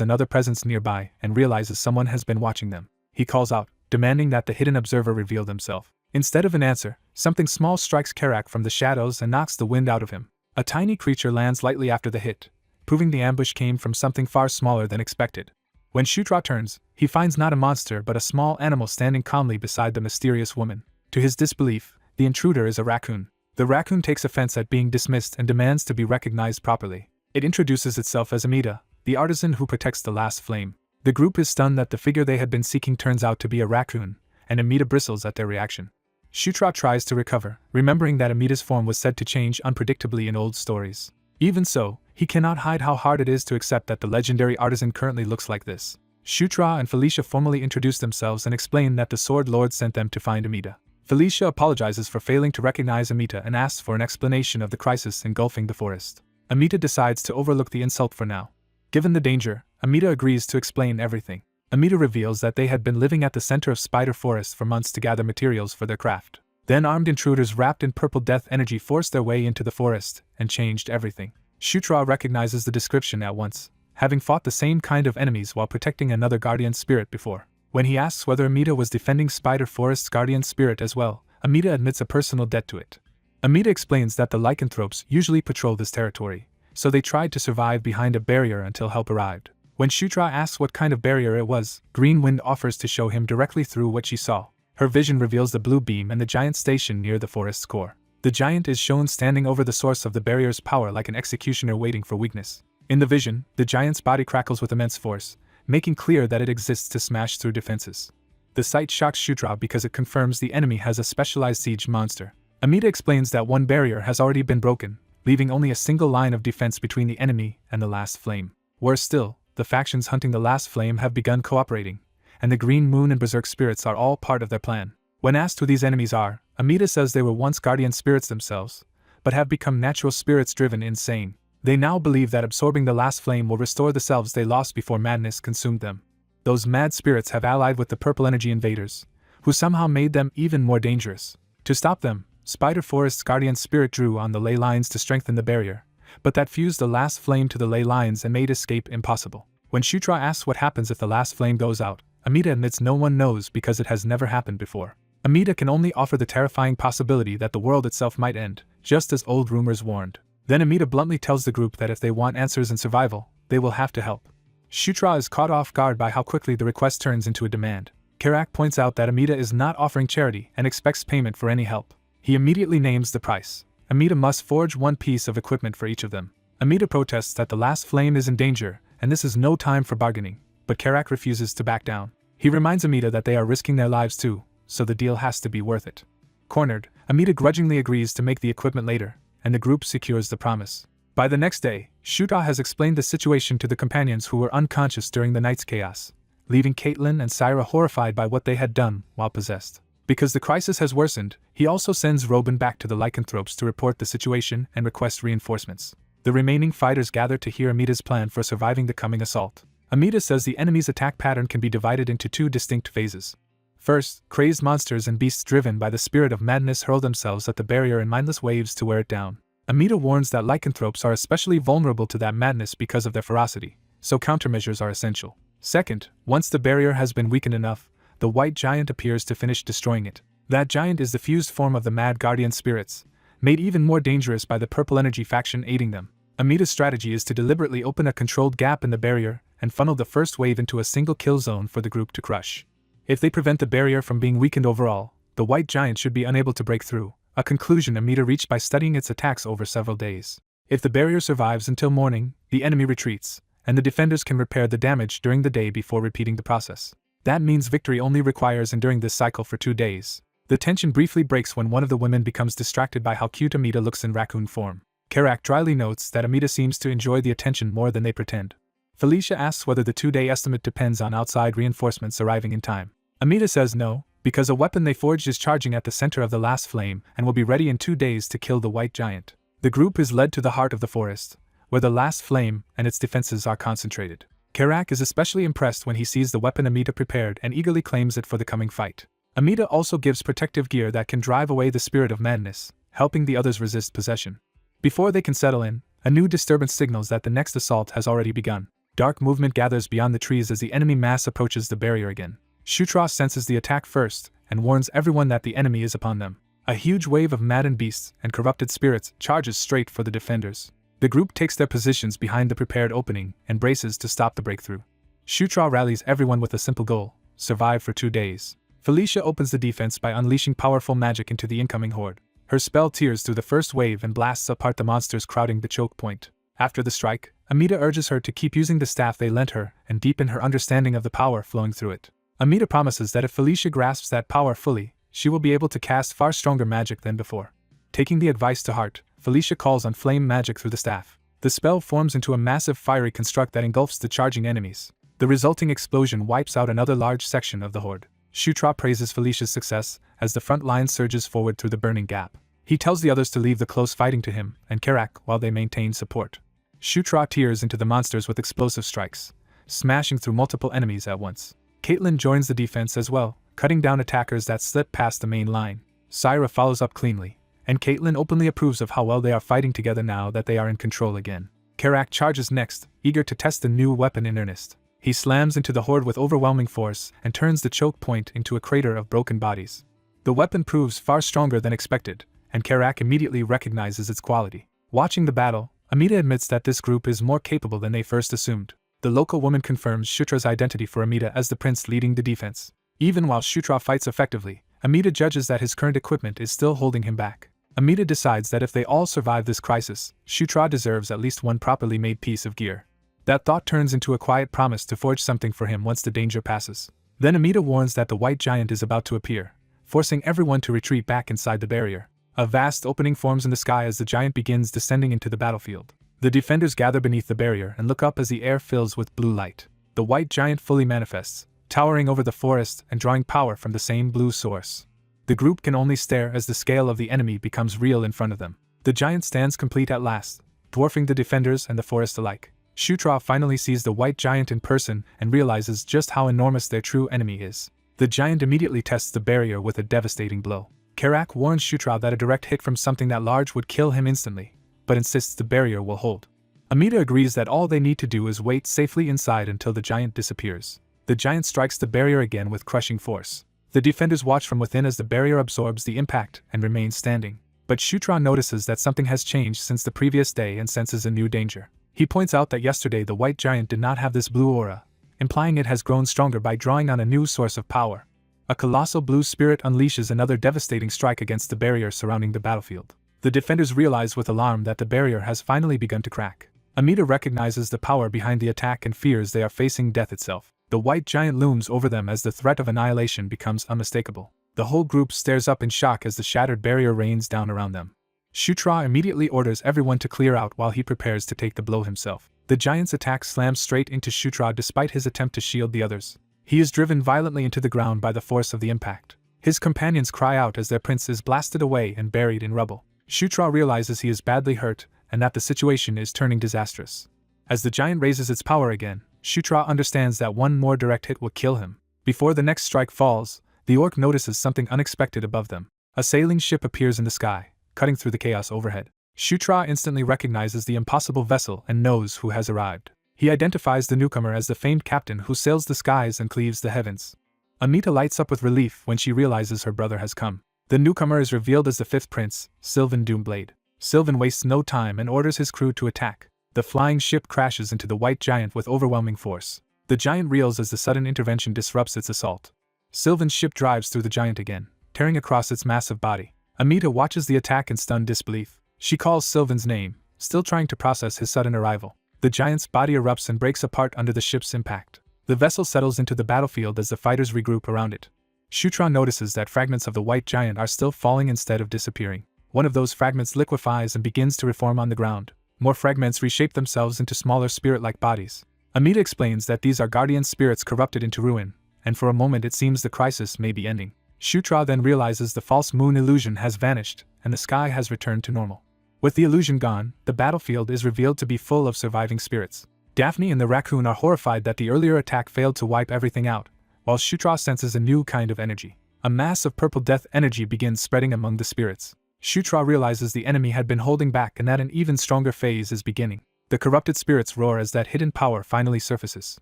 another presence nearby and realizes someone has been watching them. He calls out, demanding that the hidden observer reveal himself. Instead of an answer, something small strikes Karak from the shadows and knocks the wind out of him. A tiny creature lands lightly after the hit, proving the ambush came from something far smaller than expected. When Shutra turns, he finds not a monster but a small animal standing calmly beside the mysterious woman. To his disbelief, the intruder is a raccoon. The raccoon takes offense at being dismissed and demands to be recognized properly. It introduces itself as Amida, the artisan who protects the last flame. The group is stunned that the figure they had been seeking turns out to be a raccoon, and Amida bristles at their reaction. Shutra tries to recover, remembering that Amida's form was said to change unpredictably in old stories. Even so, he cannot hide how hard it is to accept that the legendary artisan currently looks like this. Shutra and Felicia formally introduce themselves and explain that the Sword Lord sent them to find Amida. Felicia apologizes for failing to recognize Amida and asks for an explanation of the crisis engulfing the forest. Amida decides to overlook the insult for now. Given the danger, Amida agrees to explain everything. Amida reveals that they had been living at the center of Spider Forest for months to gather materials for their craft. Then armed intruders wrapped in purple death energy forced their way into the forest and changed everything. Shutra recognizes the description at once, having fought the same kind of enemies while protecting another guardian spirit before. When he asks whether Amida was defending Spider Forest's guardian spirit as well, Amida admits a personal debt to it. Amida explains that the lycanthropes usually patrol this territory, so they tried to survive behind a barrier until help arrived. When Shutra asks what kind of barrier it was, Green Wind offers to show him directly through what she saw. Her vision reveals the blue beam and the giant station near the forest's core. The giant is shown standing over the source of the barrier's power like an executioner waiting for weakness. In the vision, the giant's body crackles with immense force, making clear that it exists to smash through defenses. The sight shocks Shutra because it confirms the enemy has a specialized siege monster. Amida explains that one barrier has already been broken, leaving only a single line of defense between the enemy and the last flame. Worse still, the factions hunting the last flame have begun cooperating, and the Green Moon and Berserk spirits are all part of their plan. When asked who these enemies are, Amida says they were once guardian spirits themselves, but have become natural spirits driven insane. They now believe that absorbing the last flame will restore the selves they lost before madness consumed them. Those mad spirits have allied with the purple energy invaders, who somehow made them even more dangerous. To stop them, Spider Forest's guardian spirit drew on the ley lines to strengthen the barrier, but that fused the last flame to the ley lines and made escape impossible. When Shutra asks what happens if the last flame goes out, Amida admits no one knows because it has never happened before. Amida can only offer the terrifying possibility that the world itself might end, just as old rumors warned. Then Amida bluntly tells the group that if they want answers and survival, they will have to help. Shutra is caught off guard by how quickly the request turns into a demand. Karak points out that Amida is not offering charity and expects payment for any help. He immediately names the price. Amida must forge one piece of equipment for each of them. Amida protests that the last flame is in danger, and this is no time for bargaining, but Karak refuses to back down. He reminds Amida that they are risking their lives too, so the deal has to be worth it. Cornered, Amida grudgingly agrees to make the equipment later, and the group secures the promise. By the next day, Shutra has explained the situation to the companions who were unconscious during the night's chaos, leaving Caitlin and Syra horrified by what they had done while possessed. Because the crisis has worsened, he also sends Robin back to the lycanthropes to report the situation and request reinforcements. The remaining fighters gather to hear Amida's plan for surviving the coming assault. Amida says the enemy's attack pattern can be divided into two distinct phases. First, crazed monsters and beasts driven by the spirit of madness hurl themselves at the barrier in mindless waves to wear it down. Amida warns that lycanthropes are especially vulnerable to that madness because of their ferocity, so countermeasures are essential. Second, once the barrier has been weakened enough, the white giant appears to finish destroying it. That giant is the fused form of the mad guardian spirits, made even more dangerous by the purple energy faction aiding them. Amida's strategy is to deliberately open a controlled gap in the barrier and funnel the first wave into a single kill zone for the group to crush. If they prevent the barrier from being weakened overall, the white giant should be unable to break through, a conclusion Amida reached by studying its attacks over several days. If the barrier survives until morning, the enemy retreats, and the defenders can repair the damage during the day before repeating the process. That means victory only requires enduring this cycle for 2 days. The tension briefly breaks when one of the women becomes distracted by how cute Amida looks in raccoon form. Karak dryly notes that Amida seems to enjoy the attention more than they pretend. Felicia asks whether the 2-day estimate depends on outside reinforcements arriving in time. Amida says no, because a weapon they forged is charging at the center of the last flame and will be ready in 2 days to kill the white giant. The group is led to the heart of the forest, where the last flame and its defenses are concentrated. Karak is especially impressed when he sees the weapon Amida prepared and eagerly claims it for the coming fight. Amida also gives protective gear that can drive away the spirit of madness, helping the others resist possession. Before they can settle in, a new disturbance signals that the next assault has already begun. Dark movement gathers beyond the trees as the enemy mass approaches the barrier again. Shutra senses the attack first and warns everyone that the enemy is upon them. A huge wave of maddened beasts and corrupted spirits charges straight for the defenders. The group takes their positions behind the prepared opening and braces to stop the breakthrough. Shutra rallies everyone with a simple goal: survive for 2 days. Felicia opens the defense by unleashing powerful magic into the incoming horde. Her spell tears through the first wave and blasts apart the monsters crowding the choke point. After the strike, Amida urges her to keep using the staff they lent her and deepen her understanding of the power flowing through it. Amida promises that if Felicia grasps that power fully, she will be able to cast far stronger magic than before. Taking the advice to heart, Felicia calls on flame magic through the staff. The spell forms into a massive fiery construct that engulfs the charging enemies. The resulting explosion wipes out another large section of the horde. Shutra praises Felicia's success as the front line surges forward through the burning gap. He tells the others to leave the close fighting to him and Karak while they maintain support. Shutra tears into the monsters with explosive strikes, smashing through multiple enemies at once. Caitlin joins the defense as well, cutting down attackers that slip past the main line. Syra follows up cleanly, and Caitlin openly approves of how well they are fighting together now that they are in control again. Karak charges next, eager to test the new weapon in earnest. He slams into the horde with overwhelming force and turns the choke point into a crater of broken bodies. The weapon proves far stronger than expected, and Karak immediately recognizes its quality. Watching the battle, Amida admits that this group is more capable than they first assumed. The local woman confirms Shutra's identity for Amida as the prince leading the defense. Even while Shutra fights effectively, Amida judges that his current equipment is still holding him back. Amida decides that if they all survive this crisis, Shutra deserves at least one properly made piece of gear. That thought turns into a quiet promise to forge something for him once the danger passes. Then Amida warns that the white giant is about to appear, forcing everyone to retreat back inside the barrier. A vast opening forms in the sky as the giant begins descending into the battlefield. The defenders gather beneath the barrier and look up as the air fills with blue light. The white giant fully manifests, towering over the forest and drawing power from the same blue source. The group can only stare as the scale of the enemy becomes real in front of them. The giant stands complete at last, dwarfing the defenders and the forest alike. Shutra finally sees the white giant in person and realizes just how enormous their true enemy is. The giant immediately tests the barrier with a devastating blow. Karak warns Shutra that a direct hit from something that large would kill him instantly, but insists the barrier will hold. Amida agrees that all they need to do is wait safely inside until the giant disappears. The giant strikes the barrier again with crushing force. The defenders watch from within as the barrier absorbs the impact and remains standing. But Shutra notices that something has changed since the previous day and senses a new danger. He points out that yesterday the white giant did not have this blue aura, implying it has grown stronger by drawing on a new source of power. A colossal blue spirit unleashes another devastating strike against the barrier surrounding the battlefield. The defenders realize with alarm that the barrier has finally begun to crack. Amida recognizes the power behind the attack and fears they are facing death itself. The white giant looms over them as the threat of annihilation becomes unmistakable. The whole group stares up in shock as the shattered barrier rains down around them. Shutra immediately orders everyone to clear out while he prepares to take the blow himself. The giant's attack slams straight into Shutra despite his attempt to shield the others. He is driven violently into the ground by the force of the impact. His companions cry out as their prince is blasted away and buried in rubble. Shutra realizes he is badly hurt and that the situation is turning disastrous. As the giant raises its power again, Shutra understands that one more direct hit will kill him. Before the next strike falls, the orc notices something unexpected above them. A sailing ship appears in the sky, cutting through the chaos overhead. Shutra instantly recognizes the impossible vessel and knows who has arrived. He identifies the newcomer as the famed captain who sails the skies and cleaves the heavens. Amita lights up with relief when she realizes her brother has come. The newcomer is revealed as the fifth prince, Sylvan Doomblade. Sylvan wastes no time and orders his crew to attack. The flying ship crashes into the white giant with overwhelming force. The giant reels as the sudden intervention disrupts its assault. Sylvan's ship drives through the giant again, tearing across its massive body. Amita watches the attack in stunned disbelief. She calls Sylvan's name, still trying to process his sudden arrival. The giant's body erupts and breaks apart under the ship's impact. The vessel settles into the battlefield as the fighters regroup around it. Shutra notices that fragments of the white giant are still falling instead of disappearing. One of those fragments liquefies and begins to reform on the ground. More fragments reshape themselves into smaller spirit-like bodies. Amita explains that these are guardian spirits corrupted into ruin, and for a moment it seems the crisis may be ending. Shutra then realizes the false moon illusion has vanished, and the sky has returned to normal. With the illusion gone, the battlefield is revealed to be full of surviving spirits. Daphne and the raccoon are horrified that the earlier attack failed to wipe everything out, while Shutra senses a new kind of energy. A mass of purple death energy begins spreading among the spirits. Shutra realizes the enemy had been holding back and that an even stronger phase is beginning. The corrupted spirits roar as that hidden power finally surfaces.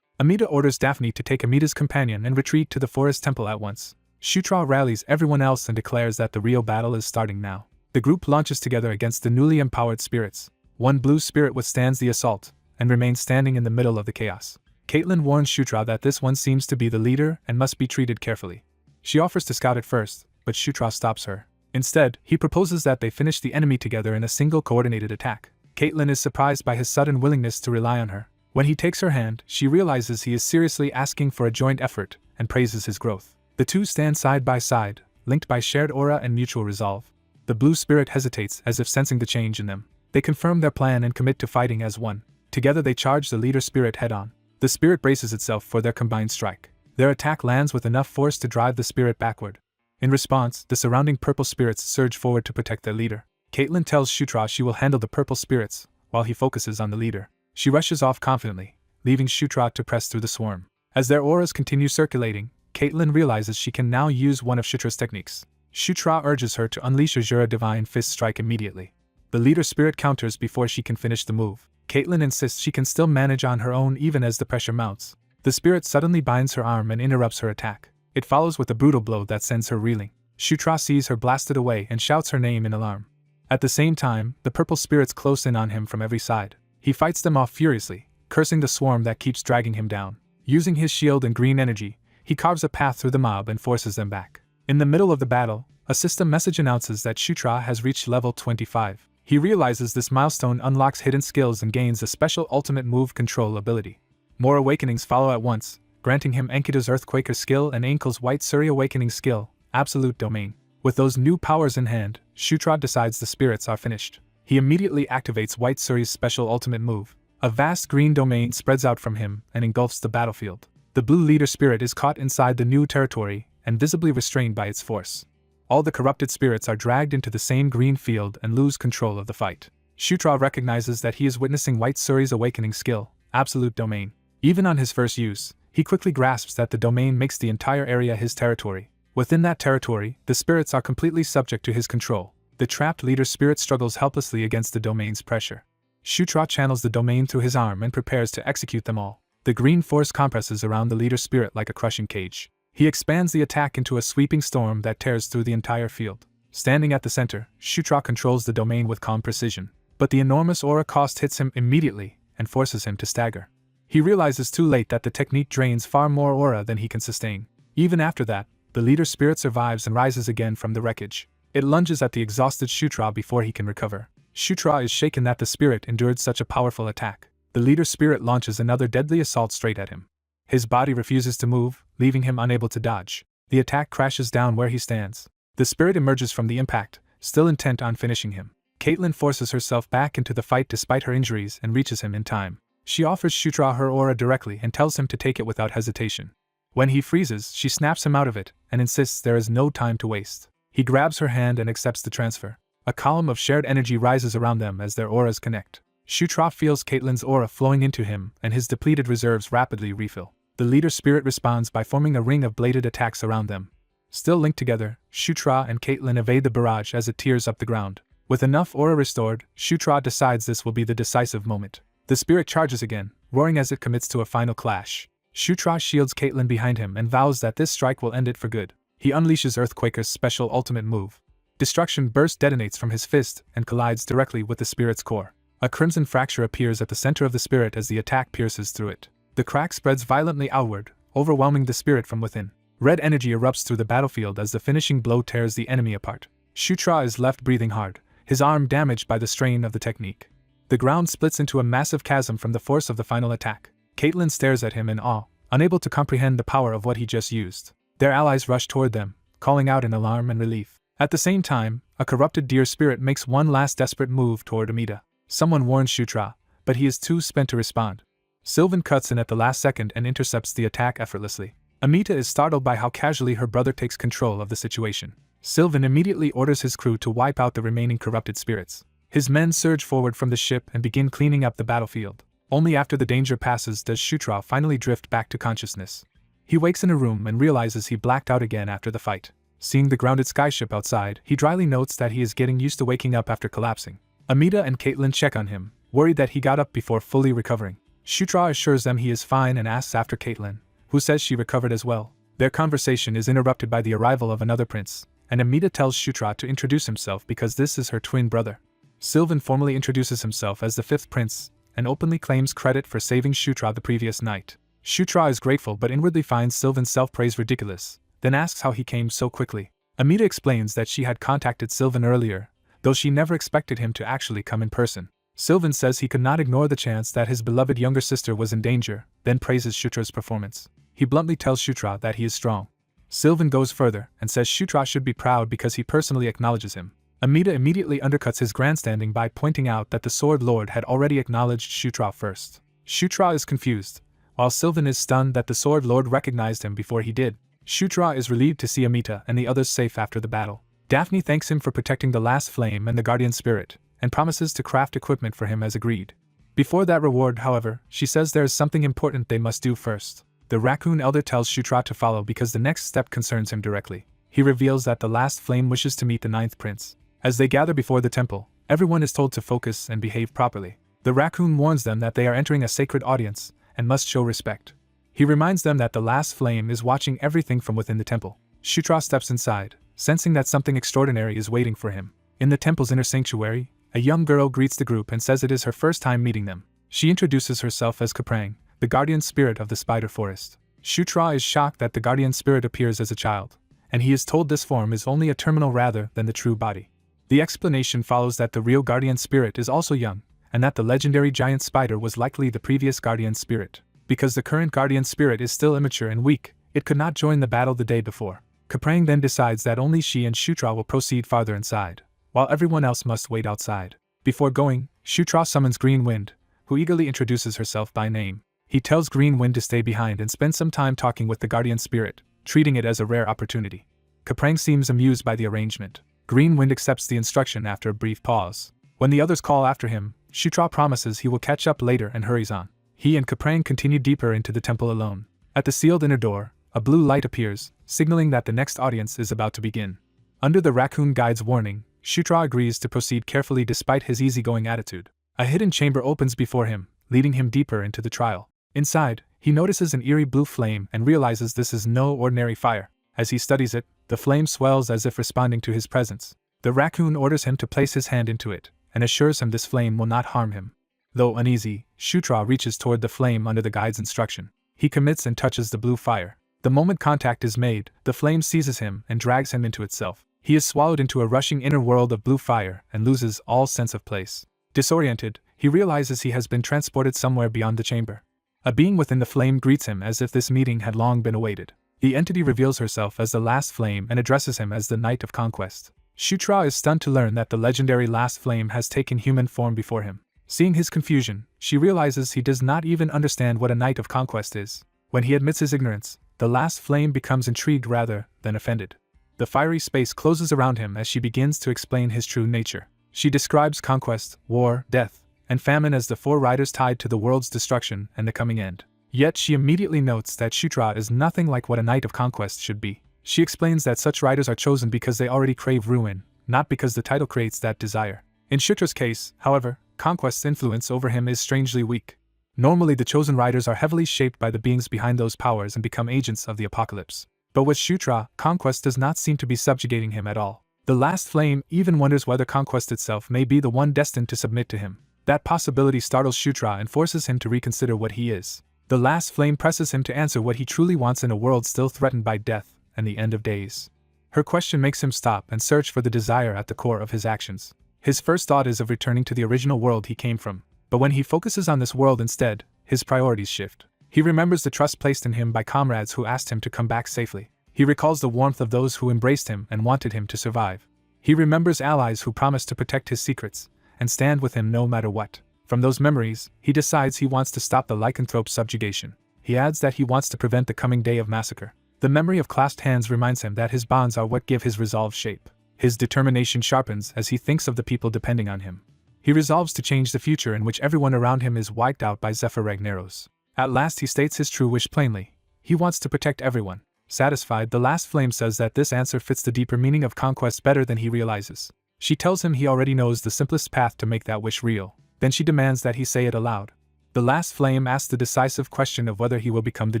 Amita orders Daphne to take Amita's companion and retreat to the forest temple at once. Shutra rallies everyone else and declares that the real battle is starting now. The group launches together against the newly empowered spirits. One blue spirit withstands the assault and remains standing in the middle of the chaos. Caitlin warns Shutra that this one seems to be the leader and must be treated carefully. She offers to scout it first, but Shutra stops her. Instead, he proposes that they finish the enemy together in a single coordinated attack. Caitlin is surprised by his sudden willingness to rely on her. When he takes her hand, she realizes he is seriously asking for a joint effort and praises his growth. The two stand side by side, linked by shared aura and mutual resolve. The blue spirit hesitates as if sensing the change in them. They confirm their plan and commit to fighting as one. Together they charge the leader spirit head-on. The spirit braces itself for their combined strike. Their attack lands with enough force to drive the spirit backward. In response, the surrounding purple spirits surge forward to protect their leader. Caitlin tells Shutra she will handle the purple spirits, while he focuses on the leader. She rushes off confidently, leaving Shutra to press through the swarm. As their auras continue circulating, Caitlin realizes she can now use one of Shutra's techniques. Shutra urges her to unleash Azura Divine Fist Strike immediately. The leader spirit counters before she can finish the move. Caitlin insists she can still manage on her own even as the pressure mounts. The spirit suddenly binds her arm and interrupts her attack. It follows with a brutal blow that sends her reeling. Shutra sees her blasted away and shouts her name in alarm. At the same time, the purple spirits close in on him from every side. He fights them off furiously, cursing the swarm that keeps dragging him down. Using his shield and green energy, he carves a path through the mob and forces them back. In the middle of the battle, a system message announces that Shutra has reached level 25. He realizes this milestone unlocks hidden skills and gains a special ultimate move control ability. More awakenings follow at once, granting him Enkita's Earthquaker skill and Ankel's White Suri Awakening skill, Absolute Domain. With those new powers in hand, Shutra decides the spirits are finished. He immediately activates White Suri's special ultimate move. A vast green domain spreads out from him and engulfs the battlefield. The blue leader spirit is caught inside the new territory and visibly restrained by its force. All the corrupted spirits are dragged into the same green field and lose control of the fight. Shutra recognizes that he is witnessing White Suri's awakening skill, Absolute Domain. Even on his first use, he quickly grasps that the domain makes the entire area his territory. Within that territory, the spirits are completely subject to his control. The trapped leader spirit struggles helplessly against the domain's pressure. Shutra channels the domain through his arm and prepares to execute them all. The green force compresses around the leader spirit like a crushing cage. He expands the attack into a sweeping storm that tears through the entire field. Standing at the center, Shutra controls the domain with calm precision. But the enormous aura cost hits him immediately and forces him to stagger. He realizes too late that the technique drains far more aura than he can sustain. Even after that, the leader spirit survives and rises again from the wreckage. It lunges at the exhausted Shutra before he can recover. Shutra is shaken that the spirit endured such a powerful attack. The leader spirit launches another deadly assault straight at him. His body refuses to move, leaving him unable to dodge. The attack crashes down where he stands. The spirit emerges from the impact, still intent on finishing him. Caitlin forces herself back into the fight despite her injuries and reaches him in time. She offers Shutra her aura directly and tells him to take it without hesitation. When he freezes, she snaps him out of it and insists there is no time to waste. He grabs her hand and accepts the transfer. A column of shared energy rises around them as their auras connect. Shutra feels Caitlin's aura flowing into him and his depleted reserves rapidly refill. The leader spirit responds by forming a ring of bladed attacks around them. Still linked together, Shutra and Caitlin evade the barrage as it tears up the ground. With enough aura restored, Shutra decides this will be the decisive moment. The spirit charges again, roaring as it commits to a final clash. Shutra shields Caitlin behind him and vows that this strike will end it for good. He unleashes Earthquaker's special ultimate move. Destruction burst detonates from his fist and collides directly with the spirit's core. A crimson fracture appears at the center of the spirit as the attack pierces through it. The crack spreads violently outward, overwhelming the spirit from within. Red energy erupts through the battlefield as the finishing blow tears the enemy apart. Shutra is left breathing hard, his arm damaged by the strain of the technique. The ground splits into a massive chasm from the force of the final attack. Caitlin stares at him in awe, unable to comprehend the power of what he just used. Their allies rush toward them, calling out in alarm and relief. At the same time, a corrupted deer spirit makes one last desperate move toward Amita. Someone warns Shutra, but he is too spent to respond. Sylvan cuts in at the last second and intercepts the attack effortlessly. Amita is startled by how casually her brother takes control of the situation. Sylvan immediately orders his crew to wipe out the remaining corrupted spirits. His men surge forward from the ship and begin cleaning up the battlefield. Only after the danger passes does Shutra finally drift back to consciousness. He wakes in a room and realizes he blacked out again after the fight. Seeing the grounded skyship outside, he dryly notes that he is getting used to waking up after collapsing. Amita and Caitlin check on him, worried that he got up before fully recovering. Shutra assures them he is fine and asks after Caitlin, who says she recovered as well. Their conversation is interrupted by the arrival of another prince, and Amita tells Shutra to introduce himself because this is her twin brother. Sylvan formally introduces himself as the fifth prince, and openly claims credit for saving Shutra the previous night. Shutra is grateful but inwardly finds Sylvan's self-praise ridiculous, then asks how he came so quickly. Amita explains that she had contacted Sylvan earlier, though she never expected him to actually come in person. Sylvan says he could not ignore the chance that his beloved younger sister was in danger, then praises Shutra's performance. He bluntly tells Shutra that he is strong. Sylvan goes further and says Shutra should be proud because he personally acknowledges him. Amita immediately undercuts his grandstanding by pointing out that the Sword Lord had already acknowledged Shutra first. Shutra is confused, while Sylvan is stunned that the Sword Lord recognized him before he did. Shutra is relieved to see Amita and the others safe after the battle. Daphne thanks him for protecting the last flame and the guardian spirit, and promises to craft equipment for him as agreed. Before that reward, however, she says there is something important they must do first. The raccoon elder tells Shutra to follow because the next step concerns him directly. He reveals that the last flame wishes to meet the ninth prince. As they gather before the temple, everyone is told to focus and behave properly. The raccoon warns them that they are entering a sacred audience and must show respect. He reminds them that the last flame is watching everything from within the temple. Shutra steps inside, sensing that something extraordinary is waiting for him. In the temple's inner sanctuary, a young girl greets the group and says it is her first time meeting them. She introduces herself as Kaprang, the guardian spirit of the spider forest. Shutra is shocked that the guardian spirit appears as a child, and he is told this form is only a terminal rather than the true body. The explanation follows that the real guardian spirit is also young, and that the legendary giant spider was likely the previous guardian spirit. Because the current guardian spirit is still immature and weak, it could not join the battle the day before. Kaprang then decides that only she and Shutra will proceed farther inside, while everyone else must wait outside. Before going, Shutra summons Green Wind, who eagerly introduces herself by name. He tells Green Wind to stay behind and spend some time talking with the guardian spirit, treating it as a rare opportunity. Kaprang seems amused by the arrangement. Green Wind accepts the instruction after a brief pause. When the others call after him, Shutra promises he will catch up later and hurries on. He and Kaprang continue deeper into the temple alone. At the sealed inner door, a blue light appears, signaling that the next audience is about to begin. Under the raccoon guide's warning, Shutra agrees to proceed carefully despite his easygoing attitude. A hidden chamber opens before him, leading him deeper into the trial. Inside, he notices an eerie blue flame and realizes this is no ordinary fire. As he studies it, the flame swells as if responding to his presence. The raccoon orders him to place his hand into it, and assures him this flame will not harm him. Though uneasy, Shutra reaches toward the flame under the guide's instruction. He commits and touches the blue fire. The moment contact is made, the flame seizes him and drags him into itself. He is swallowed into a rushing inner world of blue fire and loses all sense of place. Disoriented, he realizes he has been transported somewhere beyond the chamber. A being within the flame greets him as if this meeting had long been awaited. The entity reveals herself as the last flame and addresses him as the Knight of Conquest. Shutra is stunned to learn that the legendary last flame has taken human form before him. Seeing his confusion, she realizes he does not even understand what a Knight of Conquest is. When he admits his ignorance, the last flame becomes intrigued rather than offended. The fiery space closes around him as she begins to explain his true nature. She describes conquest, war, death, and famine as the four riders tied to the world's destruction and the coming end. Yet she immediately notes that Shutra is nothing like what a Knight of Conquest should be. She explains that such riders are chosen because they already crave ruin, not because the title creates that desire. In Shutra's case, however, Conquest's influence over him is strangely weak. Normally the chosen riders are heavily shaped by the beings behind those powers and become agents of the apocalypse. But with Shutra, conquest does not seem to be subjugating him at all. The last flame even wonders whether conquest itself may be the one destined to submit to him. That possibility startles Shutra and forces him to reconsider what he is. The last flame presses him to answer what he truly wants in a world still threatened by death and the end of days. Her question makes him stop and search for the desire at the core of his actions. His first thought is of returning to the original world he came from, but when he focuses on this world instead, his priorities shift. He remembers the trust placed in him by comrades who asked him to come back safely. He recalls the warmth of those who embraced him and wanted him to survive. He remembers allies who promised to protect his secrets and stand with him no matter what. From those memories, he decides he wants to stop the lycanthrope subjugation. He adds that he wants to prevent the coming day of massacre. The memory of clasped hands reminds him that his bonds are what give his resolve shape. His determination sharpens as he thinks of the people depending on him. He resolves to change the future in which everyone around him is wiped out by Zephyr Ragnaros. At last he states his true wish plainly. He wants to protect everyone. Satisfied, the last flame says that this answer fits the deeper meaning of conquest better than he realizes. She tells him he already knows the simplest path to make that wish real. Then she demands that he say it aloud. The last flame asks the decisive question of whether he will become the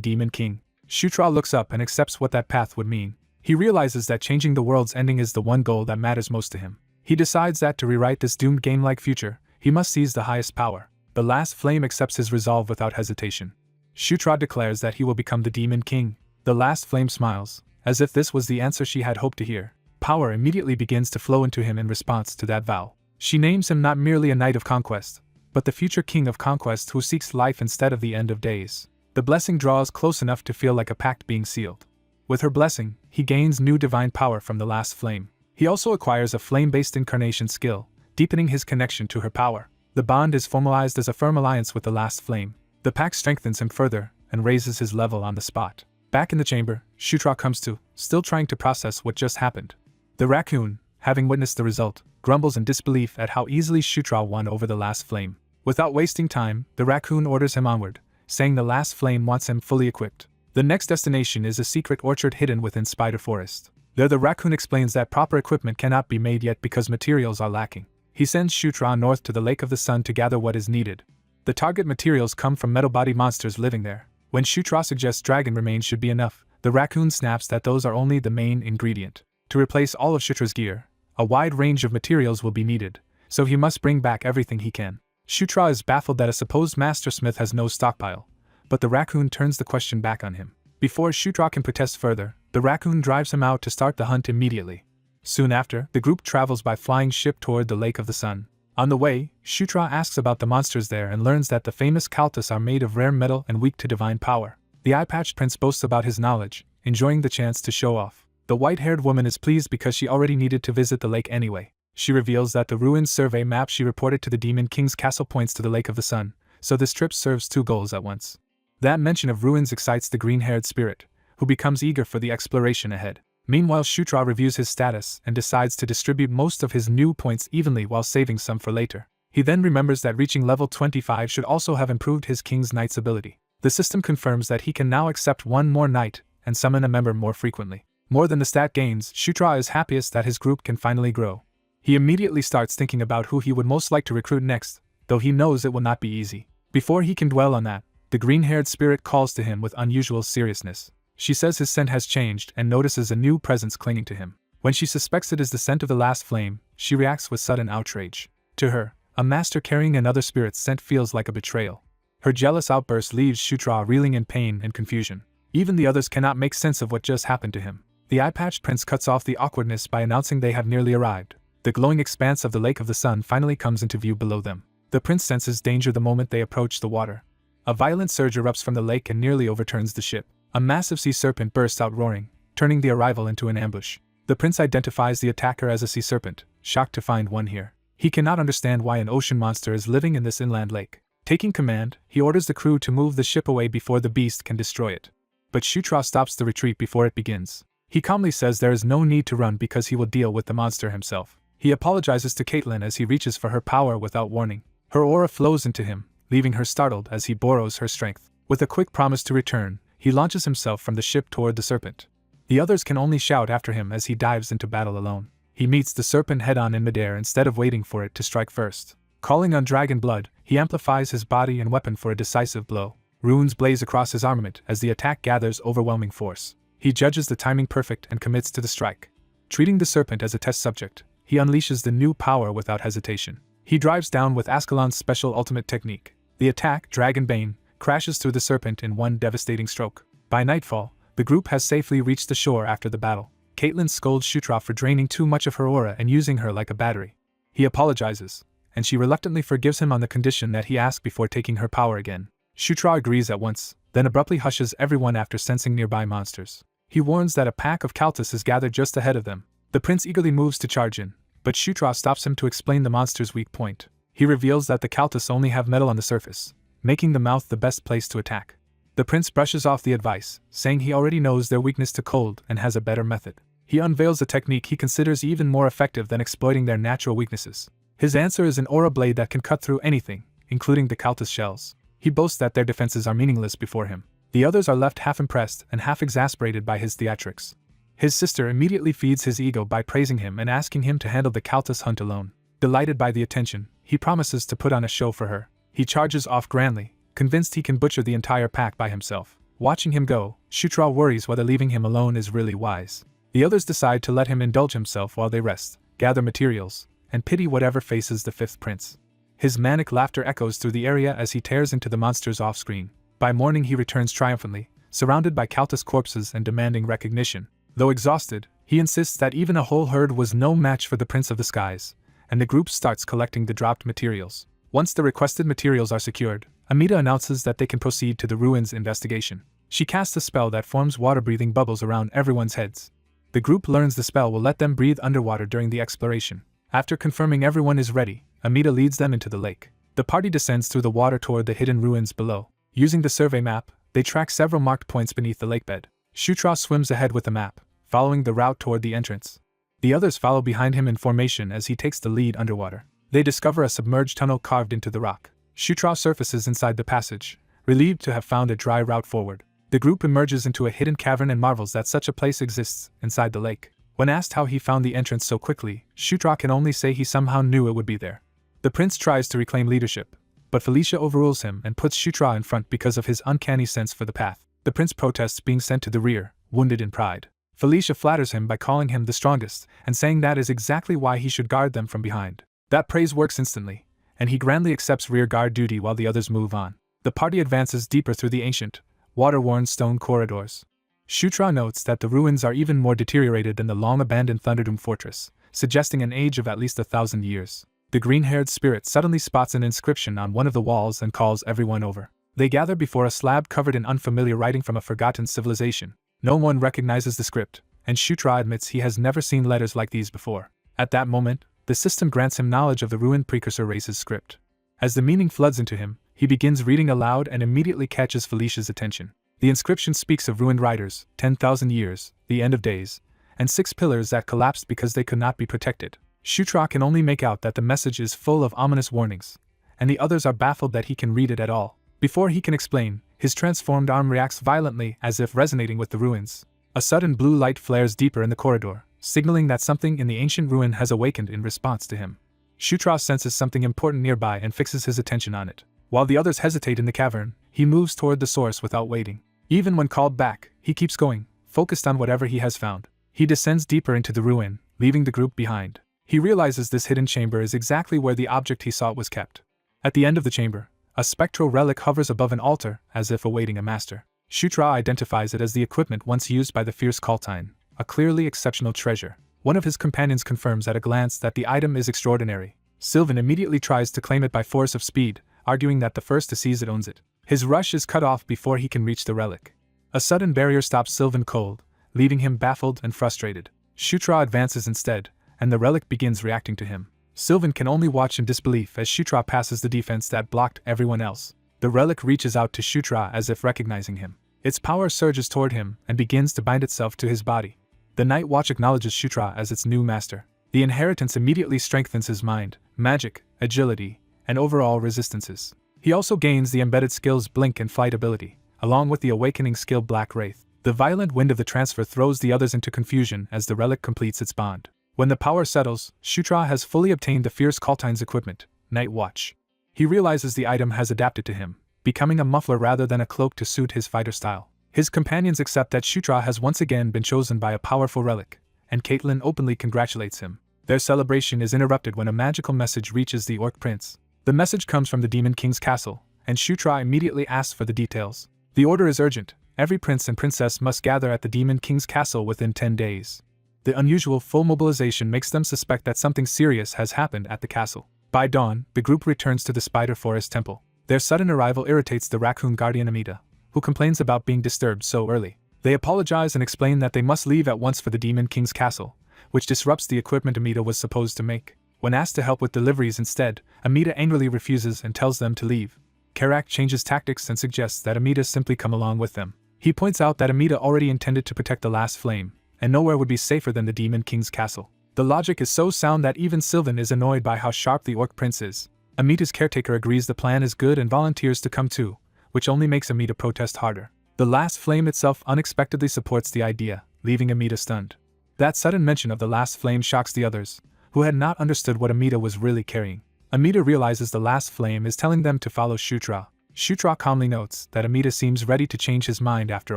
Demon King. Shutra looks up and accepts what that path would mean. He realizes that changing the world's ending is the one goal that matters most to him. He decides that to rewrite this doomed game-like future, he must seize the highest power. The last flame accepts his resolve without hesitation. Shutra declares that he will become the Demon King. The last flame smiles, as if this was the answer she had hoped to hear. Power immediately begins to flow into him in response to that vow. She names him not merely a knight of conquest, but the future king of conquest who seeks life instead of the end of days. The blessing draws close enough to feel like a pact being sealed. With her blessing, he gains new divine power from the last flame. He also acquires a flame-based incarnation skill, deepening his connection to her power. The bond is formalized as a firm alliance with the last flame. The pact strengthens him further and raises his level on the spot. Back in the chamber, Shutra comes to, still trying to process what just happened. The raccoon, having witnessed the result, grumbles in disbelief at how easily Shutra won over the last flame. Without wasting time, the raccoon orders him onward, saying the last flame wants him fully equipped. The next destination is a secret orchard hidden within Spider Forest. There the raccoon explains that proper equipment cannot be made yet because materials are lacking. He sends Shutra north to the Lake of the Sun to gather what is needed. The target materials come from metal-body monsters living there. When Shutra suggests dragon remains should be enough, the raccoon snaps that those are only the main ingredient. To replace all of Shutra's gear, a wide range of materials will be needed, so he must bring back everything he can. Shutra is baffled that a supposed mastersmith has no stockpile, but the raccoon turns the question back on him. Before Shutra can protest further, the raccoon drives him out to start the hunt immediately. Soon after, the group travels by flying ship toward the Lake of the Sun. On the way, Shutra asks about the monsters there and learns that the famous Kaltas are made of rare metal and weak to divine power. The eye-patched prince boasts about his knowledge, enjoying the chance to show off. The white-haired woman is pleased because she already needed to visit the lake anyway. She reveals that the ruins survey map she reported to the Demon King's castle points to the Lake of the Sun, so this trip serves two goals at once. That mention of ruins excites the green-haired spirit, who becomes eager for the exploration ahead. Meanwhile, Shutra reviews his status and decides to distribute most of his new points evenly while saving some for later. He then remembers that reaching level 25 should also have improved his King's Knight's ability. The system confirms that he can now accept one more knight and summon a member more frequently. More than the stat gains, Shutra is happiest that his group can finally grow. He immediately starts thinking about who he would most like to recruit next, though he knows it will not be easy. Before he can dwell on that, the green-haired spirit calls to him with unusual seriousness. She says his scent has changed and notices a new presence clinging to him. When she suspects it is the scent of the last flame, she reacts with sudden outrage. To her, a master carrying another spirit's scent feels like a betrayal. Her jealous outburst leaves Shutra reeling in pain and confusion. Even the others cannot make sense of what just happened to him. The eye-patched prince cuts off the awkwardness by announcing they have nearly arrived. The glowing expanse of the Lake of the Sun finally comes into view below them. The prince senses danger the moment they approach the water. A violent surge erupts from the lake and nearly overturns the ship. A massive sea serpent bursts out roaring, turning the arrival into an ambush. The prince identifies the attacker as a sea serpent, shocked to find one here. He cannot understand why an ocean monster is living in this inland lake. Taking command, he orders the crew to move the ship away before the beast can destroy it. But Shutra stops the retreat before it begins. He calmly says there is no need to run because he will deal with the monster himself. He apologizes to Caitlin as he reaches for her power without warning. Her aura flows into him, leaving her startled as he borrows her strength. With a quick promise to return, he launches himself from the ship toward the serpent. The others can only shout after him as he dives into battle alone. He meets the serpent head-on in midair instead of waiting for it to strike first. Calling on dragon blood, he amplifies his body and weapon for a decisive blow. Runes blaze across his armament as the attack gathers overwhelming force. He judges the timing perfect and commits to the strike. Treating the serpent as a test subject, he unleashes the new power without hesitation. He drives down with Ascalon's special ultimate technique. The attack, Dragon Bane, crashes through the serpent in one devastating stroke. By nightfall, the group has safely reached the shore after the battle. Caitlin scolds Shutra for draining too much of her aura and using her like a battery. He apologizes, and she reluctantly forgives him on the condition that he ask before taking her power again. Shutra agrees at once, then abruptly hushes everyone after sensing nearby monsters. He warns that a pack of Kaltas is gathered just ahead of them. The prince eagerly moves to charge in, but Shutra stops him to explain the monster's weak point. He reveals that the Kaltas only have metal on the surface, making the mouth the best place to attack. The prince brushes off the advice, saying he already knows their weakness to cold and has a better method. He unveils a technique he considers even more effective than exploiting their natural weaknesses. His answer is an aura blade that can cut through anything, including the Kaltas shells. He boasts that their defenses are meaningless before him. The others are left half impressed and half exasperated by his theatrics. His sister immediately feeds his ego by praising him and asking him to handle the Kaltas hunt alone. Delighted by the attention, he promises to put on a show for her. He charges off grandly, convinced he can butcher the entire pack by himself. Watching him go, Shutra worries whether leaving him alone is really wise. The others decide to let him indulge himself while they rest, gather materials, and pity whatever faces the fifth prince. His manic laughter echoes through the area as he tears into the monsters off-screen. By morning he returns triumphantly, surrounded by Kaltas corpses and demanding recognition. Though exhausted, he insists that even a whole herd was no match for the Prince of the Skies, and the group starts collecting the dropped materials. Once the requested materials are secured, Amita announces that they can proceed to the ruins investigation. She casts a spell that forms water-breathing bubbles around everyone's heads. The group learns the spell will let them breathe underwater during the exploration. After confirming everyone is ready, Amita leads them into the lake. The party descends through the water toward the hidden ruins below. Using the survey map, they track several marked points beneath the lakebed. Shutra swims ahead with the map, following the route toward the entrance. The others follow behind him in formation as he takes the lead underwater. They discover a submerged tunnel carved into the rock. Shutra surfaces inside the passage, relieved to have found a dry route forward. The group emerges into a hidden cavern and marvels that such a place exists inside the lake. When asked how he found the entrance so quickly, Shutra can only say he somehow knew it would be there. The prince tries to reclaim leadership, but Felicia overrules him and puts Shutra in front because of his uncanny sense for the path. The prince protests being sent to the rear, wounded in pride. Felicia flatters him by calling him the strongest and saying that is exactly why he should guard them from behind. That praise works instantly, and he grandly accepts rear guard duty while the others move on. The party advances deeper through the ancient, water-worn stone corridors. Shutra notes that the ruins are even more deteriorated than the long-abandoned Thunderdome fortress, suggesting an age of at least 1,000 years. The green-haired spirit suddenly spots an inscription on one of the walls and calls everyone over. They gather before a slab covered in unfamiliar writing from a forgotten civilization. No one recognizes the script, and Shutra admits he has never seen letters like these before. At that moment, the system grants him knowledge of the ruined precursor race's script. As the meaning floods into him, he begins reading aloud and immediately catches Felicia's attention. The inscription speaks of ruined riders, 10,000 years, the end of days, and 6 pillars that collapsed because they could not be protected. Shutra can only make out that the message is full of ominous warnings, and the others are baffled that he can read it at all. Before he can explain, his transformed arm reacts violently as if resonating with the ruins. A sudden blue light flares deeper in the corridor, signaling that something in the ancient ruin has awakened in response to him. Shutra senses something important nearby and fixes his attention on it. While the others hesitate in the cavern, he moves toward the source without waiting. Even when called back, he keeps going, focused on whatever he has found. He descends deeper into the ruin, leaving the group behind. He realizes this hidden chamber is exactly where the object he sought was kept. At the end of the chamber, a spectral relic hovers above an altar, as if awaiting a master. Shutra identifies it as the equipment once used by the fierce Kaltine, a clearly exceptional treasure. One of his companions confirms at a glance that the item is extraordinary. Sylvan immediately tries to claim it by force of speed, arguing that the first to seize it owns it. His rush is cut off before he can reach the relic. A sudden barrier stops Sylvan cold, leaving him baffled and frustrated. Shutra advances instead, and the relic begins reacting to him. Sylvan can only watch in disbelief as Shutra passes the defense that blocked everyone else. The relic reaches out to Shutra as if recognizing him. Its power surges toward him and begins to bind itself to his body. The Night Watch acknowledges Shutra as its new master. The inheritance immediately strengthens his mind, magic, agility, and overall resistances. He also gains the embedded skills Blink and Flight ability, along with the awakening skill Black Wraith. The violent wind of the transfer throws the others into confusion as the relic completes its bond. When the power settles, Shutra has fully obtained the fierce Kaltine's equipment, Night Watch. He realizes the item has adapted to him, becoming a muffler rather than a cloak to suit his fighter style. His companions accept that Shutra has once again been chosen by a powerful relic, and Caitlin openly congratulates him. Their celebration is interrupted when a magical message reaches the Orc Prince. The message comes from the Demon King's castle, and Shutra immediately asks for the details. The order is urgent. Every prince and princess must gather at the Demon King's castle within 10 days. The unusual full mobilization makes them suspect that something serious has happened at the castle. By dawn, the group returns to the Spider Forest Temple. Their sudden arrival irritates the raccoon guardian Amida, who complains about being disturbed so early. They apologize and explain that they must leave at once for the Demon King's castle, which disrupts the equipment Amida was supposed to make. When asked to help with deliveries instead, Amida angrily refuses and tells them to leave. Karak changes tactics and suggests that Amida simply come along with them. He points out that Amida already intended to protect the last flame, and nowhere would be safer than the Demon King's castle. The logic is so sound that even Sylvan is annoyed by how sharp the Orc Prince is. Amida's caretaker agrees the plan is good and volunteers to come too, which only makes Amida protest harder. The last flame itself unexpectedly supports the idea, leaving Amida stunned. That sudden mention of the last flame shocks the others, who had not understood what Amida was really carrying. Amida realizes the last flame is telling them to follow Shutra. Shutra calmly notes that Amida seems ready to change his mind after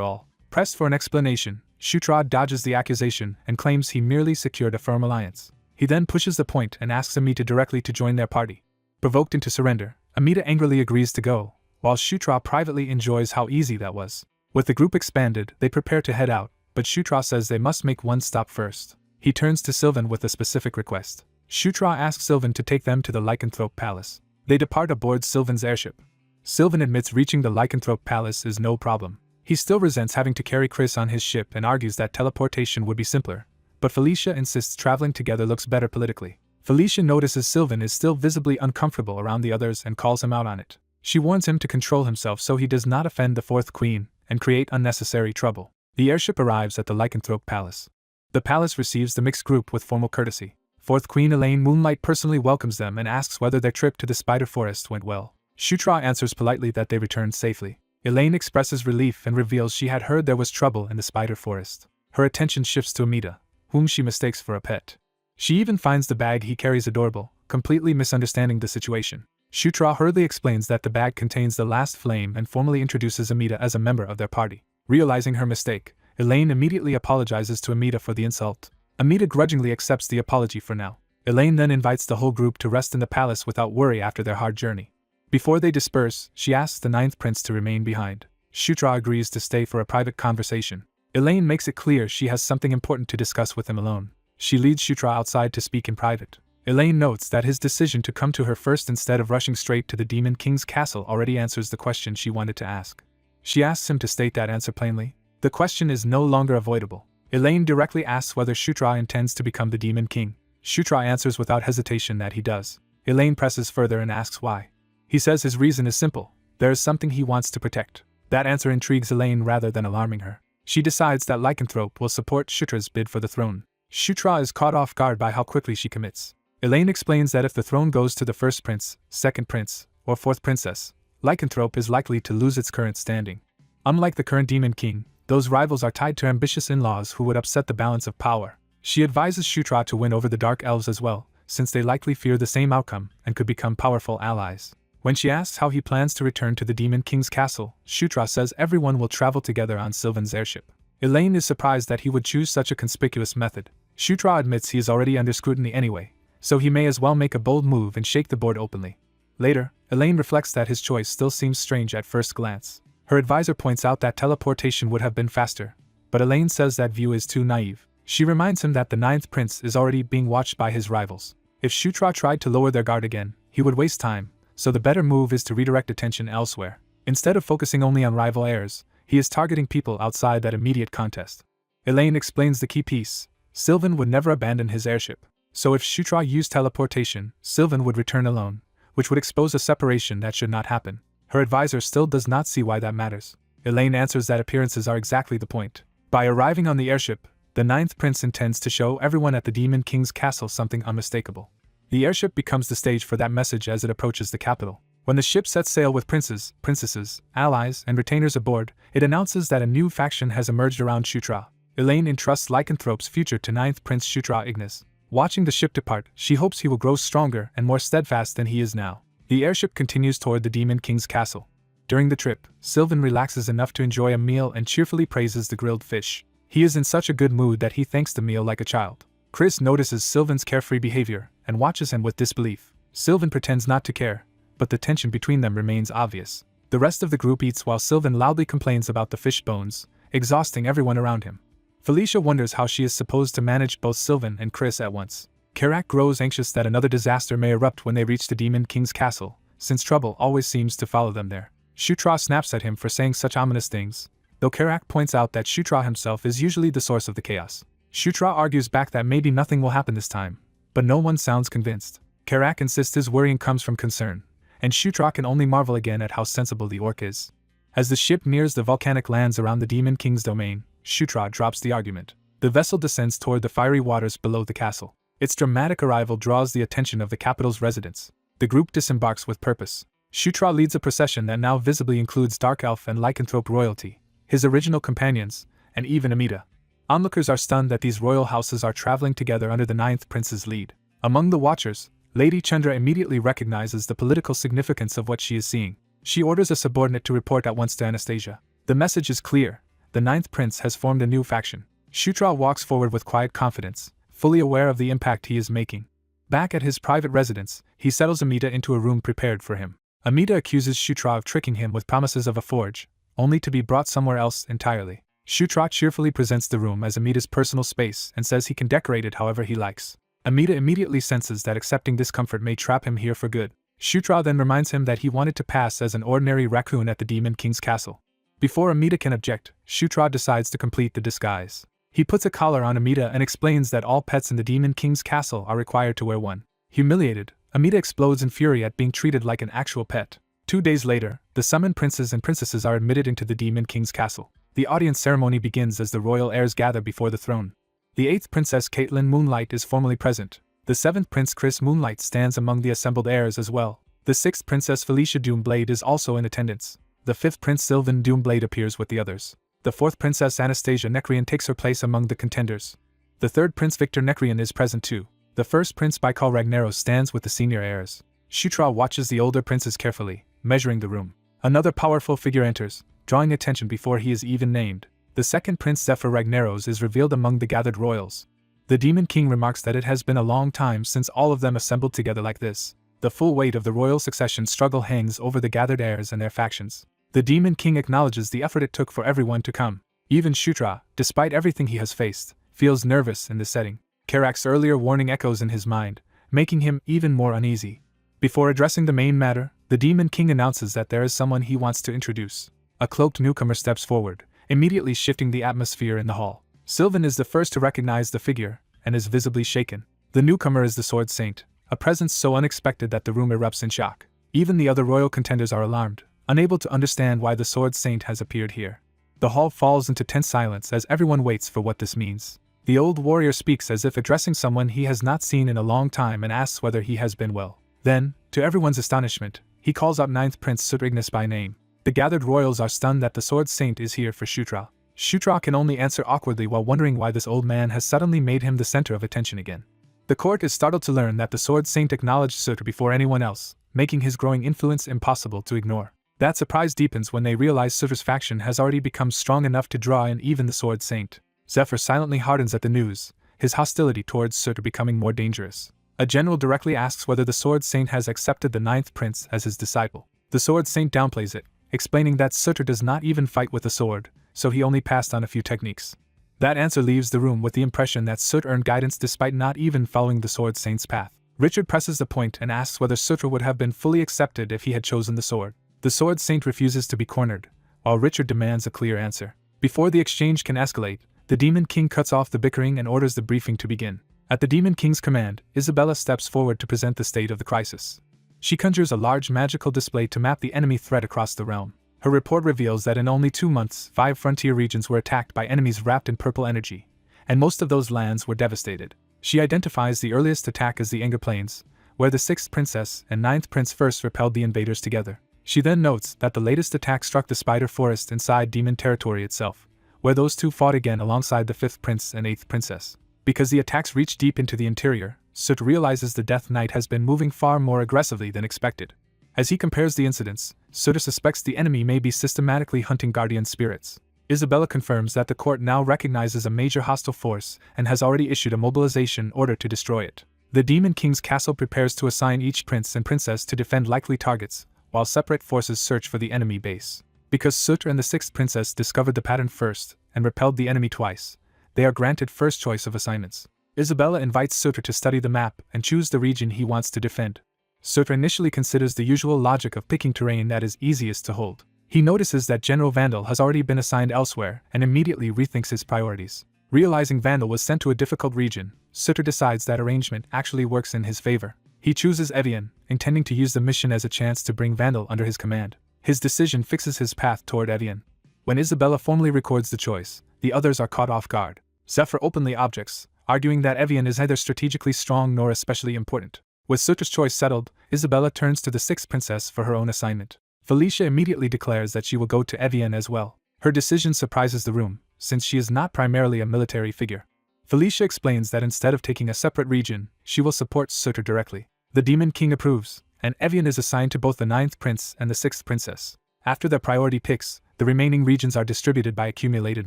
all. Pressed for an explanation, Shutra dodges the accusation and claims he merely secured a firm alliance. He then pushes the point and asks Amida directly to join their party. Provoked into surrender, Amida angrily agrees to go, while Shutra privately enjoys how easy that was. With the group expanded, they prepare to head out, but Shutra says they must make one stop first. He turns to Sylvan with a specific request. Shutra asks Sylvan to take them to the Lycanthrope Palace. They depart aboard Sylvan's airship. Sylvan admits reaching the Lycanthrope Palace is no problem. He still resents having to carry Chris on his ship and argues that teleportation would be simpler, but Felicia insists traveling together looks better politically. Felicia notices Sylvan is still visibly uncomfortable around the others and calls him out on it. She warns him to control himself so he does not offend the Fourth Queen and create unnecessary trouble. The airship arrives at the Lycanthrope Palace. The palace receives the mixed group with formal courtesy. Fourth Queen Elaine Moonlight personally welcomes them and asks whether their trip to the Spider Forest went well. Shutra answers politely that they returned safely. Elaine expresses relief and reveals she had heard there was trouble in the Spider Forest. Her attention shifts to Amida, whom she mistakes for a pet. She even finds the bag he carries adorable, completely misunderstanding the situation. Shutra hurriedly explains that the bag contains the last flame and formally introduces Amida as a member of their party. Realizing her mistake, Elaine immediately apologizes to Amida for the insult. Amida grudgingly accepts the apology for now. Elaine then invites the whole group to rest in the palace without worry after their hard journey. Before they disperse, she asks the ninth prince to remain behind. Shutra agrees to stay for a private conversation. Elaine makes it clear she has something important to discuss with him alone. She leads Shutra outside to speak in private. Elaine notes that his decision to come to her first instead of rushing straight to the Demon King's castle already answers the question she wanted to ask. She asks him to state that answer plainly. The question is no longer avoidable. Elaine directly asks whether Shutra intends to become the Demon King. Shutra answers without hesitation that he does. Elaine presses further and asks why. He says his reason is simple. There is something he wants to protect. That answer intrigues Elaine rather than alarming her. She decides that Lycanthrope will support Shutra's bid for the throne. Shutra is caught off guard by how quickly she commits. Elaine explains that if the throne goes to the first prince, second prince, or fourth princess, Lycanthrope is likely to lose its current standing. Unlike the current Demon King, those rivals are tied to ambitious in-laws who would upset the balance of power. She advises Shutra to win over the Dark Elves as well, since they likely fear the same outcome and could become powerful allies. When she asks how he plans to return to the Demon King's castle, Shutra says everyone will travel together on Sylvan's airship. Elaine is surprised that he would choose such a conspicuous method. Shutra admits he is already under scrutiny anyway, so he may as well make a bold move and shake the board openly. Later, Elaine reflects that his choice still seems strange at first glance. Her advisor points out that teleportation would have been faster, but Elaine says that view is too naive. She reminds him that the ninth prince is already being watched by his rivals. If Shutra tried to lower their guard again, he would waste time, so the better move is to redirect attention elsewhere. Instead of focusing only on rival heirs, he is targeting people outside that immediate contest. Elaine explains the key piece. Sylvan would never abandon his airship. So if Shutra used teleportation, Sylvan would return alone, which would expose a separation that should not happen. Her advisor still does not see why that matters. Elaine answers that appearances are exactly the point. By arriving on the airship, the ninth prince intends to show everyone at the Demon King's castle something unmistakable. The airship becomes the stage for that message as it approaches the capital. When the ship sets sail with princes, princesses, allies, and retainers aboard, it announces that a new faction has emerged around Shutra. Elaine entrusts Lycanthrope's future to ninth prince Shutra Ignis. Watching the ship depart, she hopes he will grow stronger and more steadfast than he is now. The airship continues toward the Demon King's castle. During the trip, Sylvan relaxes enough to enjoy a meal and cheerfully praises the grilled fish. He is in such a good mood that he thanks the meal like a child. Chris notices Sylvan's carefree behavior and watches him with disbelief. Sylvan pretends not to care, but the tension between them remains obvious. The rest of the group eats while Sylvan loudly complains about the fish bones, exhausting everyone around him. Felicia wonders how she is supposed to manage both Sylvan and Chris at once. Karak grows anxious that another disaster may erupt when they reach the Demon King's castle, since trouble always seems to follow them there. Shutra snaps at him for saying such ominous things, though Karak points out that Shutra himself is usually the source of the chaos. Shutra argues back that maybe nothing will happen this time, but no one sounds convinced. Karak insists his worrying comes from concern, and Shutra can only marvel again at how sensible the orc is. As the ship nears the volcanic lands around the Demon King's domain, Shutra drops the argument. The vessel descends toward the fiery waters below the castle. Its dramatic arrival draws the attention of the capital's residents. The group disembarks with purpose. Shutra leads a procession that now visibly includes Dark Elf and Lycanthrope royalty, his original companions, and even Amida. Onlookers are stunned that these royal houses are traveling together under the Ninth Prince's lead. Among the watchers, Lady Chandra immediately recognizes the political significance of what she is seeing. She orders a subordinate to report at once to Anastasia. The message is clear: the Ninth Prince has formed a new faction. Shutra walks forward with quiet confidence, fully aware of the impact he is making. Back at his private residence, he settles Amida into a room prepared for him. Amida accuses Shutra of tricking him with promises of a forge, only to be brought somewhere else entirely. Shutra cheerfully presents the room as Amida's personal space and says he can decorate it however he likes. Amida immediately senses that accepting this comfort may trap him here for good. Shutra then reminds him that he wanted to pass as an ordinary raccoon at the Demon King's castle. Before Amida can object, Shutra decides to complete the disguise. He puts a collar on Amida and explains that all pets in the Demon King's castle are required to wear one. Humiliated, Amida explodes in fury at being treated like an actual pet. 2 days later, the summoned princes and princesses are admitted into the Demon King's castle. The audience ceremony begins as the royal heirs gather before the throne. The 8th Princess Caitlin Moonlight is formally present. The 7th Prince Chris Moonlight stands among the assembled heirs as well. The 6th Princess Felicia Doomblade is also in attendance. The 5th Prince Sylvan Doomblade appears with the others. The 4th Princess Anastasia Necrian takes her place among the contenders. The 3rd Prince Victor Necrian is present too. The 1st Prince Baikal Ragnaros stands with the senior heirs. Shutra watches the older princes carefully, measuring the room. Another powerful figure enters, drawing attention before he is even named. The 2nd Prince Zephyr Ragnaros is revealed among the gathered royals. The Demon King remarks that it has been a long time since all of them assembled together like this. The full weight of the royal succession struggle hangs over the gathered heirs and their factions. The Demon King acknowledges the effort it took for everyone to come. Even Shutra, despite everything he has faced, feels nervous in this setting. Karak's earlier warning echoes in his mind, making him even more uneasy. Before addressing the main matter, the Demon King announces that there is someone he wants to introduce. A cloaked newcomer steps forward, immediately shifting the atmosphere in the hall. Sylvan is the first to recognize the figure, and is visibly shaken. The newcomer is the Sword Saint, a presence so unexpected that the room erupts in shock. Even the other royal contenders are alarmed, unable to understand why the Sword Saint has appeared here. The hall falls into tense silence as everyone waits for what this means. The old warrior speaks as if addressing someone he has not seen in a long time and asks whether he has been well. Then, to everyone's astonishment, he calls out 9th Prince Sutrignis by name. The gathered royals are stunned that the Sword Saint is here for Shutra. Shutra can only answer awkwardly while wondering why this old man has suddenly made him the center of attention again. The court is startled to learn that the Sword Saint acknowledged Sutra before anyone else, making his growing influence impossible to ignore. That surprise deepens when they realize Sutra's faction has already become strong enough to draw in even the Sword Saint. Zephyr silently hardens at the news, his hostility towards Sutra becoming more dangerous. A general directly asks whether the Sword Saint has accepted the 9th Prince as his disciple. The Sword Saint downplays it, explaining that Sutra does not even fight with a sword, so he only passed on a few techniques. That answer leaves the room with the impression that Sutra earned guidance despite not even following the Sword Saint's path. Richard presses the point and asks whether Sutra would have been fully accepted if he had chosen the sword. The Sword Saint refuses to be cornered, while Richard demands a clear answer. Before the exchange can escalate, the Demon King cuts off the bickering and orders the briefing to begin. At the Demon King's command, Isabella steps forward to present the state of the crisis. She conjures a large magical display to map the enemy threat across the realm. Her report reveals that in only 2 months, 5 frontier regions were attacked by enemies wrapped in purple energy, and most of those lands were devastated. She identifies the earliest attack as the Anger Plains, where the 6th Princess and 9th Prince first repelled the invaders together. She then notes that the latest attack struck the Spider Forest inside Demon Territory itself, where those two fought again alongside the 5th Prince and 8th Princess. Because the attacks reach deep into the interior, Sut realizes the Death Knight has been moving far more aggressively than expected. As he compares the incidents, Sutter suspects the enemy may be systematically hunting guardian spirits. Isabella confirms that the court now recognizes a major hostile force and has already issued a mobilization order to destroy it. The Demon King's castle prepares to assign each prince and princess to defend likely targets, while separate forces search for the enemy base. Because Sutter and the sixth princess discovered the pattern first and repelled the enemy twice, they are granted first choice of assignments. Isabella invites Sutter to study the map and choose the region he wants to defend. Sutter initially considers the usual logic of picking terrain that is easiest to hold. He notices that General Vandal has already been assigned elsewhere and immediately rethinks his priorities. Realizing Vandal was sent to a difficult region, Sutter decides that arrangement actually works in his favor. He chooses Evian, intending to use the mission as a chance to bring Vandal under his command. His decision fixes his path toward Evian. When Isabella formally records the choice, the others are caught off guard. Zephyr openly objects, arguing that Evian is neither strategically strong nor especially important. With Sutter's choice settled, Isabella turns to the sixth princess for her own assignment. Felicia immediately declares that she will go to Evian as well. Her decision surprises the room, since she is not primarily a military figure. Felicia explains that instead of taking a separate region, she will support Sutter directly. The Demon King approves, and Evian is assigned to both the ninth prince and the sixth princess. After their priority picks, the remaining regions are distributed by accumulated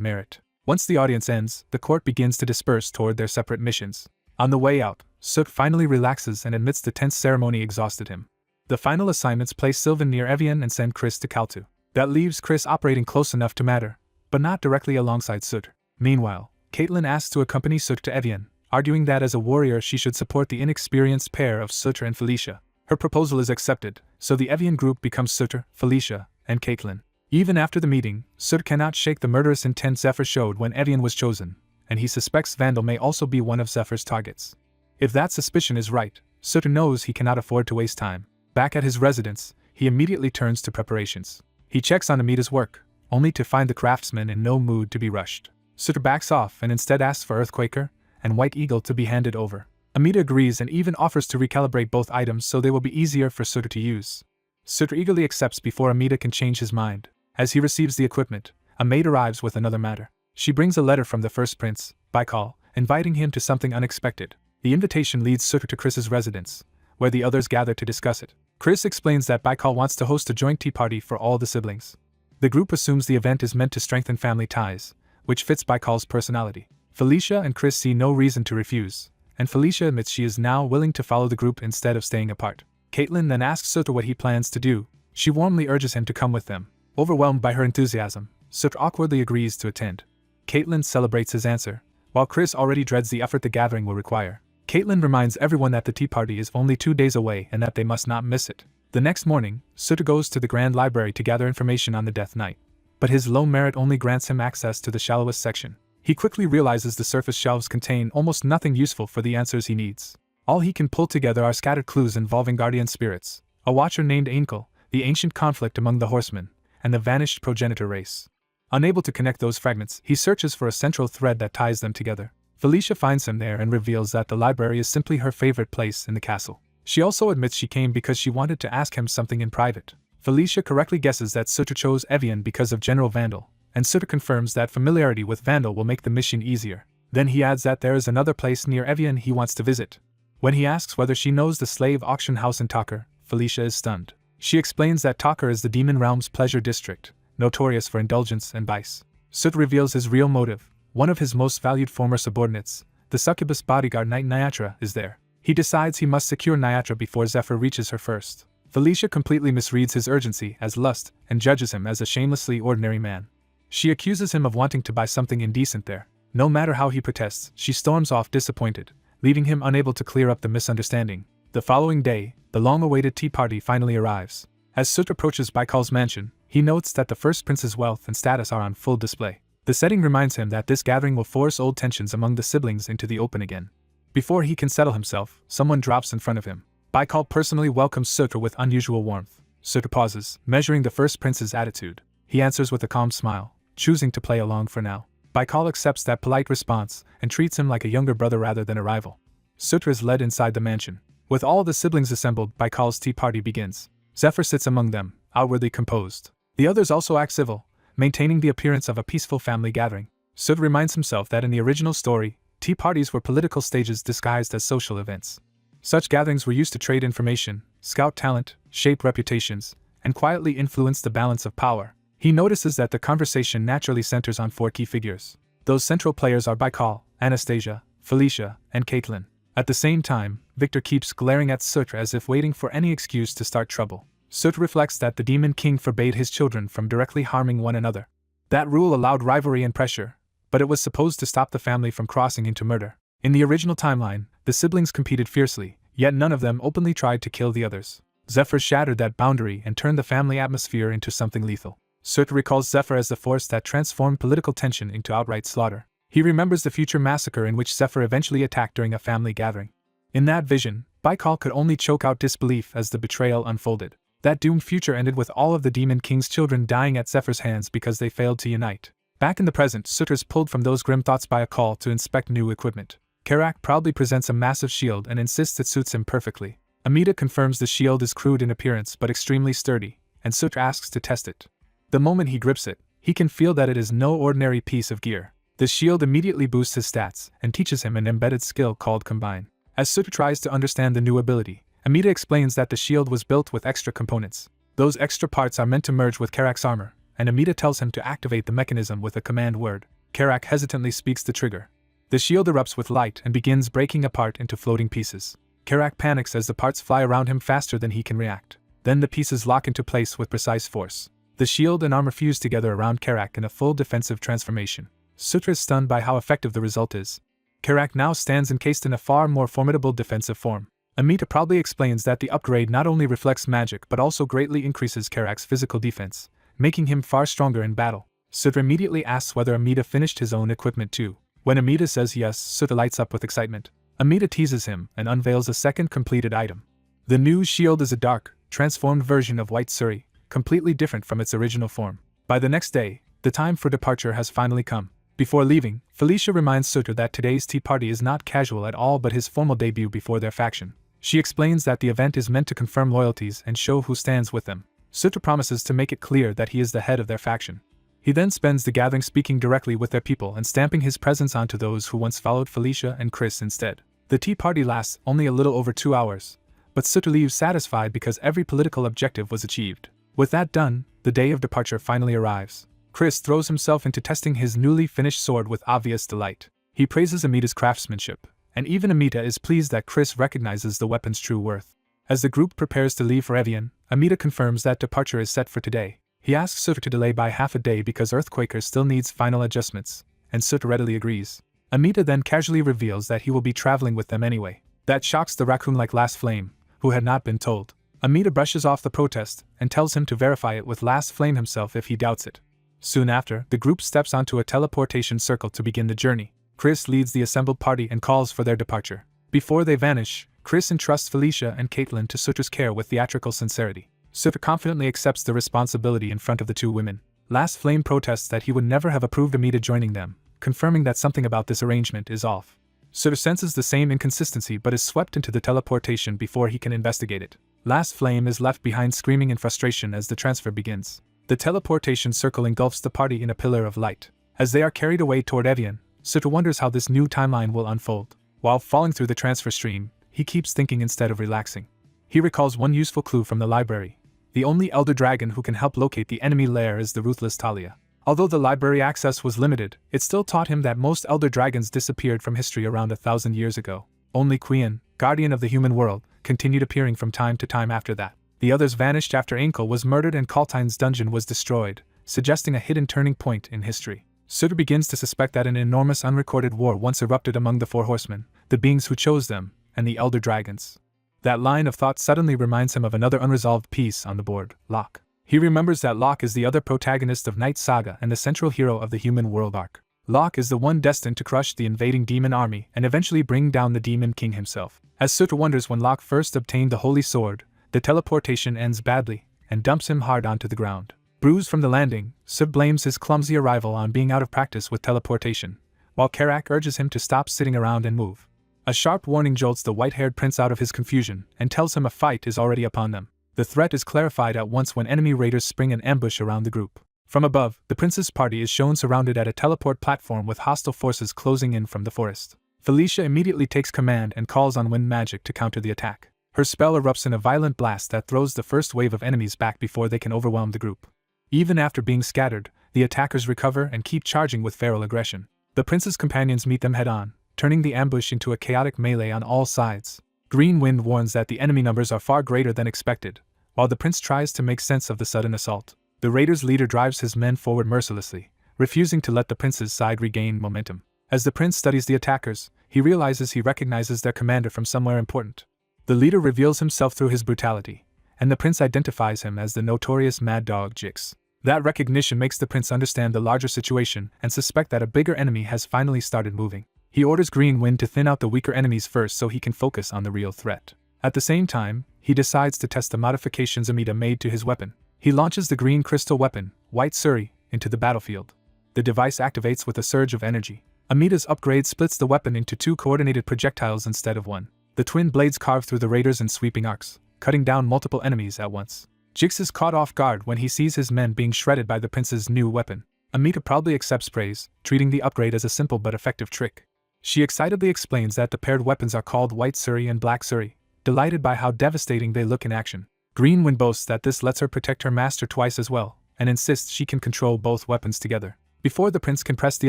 merit. Once the audience ends, the court begins to disperse toward their separate missions. On the way out, Sutter finally relaxes and admits the tense ceremony exhausted him. The final assignments place Sylvan near Evian and send Chris to Kaltu. That leaves Chris operating close enough to matter, but not directly alongside Sutter. Meanwhile, Caitlin asks to accompany Sutter to Evian, arguing that as a warrior she should support the inexperienced pair of Sutter and Felicia. Her proposal is accepted, so the Evian group becomes Sutter, Felicia, and Caitlin. Even after the meeting, Sutter cannot shake the murderous intent Zephyr showed when Evian was chosen, and he suspects Vandal may also be one of Zephyr's targets. If that suspicion is right, Sutter knows he cannot afford to waste time. Back at his residence, he immediately turns to preparations. He checks on Amita's work, only to find the craftsman in no mood to be rushed. Sutter backs off and instead asks for Earthquaker and White Eagle to be handed over. Amita agrees and even offers to recalibrate both items so they will be easier for Sutter to use. Sutter eagerly accepts before Amita can change his mind. As he receives the equipment, a maid arrives with another matter. She brings a letter from the first prince, Baikal, inviting him to something unexpected. The invitation leads Sutter to Chris's residence, where the others gather to discuss it. Chris explains that Baikal wants to host a joint tea party for all the siblings. The group assumes the event is meant to strengthen family ties, which fits Baikal's personality. Felicia and Chris see no reason to refuse, and Felicia admits she is now willing to follow the group instead of staying apart. Caitlin then asks Sutter what he plans to do. She warmly urges him to come with them. Overwhelmed by her enthusiasm, Sutter awkwardly agrees to attend. Caitlin celebrates his answer, while Chris already dreads the effort the gathering will require. Caitlin reminds everyone that the tea party is only 2 days away and that they must not miss it. The next morning, Sutter goes to the Grand Library to gather information on the Death Knight. But his low merit only grants him access to the shallowest section. He quickly realizes the surface shelves contain almost nothing useful for the answers he needs. All he can pull together are scattered clues involving guardian spirits, a watcher named Ainkel, the ancient conflict among the horsemen, and the vanished progenitor race. Unable to connect those fragments, he searches for a central thread that ties them together. Felicia finds him there and reveals that the library is simply her favorite place in the castle. She also admits she came because she wanted to ask him something in private. Felicia correctly guesses that Sutter chose Evian because of General Vandal, and Sutter confirms that familiarity with Vandal will make the mission easier. Then he adds that there is another place near Evian he wants to visit. When he asks whether she knows the slave auction house in Takar, Felicia is stunned. She explains that Takar is the demon realm's pleasure district, notorious for indulgence and vice. Sutter reveals his real motive. One of his most valued former subordinates, the succubus bodyguard knight Nyatra, is there. He decides he must secure Nyatra before Zephyr reaches her first. Felicia completely misreads his urgency as lust and judges him as a shamelessly ordinary man. She accuses him of wanting to buy something indecent there. No matter how he protests, she storms off disappointed, leaving him unable to clear up the misunderstanding. The following day, the long-awaited tea party finally arrives. As Sutter approaches Baikal's mansion, he notes that the first prince's wealth and status are on full display. The setting reminds him that this gathering will force old tensions among the siblings into the open again. Before he can settle himself, someone drops in front of him. Baikal personally welcomes Sutter with unusual warmth. Sutter pauses, measuring the first prince's attitude. He answers with a calm smile, choosing to play along for now. Baikal accepts that polite response and treats him like a younger brother rather than a rival. Sutter is led inside the mansion. With all the siblings assembled, Baikal's tea party begins. Zephyr sits among them, outwardly composed. The others also act civil, maintaining the appearance of a peaceful family gathering. Sutter reminds himself that in the original story, tea parties were political stages disguised as social events. Such gatherings were used to trade information, scout talent, shape reputations, and quietly influence the balance of power. He notices that the conversation naturally centers on 4 key figures. Those central players are Baikal, Anastasia, Felicia, and Caitlin. At the same time, Victor keeps glaring at Sutra as if waiting for any excuse to start trouble. Sutra reflects that the Demon King forbade his children from directly harming one another. That rule allowed rivalry and pressure, but it was supposed to stop the family from crossing into murder. In the original timeline, the siblings competed fiercely, yet none of them openly tried to kill the others. Zephyr shattered that boundary and turned the family atmosphere into something lethal. Sutra recalls Zephyr as the force that transformed political tension into outright slaughter. He remembers the future massacre in which Zephyr eventually attacked during a family gathering. In that vision, Baikal could only choke out disbelief as the betrayal unfolded. That doomed future ended with all of the Demon King's children dying at Zephyr's hands because they failed to unite. Back in the present, Sutra is pulled from those grim thoughts by a call to inspect new equipment. Karak proudly presents a massive shield and insists it suits him perfectly. Amita confirms the shield is crude in appearance but extremely sturdy, and Sutra asks to test it. The moment he grips it, he can feel that it is no ordinary piece of gear. The shield immediately boosts his stats and teaches him an embedded skill called Combine. As Sutra tries to understand the new ability, Amita explains that the shield was built with extra components. Those extra parts are meant to merge with Karak's armor, and Amita tells him to activate the mechanism with a command word. Karak hesitantly speaks the trigger. The shield erupts with light and begins breaking apart into floating pieces. Karak panics as the parts fly around him faster than he can react. Then the pieces lock into place with precise force. The shield and armor fuse together around Karak in a full defensive transformation. Sutra is stunned by how effective the result is. Karak now stands encased in a far more formidable defensive form. Amita proudly explains that the upgrade not only reflects magic but also greatly increases Karak's physical defense, making him far stronger in battle. Sutra immediately asks whether Amita finished his own equipment too. When Amita says yes, Sutra lights up with excitement. Amita teases him and unveils a second completed item. The new shield is a dark, transformed version of White Suri, completely different from its original form. By the next day, the time for departure has finally come. Before leaving, Felicia reminds Sutra that today's tea party is not casual at all but his formal debut before their faction. She explains that the event is meant to confirm loyalties and show who stands with them. Sutra promises to make it clear that he is the head of their faction. He then spends the gathering speaking directly with their people and stamping his presence onto those who once followed Felicia and Chris instead. The tea party lasts only a little over 2 hours, but Sutra leaves satisfied because every political objective was achieved. With that done, the day of departure finally arrives. Chris throws himself into testing his newly finished sword with obvious delight. He praises Amita's craftsmanship, and even Amita is pleased that Chris recognizes the weapon's true worth. As the group prepares to leave for Evian, Amita confirms that departure is set for today. He asks Sutra to delay by half a day because Earthquaker still needs final adjustments, and Sutra readily agrees. Amita then casually reveals that he will be traveling with them anyway. That shocks the raccoon-like Last Flame, who had not been told. Amita brushes off the protest and tells him to verify it with Last Flame himself if he doubts it. Soon after, the group steps onto a teleportation circle to begin the journey. Chris leads the assembled party and calls for their departure. Before they vanish, Chris entrusts Felicia and Caitlin to Sutra's care with theatrical sincerity. Sutra confidently accepts the responsibility in front of the 2 women. Last Flame protests that he would never have approved Amita joining them, confirming that something about this arrangement is off. Sutra senses the same inconsistency but is swept into the teleportation before he can investigate it. Last Flame is left behind screaming in frustration as the transfer begins. The teleportation circle engulfs the party in a pillar of light. As they are carried away toward Evian, Sutra wonders how this new timeline will unfold. While falling through the transfer stream, he keeps thinking instead of relaxing. He recalls one useful clue from the library. The only Elder Dragon who can help locate the enemy lair is the ruthless Talia. Although the library access was limited, it still taught him that most Elder Dragons disappeared from history around 1,000 years ago. Only Qian, guardian of the human world, continued appearing from time to time after that. The others vanished after Ankel was murdered and Kaltine's dungeon was destroyed, suggesting a hidden turning point in history. Sutra begins to suspect that an enormous unrecorded war once erupted among the 4 horsemen, the beings who chose them, and the Elder Dragons. That line of thought suddenly reminds him of another unresolved piece on the board, Locke. He remembers that Locke is the other protagonist of Night Saga and the central hero of the Human World arc. Locke is the one destined to crush the invading demon army and eventually bring down the Demon King himself. As Sutra wonders when Locke first obtained the Holy Sword, the teleportation ends badly and dumps him hard onto the ground. Bruised from the landing, Sutra blames his clumsy arrival on being out of practice with teleportation, while Karak urges him to stop sitting around and move. A sharp warning jolts the white-haired prince out of his confusion and tells him a fight is already upon them. The threat is clarified at once when enemy raiders spring an ambush around the group. From above, the prince's party is shown surrounded at a teleport platform with hostile forces closing in from the forest. Felicia immediately takes command and calls on wind magic to counter the attack. Her spell erupts in a violent blast that throws the first wave of enemies back before they can overwhelm the group. Even after being scattered, the attackers recover and keep charging with feral aggression. The prince's companions meet them head-on, turning the ambush into a chaotic melee on all sides. Green Wind warns that the enemy numbers are far greater than expected, while the prince tries to make sense of the sudden assault. The raiders' leader drives his men forward mercilessly, refusing to let the prince's side regain momentum. As the prince studies the attackers, he realizes he recognizes their commander from somewhere important. The leader reveals himself through his brutality, and the prince identifies him as the notorious mad dog Jix. That recognition makes the prince understand the larger situation and suspect that a bigger enemy has finally started moving. He orders Green Wind to thin out the weaker enemies first so he can focus on the real threat. At the same time, he decides to test the modifications Amida made to his weapon. He launches the green crystal weapon, White Suri, into the battlefield. The device activates with a surge of energy. Amida's upgrade splits the weapon into 2 coordinated projectiles instead of 1. The twin blades carve through the raiders in sweeping arcs, cutting down multiple enemies at once. Jix is caught off guard when he sees his men being shredded by the prince's new weapon. Amida proudly accepts praise, treating the upgrade as a simple but effective trick. She excitedly explains that the paired weapons are called White Suri and Black Suri, delighted by how devastating they look in action. Green Wind boasts that this lets her protect her master twice as well, and insists she can control both weapons together. Before the prince can press the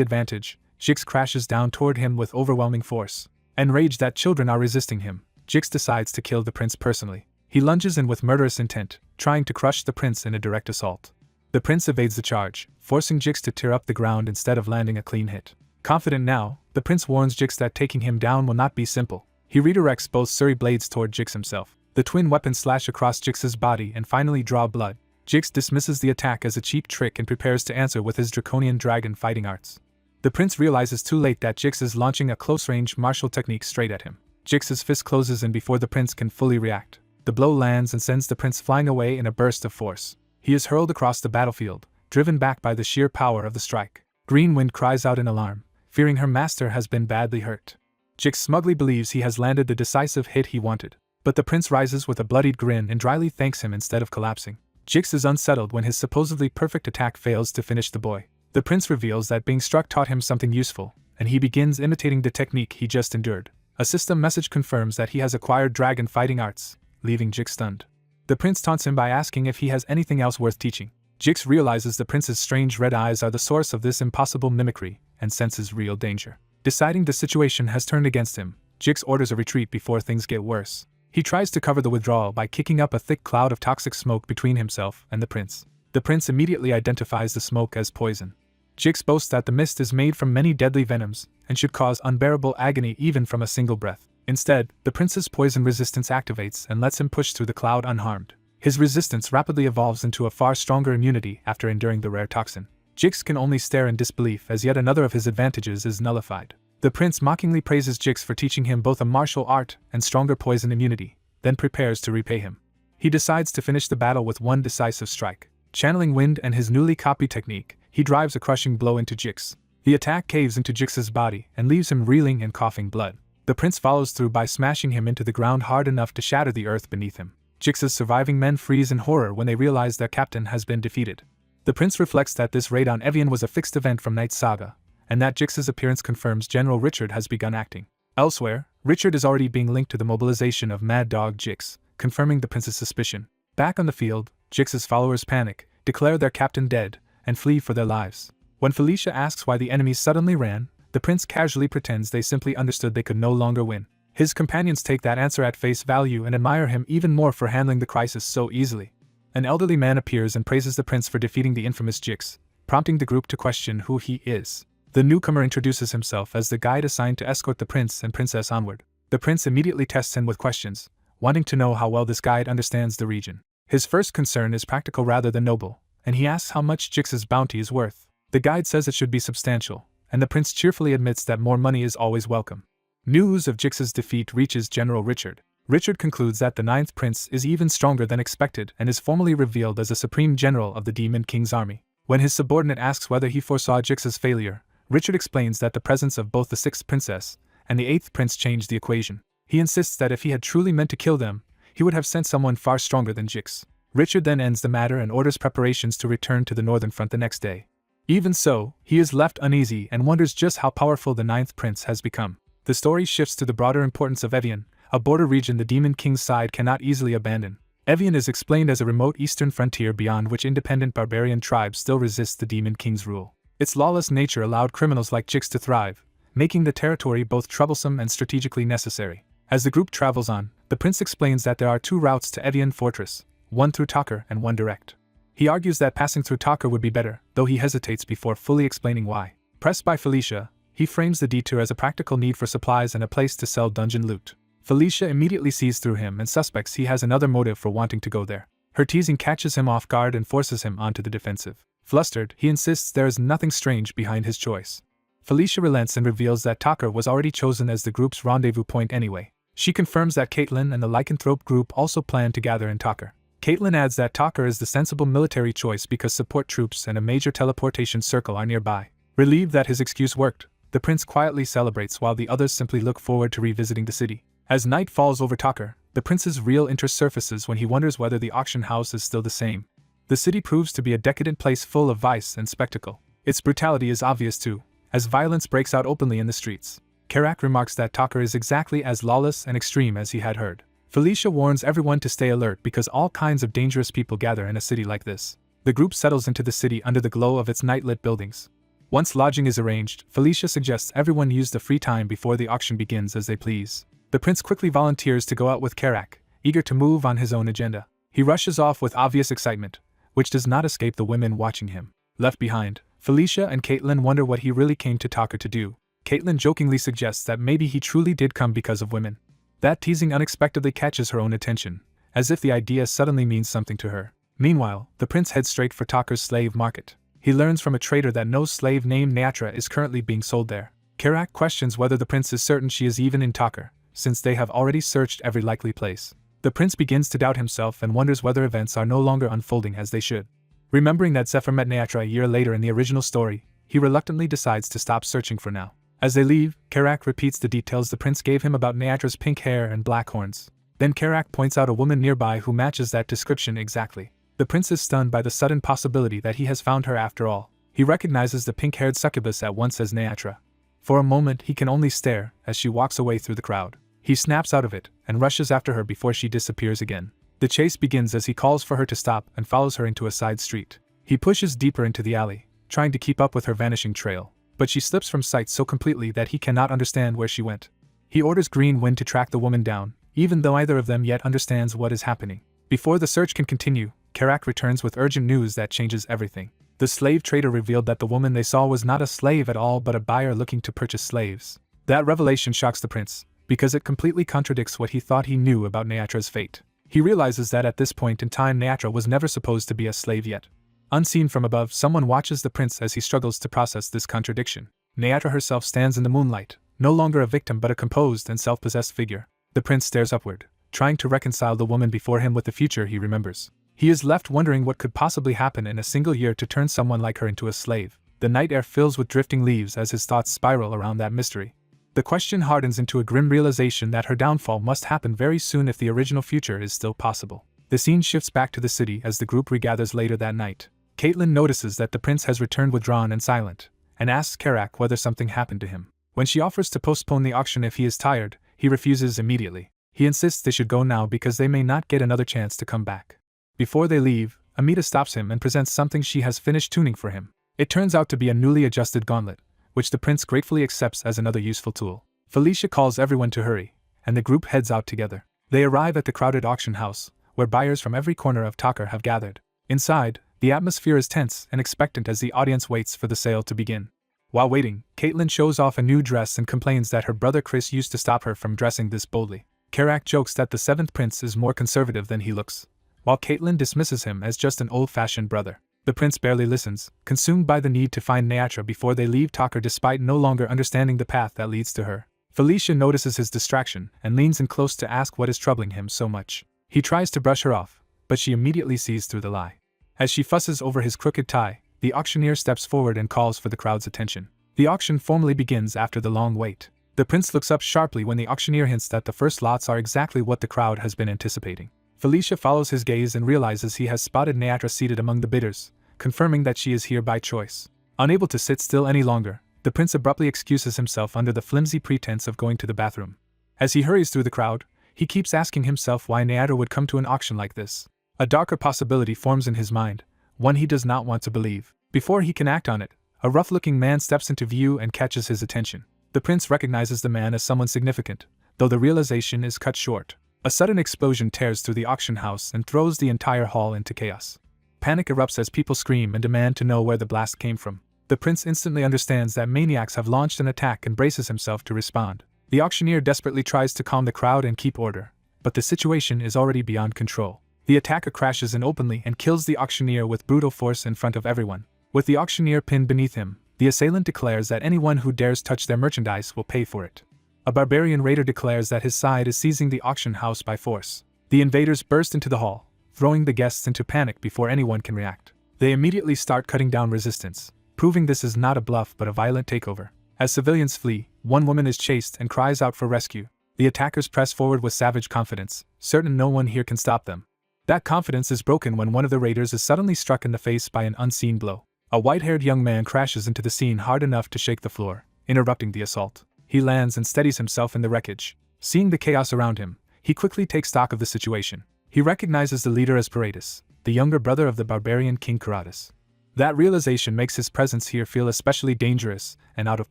advantage, Jix crashes down toward him with overwhelming force. Enraged that children are resisting him, Jix decides to kill the prince personally. He lunges in with murderous intent, trying to crush the prince in a direct assault. The prince evades the charge, forcing Jix to tear up the ground instead of landing a clean hit. Confident now, the prince warns Jix that taking him down will not be simple. He redirects both Suri blades toward Jix himself. The twin weapons slash across Jix's body and finally draw blood. Jix dismisses the attack as a cheap trick and prepares to answer with his draconian dragon fighting arts. The prince realizes too late that Jix is launching a close-range martial technique straight at him. Jix's fist closes in before the prince can fully react. The blow lands and sends the prince flying away in a burst of force. He is hurled across the battlefield, driven back by the sheer power of the strike. Green Wind cries out in alarm, fearing her master has been badly hurt. Jix smugly believes he has landed the decisive hit he wanted, but the prince rises with a bloodied grin and dryly thanks him instead of collapsing. Jix is unsettled when his supposedly perfect attack fails to finish the boy. The prince reveals that being struck taught him something useful, and he begins imitating the technique he just endured. A system message confirms that he has acquired dragon fighting arts, leaving Jix stunned. The prince taunts him by asking if he has anything else worth teaching. Jix realizes the prince's strange red eyes are the source of this impossible mimicry, and senses real danger. Deciding the situation has turned against him, Jix orders a retreat before things get worse. He tries to cover the withdrawal by kicking up a thick cloud of toxic smoke between himself and the prince. The prince immediately identifies the smoke as poison. Jix boasts that the mist is made from many deadly venoms, and should cause unbearable agony even from a single breath. Instead, the prince's poison resistance activates and lets him push through the cloud unharmed. His resistance rapidly evolves into a far stronger immunity after enduring the rare toxin. Jix can only stare in disbelief as yet another of his advantages is nullified. The prince mockingly praises Jix for teaching him both a martial art and stronger poison immunity, then prepares to repay him. He decides to finish the battle with one decisive strike. Channeling wind and his newly copied technique, he drives a crushing blow into Jix. The attack caves into Jix's body and leaves him reeling and coughing blood. The prince follows through by smashing him into the ground hard enough to shatter the earth beneath him. Jix's surviving men freeze in horror when they realize their captain has been defeated. The prince reflects that this raid on Evian was a fixed event from Night Saga, and that Jix's appearance confirms General Richard has begun acting. Elsewhere, Richard is already being linked to the mobilization of Mad Dog Jix, confirming the prince's suspicion. Back on the field, Jix's followers panic, declare their captain dead, and flee for their lives. When Felicia asks why the enemies suddenly ran, the prince casually pretends they simply understood they could no longer win. His companions take that answer at face value and admire him even more for handling the crisis so easily. An elderly man appears and praises the prince for defeating the infamous Jix, prompting the group to question who he is. The newcomer introduces himself as the guide assigned to escort the prince and princess onward. The prince immediately tests him with questions, wanting to know how well this guide understands the region. His first concern is practical rather than noble, and he asks how much Jix's bounty is worth. The guide says it should be substantial, and the prince cheerfully admits that more money is always welcome. News of Jix's defeat reaches General Richard. Richard concludes that the 9th prince is even stronger than expected and is formally revealed as a supreme general of the Demon King's army. When his subordinate asks whether he foresaw Jix's failure, Richard explains that the presence of both the 6th princess and the 8th prince changed the equation. He insists that if he had truly meant to kill them, he would have sent someone far stronger than Jix. Richard then ends the matter and orders preparations to return to the northern front the next day. Even so, he is left uneasy and wonders just how powerful the 9th prince has become. The story shifts to the broader importance of Evian, a border region the Demon King's side cannot easily abandon. Evian is explained as a remote eastern frontier beyond which independent barbarian tribes still resist the Demon King's rule. Its lawless nature allowed criminals like Jix to thrive, making the territory both troublesome and strategically necessary. As the group travels on, the prince explains that there are 2 routes to Evian Fortress, one through Talker and one direct. He argues that passing through Talker would be better, though he hesitates before fully explaining why. Pressed by Felicia, he frames the detour as a practical need for supplies and a place to sell dungeon loot. Felicia immediately sees through him and suspects he has another motive for wanting to go there. Her teasing catches him off guard and forces him onto the defensive. Flustered, he insists there is nothing strange behind his choice. Felicia relents and reveals that Talker was already chosen as the group's rendezvous point anyway. She confirms that Caitlin and the lycanthrope group also plan to gather in Talker. Caitlin adds that Talker is the sensible military choice because support troops and a major teleportation circle are nearby. Relieved that his excuse worked, the prince quietly celebrates while the others simply look forward to revisiting the city. As night falls over Talker, the prince's real interest surfaces when he wonders whether the auction house is still the same. The city proves to be a decadent place full of vice and spectacle. Its brutality is obvious too, as violence breaks out openly in the streets. Karak remarks that Talker is exactly as lawless and extreme as he had heard. Felicia warns everyone to stay alert because all kinds of dangerous people gather in a city like this. The group settles into the city under the glow of its night-lit buildings. Once lodging is arranged, Felicia suggests everyone use the free time before the auction begins as they please. The prince quickly volunteers to go out with Karak, eager to move on his own agenda. He rushes off with obvious excitement, which does not escape the women watching him. Left behind, Felicia and Caitlin wonder what he really came to Talker to do. Caitlin jokingly suggests that maybe he truly did come because of women. That teasing unexpectedly catches her own attention, as if the idea suddenly means something to her. Meanwhile, the prince heads straight for Talker's slave market. He learns from a trader that no slave named Neatra is currently being sold there. Karak questions whether the prince is certain she is even in Talker, since they have already searched every likely place. The prince begins to doubt himself and wonders whether events are no longer unfolding as they should. Remembering that Zephyr met Neatra a year later in the original story, he reluctantly decides to stop searching for now. As they leave, Karak repeats the details the prince gave him about Neatra's pink hair and black horns. Then Karak points out a woman nearby who matches that description exactly. The prince is stunned by the sudden possibility that he has found her after all. He recognizes the pink-haired succubus at once as Neatra. For a moment he can only stare as she walks away through the crowd. He snaps out of it and rushes after her before she disappears again. The chase begins as he calls for her to stop and follows her into a side street. He pushes deeper into the alley, trying to keep up with her vanishing trail, but she slips from sight so completely that he cannot understand where she went. He orders Green Wind to track the woman down, even though either of them yet understands what is happening. Before the search can continue, Karak returns with urgent news that changes everything. The slave trader revealed that the woman they saw was not a slave at all but a buyer looking to purchase slaves. That revelation shocks the prince, because it completely contradicts what he thought he knew about Neatra's fate. He realizes that at this point in time Neatra was never supposed to be a slave yet. Unseen from above, someone watches the prince as he struggles to process this contradiction. Neatra herself stands in the moonlight, no longer a victim but a composed and self-possessed figure. The prince stares upward, trying to reconcile the woman before him with the future he remembers. He is left wondering what could possibly happen in a single year to turn someone like her into a slave. The night air fills with drifting leaves as his thoughts spiral around that mystery. The question hardens into a grim realization that her downfall must happen very soon if the original future is still possible. The scene shifts back to the city as the group regathers later that night. Caitlin notices that the prince has returned withdrawn and silent, and asks Karak whether something happened to him. When she offers to postpone the auction if he is tired, he refuses immediately. He insists they should go now because they may not get another chance to come back. Before they leave, Amita stops him and presents something she has finished tuning for him. It turns out to be a newly adjusted gauntlet, which the prince gratefully accepts as another useful tool. Felicia calls everyone to hurry, and the group heads out together. They arrive at the crowded auction house, where buyers from every corner of Talker have gathered. Inside, the atmosphere is tense and expectant as the audience waits for the sale to begin. While waiting, Caitlin shows off a new dress and complains that her brother Chris used to stop her from dressing this boldly. Karak jokes that the seventh prince is more conservative than he looks, while Caitlin dismisses him as just an old-fashioned brother. The prince barely listens, consumed by the need to find Neatra before they leave Talker despite no longer understanding the path that leads to her. Felicia notices his distraction and leans in close to ask what is troubling him so much. He tries to brush her off, but she immediately sees through the lie. As she fusses over his crooked tie, the auctioneer steps forward and calls for the crowd's attention. The auction formally begins after the long wait. The prince looks up sharply when the auctioneer hints that the first lots are exactly what the crowd has been anticipating. Felicia follows his gaze and realizes he has spotted Neatra seated among the bidders, confirming that she is here by choice. Unable to sit still any longer, the prince abruptly excuses himself under the flimsy pretense of going to the bathroom. As he hurries through the crowd, He keeps asking himself why Nyatra would come to an auction like this. A darker possibility forms in his mind, one he does not want to believe. Before he can act on it, a rough-looking man steps into view and catches his attention. The prince recognizes the man as someone significant, though the realization is cut short. A sudden explosion tears through the auction house and throws the entire hall into chaos. Panic erupts as people scream and demand to know where the blast came from. The prince instantly understands that maniacs have launched an attack and braces himself to respond. The auctioneer desperately tries to calm the crowd and keep order, but the situation is already beyond control. The attacker crashes in openly and kills the auctioneer with brutal force in front of everyone. With the auctioneer pinned beneath him, the assailant declares that anyone who dares touch their merchandise will pay for it. A barbarian raider declares that his side is seizing the auction house by force. The invaders burst into the hall, throwing the guests into panic before anyone can react. They immediately start cutting down resistance, proving this is not a bluff but a violent takeover. As civilians flee, one woman is chased and cries out for rescue. The attackers press forward with savage confidence, certain no one here can stop them. That confidence is broken when one of the raiders is suddenly struck in the face by an unseen blow. A white-haired young man crashes into the scene hard enough to shake the floor, interrupting the assault. He lands and steadies himself in the wreckage. Seeing the chaos around him, he quickly takes stock of the situation. He recognizes the leader as Paredes, the younger brother of the barbarian King Karatas. That realization makes his presence here feel especially dangerous and out of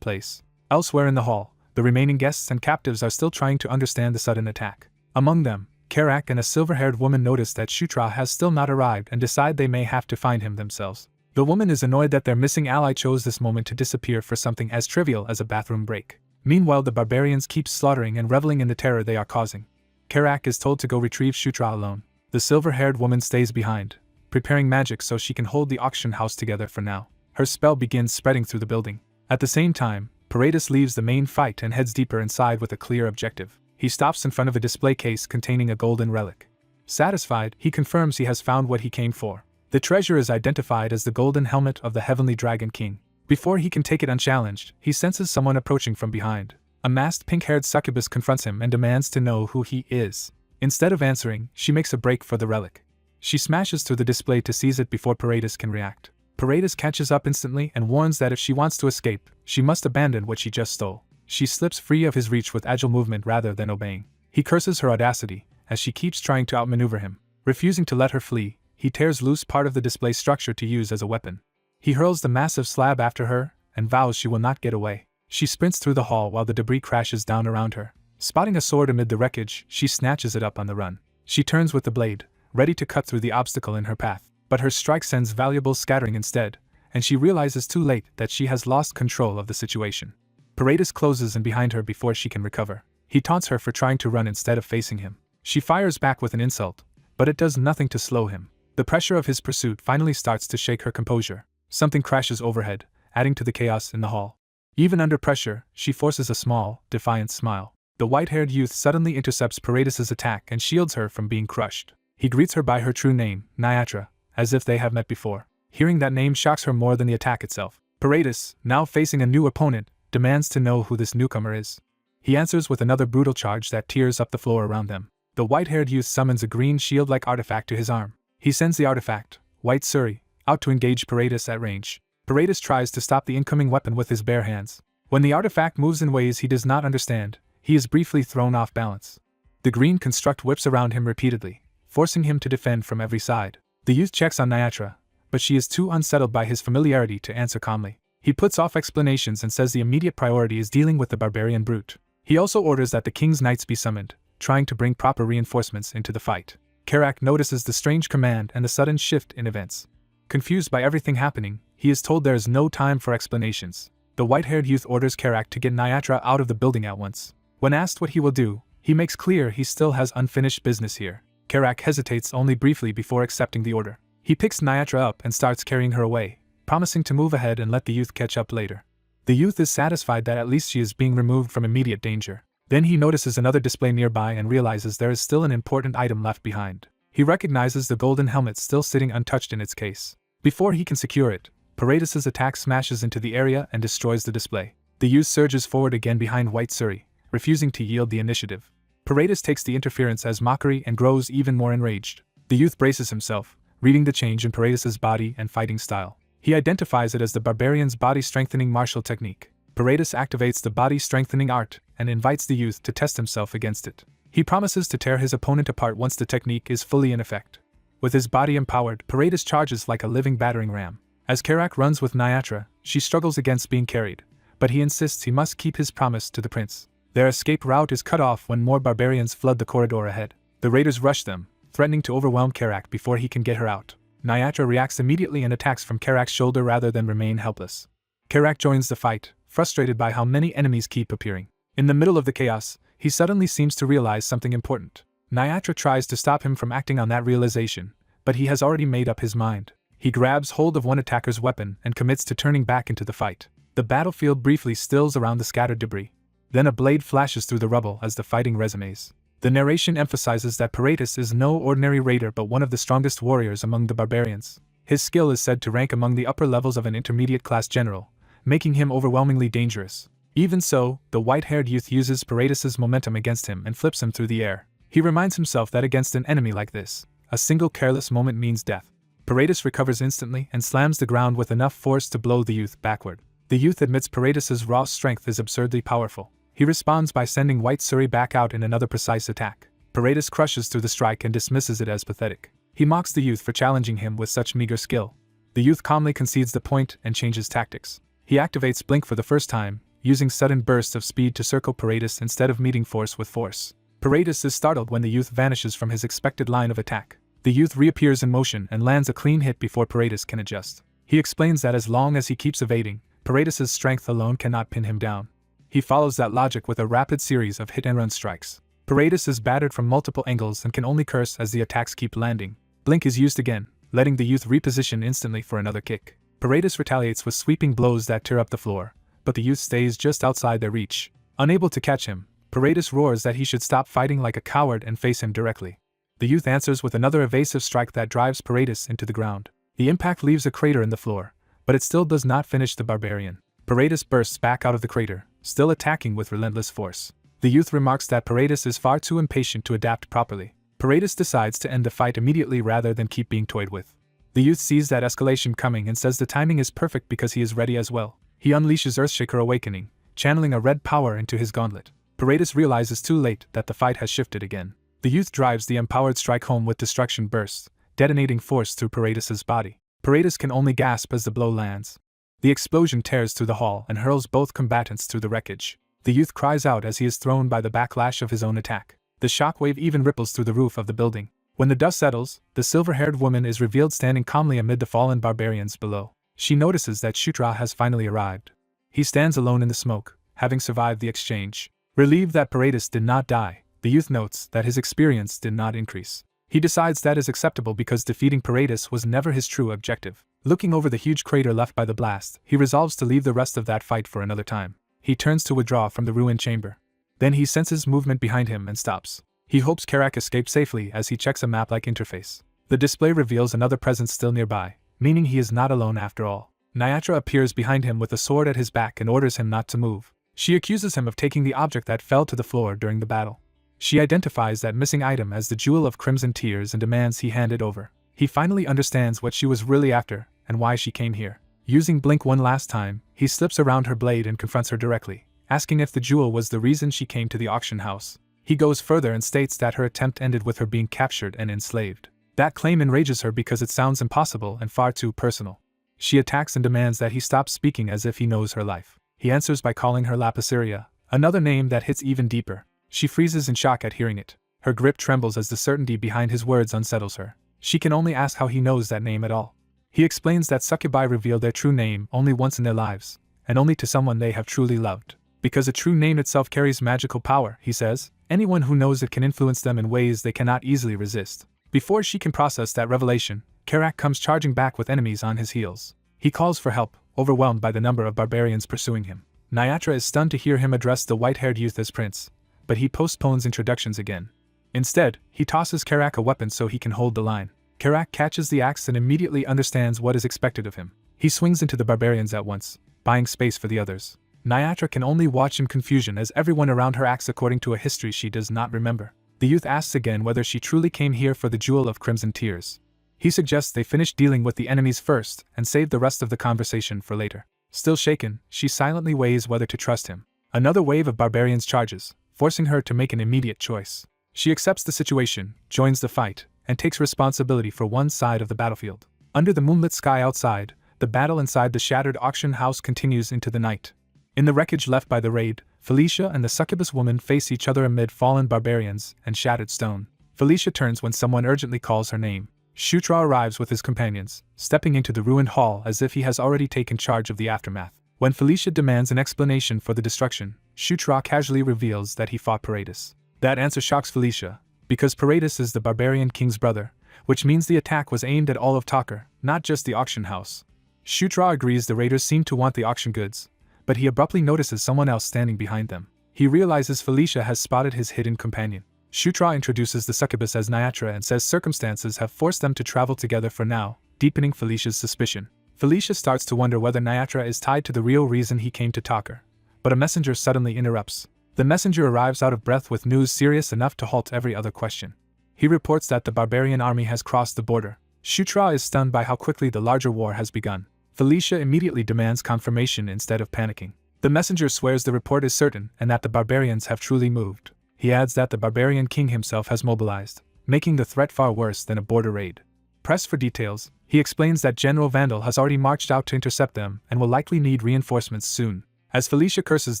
place. Elsewhere in the hall, the remaining guests and captives are still trying to understand the sudden attack. Among them, Karak and a silver-haired woman notice that Shutra has still not arrived and decide they may have to find him themselves. The woman is annoyed that their missing ally chose this moment to disappear for something as trivial as a bathroom break. Meanwhile, the barbarians keep slaughtering and reveling in the terror they are causing. Karak is told to go retrieve Shutra alone. The silver-haired woman stays behind, preparing magic so she can hold the auction house together for now. Her spell begins spreading through the building. At the same time, Paredes leaves the main fight and heads deeper inside with a clear objective. He stops in front of a display case containing a golden relic. Satisfied, he confirms he has found what he came for. The treasure is identified as the golden helmet of the Heavenly Dragon King. Before he can take it unchallenged, he senses someone approaching from behind. A masked pink-haired succubus confronts him and demands to know who he is. Instead of answering, she makes a break for the relic. She smashes through the display to seize it before Paredes can react. Paredes catches up instantly and warns that if she wants to escape, she must abandon what she just stole. She slips free of his reach with agile movement rather than obeying. He curses her audacity, as she keeps trying to outmaneuver him. Refusing to let her flee, he tears loose part of the display structure to use as a weapon. He hurls the massive slab after her, and vows she will not get away. She sprints through the hall while the debris crashes down around her. Spotting a sword amid the wreckage, she snatches it up on the run. She turns with the blade, ready to cut through the obstacle in her path. But her strike sends valuables scattering instead, and she realizes too late that she has lost control of the situation. Paredes closes in behind her before she can recover. He taunts her for trying to run instead of facing him. She fires back with an insult, but it does nothing to slow him. The pressure of his pursuit finally starts to shake her composure. Something crashes overhead, adding to the chaos in the hall. Even under pressure, she forces a small, defiant smile. The white-haired youth suddenly intercepts Paredes' attack and shields her from being crushed. He greets her by her true name, Nyatra, as if they have met before. Hearing that name shocks her more than the attack itself. Paredes, now facing a new opponent, demands to know who this newcomer is. He answers with another brutal charge that tears up the floor around them. The white-haired youth summons a green shield-like artifact to his arm. He sends the artifact, White Suri, out to engage Paredes at range. Paredes tries to stop the incoming weapon with his bare hands. When the artifact moves in ways he does not understand, he is briefly thrown off balance. The green construct whips around him repeatedly, forcing him to defend from every side. The youth checks on Nyatra, but she is too unsettled by his familiarity to answer calmly. He puts off explanations and says the immediate priority is dealing with the barbarian brute. He also orders that the king's knights be summoned, trying to bring proper reinforcements into the fight. Karak notices the strange command and the sudden shift in events. Confused by everything happening, he is told there is no time for explanations. The white-haired youth orders Karak to get Nyatra out of the building at once. When asked what he will do, he makes clear he still has unfinished business here. Karak hesitates only briefly before accepting the order. He picks Nyatra up and starts carrying her away, promising to move ahead and let the youth catch up later. The youth is satisfied that at least she is being removed from immediate danger. Then he notices another display nearby and realizes there is still an important item left behind. He recognizes the golden helmet still sitting untouched in its case. Before he can secure it, Paredes' attack smashes into the area and destroys the display. The youth surges forward again behind White Suri, refusing to yield the initiative. Paredes takes the interference as mockery and grows even more enraged. The youth braces himself, reading the change in Paredes' body and fighting style. He identifies it as the barbarian's body-strengthening martial technique. Paredes activates the body-strengthening art and invites the youth to test himself against it. He promises to tear his opponent apart once the technique is fully in effect. With his body empowered, Paredes charges like a living battering ram. As Karak runs with Nyatra, she struggles against being carried, but he insists he must keep his promise to the prince. Their escape route is cut off when more barbarians flood the corridor ahead. The raiders rush them, threatening to overwhelm Karak before he can get her out. Nyatra reacts immediately and attacks from Karak's shoulder rather than remain helpless. Karak joins the fight, frustrated by how many enemies keep appearing. In the middle of the chaos, he suddenly seems to realize something important. Nyatra tries to stop him from acting on that realization, but he has already made up his mind. He grabs hold of one attacker's weapon and commits to turning back into the fight. The battlefield briefly stills around the scattered debris. Then a blade flashes through the rubble as the fighting resumes. The narration emphasizes that Paredes is no ordinary raider but one of the strongest warriors among the barbarians. His skill is said to rank among the upper levels of an intermediate-class general, making him overwhelmingly dangerous. Even so, the white-haired youth uses Paredes's momentum against him and flips him through the air. He reminds himself that against an enemy like this, a single careless moment means death. Paredes recovers instantly and slams the ground with enough force to blow the youth backward. The youth admits Paredes's raw strength is absurdly powerful. He responds by sending White Suri back out in another precise attack. Paredes crushes through the strike and dismisses it as pathetic. He mocks the youth for challenging him with such meager skill. The youth calmly concedes the point and changes tactics. He activates Blink for the first time, using sudden bursts of speed to circle Paredes instead of meeting force with force. Paredes is startled when the youth vanishes from his expected line of attack. The youth reappears in motion and lands a clean hit before Paredes can adjust. He explains that as long as he keeps evading, Paredes's strength alone cannot pin him down. He follows that logic with a rapid series of hit-and-run strikes. Paredes is battered from multiple angles and can only curse as the attacks keep landing. Blink is used again, letting the youth reposition instantly for another kick. Paredes retaliates with sweeping blows that tear up the floor, but the youth stays just outside their reach. Unable to catch him, Paredes roars that he should stop fighting like a coward and face him directly. The youth answers with another evasive strike that drives Paredes into the ground. The impact leaves a crater in the floor, but it still does not finish the barbarian. Paredes bursts back out of the crater, still attacking with relentless force. The youth remarks that Paredes is far too impatient to adapt properly. Paredes decides to end the fight immediately rather than keep being toyed with. The youth sees that escalation coming and says the timing is perfect because he is ready as well. He unleashes Earthshaker Awakening, channeling a red power into his gauntlet. Paredes realizes too late that the fight has shifted again. The youth drives the empowered strike home with destruction bursts, detonating force through Paredes's body. Paredes can only gasp as the blow lands. The explosion tears through the hall and hurls both combatants through the wreckage. The youth cries out as he is thrown by the backlash of his own attack. The shockwave even ripples through the roof of the building. When the dust settles, the silver-haired woman is revealed standing calmly amid the fallen barbarians below. She notices that Shutra has finally arrived. He stands alone in the smoke, having survived the exchange. Relieved that Paredes did not die, the youth notes that his experience did not increase. He decides that is acceptable because defeating Paredes was never his true objective. Looking over the huge crater left by the blast, he resolves to leave the rest of that fight for another time. He turns to withdraw from the ruined chamber. Then he senses movement behind him and stops. He hopes Karak escaped safely as he checks a map-like interface. The display reveals another presence still nearby, meaning he is not alone after all. Nyatra appears behind him with a sword at his back and orders him not to move. She accuses him of taking the object that fell to the floor during the battle. She identifies that missing item as the Jewel of Crimson Tears and demands he hand it over. He finally understands what she was really after and why she came here. Using Blink one last time, he slips around her blade and confronts her directly, asking if the jewel was the reason she came to the auction house. He goes further and states that her attempt ended with her being captured and enslaved. That claim enrages her because it sounds impossible and far too personal. She attacks and demands that he stop speaking as if he knows her life. He answers by calling her Lapisaria, another name that hits even deeper. She freezes in shock at hearing it. Her grip trembles as the certainty behind his words unsettles her. She can only ask how he knows that name at all. He explains that succubi reveal their true name only once in their lives, and only to someone they have truly loved. Because a true name itself carries magical power, he says, anyone who knows it can influence them in ways they cannot easily resist. Before she can process that revelation, Karak comes charging back with enemies on his heels. He calls for help, overwhelmed by the number of barbarians pursuing him. Nyatra is stunned to hear him address the white-haired youth as prince, but he postpones introductions again. Instead, he tosses Karak a weapon so he can hold the line. Karak catches the axe and immediately understands what is expected of him. He swings into the barbarians at once, buying space for the others. Nyatra can only watch in confusion as everyone around her acts according to a history she does not remember. The youth asks again whether she truly came here for the Jewel of Crimson Tears. He suggests they finish dealing with the enemies first and save the rest of the conversation for later. Still shaken, she silently weighs whether to trust him. Another wave of barbarians charges, forcing her to make an immediate choice. She accepts the situation, joins the fight, and takes responsibility for one side of the battlefield. Under the moonlit sky outside, the battle inside the shattered auction house continues into the night. In the wreckage left by the raid, Felicia and the succubus woman face each other amid fallen barbarians and shattered stone. Felicia turns when someone urgently calls her name. Shutra arrives with his companions, stepping into the ruined hall as if he has already taken charge of the aftermath. When Felicia demands an explanation for the destruction, Shutra casually reveals that he fought Paradis. That answer shocks Felicia, because Paradis is the barbarian king's brother, which means the attack was aimed at all of Talker, not just the auction house. Shutra agrees the raiders seem to want the auction goods, but he abruptly notices someone else standing behind them. He realizes Felicia has spotted his hidden companion. Shutra introduces the succubus as Nyatra and says circumstances have forced them to travel together for now, deepening Felicia's suspicion. Felicia starts to wonder whether Nyatra is tied to the real reason he came to Talker, but a messenger suddenly interrupts. The messenger arrives out of breath with news serious enough to halt every other question. He reports that the barbarian army has crossed the border. Shutra is stunned by how quickly the larger war has begun. Felicia immediately demands confirmation instead of panicking. The messenger swears the report is certain and that the barbarians have truly moved. He adds that the barbarian king himself has mobilized, making the threat far worse than a border raid. Pressed for details, he explains that General Vandal has already marched out to intercept them and will likely need reinforcements soon. As Felicia curses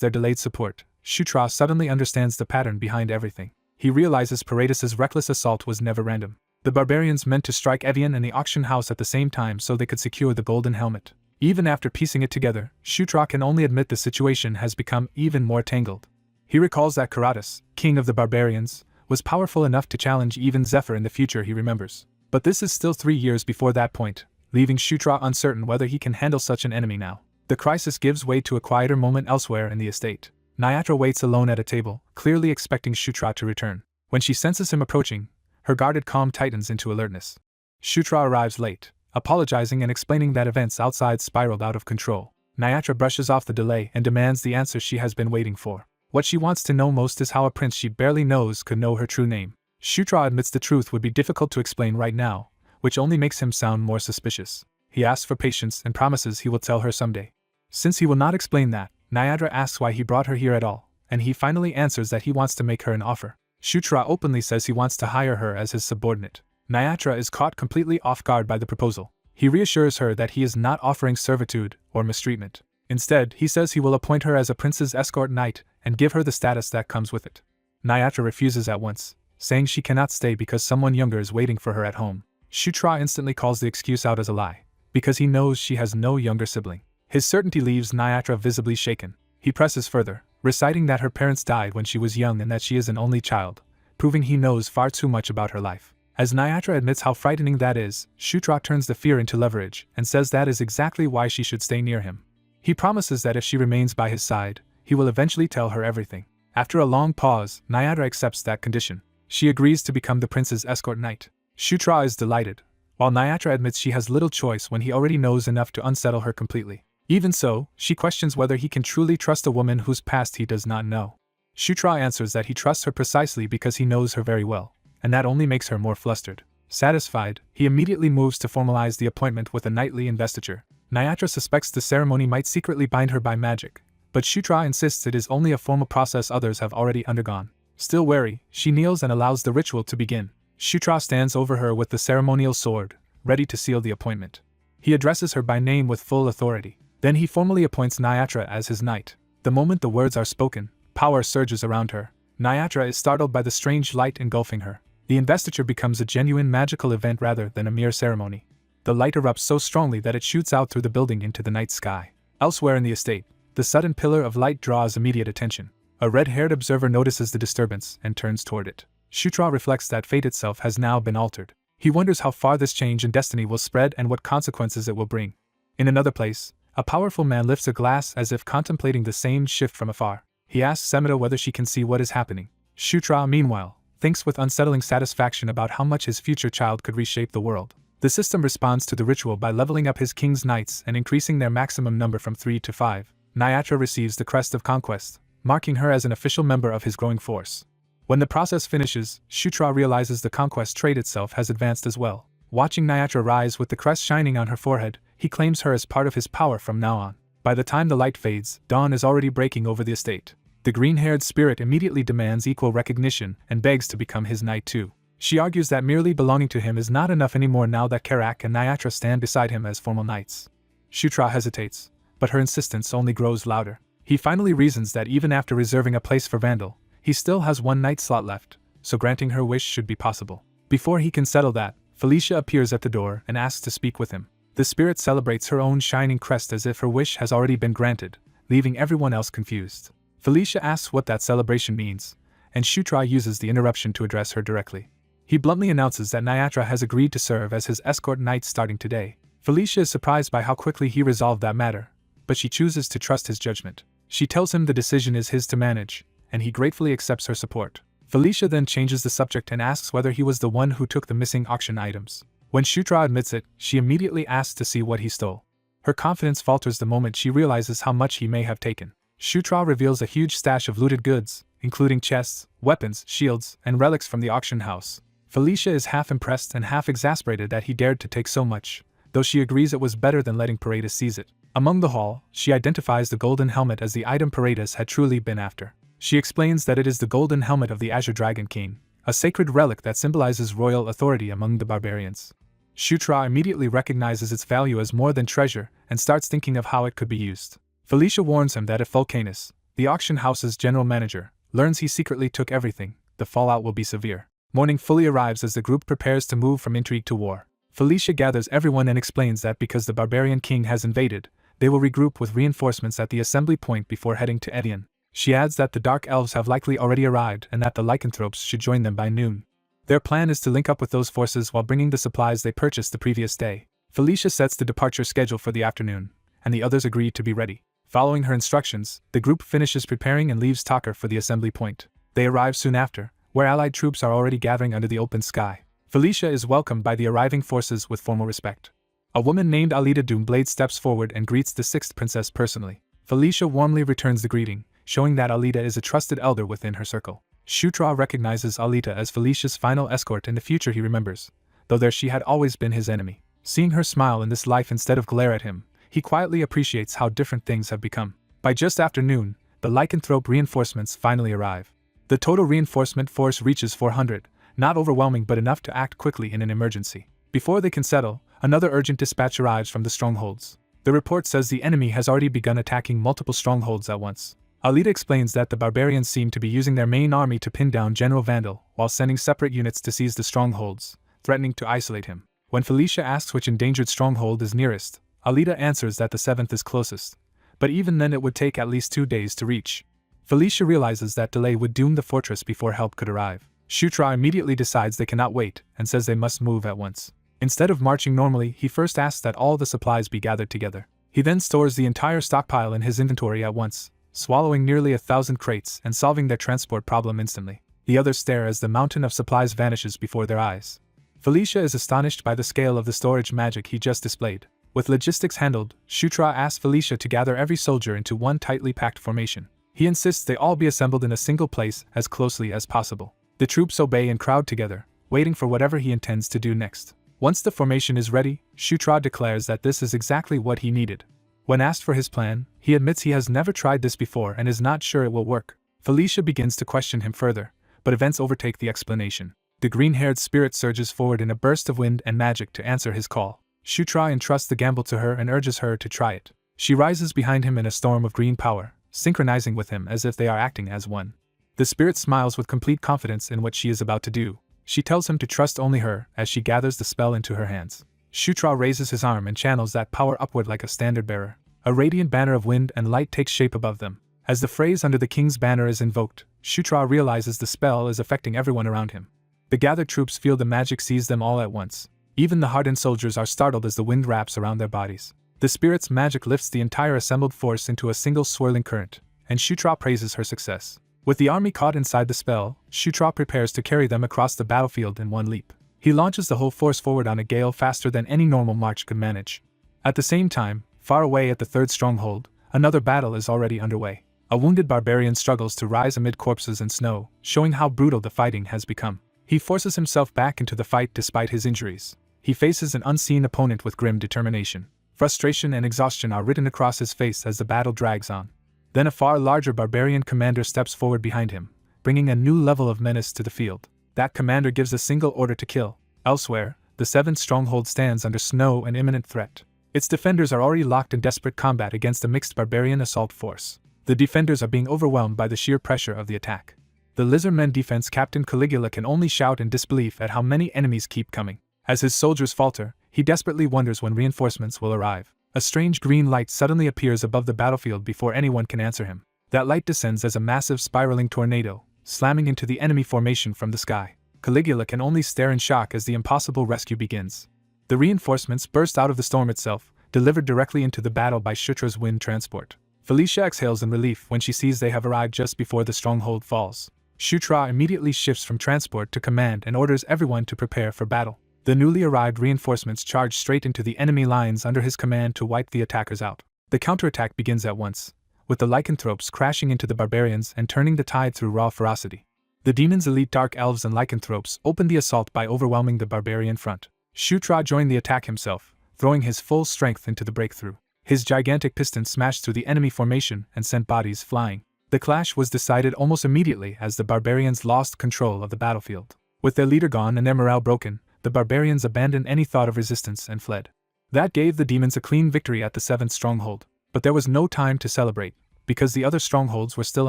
their delayed support, Shutra suddenly understands the pattern behind everything. He realizes Paradis' reckless assault was never random. The barbarians meant to strike Evian and the auction house at the same time so they could secure the golden helmet. Even after piecing it together, Shutra can only admit the situation has become even more tangled. He recalls that Karatas, king of the barbarians, was powerful enough to challenge even Zephyr in the future he remembers. But this is still 3 years before that point, leaving Shutra uncertain whether he can handle such an enemy now. The crisis gives way to a quieter moment elsewhere in the estate. Nyatra waits alone at a table, clearly expecting Shutra to return. When she senses him approaching, her guarded calm tightens into alertness. Shutra arrives late, apologizing and explaining that events outside spiraled out of control. Nyatra brushes off the delay and demands the answer she has been waiting for. What she wants to know most is how a prince she barely knows could know her true name. Shutra admits the truth would be difficult to explain right now, which only makes him sound more suspicious. He asks for patience and promises he will tell her someday. Since he will not explain that, Nyatra asks why he brought her here at all, and he finally answers that he wants to make her an offer. Shutra openly says he wants to hire her as his subordinate. Nyatra is caught completely off guard by the proposal. He reassures her that he is not offering servitude or mistreatment. Instead, he says he will appoint her as a prince's escort knight and give her the status that comes with it. Nyatra refuses at once, saying she cannot stay because someone younger is waiting for her at home. Shutra instantly calls the excuse out as a lie, because he knows she has no younger sibling. His certainty leaves Nyatra visibly shaken. He presses further, reciting that her parents died when she was young and that she is an only child, proving he knows far too much about her life. As Nyatra admits how frightening that is, Shutra turns the fear into leverage and says that is exactly why she should stay near him. He promises that if she remains by his side, he will eventually tell her everything. After a long pause, Nyatra accepts that condition. She agrees to become the prince's escort knight. Shutra is delighted, while Nyatra admits she has little choice when he already knows enough to unsettle her completely. Even so, she questions whether he can truly trust a woman whose past he does not know. Shutra answers that he trusts her precisely because he knows her very well, and that only makes her more flustered. Satisfied, he immediately moves to formalize the appointment with a knightly investiture. Nyatra suspects the ceremony might secretly bind her by magic, but Shutra insists it is only a formal process others have already undergone. Still wary, she kneels and allows the ritual to begin. Shutra stands over her with the ceremonial sword, ready to seal the appointment. He addresses her by name with full authority. Then he formally appoints Nyatra as his knight. The moment the words are spoken, power surges around her. Nyatra is startled by the strange light engulfing her. The investiture becomes a genuine magical event rather than a mere ceremony. The light erupts so strongly that it shoots out through the building into the night sky. Elsewhere in the estate, the sudden pillar of light draws immediate attention. A red-haired observer notices the disturbance and turns toward it. Shutra reflects that fate itself has now been altered. He wonders how far this change in destiny will spread and what consequences it will bring. In another place, a powerful man lifts a glass as if contemplating the same shift from afar. He asks Semita whether she can see what is happening. Shutra, meanwhile, thinks with unsettling satisfaction about how much his future child could reshape the world. The system responds to the ritual by leveling up his king's knights and increasing their maximum number from 3 to 5. Nyatra receives the crest of conquest, marking her as an official member of his growing force. When the process finishes, Shutra realizes the conquest trait itself has advanced as well. Watching Nyatra rise with the crest shining on her forehead, he claims her as part of his power from now on. By the time the light fades, dawn is already breaking over the estate. The green-haired spirit immediately demands equal recognition and begs to become his knight too. She argues that merely belonging to him is not enough anymore now that Karak and Nyatra stand beside him as formal knights. Shutra hesitates, but her insistence only grows louder. He finally reasons that even after reserving a place for Vandal, he still has one knight slot left, so granting her wish should be possible. Before he can settle that, Felicia appears at the door and asks to speak with him. The spirit celebrates her own shining crest as if her wish has already been granted, leaving everyone else confused. Felicia asks what that celebration means, and Shutra uses the interruption to address her directly. He bluntly announces that Nyatra has agreed to serve as his escort knight starting today. Felicia is surprised by how quickly he resolved that matter, but she chooses to trust his judgment. She tells him the decision is his to manage, and he gratefully accepts her support. Felicia then changes the subject and asks whether he was the one who took the missing auction items. When Shutra admits it, she immediately asks to see what he stole. Her confidence falters the moment she realizes how much he may have taken. Shutra reveals a huge stash of looted goods, including chests, weapons, shields, and relics from the auction house. Felicia is half impressed and half exasperated that he dared to take so much, though she agrees it was better than letting Paredes seize it. Among the haul, she identifies the golden helmet as the item Paredes had truly been after. She explains that it is the golden helmet of the Azure Dragon King, a sacred relic that symbolizes royal authority among the barbarians. Shutra immediately recognizes its value as more than treasure and starts thinking of how it could be used. Felicia warns him that if Vulcanus, the auction house's general manager, learns he secretly took everything, the fallout will be severe. Morning fully arrives as the group prepares to move from intrigue to war. Felicia gathers everyone and explains that because the barbarian king has invaded, they will regroup with reinforcements at the assembly point before heading to Edion. She adds that the Dark Elves have likely already arrived and that the lycanthropes should join them by noon. Their plan is to link up with those forces while bringing the supplies they purchased the previous day. Felicia sets the departure schedule for the afternoon, and the others agree to be ready. Following her instructions, the group finishes preparing and leaves Talker for the assembly point. They arrive soon after, where allied troops are already gathering under the open sky. Felicia is welcomed by the arriving forces with formal respect. A woman named Alita Doomblade steps forward and greets the sixth princess personally. Felicia warmly returns the greeting, showing that Alita is a trusted elder within her circle. Shutra recognizes Alita as Felicia's final escort in the future he remembers, though there she had always been his enemy. Seeing her smile in this life instead of glare at him, he quietly appreciates how different things have become. By just after noon, the lycanthrope reinforcements finally arrive. The total reinforcement force reaches 400, not overwhelming but enough to act quickly in an emergency. Before they can settle, another urgent dispatch arrives from the strongholds. The report says the enemy has already begun attacking multiple strongholds at once. Alita explains that the barbarians seem to be using their main army to pin down General Vandal, while sending separate units to seize the strongholds, threatening to isolate him. When Felicia asks which endangered stronghold is nearest, Alita answers that the 7th is closest, but even then it would take at least 2 days to reach. Felicia realizes that delay would doom the fortress before help could arrive. Shutra immediately decides they cannot wait and says they must move at once. Instead of marching normally, he first asks that all the supplies be gathered together. He then stores the entire stockpile in his inventory at once, swallowing nearly 1,000 crates and solving their transport problem instantly. The others stare as the mountain of supplies vanishes before their eyes. Felicia is astonished by the scale of the storage magic he just displayed. With logistics handled, Shutra asks Felicia to gather every soldier into one tightly packed formation. He insists they all be assembled in a single place as closely as possible. The troops obey and crowd together, waiting for whatever he intends to do next. Once the formation is ready, Shutra declares that this is exactly what he needed. When asked for his plan, he admits he has never tried this before and is not sure it will work. Felicia begins to question him further, but events overtake the explanation. The green-haired spirit surges forward in a burst of wind and magic to answer his call. Shutra entrusts the gamble to her and urges her to try it. She rises behind him in a storm of green power, synchronizing with him as if they are acting as one. The spirit smiles with complete confidence in what she is about to do. She tells him to trust only her as she gathers the spell into her hands. Shutra raises his arm and channels that power upward like a standard bearer. A radiant banner of wind and light takes shape above them. As the phrase under the king's banner is invoked, Shutra realizes the spell is affecting everyone around him. The gathered troops feel the magic seize them all at once. Even the hardened soldiers are startled as the wind wraps around their bodies. The spirit's magic lifts the entire assembled force into a single swirling current, and Shutra praises her success. With the army caught inside the spell, Shutra prepares to carry them across the battlefield in one leap. He launches the whole force forward on a gale faster than any normal march could manage. At the same time, far away at the third stronghold, another battle is already underway. A wounded barbarian struggles to rise amid corpses and snow, showing how brutal the fighting has become. He forces himself back into the fight despite his injuries. He faces an unseen opponent with grim determination. Frustration and exhaustion are written across his face as the battle drags on. Then a far larger barbarian commander steps forward behind him, bringing a new level of menace to the field. That commander gives a single order to kill. Elsewhere, the 7th stronghold stands under no and imminent threat. Its defenders are already locked in desperate combat against a mixed barbarian assault force. The defenders are being overwhelmed by the sheer pressure of the attack. The Lizardmen defense captain Caligula can only shout in disbelief at how many enemies keep coming. As his soldiers falter, he desperately wonders when reinforcements will arrive. A strange green light suddenly appears above the battlefield before anyone can answer him. That light descends as a massive spiraling tornado, slamming into the enemy formation from the sky. Caligula can only stare in shock as the impossible rescue begins. The reinforcements burst out of the storm itself, delivered directly into the battle by Shutra's wind transport. Felicia exhales in relief when she sees they have arrived just before the stronghold falls. Shutra immediately shifts from transport to command and orders everyone to prepare for battle. The newly arrived reinforcements charge straight into the enemy lines under his command to wipe the attackers out. The counterattack begins at once, with the lycanthropes crashing into the barbarians and turning the tide through raw ferocity. The demons' elite dark elves and lycanthropes open the assault by overwhelming the barbarian front. Shutra joined the attack himself, throwing his full strength into the breakthrough. His gigantic piston smashed through the enemy formation and sent bodies flying. The clash was decided almost immediately as the barbarians lost control of the battlefield. With their leader gone and their morale broken, the barbarians abandoned any thought of resistance and fled. That gave the demons a clean victory at the 7th stronghold. But there was no time to celebrate, because the other strongholds were still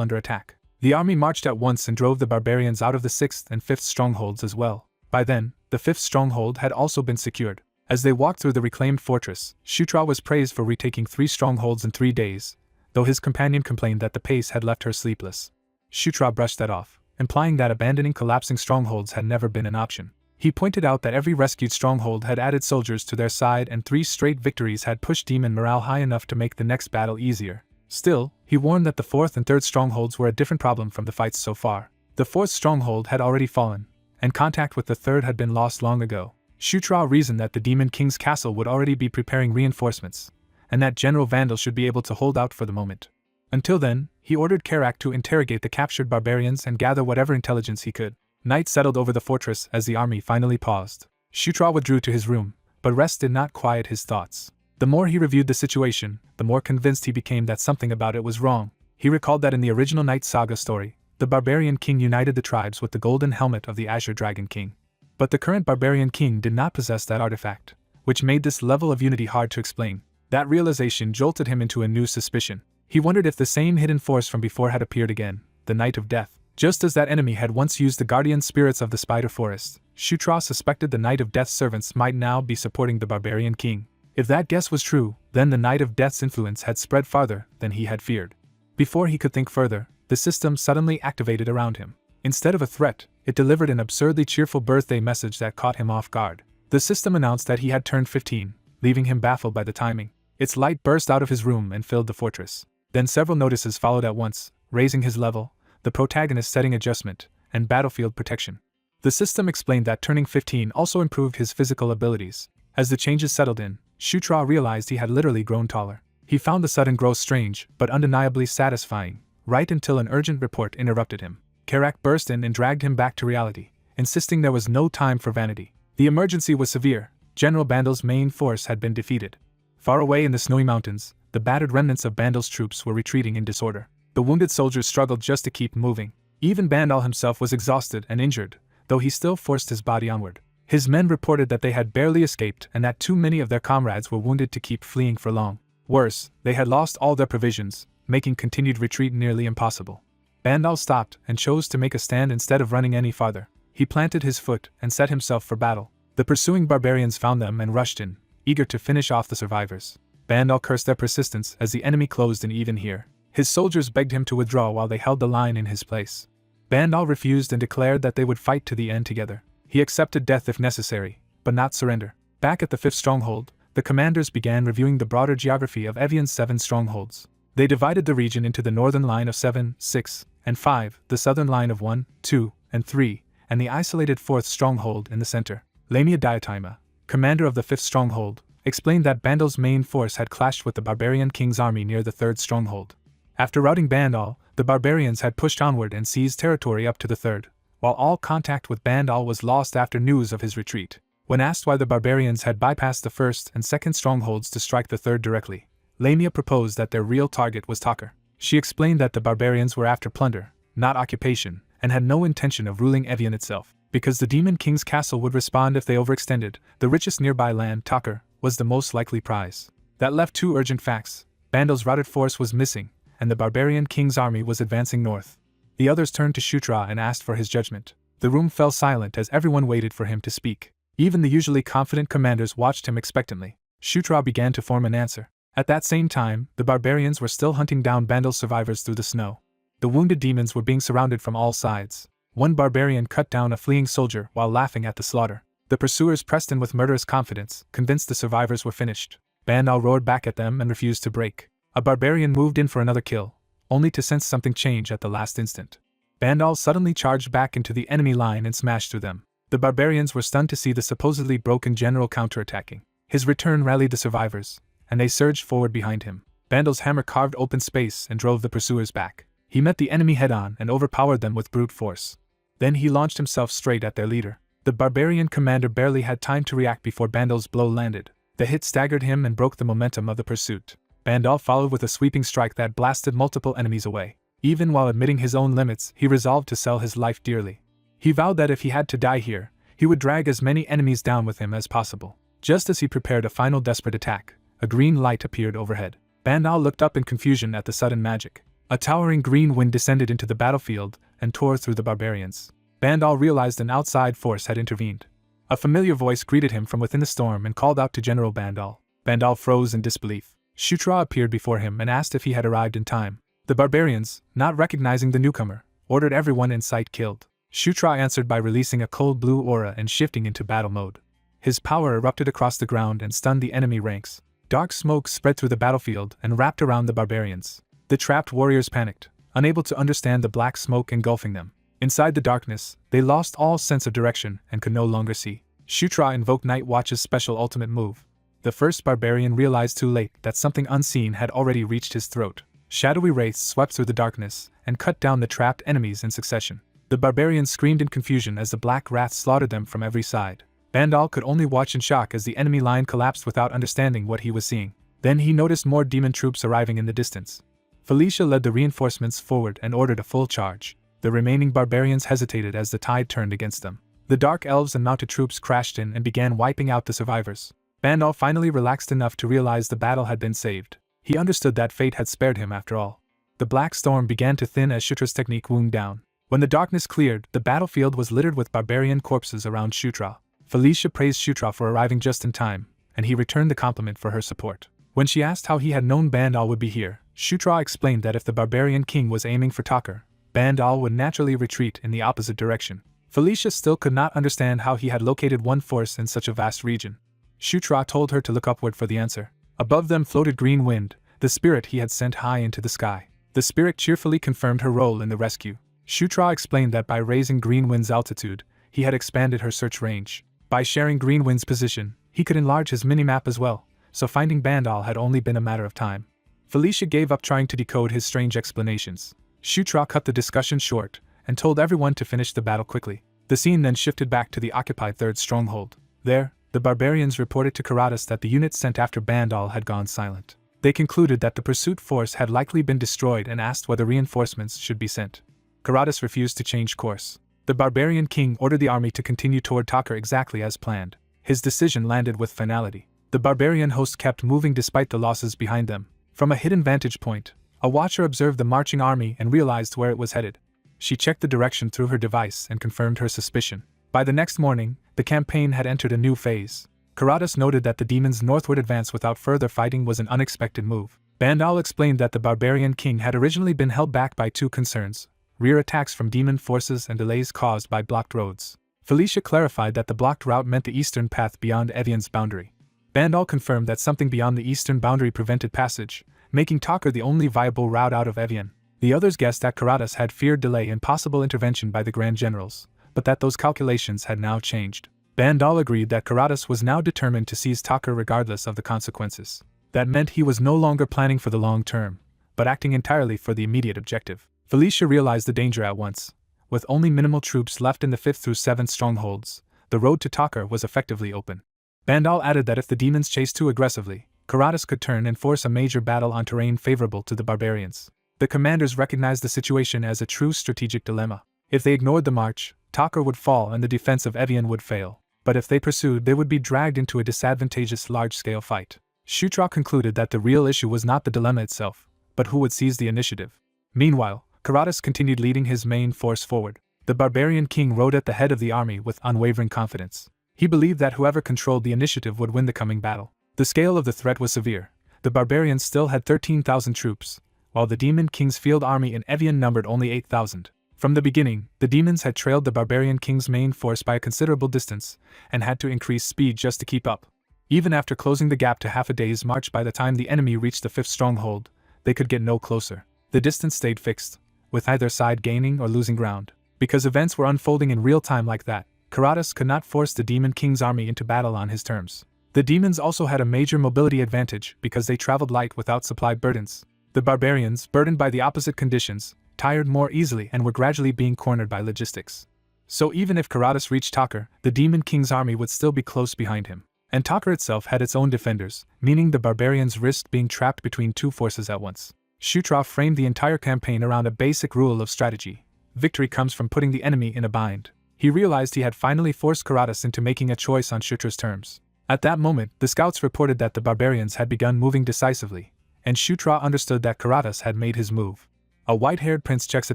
under attack. The army marched at once and drove the barbarians out of the 6th and 5th strongholds as well. By then, the 5th stronghold had also been secured. As they walked through the reclaimed fortress, Shutra was praised for retaking 3 strongholds in 3 days, though his companion complained that the pace had left her sleepless. Shutra brushed that off, implying that abandoning collapsing strongholds had never been an option. He pointed out that every rescued stronghold had added soldiers to their side and 3 straight victories had pushed demon morale high enough to make the next battle easier. Still, he warned that the 4th and 3rd strongholds were a different problem from the fights so far. The 4th stronghold had already fallen, and contact with the 3rd had been lost long ago. Shutra reasoned that the Demon King's castle would already be preparing reinforcements, and that General Vandal should be able to hold out for the moment. Until then, he ordered Karak to interrogate the captured barbarians and gather whatever intelligence he could. Night settled over the fortress as the army finally paused. Shutra withdrew to his room, but rest did not quiet his thoughts. The more he reviewed the situation, the more convinced he became that something about it was wrong. He recalled that in the original Night Saga story, the barbarian king united the tribes with the golden helmet of the Azure Dragon King. But the current barbarian king did not possess that artifact, which made this level of unity hard to explain. That realization jolted him into a new suspicion. He wondered if the same hidden force from before had appeared again, the Knight of Death. Just as that enemy had once used the guardian spirits of the Spider Forest, Shutra suspected the Knight of Death's servants might now be supporting the barbarian king. If that guess was true, then the Knight of Death's influence had spread farther than he had feared. Before he could think further, the system suddenly activated around him. Instead of a threat, it delivered an absurdly cheerful birthday message that caught him off guard. The system announced that he had turned 15, leaving him baffled by the timing. Its light burst out of his room and filled the fortress. Then several notices followed at once, raising his level, the protagonist setting adjustment, and battlefield protection. The system explained that turning 15 also improved his physical abilities. As the changes settled in, Shutra realized he had literally grown taller. He found the sudden growth strange, but undeniably satisfying, right until an urgent report interrupted him. Karak burst in and dragged him back to reality, insisting there was no time for vanity. The emergency was severe. General Bandal's main force had been defeated. Far away in the snowy mountains, the battered remnants of Bandal's troops were retreating in disorder. The wounded soldiers struggled just to keep moving. Even Bandal himself was exhausted and injured, though he still forced his body onward. His men reported that they had barely escaped and that too many of their comrades were wounded to keep fleeing for long. Worse, they had lost all their provisions, making continued retreat nearly impossible. Bandal stopped and chose to make a stand instead of running any farther. He planted his foot and set himself for battle. The pursuing barbarians found them and rushed in, eager to finish off the survivors. Bandal cursed their persistence as the enemy closed in even here. His soldiers begged him to withdraw while they held the line in his place. Bandal refused and declared that they would fight to the end together. He accepted death if necessary, but not surrender. Back at the 5th stronghold, the commanders began reviewing the broader geography of Evian's 7 strongholds. They divided the region into the northern line of 7, 6, and 5, the southern line of 1, 2, and 3, and the isolated 4th stronghold in the center. Lamia Diotima, commander of the 5th stronghold, explained that Bandal's main force had clashed with the barbarian king's army near the 3rd stronghold. After routing Bandal, the barbarians had pushed onward and seized territory up to the 3rd, while all contact with Bandal was lost after news of his retreat. When asked why the barbarians had bypassed the 1st and 2nd strongholds to strike the 3rd directly, Lamia proposed that their real target was Talker. She explained that the barbarians were after plunder, not occupation, and had no intention of ruling Evian itself. Because the Demon King's castle would respond if they overextended, the richest nearby land, Takar, was the most likely prize. That left two urgent facts: Bandal's routed force was missing, and the barbarian king's army was advancing north. The others turned to Shutra and asked for his judgment. The room fell silent as everyone waited for him to speak. Even the usually confident commanders watched him expectantly. Shutra began to form an answer. At that same time, the barbarians were still hunting down Bandal's survivors through the snow. The wounded demons were being surrounded from all sides. One barbarian cut down a fleeing soldier while laughing at the slaughter. The pursuers pressed in with murderous confidence, convinced the survivors were finished. Bandal roared back at them and refused to break. A barbarian moved in for another kill, only to sense something change at the last instant. Bandal suddenly charged back into the enemy line and smashed through them. The barbarians were stunned to see the supposedly broken general counterattacking. His return rallied the survivors, and they surged forward behind him. Bandal's hammer carved open space and drove the pursuers back. He met the enemy head-on and overpowered them with brute force. Then he launched himself straight at their leader. The barbarian commander barely had time to react before Bandal's blow landed. The hit staggered him and broke the momentum of the pursuit. Bandal followed with a sweeping strike that blasted multiple enemies away. Even while admitting his own limits, he resolved to sell his life dearly. He vowed that if he had to die here, he would drag as many enemies down with him as possible. Just as he prepared a final desperate attack, a green light appeared overhead. Bandal looked up in confusion at the sudden magic. A towering green wind descended into the battlefield and tore through the barbarians. Bandal realized an outside force had intervened. A familiar voice greeted him from within the storm and called out to General Bandal. Bandal froze in disbelief. Shutra appeared before him and asked if he had arrived in time. The barbarians, not recognizing the newcomer, ordered everyone in sight killed. Shutra answered by releasing a cold blue aura and shifting into battle mode. His power erupted across the ground and stunned the enemy ranks. Dark smoke spread through the battlefield and wrapped around the barbarians. The trapped warriors panicked, unable to understand the black smoke engulfing them. Inside the darkness, they lost all sense of direction and could no longer see. Shutra invoked Night Watch's special ultimate move. The first barbarian realized too late that something unseen had already reached his throat. Shadowy wraiths swept through the darkness and cut down the trapped enemies in succession. The barbarians screamed in confusion as the black wraths slaughtered them from every side. Bandal could only watch in shock as the enemy line collapsed without understanding what he was seeing. Then he noticed more demon troops arriving in the distance. Felicia led the reinforcements forward and ordered a full charge. The remaining barbarians hesitated as the tide turned against them. The dark elves and mounted troops crashed in and began wiping out the survivors. Bandal finally relaxed enough to realize the battle had been saved. He understood that fate had spared him after all. The black storm began to thin as Shutra's technique wound down. When the darkness cleared, the battlefield was littered with barbarian corpses around Shutra. Felicia praised Shutra for arriving just in time, and he returned the compliment for her support. When she asked how he had known Bandal would be here, Shutra explained that if the barbarian king was aiming for Takar, Bandal would naturally retreat in the opposite direction. Felicia still could not understand how he had located one force in such a vast region. Shutra told her to look upward for the answer. Above them floated Green Wind, the spirit he had sent high into the sky. The spirit cheerfully confirmed her role in the rescue. Shutra explained that by raising Green Wind's altitude, he had expanded her search range. By sharing Green Wind's position, he could enlarge his minimap as well, so finding Bandal had only been a matter of time. Felicia gave up trying to decode his strange explanations. Shutra cut the discussion short and told everyone to finish the battle quickly. The scene then shifted back to the occupied third stronghold. There, the barbarians reported to Karatas that the units sent after Bandal had gone silent. They concluded that the pursuit force had likely been destroyed and asked whether reinforcements should be sent. Karatas refused to change course. The barbarian king ordered the army to continue toward Takar exactly as planned. His decision landed with finality. The barbarian host kept moving despite the losses behind them. From a hidden vantage point, a watcher observed the marching army and realized where it was headed. She checked the direction through her device and confirmed her suspicion. By the next morning, the campaign had entered a new phase. Karatas noted that the demons' northward advance without further fighting was an unexpected move. Bandal explained that the barbarian king had originally been held back by two concerns: rear attacks from demon forces and delays caused by blocked roads. Felicia clarified that the blocked route meant the eastern path beyond Evian's boundary. Bandal confirmed that something beyond the eastern boundary prevented passage, making Takar the only viable route out of Evian. The others guessed that Karatas had feared delay and possible intervention by the Grand Generals, but that those calculations had now changed. Bandal agreed that Karatas was now determined to seize Takar regardless of the consequences. That meant he was no longer planning for the long term, but acting entirely for the immediate objective. Felicia realized the danger at once. With only minimal troops left in the 5th through 7th strongholds, the road to Takar was effectively open. Bandal added that if the demons chased too aggressively, Karatas could turn and force a major battle on terrain favorable to the barbarians. The commanders recognized the situation as a true strategic dilemma. If they ignored the march, Tucker would fall and the defense of Evian would fail. But if they pursued, they would be dragged into a disadvantageous large-scale fight. Shutra concluded that the real issue was not the dilemma itself, but who would seize the initiative. Meanwhile, Karatas continued leading his main force forward. The barbarian king rode at the head of the army with unwavering confidence. He believed that whoever controlled the initiative would win the coming battle. The scale of the threat was severe. The barbarians still had 13,000 troops, while the Demon King's field army in Evian numbered only 8,000. From the beginning, the demons had trailed the barbarian king's main force by a considerable distance, and had to increase speed just to keep up. Even after closing the gap to half a day's march by the time the enemy reached the fifth stronghold, they could get no closer. The distance stayed fixed, with either side gaining or losing ground. Because events were unfolding in real time like that, Karatas could not force the Demon King's army into battle on his terms. The demons also had a major mobility advantage because they traveled light without supply burdens. The barbarians, burdened by the opposite conditions, tired more easily and were gradually being cornered by logistics. So even if Karatas reached Tucker, the Demon King's army would still be close behind him. And Tucker itself had its own defenders, meaning the barbarians risked being trapped between two forces at once. Shutra framed the entire campaign around a basic rule of strategy. Victory comes from putting the enemy in a bind. He realized he had finally forced Karatas into making a choice on Shutra's terms. At that moment, the scouts reported that the barbarians had begun moving decisively, and Shutra understood that Karatas had made his move. A white-haired prince checks a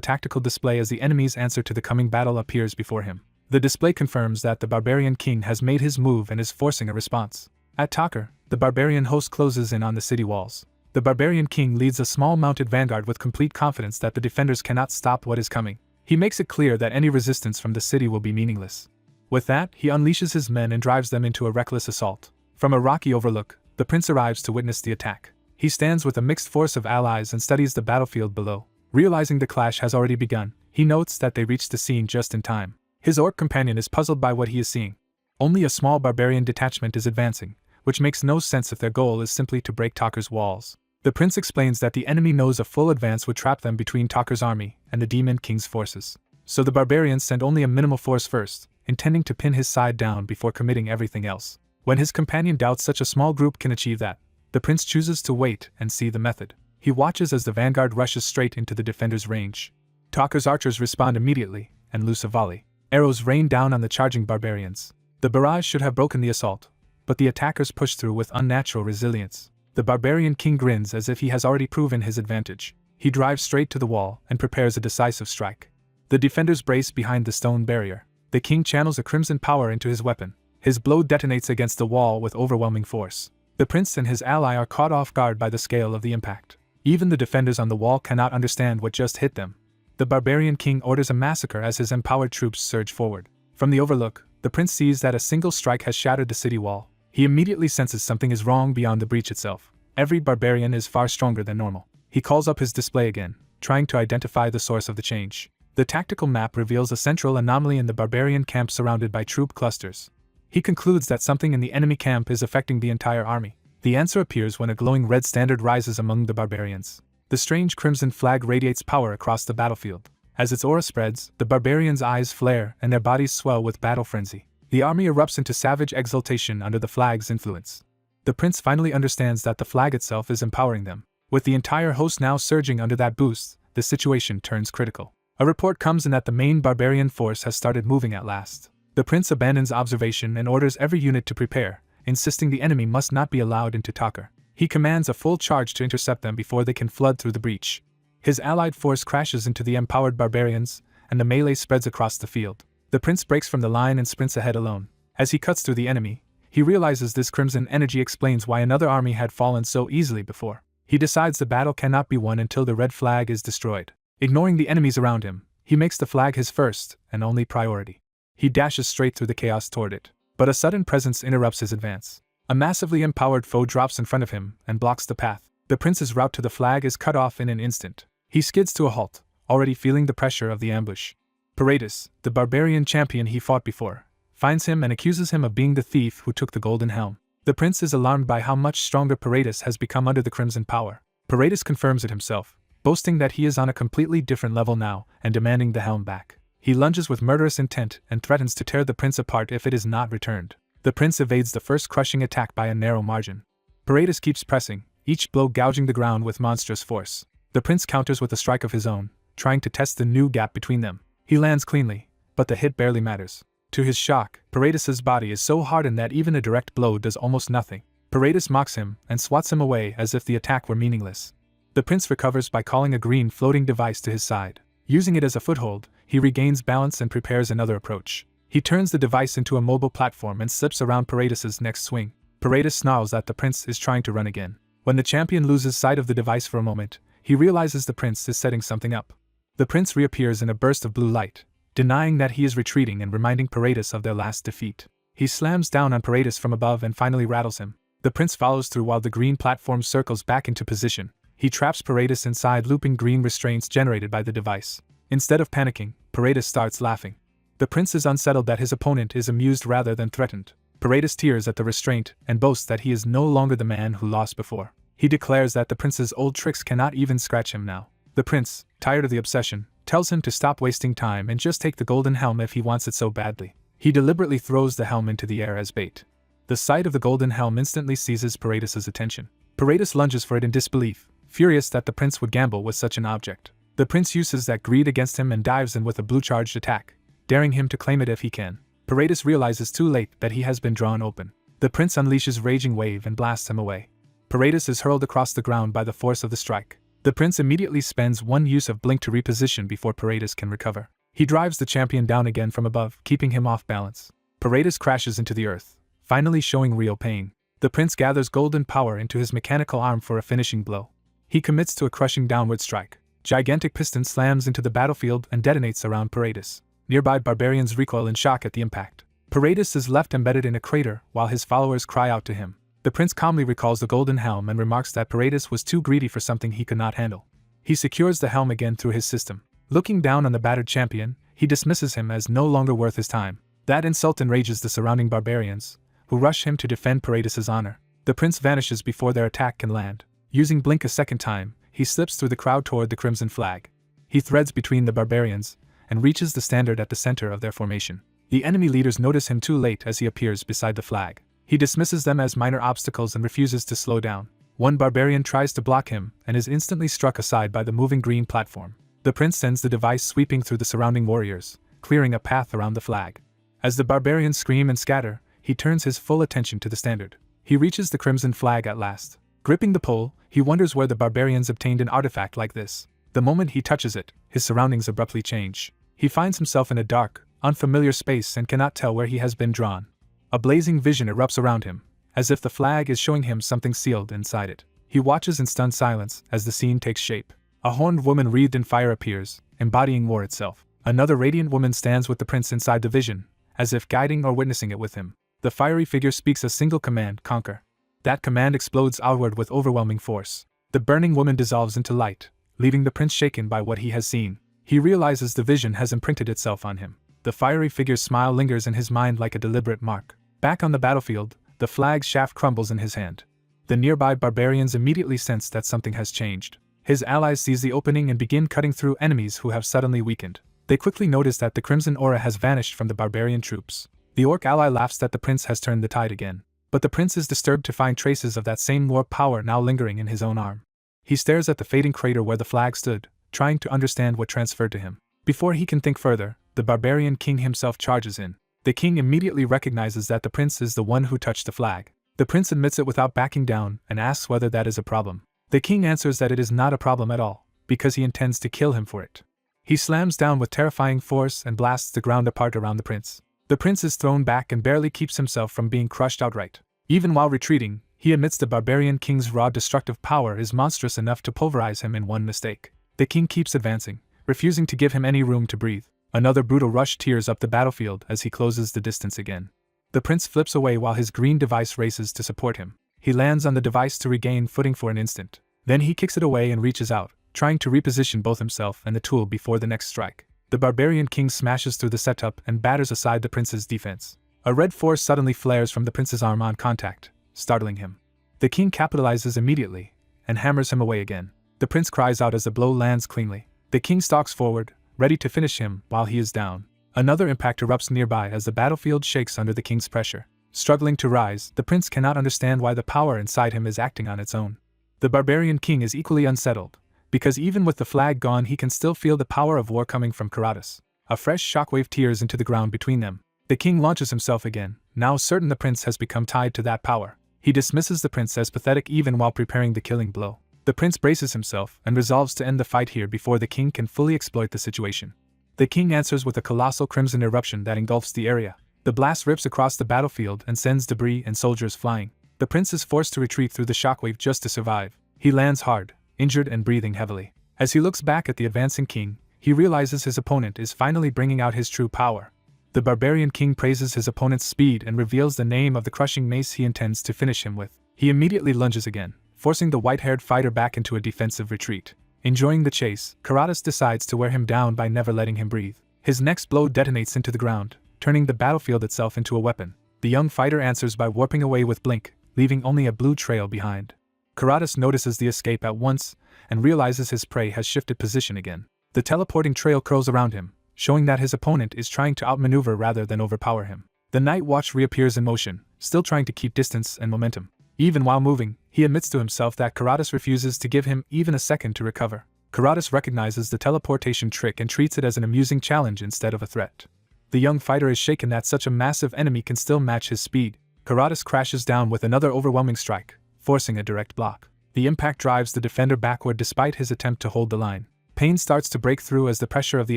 tactical display as the enemy's answer to the coming battle appears before him. The display confirms that the barbarian king has made his move and is forcing a response. At Tucker, the barbarian host closes in on the city walls. The barbarian king leads a small mounted vanguard with complete confidence that the defenders cannot stop what is coming. He makes it clear that any resistance from the city will be meaningless. With that, he unleashes his men and drives them into a reckless assault. From a rocky overlook, the prince arrives to witness the attack. He stands with a mixed force of allies and studies the battlefield below. Realizing the clash has already begun, he notes that they reached the scene just in time. His orc companion is puzzled by what he is seeing. Only a small barbarian detachment is advancing, which makes no sense if their goal is simply to break Tucker's walls. The prince explains that the enemy knows a full advance would trap them between Tucker's army and the Demon King's forces. So the barbarians send only a minimal force first, intending to pin his side down before committing everything else. When his companion doubts such a small group can achieve that, the prince chooses to wait and see the method. He watches as the vanguard rushes straight into the defender's range. Tucker's archers respond immediately and loose a volley. Arrows rain down on the charging barbarians. The barrage should have broken the assault, but the attackers push through with unnatural resilience. The barbarian king grins as if he has already proven his advantage. He drives straight to the wall and prepares a decisive strike. The defenders brace behind the stone barrier. The king channels a crimson power into his weapon. His blow detonates against the wall with overwhelming force. The prince and his ally are caught off guard by the scale of the impact. Even the defenders on the wall cannot understand what just hit them. The barbarian king orders a massacre as his empowered troops surge forward. From the overlook, the prince sees that a single strike has shattered the city wall. He immediately senses something is wrong beyond the breach itself. Every barbarian is far stronger than normal. He calls up his display again, trying to identify the source of the change. The tactical map reveals a central anomaly in the barbarian camp surrounded by troop clusters. He concludes that something in the enemy camp is affecting the entire army. The answer appears when a glowing red standard rises among the barbarians. The strange crimson flag radiates power across the battlefield. As its aura spreads, the barbarians' eyes flare and their bodies swell with battle frenzy. The army erupts into savage exultation under the flag's influence. The prince finally understands that the flag itself is empowering them. With the entire host now surging under that boost, the situation turns critical. A report comes in that the main barbarian force has started moving at last. The prince abandons observation and orders every unit to prepare, insisting the enemy must not be allowed into Tucker. He commands a full charge to intercept them before they can flood through the breach. His allied force crashes into the empowered barbarians, and the melee spreads across the field. The prince breaks from the line and sprints ahead alone. As he cuts through the enemy, he realizes this crimson energy explains why another army had fallen so easily before. He decides the battle cannot be won until the red flag is destroyed. Ignoring the enemies around him, he makes the flag his first and only priority. He dashes straight through the chaos toward it. But a sudden presence interrupts his advance. A massively empowered foe drops in front of him and blocks the path. The prince's route to the flag is cut off in an instant. He skids to a halt, already feeling the pressure of the ambush. Paredes, the barbarian champion he fought before, finds him and accuses him of being the thief who took the golden helm. The prince is alarmed by how much stronger Paredes has become under the crimson power. Paredes confirms it himself, boasting that he is on a completely different level now and demanding the helm back. He lunges with murderous intent and threatens to tear the prince apart if it is not returned. The prince evades the first crushing attack by a narrow margin. Paredes keeps pressing, each blow gouging the ground with monstrous force. The prince counters with a strike of his own, trying to test the new gap between them. He lands cleanly, but the hit barely matters. To his shock, Paradis's body is so hardened that even a direct blow does almost nothing. Paradis mocks him and swats him away as if the attack were meaningless. The prince recovers by calling a green floating device to his side. Using it as a foothold, he regains balance and prepares another approach. He turns the device into a mobile platform and slips around Paradis's next swing. Paradis snarls that the prince is trying to run again. When the champion loses sight of the device for a moment, he realizes the prince is setting something up. The prince reappears in a burst of blue light, denying that he is retreating and reminding Paradis of their last defeat. He slams down on Paradis from above and finally rattles him. The prince follows through while the green platform circles back into position. He traps Paradis inside looping green restraints generated by the device. Instead of panicking, Paradis starts laughing. The prince is unsettled that his opponent is amused rather than threatened. Paradis tears at the restraint and boasts that he is no longer the man who lost before. He declares that the prince's old tricks cannot even scratch him now. The prince, tired of the obsession, tells him to stop wasting time and just take the golden helm if he wants it so badly. He deliberately throws the helm into the air as bait. The sight of the golden helm instantly seizes Paradis's attention. Paradis lunges for it in disbelief, furious that the prince would gamble with such an object. The prince uses that greed against him and dives in with a blue-charged attack, daring him to claim it if he can. Paradis realizes too late that he has been drawn open. The prince unleashes Raging Wave and blasts him away. Paradis is hurled across the ground by the force of the strike. The prince immediately spends one use of blink to reposition before Paradis can recover. He drives the champion down again from above, keeping him off balance. Paradis crashes into the earth, finally showing real pain. The prince gathers golden power into his mechanical arm for a finishing blow. He commits to a crushing downward strike. Gigantic piston slams into the battlefield and detonates around Paradis. Nearby barbarians recoil in shock at the impact. Paradis is left embedded in a crater while his followers cry out to him. The prince calmly recalls the golden helm and remarks that Paradis was too greedy for something he could not handle. He secures the helm again through his system. Looking down on the battered champion, he dismisses him as no longer worth his time. That insult enrages the surrounding barbarians, who rush him to defend Paradis's honor. The prince vanishes before their attack can land. Using blink a second time, he slips through the crowd toward the crimson flag. He threads between the barbarians and reaches the standard at the center of their formation. The enemy leaders notice him too late as he appears beside the flag. He dismisses them as minor obstacles and refuses to slow down. One barbarian tries to block him and is instantly struck aside by the moving green platform. The prince sends the device sweeping through the surrounding warriors, clearing a path around the flag. As the barbarians scream and scatter, he turns his full attention to the standard. He reaches the crimson flag at last. Gripping the pole, he wonders where the barbarians obtained an artifact like this. The moment he touches it, his surroundings abruptly change. He finds himself in a dark, unfamiliar space and cannot tell where he has been drawn. A blazing vision erupts around him, as if the flag is showing him something sealed inside it. He watches in stunned silence as the scene takes shape. A horned woman wreathed in fire appears, embodying war itself. Another radiant woman stands with the prince inside the vision, as if guiding or witnessing it with him. The fiery figure speaks a single command: conquer. That command explodes outward with overwhelming force. The burning woman dissolves into light, leaving the prince shaken by what he has seen. He realizes the vision has imprinted itself on him. The fiery figure's smile lingers in his mind like a deliberate mark. Back on the battlefield, the flag's shaft crumbles in his hand. The nearby barbarians immediately sense that something has changed. His allies seize the opening and begin cutting through enemies who have suddenly weakened. They quickly notice that the crimson aura has vanished from the barbarian troops. The orc ally laughs that the prince has turned the tide again. But the prince is disturbed to find traces of that same war power now lingering in his own arm. He stares at the fading crater where the flag stood, trying to understand what transferred to him. Before he can think further, the barbarian king himself charges in. The king immediately recognizes that the prince is the one who touched the flag. The prince admits it without backing down and asks whether that is a problem. The king answers that it is not a problem at all, because he intends to kill him for it. He slams down with terrifying force and blasts the ground apart around the prince. The prince is thrown back and barely keeps himself from being crushed outright. Even while retreating, he admits the barbarian king's raw destructive power is monstrous enough to pulverize him in one mistake. The king keeps advancing, refusing to give him any room to breathe. Another brutal rush tears up the battlefield as he closes the distance again. The prince flips away while his green device races to support him. He lands on the device to regain footing for an instant. Then he kicks it away and reaches out, trying to reposition both himself and the tool before the next strike. The barbarian king smashes through the setup and batters aside the prince's defense. A red force suddenly flares from the prince's arm on contact, startling him. The king capitalizes immediately and hammers him away again. The prince cries out as the blow lands cleanly. The king stalks forward, ready to finish him while he is down. Another impact erupts nearby as the battlefield shakes under the king's pressure. Struggling to rise, the prince cannot understand why the power inside him is acting on its own. The barbarian king is equally unsettled, because even with the flag gone he can still feel the power of war coming from Karatas. A fresh shockwave tears into the ground between them. The king launches himself again, now certain the prince has become tied to that power. He dismisses the prince as pathetic even while preparing the killing blow. The prince braces himself and resolves to end the fight here before the king can fully exploit the situation. The king answers with a colossal crimson eruption that engulfs the area. The blast rips across the battlefield and sends debris and soldiers flying. The prince is forced to retreat through the shockwave just to survive. He lands hard, injured and breathing heavily. As he looks back at the advancing king, he realizes his opponent is finally bringing out his true power. The barbarian king praises his opponent's speed and reveals the name of the crushing mace he intends to finish him with. He immediately lunges again, forcing the white-haired fighter back into a defensive retreat. Enjoying the chase, Karatas decides to wear him down by never letting him breathe. His next blow detonates into the ground, turning the battlefield itself into a weapon. The young fighter answers by warping away with blink, leaving only a blue trail behind. Karatas notices the escape at once and realizes his prey has shifted position again. The teleporting trail curls around him, showing that his opponent is trying to outmaneuver rather than overpower him. The Night Watch reappears in motion, still trying to keep distance and momentum. Even while moving, he admits to himself that Karatas refuses to give him even a second to recover. Karatas recognizes the teleportation trick and treats it as an amusing challenge instead of a threat. The young fighter is shaken that such a massive enemy can still match his speed. Karatas crashes down with another overwhelming strike, forcing a direct block. The impact drives the defender backward despite his attempt to hold the line. Pain starts to break through as the pressure of the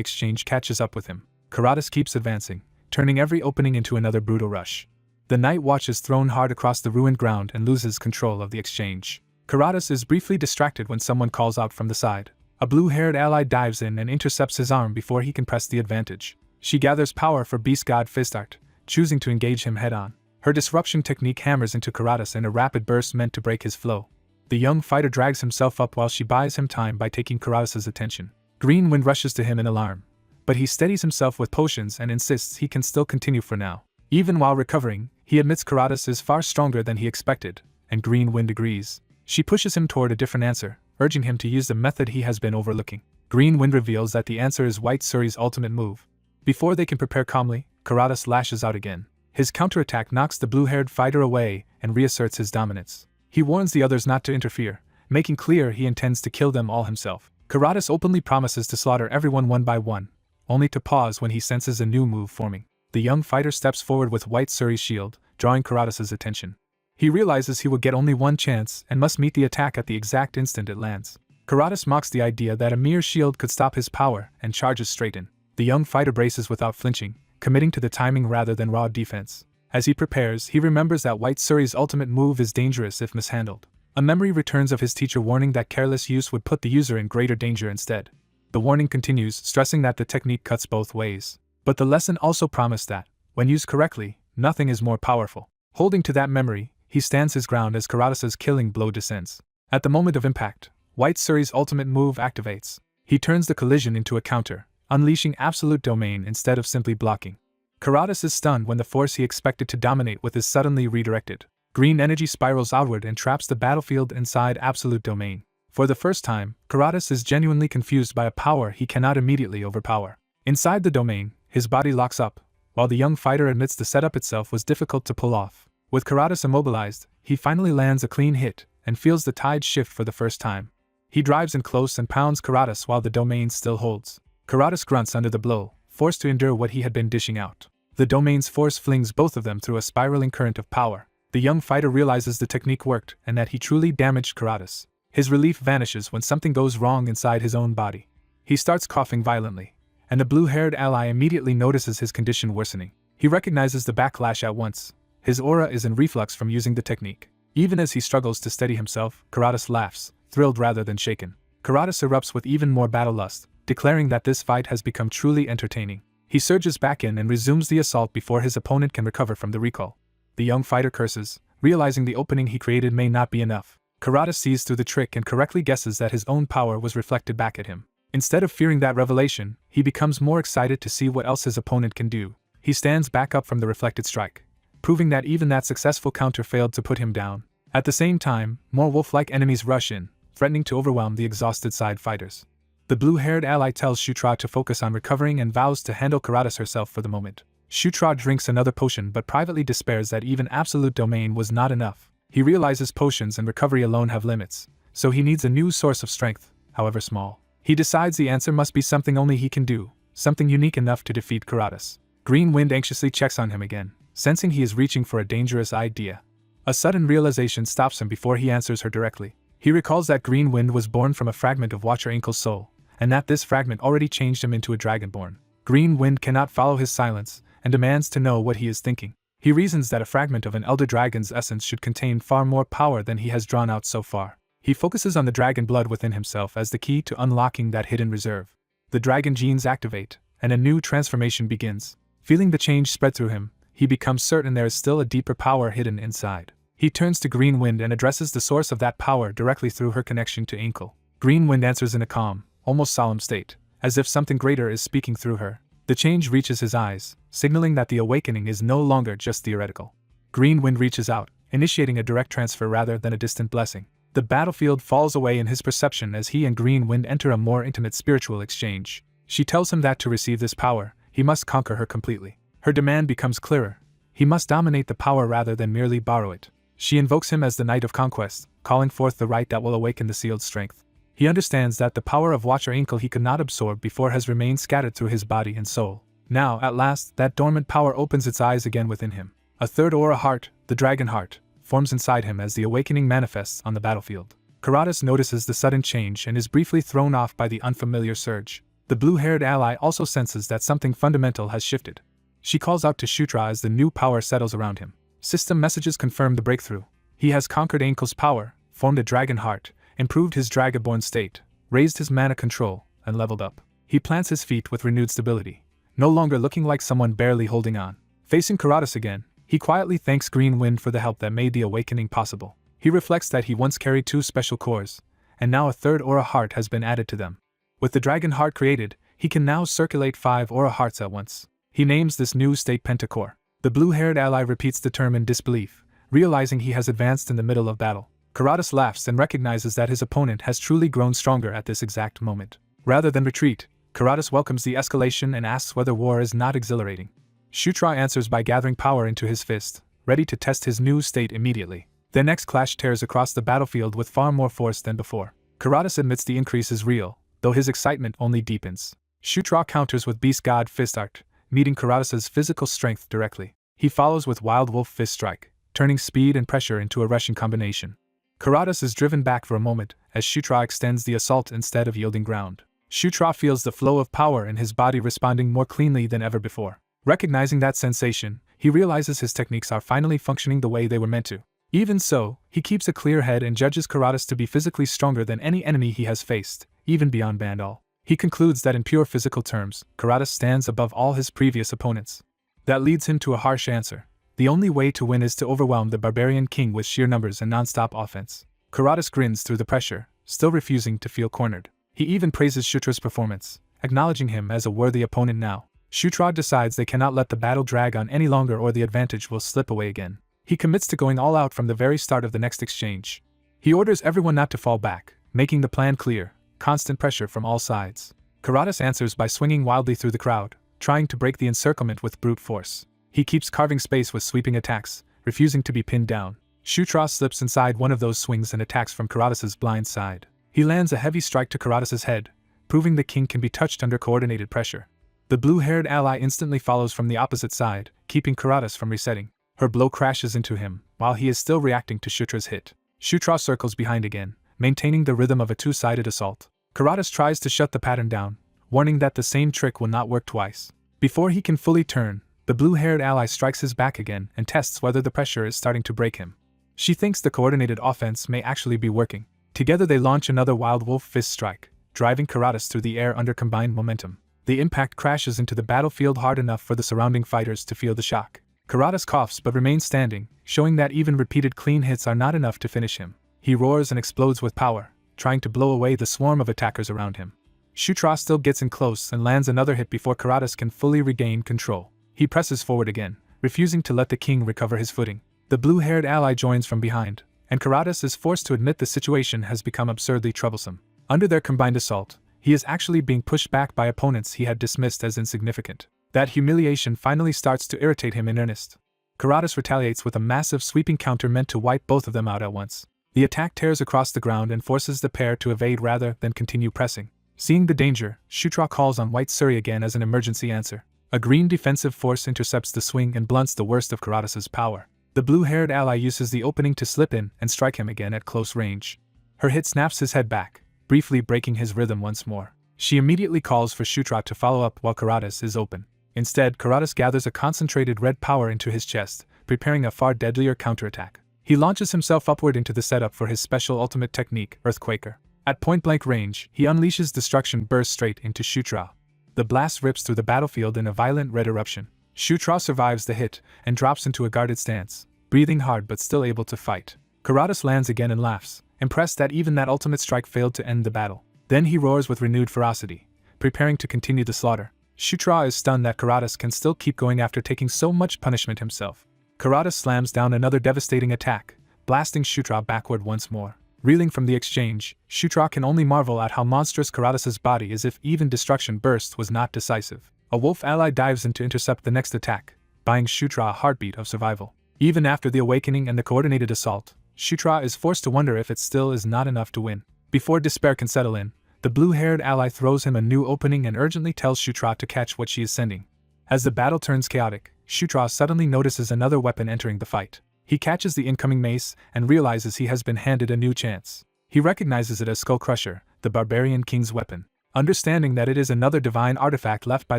exchange catches up with him. Karatas keeps advancing, turning every opening into another brutal rush. The Night Watch is thrown hard across the ruined ground and loses control of the exchange. Karatas is briefly distracted when someone calls out from the side. A blue-haired ally dives in and intercepts his arm before he can press the advantage. She gathers power for Beast God Fistart, choosing to engage him head-on. Her disruption technique hammers into Karatas in a rapid burst meant to break his flow. The young fighter drags himself up while she buys him time by taking Karatas' attention. Green Wind rushes to him in alarm, but he steadies himself with potions and insists he can still continue for now. Even while recovering, he admits Karatas is far stronger than he expected, and Green Wind agrees. She pushes him toward a different answer, urging him to use the method he has been overlooking. Green Wind reveals that the answer is White Suri's ultimate move. Before they can prepare calmly, Karatas lashes out again. His counterattack knocks the blue-haired fighter away and reasserts his dominance. He warns the others not to interfere, making clear he intends to kill them all himself. Karatas openly promises to slaughter everyone one by one, only to pause when he senses a new move forming. The young fighter steps forward with White Suri's shield, drawing Karatas' attention. He realizes he will get only one chance and must meet the attack at the exact instant it lands. Karatas mocks the idea that a mere shield could stop his power and charges straight in. The young fighter braces without flinching, committing to the timing rather than raw defense. As he prepares, he remembers that White Suri's ultimate move is dangerous if mishandled. A memory returns of his teacher warning that careless use would put the user in greater danger instead. The warning continues, stressing that the technique cuts both ways. But the lesson also promised that, when used correctly, nothing is more powerful. Holding to that memory, he stands his ground as Karatas' killing blow descends. At the moment of impact, White Suri's ultimate move activates. He turns the collision into a counter, unleashing absolute domain instead of simply blocking. Karatas is stunned when the force he expected to dominate with is suddenly redirected. Green energy spirals outward and traps the battlefield inside absolute domain. For the first time, Karatas is genuinely confused by a power he cannot immediately overpower. Inside the domain, his body locks up, while the young fighter admits the setup itself was difficult to pull off. With Karatas immobilized, he finally lands a clean hit and feels the tide shift for the first time. He drives in close and pounds Karatas while the domain still holds. Karatas grunts under the blow, forced to endure what he had been dishing out. The domain's force flings both of them through a spiraling current of power. The young fighter realizes the technique worked and that he truly damaged Karatas. His relief vanishes when something goes wrong inside his own body. He starts coughing violently, and the blue-haired ally immediately notices his condition worsening. He recognizes the backlash at once. His aura is in reflux from using the technique. Even as he struggles to steady himself, Karatas laughs, thrilled rather than shaken. Karatas erupts with even more battle lust, declaring that this fight has become truly entertaining. He surges back in and resumes the assault before his opponent can recover from the recall. The young fighter curses, realizing the opening he created may not be enough. Karatas sees through the trick and correctly guesses that his own power was reflected back at him. Instead of fearing that revelation, he becomes more excited to see what else his opponent can do. He stands back up from the reflected strike, proving that even that successful counter failed to put him down. At the same time, more wolf-like enemies rush in, threatening to overwhelm the exhausted side fighters. The blue-haired ally tells Shutra to focus on recovering and vows to handle Karatas herself for the moment. Shutra drinks another potion but privately despairs that even absolute domain was not enough. He realizes potions and recovery alone have limits, so he needs a new source of strength, however small. He decides the answer must be something only he can do, something unique enough to defeat Karatas. Green Wind anxiously checks on him again, sensing he is reaching for a dangerous idea. A sudden realization stops him before he answers her directly. He recalls that Green Wind was born from a fragment of Watcher Inkle's soul, and that this fragment already changed him into a dragonborn. Green Wind cannot follow his silence, and demands to know what he is thinking. He reasons that a fragment of an elder dragon's essence should contain far more power than he has drawn out so far. He focuses on the dragon blood within himself as the key to unlocking that hidden reserve. The dragon genes activate, and a new transformation begins. Feeling the change spread through him, he becomes certain there is still a deeper power hidden inside. He turns to Green Wind and addresses the source of that power directly through her connection to Inkle. Green Wind answers in a calm, almost solemn state, as if something greater is speaking through her. The change reaches his eyes, signaling that the awakening is no longer just theoretical. Green Wind reaches out, initiating a direct transfer rather than a distant blessing. The battlefield falls away in his perception as he and Green Wind enter a more intimate spiritual exchange. She tells him that to receive this power, he must conquer her completely. Her demand becomes clearer. He must dominate the power rather than merely borrow it. She invokes him as the Knight of Conquest, calling forth the right that will awaken the sealed strength. He understands that the power of Watcher Inkle he could not absorb before has remained scattered through his body and soul. Now, at last, that dormant power opens its eyes again within him. A third aura heart, the dragon heart, forms inside him as the awakening manifests on the battlefield. Karatas notices the sudden change and is briefly thrown off by the unfamiliar surge. The blue-haired ally also senses that something fundamental has shifted. She calls out to Shutra as the new power settles around him. System messages confirm the breakthrough. He has conquered Inkle's power, formed a dragon heart, improved his dragonborn state, raised his mana control, and leveled up. He plants his feet with renewed stability, no longer looking like someone barely holding on. Facing Karatas again, he quietly thanks Green Wind for the help that made the awakening possible. He reflects that he once carried 2 special cores, and now a third aura heart has been added to them. With the dragon heart created, he can now circulate 5 aura hearts at once. He names this new state Pentacore. The blue-haired ally repeats the term in disbelief, realizing he has advanced in the middle of battle. Karatas laughs and recognizes that his opponent has truly grown stronger at this exact moment. Rather than retreat, Karatas welcomes the escalation and asks whether war is not exhilarating. Shutra answers by gathering power into his fist, ready to test his new state immediately. Their next clash tears across the battlefield with far more force than before. Karatas admits the increase is real, though his excitement only deepens. Shutra counters with Beast God Fist Art, meeting Karatas' physical strength directly. He follows with Wild Wolf Fist Strike, turning speed and pressure into a rushing combination. Karatas is driven back for a moment as Shutra extends the assault instead of yielding ground. Shutra feels the flow of power in his body responding more cleanly than ever before. Recognizing that sensation, he realizes his techniques are finally functioning the way they were meant to. Even so, he keeps a clear head and judges Karatas to be physically stronger than any enemy he has faced, even beyond Bandal. He concludes that in pure physical terms, Karatas stands above all his previous opponents. That leads him to a harsh answer. The only way to win is to overwhelm the barbarian king with sheer numbers and non-stop offense. Karatas grins through the pressure, still refusing to feel cornered. He even praises Shutra's performance, acknowledging him as a worthy opponent now. Shutra decides they cannot let the battle drag on any longer or the advantage will slip away again. He commits to going all out from the very start of the next exchange. He orders everyone not to fall back, making the plan clear, constant pressure from all sides. Karatas answers by swinging wildly through the crowd, trying to break the encirclement with brute force. He keeps carving space with sweeping attacks, refusing to be pinned down. Shutra slips inside one of those swings and attacks from Karatas' blind side. He lands a heavy strike to Karatas' head, proving the king can be touched under coordinated pressure. The blue-haired ally instantly follows from the opposite side, keeping Karatas from resetting. Her blow crashes into him, while he is still reacting to Shutra's hit. Shutra circles behind again, maintaining the rhythm of a two-sided assault. Karatas tries to shut the pattern down, warning that the same trick will not work twice. Before he can fully turn, the blue-haired ally strikes his back again and tests whether the pressure is starting to break him. She thinks the coordinated offense may actually be working. Together they launch another Wild Wolf Fist Strike, driving Karatas through the air under combined momentum. The impact crashes into the battlefield hard enough for the surrounding fighters to feel the shock. Karatas coughs but remains standing, showing that even repeated clean hits are not enough to finish him. He roars and explodes with power, trying to blow away the swarm of attackers around him. Shutra still gets in close and lands another hit before Karatas can fully regain control. He presses forward again, refusing to let the king recover his footing. The blue-haired ally joins from behind, and Karatas is forced to admit the situation has become absurdly troublesome. Under their combined assault, he is actually being pushed back by opponents he had dismissed as insignificant. That humiliation finally starts to irritate him in earnest. Karatas retaliates with a massive sweeping counter meant to wipe both of them out at once. The attack tears across the ground and forces the pair to evade rather than continue pressing. Seeing the danger, Shutra calls on White Suri again as an emergency answer. A green defensive force intercepts the swing and blunts the worst of Karatas' power. The blue-haired ally uses the opening to slip in and strike him again at close range. Her hit snaps his head back, briefly breaking his rhythm once more. She immediately calls for Shutra to follow up while Karatas is open. Instead, Karatas gathers a concentrated red power into his chest, preparing a far deadlier counterattack. He launches himself upward into the setup for his special ultimate technique, Earthquaker. At point-blank range, he unleashes destruction burst straight into Shutra. The blast rips through the battlefield in a violent red eruption. Shutra survives the hit and drops into a guarded stance, breathing hard but still able to fight. Karatas lands again and laughs, impressed that even that ultimate strike failed to end the battle. Then he roars with renewed ferocity, preparing to continue the slaughter. Shutra is stunned that Karatas can still keep going after taking so much punishment himself. Karatas slams down another devastating attack, blasting Shutra backward once more. Reeling from the exchange, Shutra can only marvel at how monstrous Karatas' body is if even destruction burst was not decisive. A wolf ally dives in to intercept the next attack, buying Shutra a heartbeat of survival. Even after the awakening and the coordinated assault, Shutra is forced to wonder if it still is not enough to win. Before despair can settle in, the blue-haired ally throws him a new opening and urgently tells Shutra to catch what she is sending. As the battle turns chaotic, Shutra suddenly notices another weapon entering the fight. He catches the incoming mace and realizes he has been handed a new chance. He recognizes it as Skull Crusher, the Barbarian King's weapon. Understanding that it is another divine artifact left by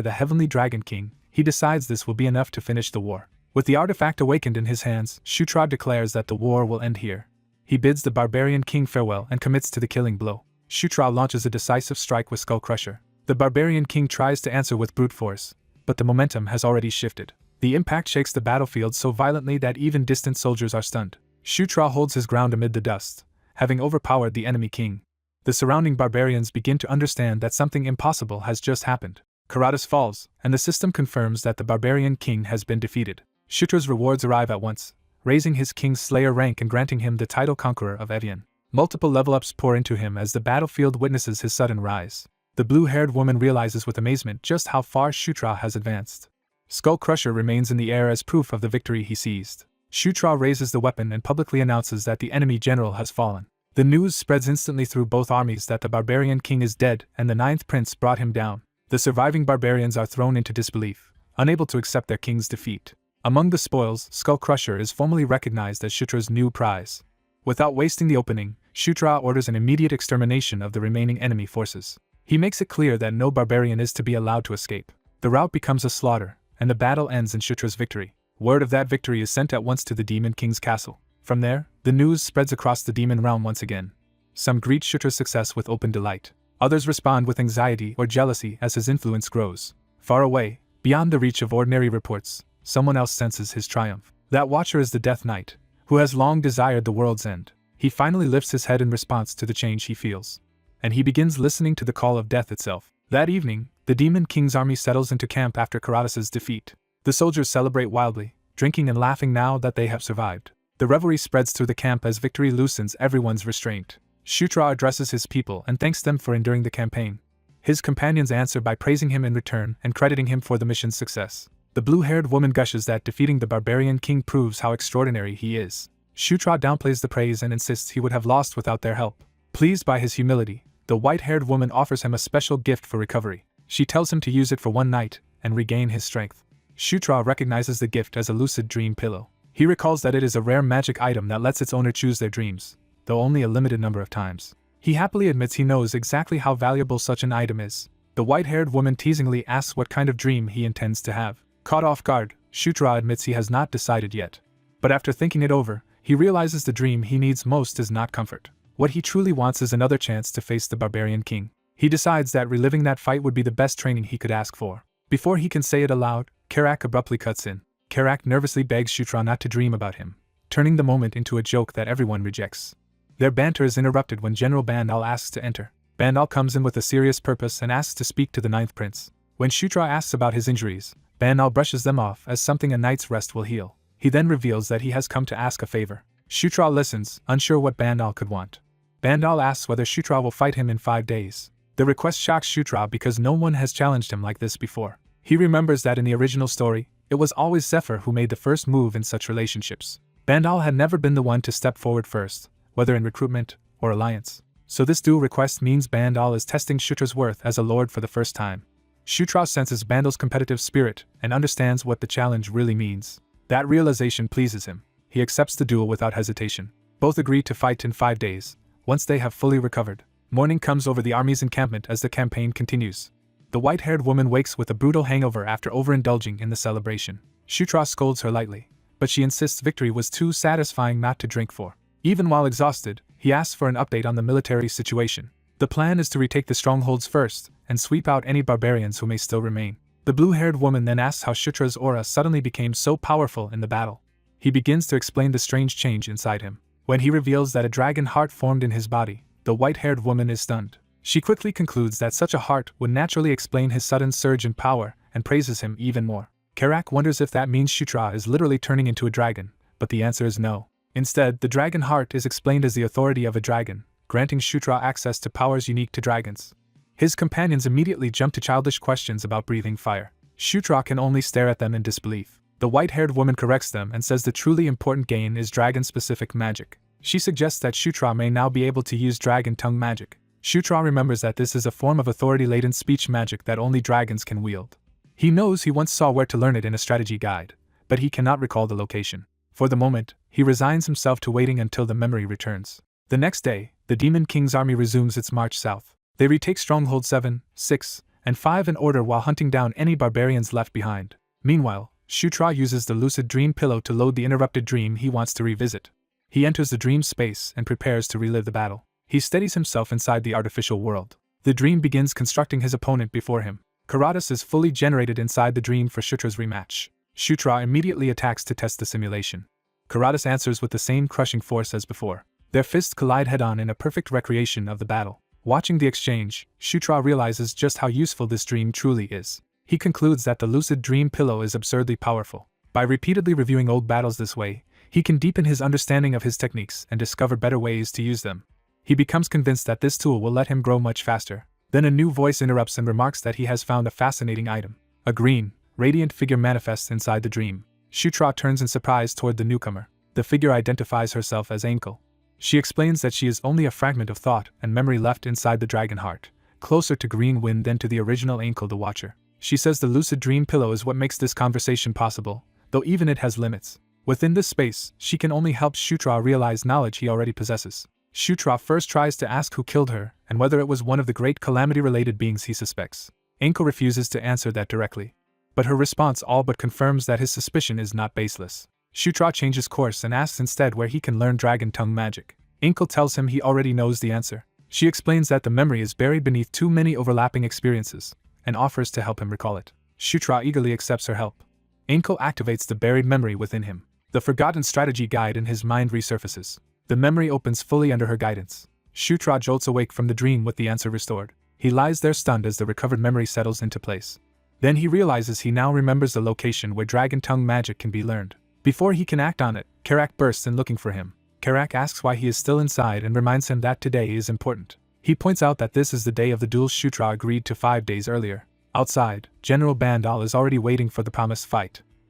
the Heavenly Dragon King, he decides this will be enough to finish the war. With the artifact awakened in his hands, Shutra declares that the war will end here. He bids the Barbarian King farewell and commits to the killing blow. Shutra launches a decisive strike with Skull Crusher. The Barbarian King tries to answer with brute force, but the momentum has already shifted. The impact shakes the battlefield so violently that even distant soldiers are stunned. Shutra holds his ground amid the dust, having overpowered the enemy king. The surrounding barbarians begin to understand that something impossible has just happened. Karatas falls, and the system confirms that the Barbarian King has been defeated. Shutra's rewards arrive at once, raising his King's Slayer rank and granting him the title Conqueror of Evian. Multiple level-ups pour into him as the battlefield witnesses his sudden rise. The blue-haired woman realizes with amazement just how far Shutra has advanced. Skull Crusher remains in the air as proof of the victory he seized. Shutra raises the weapon and publicly announces that the enemy general has fallen. The news spreads instantly through both armies that the Barbarian King is dead and the Ninth Prince brought him down. The surviving barbarians are thrown into disbelief, unable to accept their king's defeat. Among the spoils, Skull Crusher is formally recognized as Shutra's new prize. Without wasting the opening, Shutra orders an immediate extermination of the remaining enemy forces. He makes it clear that no barbarian is to be allowed to escape. The rout becomes a slaughter, and the battle ends in Shutra's victory. Word of that victory is sent at once to the Demon King's castle. From there, the news spreads across the demon realm once again. Some greet Shutra's success with open delight. Others respond with anxiety or jealousy as his influence grows. Far away, beyond the reach of ordinary reports, someone else senses his triumph. That watcher is the Death Knight, who has long desired the world's end. He finally lifts his head in response to the change he feels, and he begins listening to the call of death itself. That evening, the Demon King's army settles into camp after Karatas' defeat. The soldiers celebrate wildly, drinking and laughing now that they have survived. The revelry spreads through the camp as victory loosens everyone's restraint. Shutra addresses his people and thanks them for enduring the campaign. His companions answer by praising him in return and crediting him for the mission's success. The blue-haired woman gushes that defeating the Barbarian King proves how extraordinary he is. Shutra downplays the praise and insists he would have lost without their help. Pleased by his humility, the white-haired woman offers him a special gift for recovery. She tells him to use it for one night and regain his strength. Shutra recognizes the gift as a lucid dream pillow. He recalls that it is a rare magic item that lets its owner choose their dreams, though only a limited number of times. He happily admits he knows exactly how valuable such an item is. The white-haired woman teasingly asks what kind of dream he intends to have. Caught off guard, Shutra admits he has not decided yet. But after thinking it over, he realizes the dream he needs most is not comfort. What he truly wants is another chance to face the Barbarian King. He decides that reliving that fight would be the best training he could ask for. Before he can say it aloud, Karak abruptly cuts in. Karak nervously begs Shutra not to dream about him, turning the moment into a joke that everyone rejects. Their banter is interrupted when General Bandal asks to enter. Bandal comes in with a serious purpose and asks to speak to the Ninth Prince. When Shutra asks about his injuries, Bandal brushes them off as something a night's rest will heal. He then reveals that he has come to ask a favor. Shutra listens, unsure what Bandal could want. Bandal asks whether Shutra will fight him in 5 days. The request shocks Shutra because no one has challenged him like this before. He remembers that in the original story, it was always Zephyr who made the first move in such relationships. Bandal had never been the one to step forward first, whether in recruitment or alliance. So this duel request means Bandal is testing Shutra's worth as a lord for the first time. Shutra senses Bandal's competitive spirit and understands what the challenge really means. That realization pleases him. He accepts the duel without hesitation. Both agree to fight in 5 days, once they have fully recovered. Morning comes over the army's encampment as the campaign continues. The white-haired woman wakes with a brutal hangover after overindulging in the celebration. Shutra scolds her lightly, but she insists victory was too satisfying not to drink for. Even while exhausted, he asks for an update on the military situation. The plan is to retake the strongholds first, and sweep out any barbarians who may still remain. The blue-haired woman then asks how Shutra's aura suddenly became so powerful in the battle. He begins to explain the strange change inside him. When he reveals that a dragon heart formed in his body, the white-haired woman is stunned. She quickly concludes that such a heart would naturally explain his sudden surge in power, and praises him even more. Karak wonders if that means Shutra is literally turning into a dragon, but the answer is no. Instead, the dragon heart is explained as the authority of a dragon, granting Shutra access to powers unique to dragons. His companions immediately jump to childish questions about breathing fire. Shutra can only stare at them in disbelief. The white-haired woman corrects them and says the truly important gain is dragon-specific magic. She suggests that Shutra may now be able to use dragon tongue magic. Shutra remembers that this is a form of authority-laden speech magic that only dragons can wield. He knows he once saw where to learn it in a strategy guide, but he cannot recall the location. For the moment, he resigns himself to waiting until the memory returns. The next day, the Demon King's army resumes its march south. They retake strongholds 7, 6, and 5 in order while hunting down any barbarians left behind. Meanwhile, Shutra uses the lucid dream pillow to load the interrupted dream he wants to revisit. He enters the dream space and prepares to relive the battle. He steadies himself inside the artificial world. The dream begins constructing his opponent before him. Karatas is fully generated inside the dream for Shutra's rematch. Shutra immediately attacks to test the simulation. Karatas answers with the same crushing force as before. Their fists collide head-on in a perfect recreation of the battle. Watching the exchange, Shutra realizes just how useful this dream truly is. He concludes that the lucid dream pillow is absurdly powerful. By repeatedly reviewing old battles this way, he can deepen his understanding of his techniques and discover better ways to use them. He becomes convinced that this tool will let him grow much faster. Then a new voice interrupts and remarks that he has found a fascinating item. A green, radiant figure manifests inside the dream. Shutra turns in surprise toward the newcomer. The figure identifies herself as Ankle. She explains that she is only a fragment of thought and memory left inside the dragon heart, closer to Green Wind than to the original Ankle the Watcher. She says the lucid dream pillow is what makes this conversation possible, though even it has limits. Within this space, she can only help Shutra realize knowledge he already possesses. Shutra first tries to ask who killed her and whether it was one of the great calamity-related beings he suspects. Ankle refuses to answer that directly, but her response all but confirms that his suspicion is not baseless. Shutra changes course and asks instead where he can learn dragon tongue magic. Ankle tells him he already knows the answer. She explains that the memory is buried beneath too many overlapping experiences, and offers to help him recall it. Shutra eagerly accepts her help. Ankle activates the buried memory within him. The forgotten strategy guide in his mind resurfaces. The memory opens fully under her guidance. Shutra jolts awake from the dream with the answer restored. He lies there stunned as the recovered memory settles into place. Then he realizes he now remembers the location where dragon tongue magic can be learned. Before he can act on it, Karak bursts in looking for him. Karak asks why he is still inside and reminds him that today is important. He points out that this is the day of the duel Shutra agreed to 5 days earlier. Outside, General Bandal is already waiting for the promised fight.